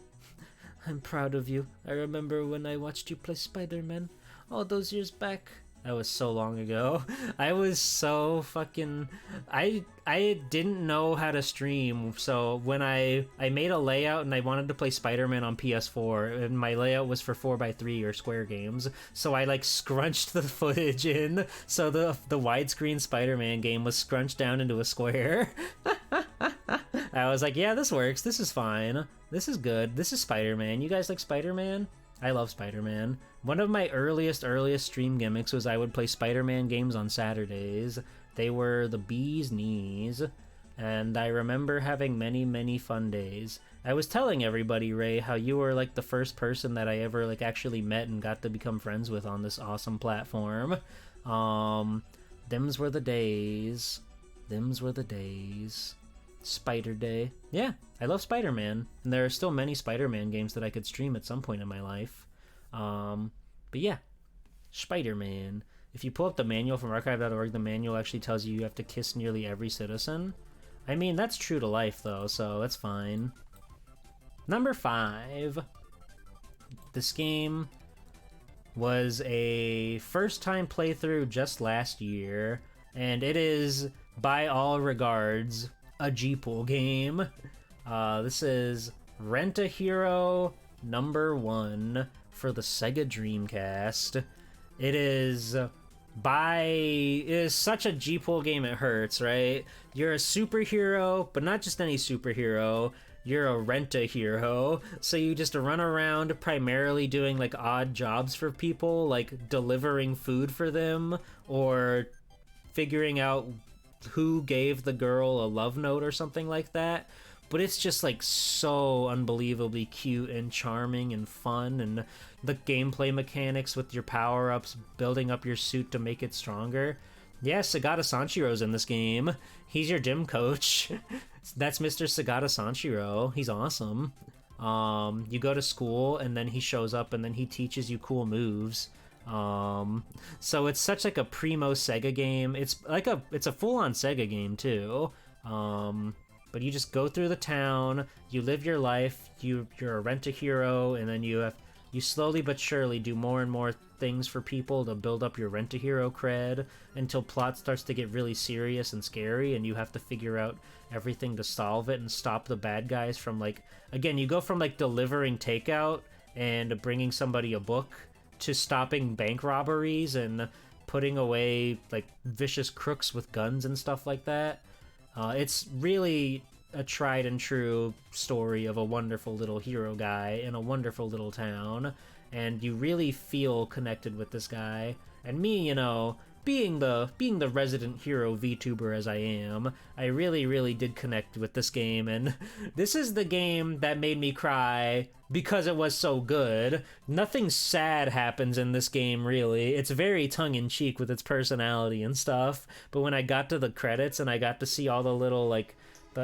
I'm proud of you. I remember when I watched you play Spider-Man all those years back. That was so long ago. I was so fucking... I didn't know how to stream, so when I made a layout and I wanted to play Spider-Man on PS4, and my layout was for 4x3 or square games, so I like scrunched the footage in, so the widescreen Spider-Man game was scrunched down into a square. I was like, yeah, this works. This is fine. This is good. This is Spider-Man. You guys like Spider-Man? I love Spider-Man. One of my earliest stream gimmicks was I would play Spider-Man games on Saturdays. They were the bee's knees, and I remember having many fun days. I was telling everybody, Ray, how you were like the first person that I ever like actually met and got to become friends with on this awesome platform. Them's were the days. Spider Day. Yeah, I love Spider-Man, and there are still many Spider-Man games that I could stream at some point in my life. But yeah, Spider-Man. If you pull up the manual from archive.org, the manual actually tells you have to kiss nearly every citizen. I mean, that's true to life, though, so that's fine. Number 5. This game was a first-time playthrough just last year, and it is, by all regards, a G-Pool game. This is Rent-A-Hero number 1 for the Sega Dreamcast. It is such a G-Pool game it hurts, right? You're a superhero, but not just any superhero. You're a Rent-A-Hero, so you just run around primarily doing like odd jobs for people, like delivering food for them, or figuring out who gave the girl a love note or something like that. but it's just like so unbelievably cute and charming and fun, and the gameplay mechanics with your power-ups, building up your suit to make it stronger. Yeah, Sagata Sanchiro's in this game. He's your gym coach. That's Mr. Sagata Sanchiro. He's awesome. You go to school and then he shows up and then he teaches you cool moves. So it's such like a primo Sega game. It's a full-on Sega game too. But you just go through the town, you live your life, you're a rent-a-hero, and then you slowly but surely do more and more things for people to build up your rent-a-hero cred until plot starts to get really serious and scary, and you have to figure out everything to solve it and stop the bad guys from, like, again, you go from like delivering takeout and bringing somebody a book to stopping bank robberies and putting away like vicious crooks with guns and stuff like that. It's really a tried and true story of a wonderful little hero guy in a wonderful little town, and you really feel connected with this guy. And me, you know, being the resident hero VTuber as I am, I really did connect with this game, and this is the game that made me cry because it was so good. Nothing sad happens in this game, really. It's very tongue-in-cheek with its personality and stuff, but when I got to the credits and I got to see all the little, like, the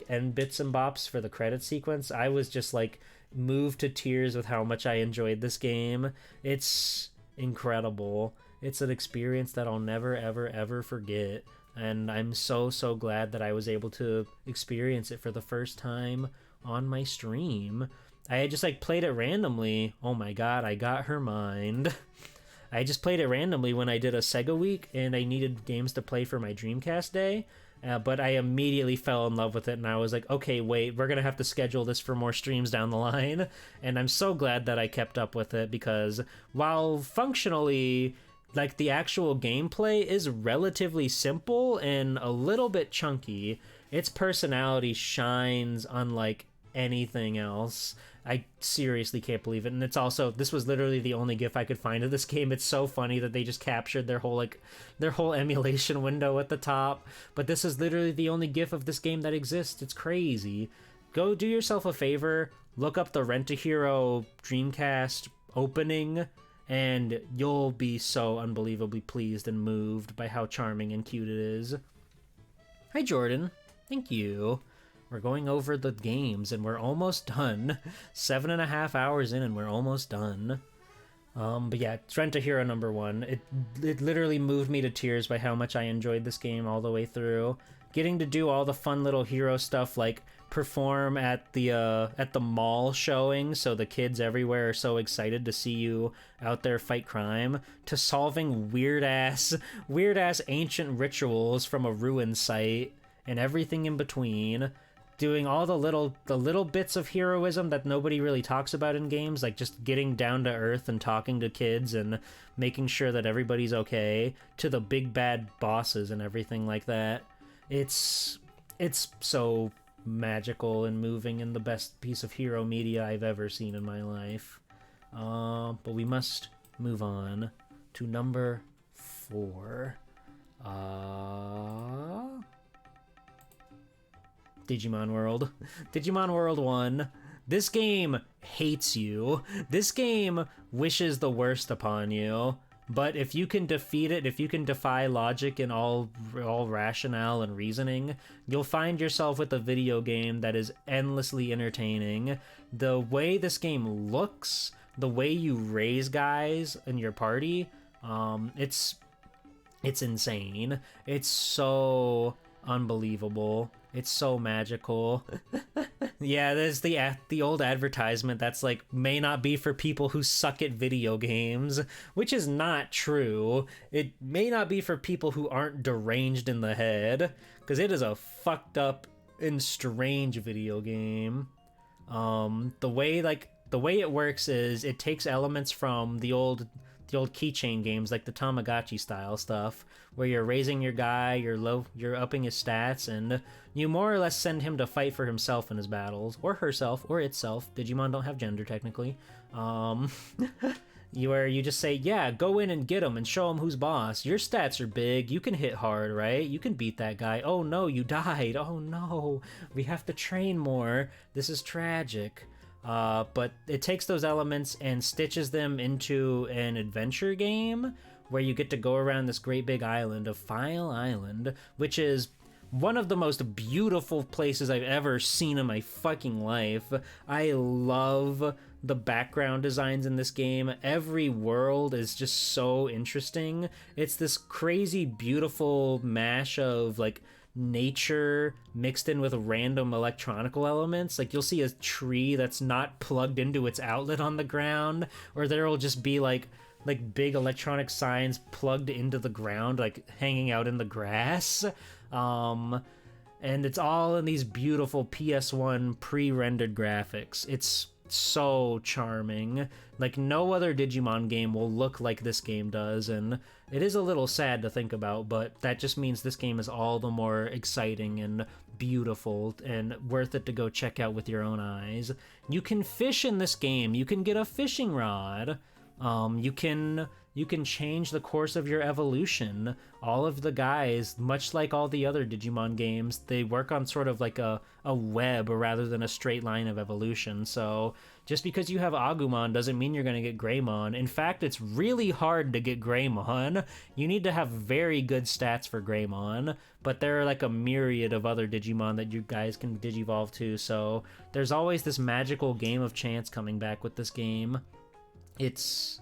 end bits and bops for the credit sequence, I was just, like, moved to tears with how much I enjoyed this game. It's incredible. It's an experience that I'll never, ever forget, and I'm so glad that I was able to experience it for the first time on my stream. I had just, like, played it randomly. Oh my god, I got her mind. I just played it randomly when I did a Sega week, and I needed games to play for my Dreamcast day, but I immediately fell in love with it, and I was like, okay, wait, we're gonna have to schedule this for more streams down the line, and I'm so glad that I kept up with it, because while functionally, like, the actual gameplay is relatively simple and a little bit chunky, its personality shines unlike anything else. I seriously can't believe it. And it's also, this was literally the only GIF I could find of this game. It's so funny that they just captured their whole emulation window at the top. But this is literally the only GIF of this game that exists. It's crazy. Go do yourself a favor, look up the Rent-A-Hero Dreamcast opening, and you'll be so unbelievably pleased and moved by how charming and cute it is. Hi, Jordan. Thank you. We're going over the games, and we're almost done. 7.5 hours in, and we're almost done. But yeah, it's Rent-A-Hero number 1. It literally moved me to tears by how much I enjoyed this game all the way through. Getting to do all the fun little hero stuff, like perform at the mall showing, so the kids everywhere are so excited to see you out there fight crime, to solving weird ass ancient rituals from a ruin site, and everything in between. Doing all the little bits of heroism that nobody really talks about in games, like just getting down to earth and talking to kids and making sure that everybody's okay, to the big bad bosses and everything like that. It's so magical and moving, and the best piece of hero media I've ever seen in my life. But we must move on to number 4. Digimon World. Digimon World 1. This game hates you. This game wishes the worst upon you. But if you can defeat it, if you can defy logic and all rationale and reasoning, you'll find yourself with a video game that is endlessly entertaining. The way this game looks, the way you raise guys in your party, it's insane. It's so unbelievable. It's so magical. Yeah, there's the old advertisement that's like, may not be for people who suck at video games, which is not true. It may not be for people who aren't deranged in the head, because it is a fucked up and strange video game. The way it works is it takes elements from the old keychain games, like the Tamagotchi style stuff, where you're raising your guy, you're upping his stats, and you more or less send him to fight for himself in his battles, or herself, or itself. Digimon don't have gender technically. where you just say, yeah, go in and get him and show him who's boss. Your stats are big. You can hit hard, right? You can beat that guy. Oh no, you died. Oh no, we have to train more. This is tragic. But it takes those elements and stitches them into an adventure game where you get to go around this great big island of File Island, which is one of the most beautiful places I've ever seen in my fucking life. I love the background designs in this game. Every world is just so interesting. It's this crazy, beautiful mash of like nature mixed in with random electronical elements. Like you'll see a tree that's not plugged into its outlet on the ground, or there'll just be like big electronic signs plugged into the ground, like hanging out in the grass. And it's all in these beautiful PS1 pre-rendered graphics. It's so charming. Like no other Digimon game will look like this game does, and it is a little sad to think about, but that just means this game is all the more exciting and beautiful and worth it to go check out with your own eyes. You can fish in this game. You can get a fishing rod. You can change the course of your evolution. All of the guys, much like all the other Digimon games, they work on sort of like a web rather than a straight line of evolution. So just because you have Agumon doesn't mean you're going to get Greymon. In fact, it's really hard to get Greymon. You need to have very good stats for Greymon, but there are like a myriad of other Digimon that you guys can Digivolve to. So there's always this magical game of chance coming back with this game. It's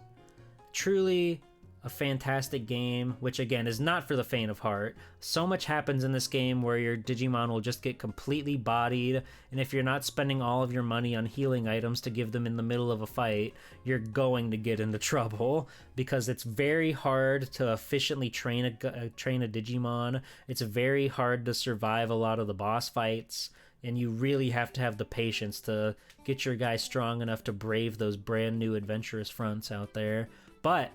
truly a fantastic game, which again is not for the faint of heart. So much happens in this game where your Digimon will just get completely bodied, and if you're not spending all of your money on healing items to give them in the middle of a fight, you're going to get into trouble, because it's very hard to efficiently train a Digimon. It's very hard to survive a lot of the boss fights, and you really have to have the patience to get your guy strong enough to brave those brand new adventurous fronts out there. But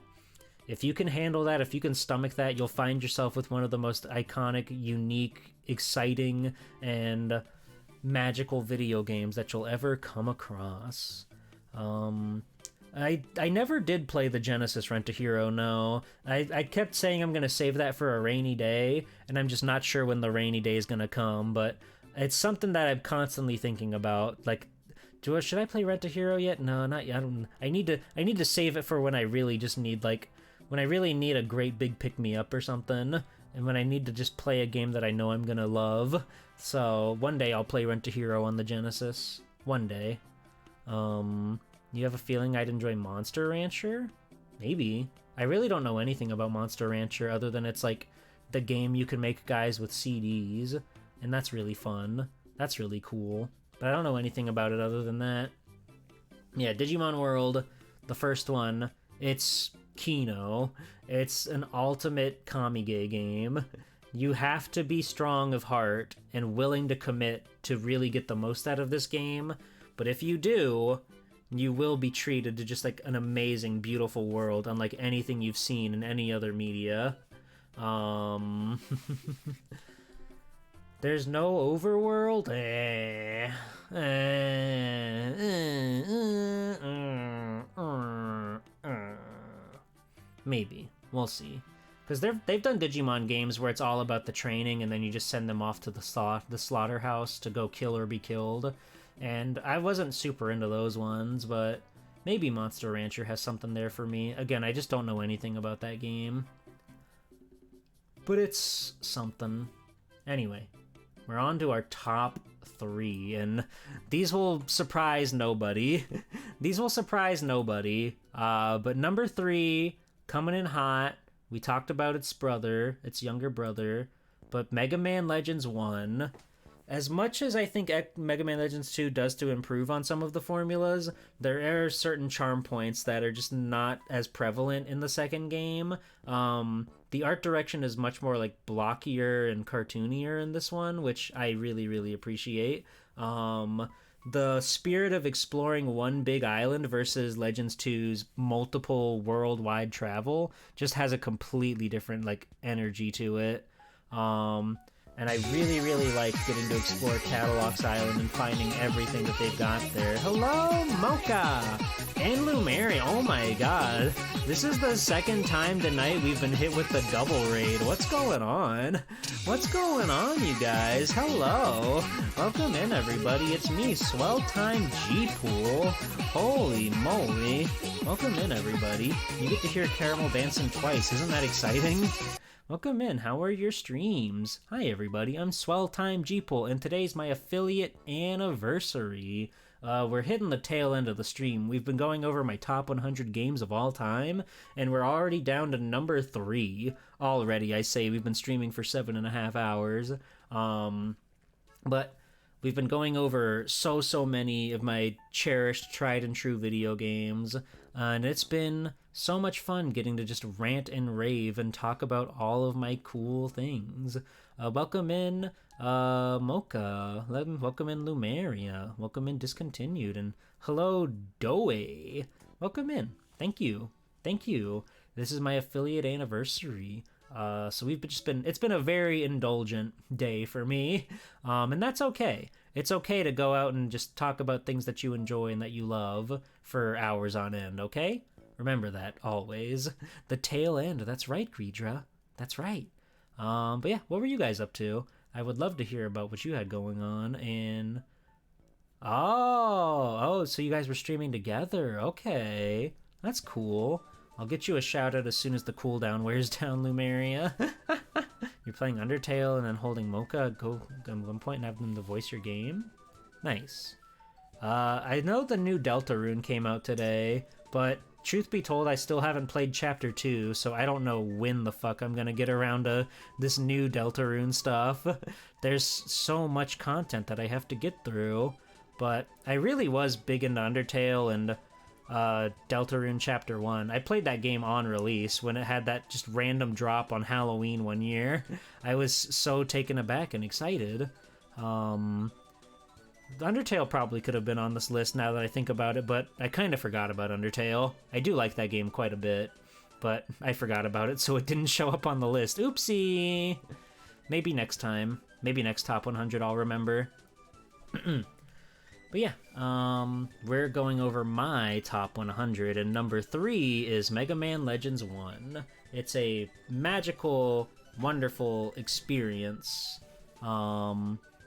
if you can handle that, if you can stomach that, you'll find yourself with one of the most iconic, unique, exciting, and magical video games that you'll ever come across. I never did play the Genesis Rent-A-Hero, no. I kept saying I'm going to save that for a rainy day, and I'm just not sure when the rainy day is going to come, but it's something that I'm constantly thinking about. Like, should I play Rent-A-Hero yet? No, not yet. I need to save it for when I really just need, like, when I really need a great big pick-me-up or something, and when I need to just play a game that I know I'm gonna love. So one day I'll play Rent-A-Hero on the Genesis. One day. You have a feeling I'd enjoy Monster Rancher? Maybe. I really don't know anything about Monster Rancher other than it's like the game you can make guys with CDs, and that's really fun. That's really cool. But I don't know anything about it other than that. Yeah, Digimon World, the first one, it's Kino. It's an ultimate Kamige game. You have to be strong of heart and willing to commit to really get the most out of this game. But if you do, you will be treated to just like an amazing, beautiful world, unlike anything you've seen in any other media. There's no overworld? Maybe. We'll see. Because they've done Digimon games where it's all about the training and then you just send them off to the slaughterhouse to go kill or be killed. And I wasn't super into those ones, but maybe Monster Rancher has something there for me. Again, I just don't know anything about that game. But it's something. Anyway, we're on to our top 3, and these will surprise nobody. These will surprise nobody. But number 3, coming in hot. We talked about its brother, its younger brother, but Mega Man Legends 1. As much as I think Mega Man Legends 2 does to improve on some of the formulas, there are certain charm points that are just not as prevalent in the second game. The art direction is much more like blockier and cartoonier in this one, which I really, really appreciate. The spirit of exploring one big island versus Legends 2's multiple worldwide travel just has a completely different like energy to it. and I really, really like getting to explore Catalox Island and finding everything that they've got there. Hello, Mocha! And Lumeria, oh my god. This is the second time tonight we've been hit with the double raid. What's going on? What's going on, you guys? Hello! Welcome in, everybody. It's me, Swell Time G-Pool. Holy moly. Welcome in, everybody. You get to hear Caramel dancing twice. Isn't that exciting? Welcome in. How are your streams? Hi, everybody. I'm Swell Time G-Pool, and today's my affiliate anniversary. We're hitting the tail end of the stream. We've been going over my top 100 games of all time, and we're already down to number 3 already. I say we've been streaming for 7.5 hours. But we've been going over so many of my cherished, tried and true video games, and it's been so much fun getting to just rant and rave and talk about all of my cool things. Welcome in, Mocha. Welcome in, Lumeria. Welcome in, Discontinued. And hello, Doe. Welcome in. Thank you. Thank you. This is my affiliate anniversary. So it's been a very indulgent day for me. And that's okay. It's okay to go out and just talk about things that you enjoy and that you love for hours on end, okay? Remember that, always. The tail end, that's right, Greedra. That's right. But yeah, what were you guys up to? I would love to hear about what you had going on, and... Oh, so you guys were streaming together, okay. That's cool. I'll get you a shout-out as soon as the cooldown wears down, Lumeria. You're playing Undertale and then holding Mocha at one point and having them to voice your game? Nice. I know the new Deltarune came out today, but truth be told, I still haven't played Chapter 2, so I don't know when the fuck I'm gonna get around to this new Deltarune stuff. There's so much content that I have to get through, but I really was big into Undertale and Deltarune Chapter 1. I played that game on release when it had that just random drop on Halloween one year. I was so taken aback and excited. Undertale probably could have been on this list now that I think about it, but I kind of forgot about Undertale. I do like that game quite a bit, but I forgot about it, so it didn't show up on the list. Oopsie! Maybe next time. Maybe next Top 100 I'll remember. But yeah, we're going over my top 100, and number 3 is Mega Man Legends 1. It's a magical, wonderful experience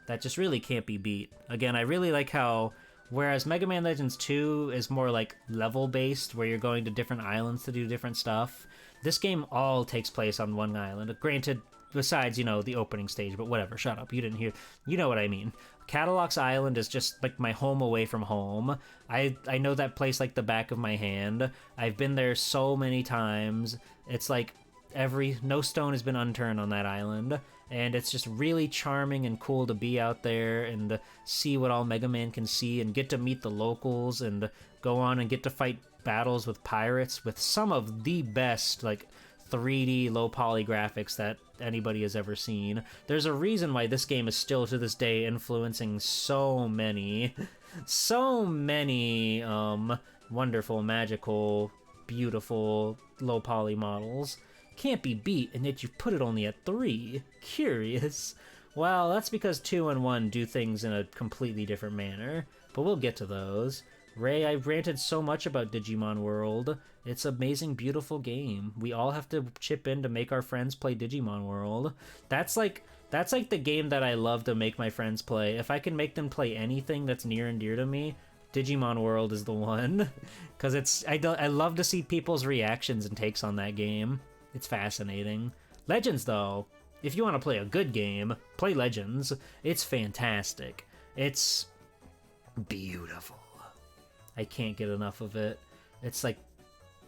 that just really can't be beat. Again, I really like how, whereas Mega Man Legends 2 is more like level-based, where you're going to different islands to do different stuff, this game all takes place on one island. Granted, besides, the opening stage, but whatever, shut up, you didn't hear, you know what I mean. Catalox Island is just like my home away from home. I know that place like the back of my hand. I've been there so many times. It's like no stone has been unturned on that island, and it's just really charming and cool to be out there and see what all Mega Man can see and get to meet the locals and go on and get to fight battles with pirates with some of the best, like, 3D low poly graphics that anybody has ever seen. There's a reason why this game is still to this day influencing so many wonderful, magical, beautiful low poly models. Can't be beat, and yet you put it only at 3. Curious. Well, that's because 2 and 1 do things in a completely different manner, but we'll get to those. Ray, I've ranted so much about Digimon World. It's an amazing, beautiful game. We all have to chip in to make our friends play Digimon World. That's like the game that I love to make my friends play. If I can make them play anything that's near and dear to me, Digimon World is the one. Because I love to see people's reactions and takes on that game. It's fascinating. Legends, though, if you want to play a good game, play Legends. It's fantastic. It's beautiful. I can't get enough of it. It's like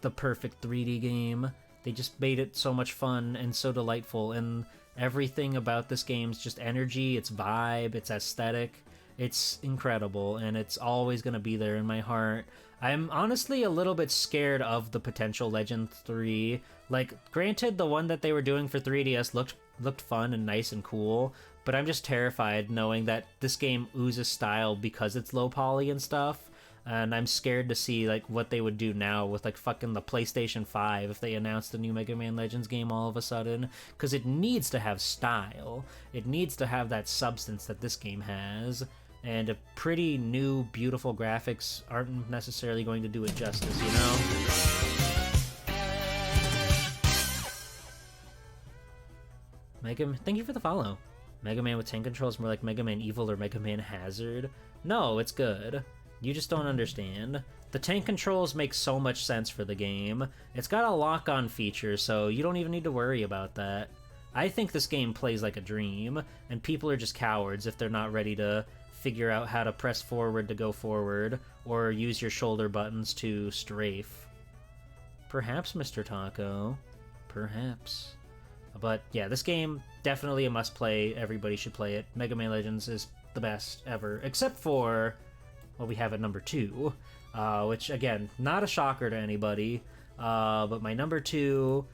the perfect 3D game. They just made it so much fun and so delightful, and everything about this game's just energy, its vibe, its aesthetic. It's incredible, and it's always going to be there in my heart. I'm honestly a little bit scared of the potential Legend 3. Like, granted, the one that they were doing for 3DS looked fun and nice and cool, but I'm just terrified knowing that this game oozes style because it's low poly and stuff. and I'm scared to see like what they would do now with like fucking the PlayStation 5 if they announced a new Mega Man Legends game all of a sudden, because it needs to have style. It needs to have that substance that this game has, and a pretty new, beautiful graphics aren't necessarily going to do it justice, you know? Thank you for the follow. Mega Man with tank controls more like Mega Man Evil or Mega Man Hazard. No, it's good. You just don't understand. The tank controls make so much sense for the game. It's got a lock-on feature, so you don't even need to worry about that. I think this game plays like a dream, and people are just cowards if they're not ready to figure out how to press forward to go forward, or use your shoulder buttons to strafe. Perhaps, Mr. Taco. Perhaps. But yeah, this game, definitely a must-play. Everybody should play it. Mega Man Legends is the best ever, except for what we have at number 2, which, again, not a shocker to anybody, but my number 2,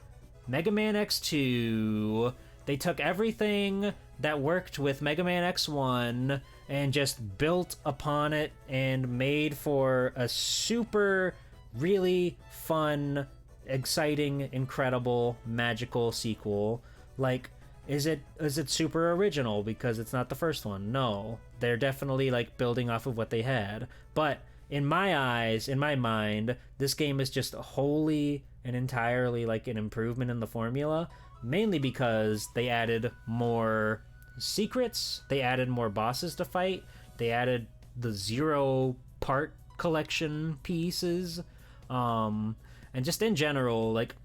Mega Man X2. They took everything that worked with Mega Man X1 and just built upon it and made for a super, really fun, exciting, incredible, magical sequel. Like, is it super original because it's not the first one? No. They're definitely like building off of what they had. But in my eyes, in my mind, this game is just wholly and entirely like an improvement in the formula, mainly because they added more secrets, they added more bosses to fight, they added the 0 part collection pieces, and just in general, like,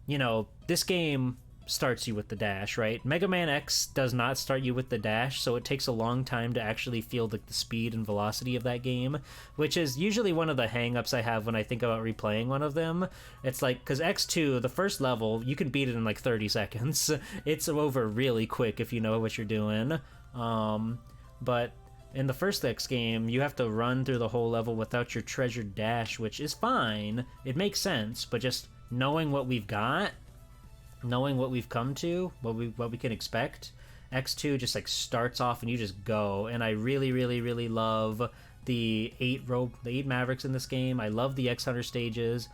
you know, this game starts you with the dash, right? Mega Man X does not start you with the dash, so it takes a long time to actually feel the speed and velocity of that game, which is usually one of the hang-ups I have when I think about replaying one of them. It's like, because X2, the first level, you can beat it in like 30 seconds. It's over really quick if you know what you're doing. But in the first X game, you have to run through the whole level without your treasured dash, which is fine. It makes sense, but just knowing what we've got, knowing what we've come to, what we can expect, X2 just like starts off and you just go. And I really, really, really love the 8 Mavericks in this game. I love the X Hunter stages.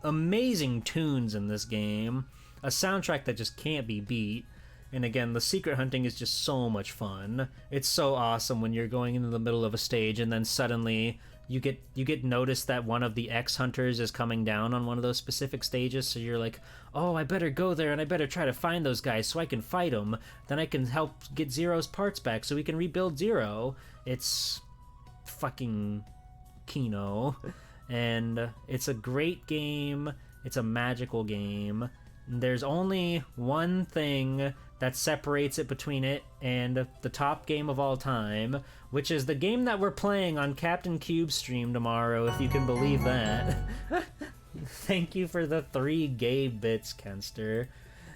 Amazing tunes in this game. A soundtrack that just can't be beat. And again, the secret hunting is just so much fun. It's so awesome when you're going into the middle of a stage and then suddenly you get noticed that one of the X Hunters is coming down on one of those specific stages, so you're like, oh, I better go there and I better try to find those guys so I can fight them. Then I can help get Zero's parts back so we can rebuild Zero. It's fucking Kino. And it's a great game. It's a magical game. There's only one thing that separates it between it and the top game of all time, which is the game that we're playing on Captain Cube's stream tomorrow, if you can believe that. Thank you for the 3 gay bits, Kenster.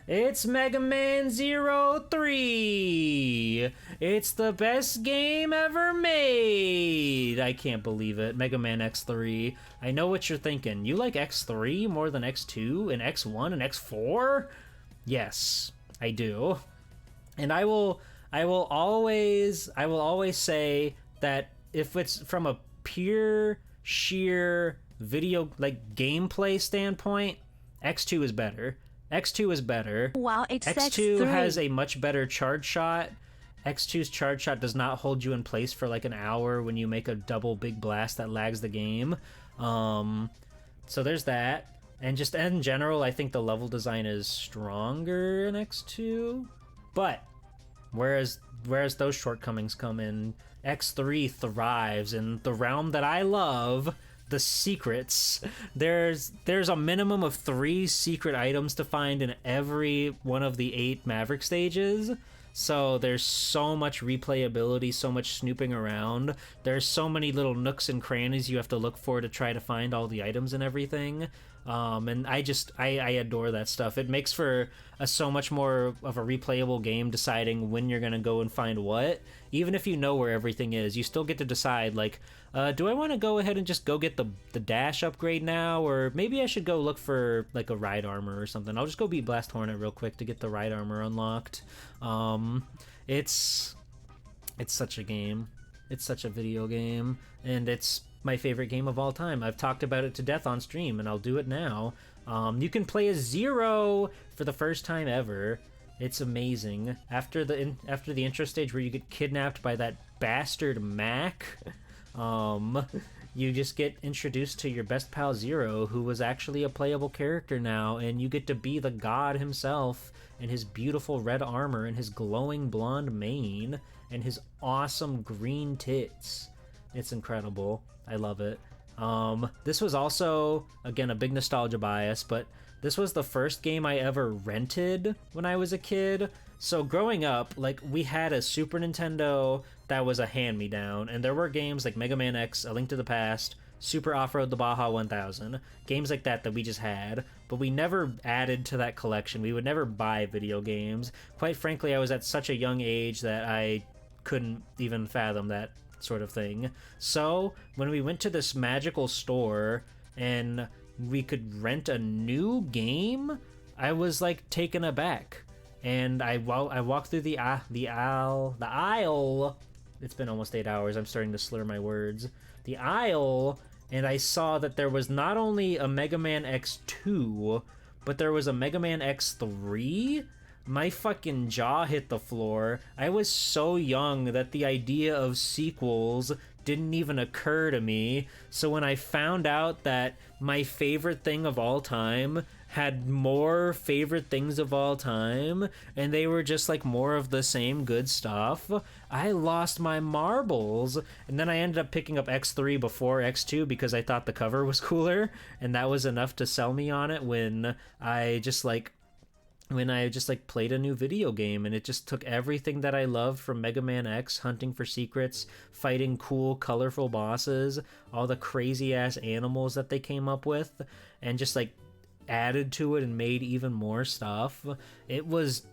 It's Mega Man 03! It's the best game ever made! I can't believe it. Mega Man X3. I know what you're thinking. You like X3 more than X2 and X1 and X4? Yes, I do. And I will always say that if it's from a pure, sheer video, like, gameplay standpoint, X2 is better. X2 is better. Wow, it's X2 has a much better charge shot. X2's charge shot does not hold you in place for like an hour when you make a double big blast that lags the game. So there's that. And just in general, I think the level design is stronger in X2. But whereas those shortcomings come in, X3 thrives in the realm that I love, the secrets. There's a minimum of 3 secret items to find in every one of the 8 Maverick stages. So there's so much replayability, so much snooping around. There's so many little nooks and crannies you have to look for to try to find all the items and everything. And I adore that stuff. It makes for so much more of a replayable game, deciding when you're gonna go and find what. Even if you know where everything is, you still get to decide, like, do I want to go ahead and just go get the dash upgrade now, or maybe I should go look for like a ride armor or something. I'll just go beat Blast Hornet real quick to get the ride armor unlocked. It's such a game. It's such a video game, and it's my favorite game of all time. I've talked about it to death on stream, and I'll do it now. You can play as Zero for the first time ever. It's amazing. After the intro stage where you get kidnapped by that bastard Mac, you just get introduced to your best pal Zero, who was actually a playable character now, and you get to be the god himself in his beautiful red armor and his glowing blonde mane and his awesome green tits. It's incredible. I love it. This was also, again, a big nostalgia bias, but this was the first game I ever rented when I was a kid. So growing up, like, we had a Super Nintendo that was a hand-me-down, and there were games like Mega Man X, A Link to the Past, Super Off-Road the Baja 1000, games like that we just had, but we never added to that collection. We would never buy video games. Quite frankly, I was at such a young age that I couldn't even fathom that sort of thing. So when we went to this magical store and we could rent a new game, I was like taken aback. And I walked through the aisle. It's been almost 8 hours. I'm starting to slur my words. The aisle, and I saw that there was not only a Mega Man X2, but there was a Mega Man X3. My fucking jaw hit the floor. I was so young that the idea of sequels didn't even occur to me. So when I found out that my favorite thing of all time had more favorite things of all time, and they were just like more of the same good stuff, I lost my marbles. And then I ended up picking up X3 before X2 because I thought the cover was cooler, and that was enough to sell me on it when I just played a new video game. And it just took everything that I loved from Mega Man X, hunting for secrets, fighting cool, colorful bosses, all the crazy ass animals that they came up with, and just like added to it and made even more stuff. It was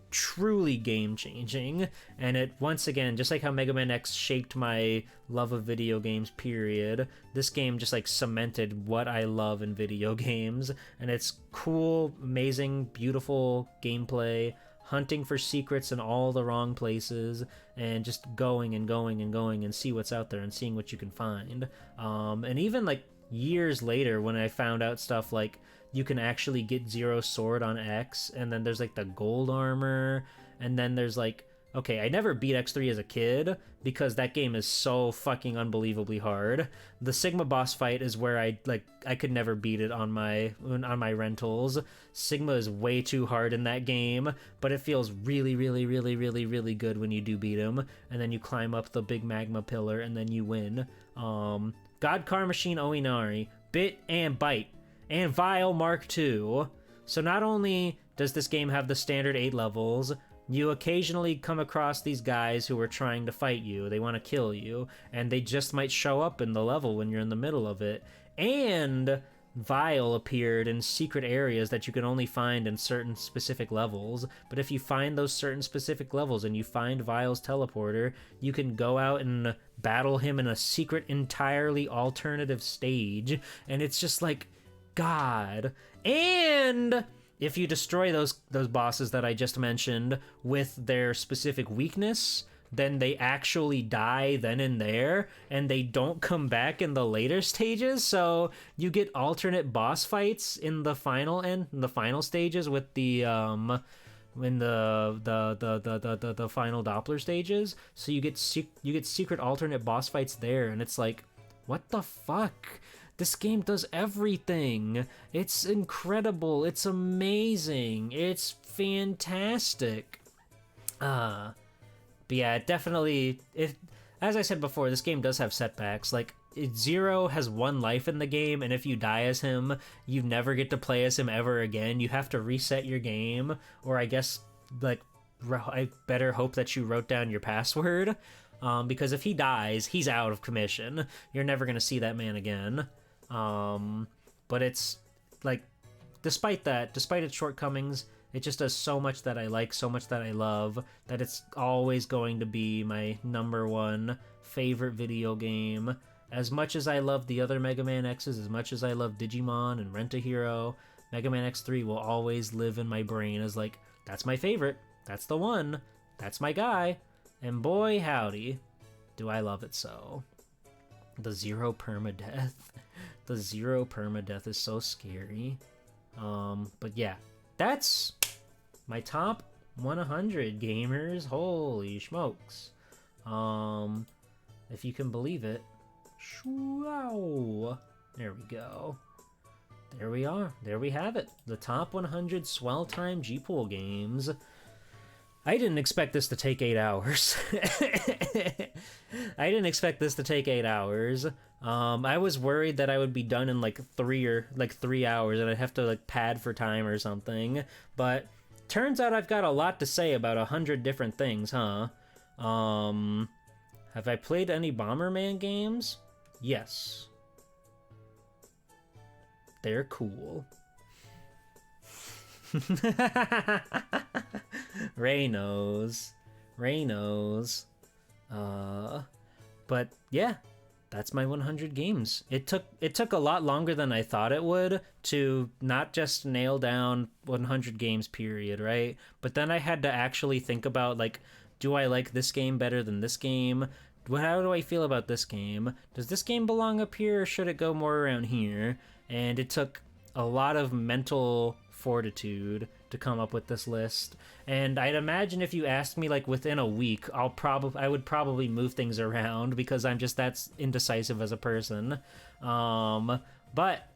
truly game changing, and it, once again, just like how Mega Man X shaped my love of video games, period, this game just like cemented what I love in video games. And it's cool, amazing, beautiful gameplay, hunting for secrets in all the wrong places, and just going and going and going and see what's out there and seeing what you can find. And even like years later, when I found out stuff like you can actually get Zero's sword on X, and then there's like the gold armor, and then there's like, okay, I never beat X3 as a kid because that game is so fucking unbelievably hard. The Sigma boss fight is where I could never beat it on my rentals. Sigma is way too hard in that game, but it feels really, really, really, really, really good when you do beat him, and then you climb up the big magma pillar and then you win. God Car Machine Oinari, Bit and Byte, and Vile Mark II. So not only does this game have the standard 8 levels, you occasionally come across these guys who are trying to fight you. They want to kill you, and they just might show up in the level when you're in the middle of it. And Vile appeared in secret areas that you can only find in certain specific levels, but if you find those certain specific levels and you find Vile's teleporter, you can go out and battle him in a secret, entirely alternative stage, and it's just like, God. And if you destroy those bosses that I just mentioned with their specific weakness, then they actually die then and there, and they don't come back in the later stages. So you get alternate boss fights in the final stages with the in the final Doppler stages. So you get secret alternate boss fights there, and it's like, what the fuck? This game does everything. It's incredible. It's amazing. It's fantastic. But yeah, definitely, as I said before, this game does have setbacks. Like, Zero has one life in the game, and if you die as him, you never get to play as him ever again. You have to reset your game, or I guess, like, I better hope that you wrote down your password, because if he dies, he's out of commission. You're never going to see that man again. But it's, like, despite its shortcomings, it just does so much that I like, so much that I love, that it's always going to be my #1 favorite video game. As much as I love the other Mega Man X's, as much as I love Digimon and Rent-A-Hero, Mega Man X3 will always live in my brain as like, that's my favorite, that's the one, that's my guy, and boy howdy, do I love it so. The zero permadeath. The zero permadeath is so scary. But yeah, that's my top 100 gamers. Holy smokes. If you can believe it. Wow. There we go. There we are. There we have it. The top 100 Swell Time G-Pool games. I didn't expect this to take 8 hours. I didn't expect this to take 8 hours. I was worried that I would be done in like 3 hours and I'd have to like pad for time or something. But turns out I've got a lot to say about 100 different things, huh? Have I played any Bomberman games? Yes. They're cool. Ray knows. But yeah, that's my 100 games. It took a lot longer than I thought it would to not just nail down 100 games period, right? But then I had to actually think about, like, do I like this game better than this game? How do I feel about this game? Does this game belong up here or should it go more around here? And it took a lot of mental fortitude to come up with this list. And I'd imagine if you asked me like within a week, I would probably move things around because I'm just that indecisive as a person. But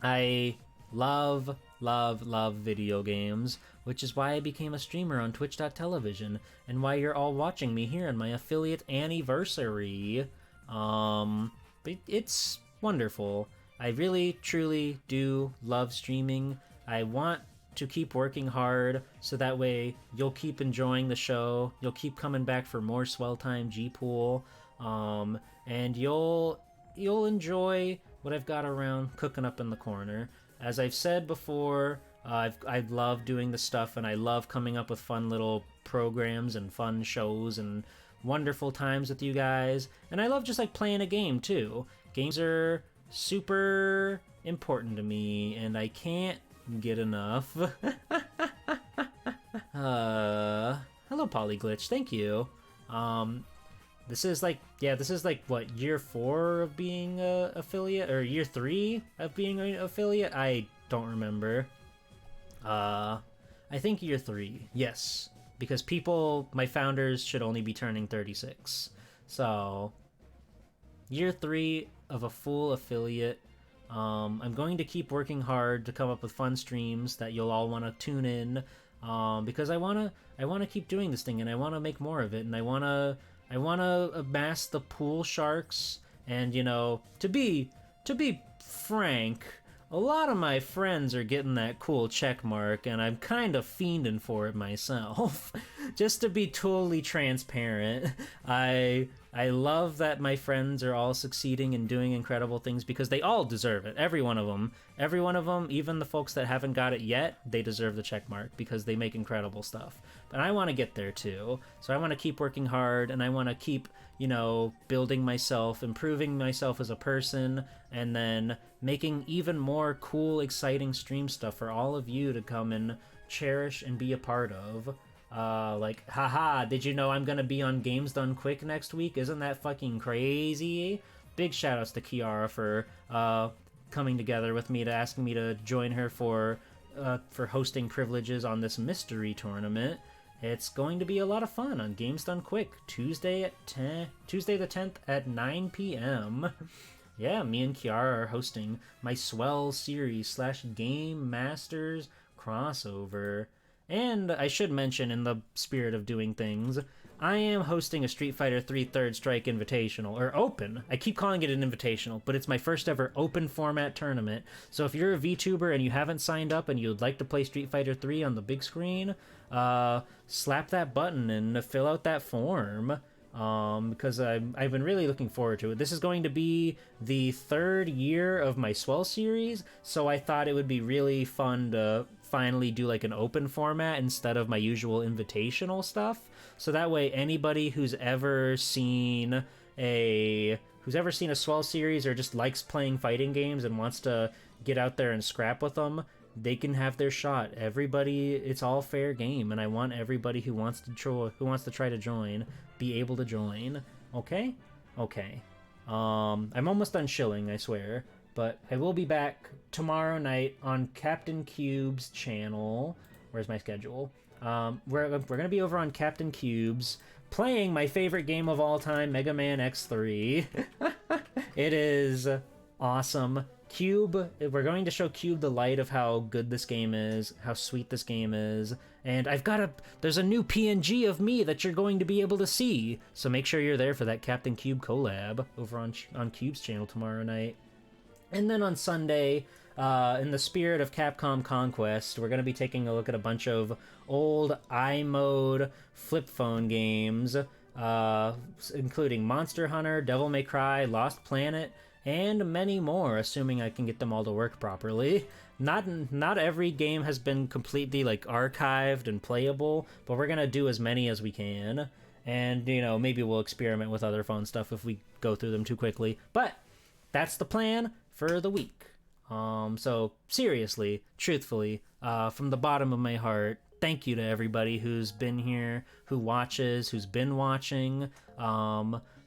I love video games, which is why I became a streamer on Twitch.tv and why you're all watching me here on my affiliate anniversary. But it's wonderful. I really, truly do love streaming. I want to keep working hard so that way you'll keep enjoying the show. You'll keep coming back for more Swell Time G-Pool. And you'll enjoy what I've got around cooking up in the corner. As I've said before, I love doing the stuff and I love coming up with fun little programs and fun shows and wonderful times with you guys. And I love just like playing a game too. Games are super important to me and I can't get enough. Hello Polyglitch, thank you. This is like what, year 4 of being a affiliate, or year 3 of being an affiliate? I don't remember. I think year 3, yes, because my founders should only be turning 36. So year 3 of a full affiliate. I'm going to keep working hard to come up with fun streams that you'll all want to tune in, because I want to keep doing this thing and I want to make more of it, and I want to amass the pool sharks. And you know, to be frank, a lot of my friends are getting that cool check mark and I'm kind of fiending for it myself. Just to be totally transparent, I love that my friends are all succeeding and doing incredible things because they all deserve it. Every one of them, even the folks that haven't got it yet, they deserve the check mark because they make incredible stuff. But I want to get there too. So I want to keep working hard and I want to keep, building myself, improving myself as a person, and then making even more cool, exciting stream stuff for all of you to come and cherish and be a part of. Like, haha, did you know I'm gonna be on Games Done Quick next week? Isn't that fucking crazy? Big shoutouts to Kiara for coming together with me to asking me to join her for hosting privileges on this mystery tournament. It's going to be a lot of fun on Games Done Quick, Tuesday the 10th at 9 p.m. Yeah, me and Kiara are hosting my Swell series / Game Masters crossover. And I should mention, in the spirit of doing things, I am hosting a Street Fighter 3 Third Strike Invitational, or Open. I keep calling it an Invitational, but it's my first ever open format tournament. So if you're a VTuber and you haven't signed up and you'd like to play Street Fighter 3 on the big screen, slap that button and fill out that form. Because I've been really looking forward to it. This is going to be the 3rd year of my Swell series, so I thought it would be really fun to finally do like an open format instead of my usual invitational stuff. So that way anybody who's ever seen a Swell series or just likes playing fighting games and wants to get out there and scrap with them, they can have their shot. Everybody, it's all fair game, and I want everybody who wants to try to join be able to join. Okay? I'm almost done shilling, I swear. But I will be back tomorrow night on Captain Cube's channel. Where's my schedule? We're going to be over on Captain Cube's playing my favorite game of all time, Mega Man X3. It is awesome. Cube, we're going to show Cube the light of how good this game is, how sweet this game is, and there's a new PNG of me that you're going to be able to see, so make sure you're there for that Captain Cube collab over on Cube's channel tomorrow night. And then on Sunday, in the spirit of Capcom Conquest, we're going to be taking a look at a bunch of old iMode flip phone games, including Monster Hunter, Devil May Cry, Lost Planet, and many more, assuming I can get them all to work properly. Not every game has been completely archived and playable, but we're gonna do as many as we can. And maybe we'll experiment with other fun stuff if we go through them too quickly. But that's the plan for the week. So seriously, truthfully, from the bottom of my heart, thank you to everybody who's been here, who watches, who's been watching,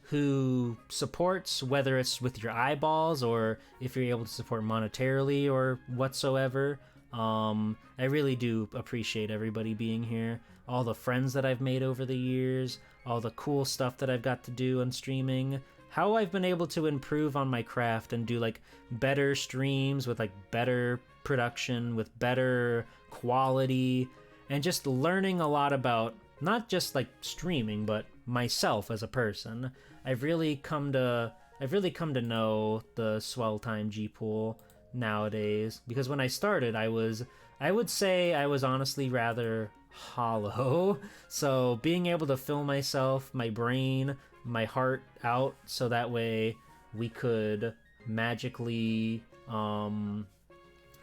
who supports, whether it's with your eyeballs or if you're able to support monetarily or whatsoever. I really do appreciate everybody being here. All the friends that I've made over the years, all the cool stuff that I've got to do on streaming, how I've been able to improve on my craft and do better streams with better production, with better quality, and just learning a lot about not just streaming, but myself as a person. I've really come to know the Swell Time G-Pool nowadays, because when I started, I would say I was honestly rather hollow. So being able to fill myself, my brain, my heart out, so that way we could magically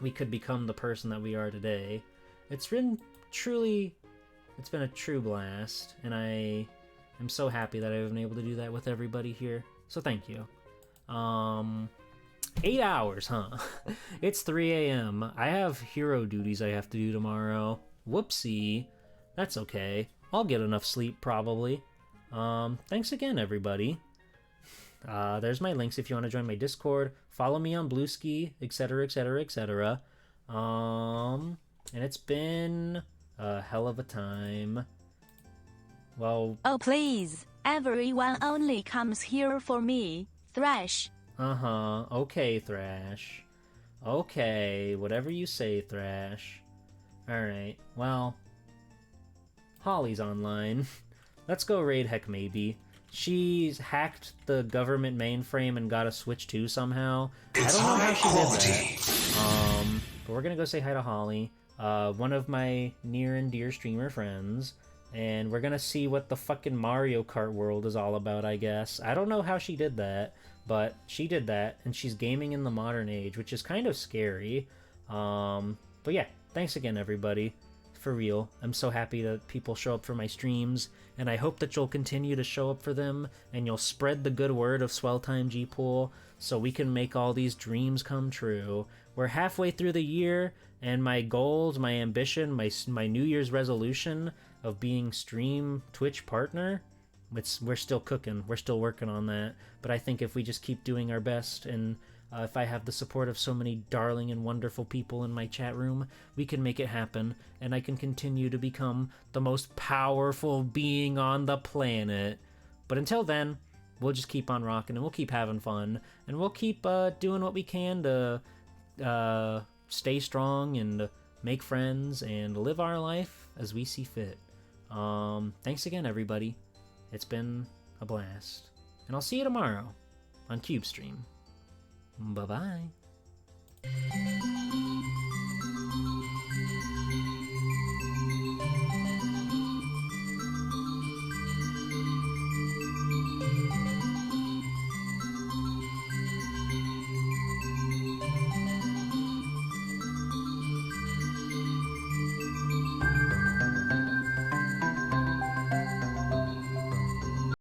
we could become the person that we are today. It's been a true blast, and I'm so happy that I've been able to do that with everybody here. So thank you. 8 hours, huh? It's 3 a.m. I have hero duties I have to do tomorrow. Whoopsie. That's okay. I'll get enough sleep, probably. Thanks again, everybody. There's my links if you want to join my Discord. Follow me on Bluesky, etc., etc., etc. And it's been a hell of a time. Well... Oh, please. Everyone only comes here for me, Thrash. Uh-huh. Okay, Thrash. Okay, whatever you say, Thrash. Alright, well... Holly's online. Let's go raid Heck Maybe. She's hacked the government mainframe and got a Switch 2 somehow. I don't know how she did that. But we're gonna go say hi to Holly. One of my near and dear streamer friends. And we're gonna see what the fucking Mario Kart world is all about, I guess. I don't know how she did that, but she did that, and she's gaming in the modern age, which is kind of scary. But yeah, thanks again, everybody. For real, I'm so happy that people show up for my streams, and I hope that you'll continue to show up for them, and you'll spread the good word of Swell Time G-Pool, so we can make all these dreams come true. We're halfway through the year, and my goals, my ambition, my New Year's resolution of being stream Twitch partner, we're still cooking, we're still working on that. But I think if we just keep doing our best, and if I have the support of so many darling and wonderful people in my chat room, we can make it happen, and I can continue to become the most powerful being on the planet. But until then, we'll just keep on rocking, and we'll keep having fun, and we'll keep doing what we can to stay strong and make friends and live our life as we see fit. Thanks again, everybody. It's been a blast. And I'll see you tomorrow on CubeStream. Bye-bye.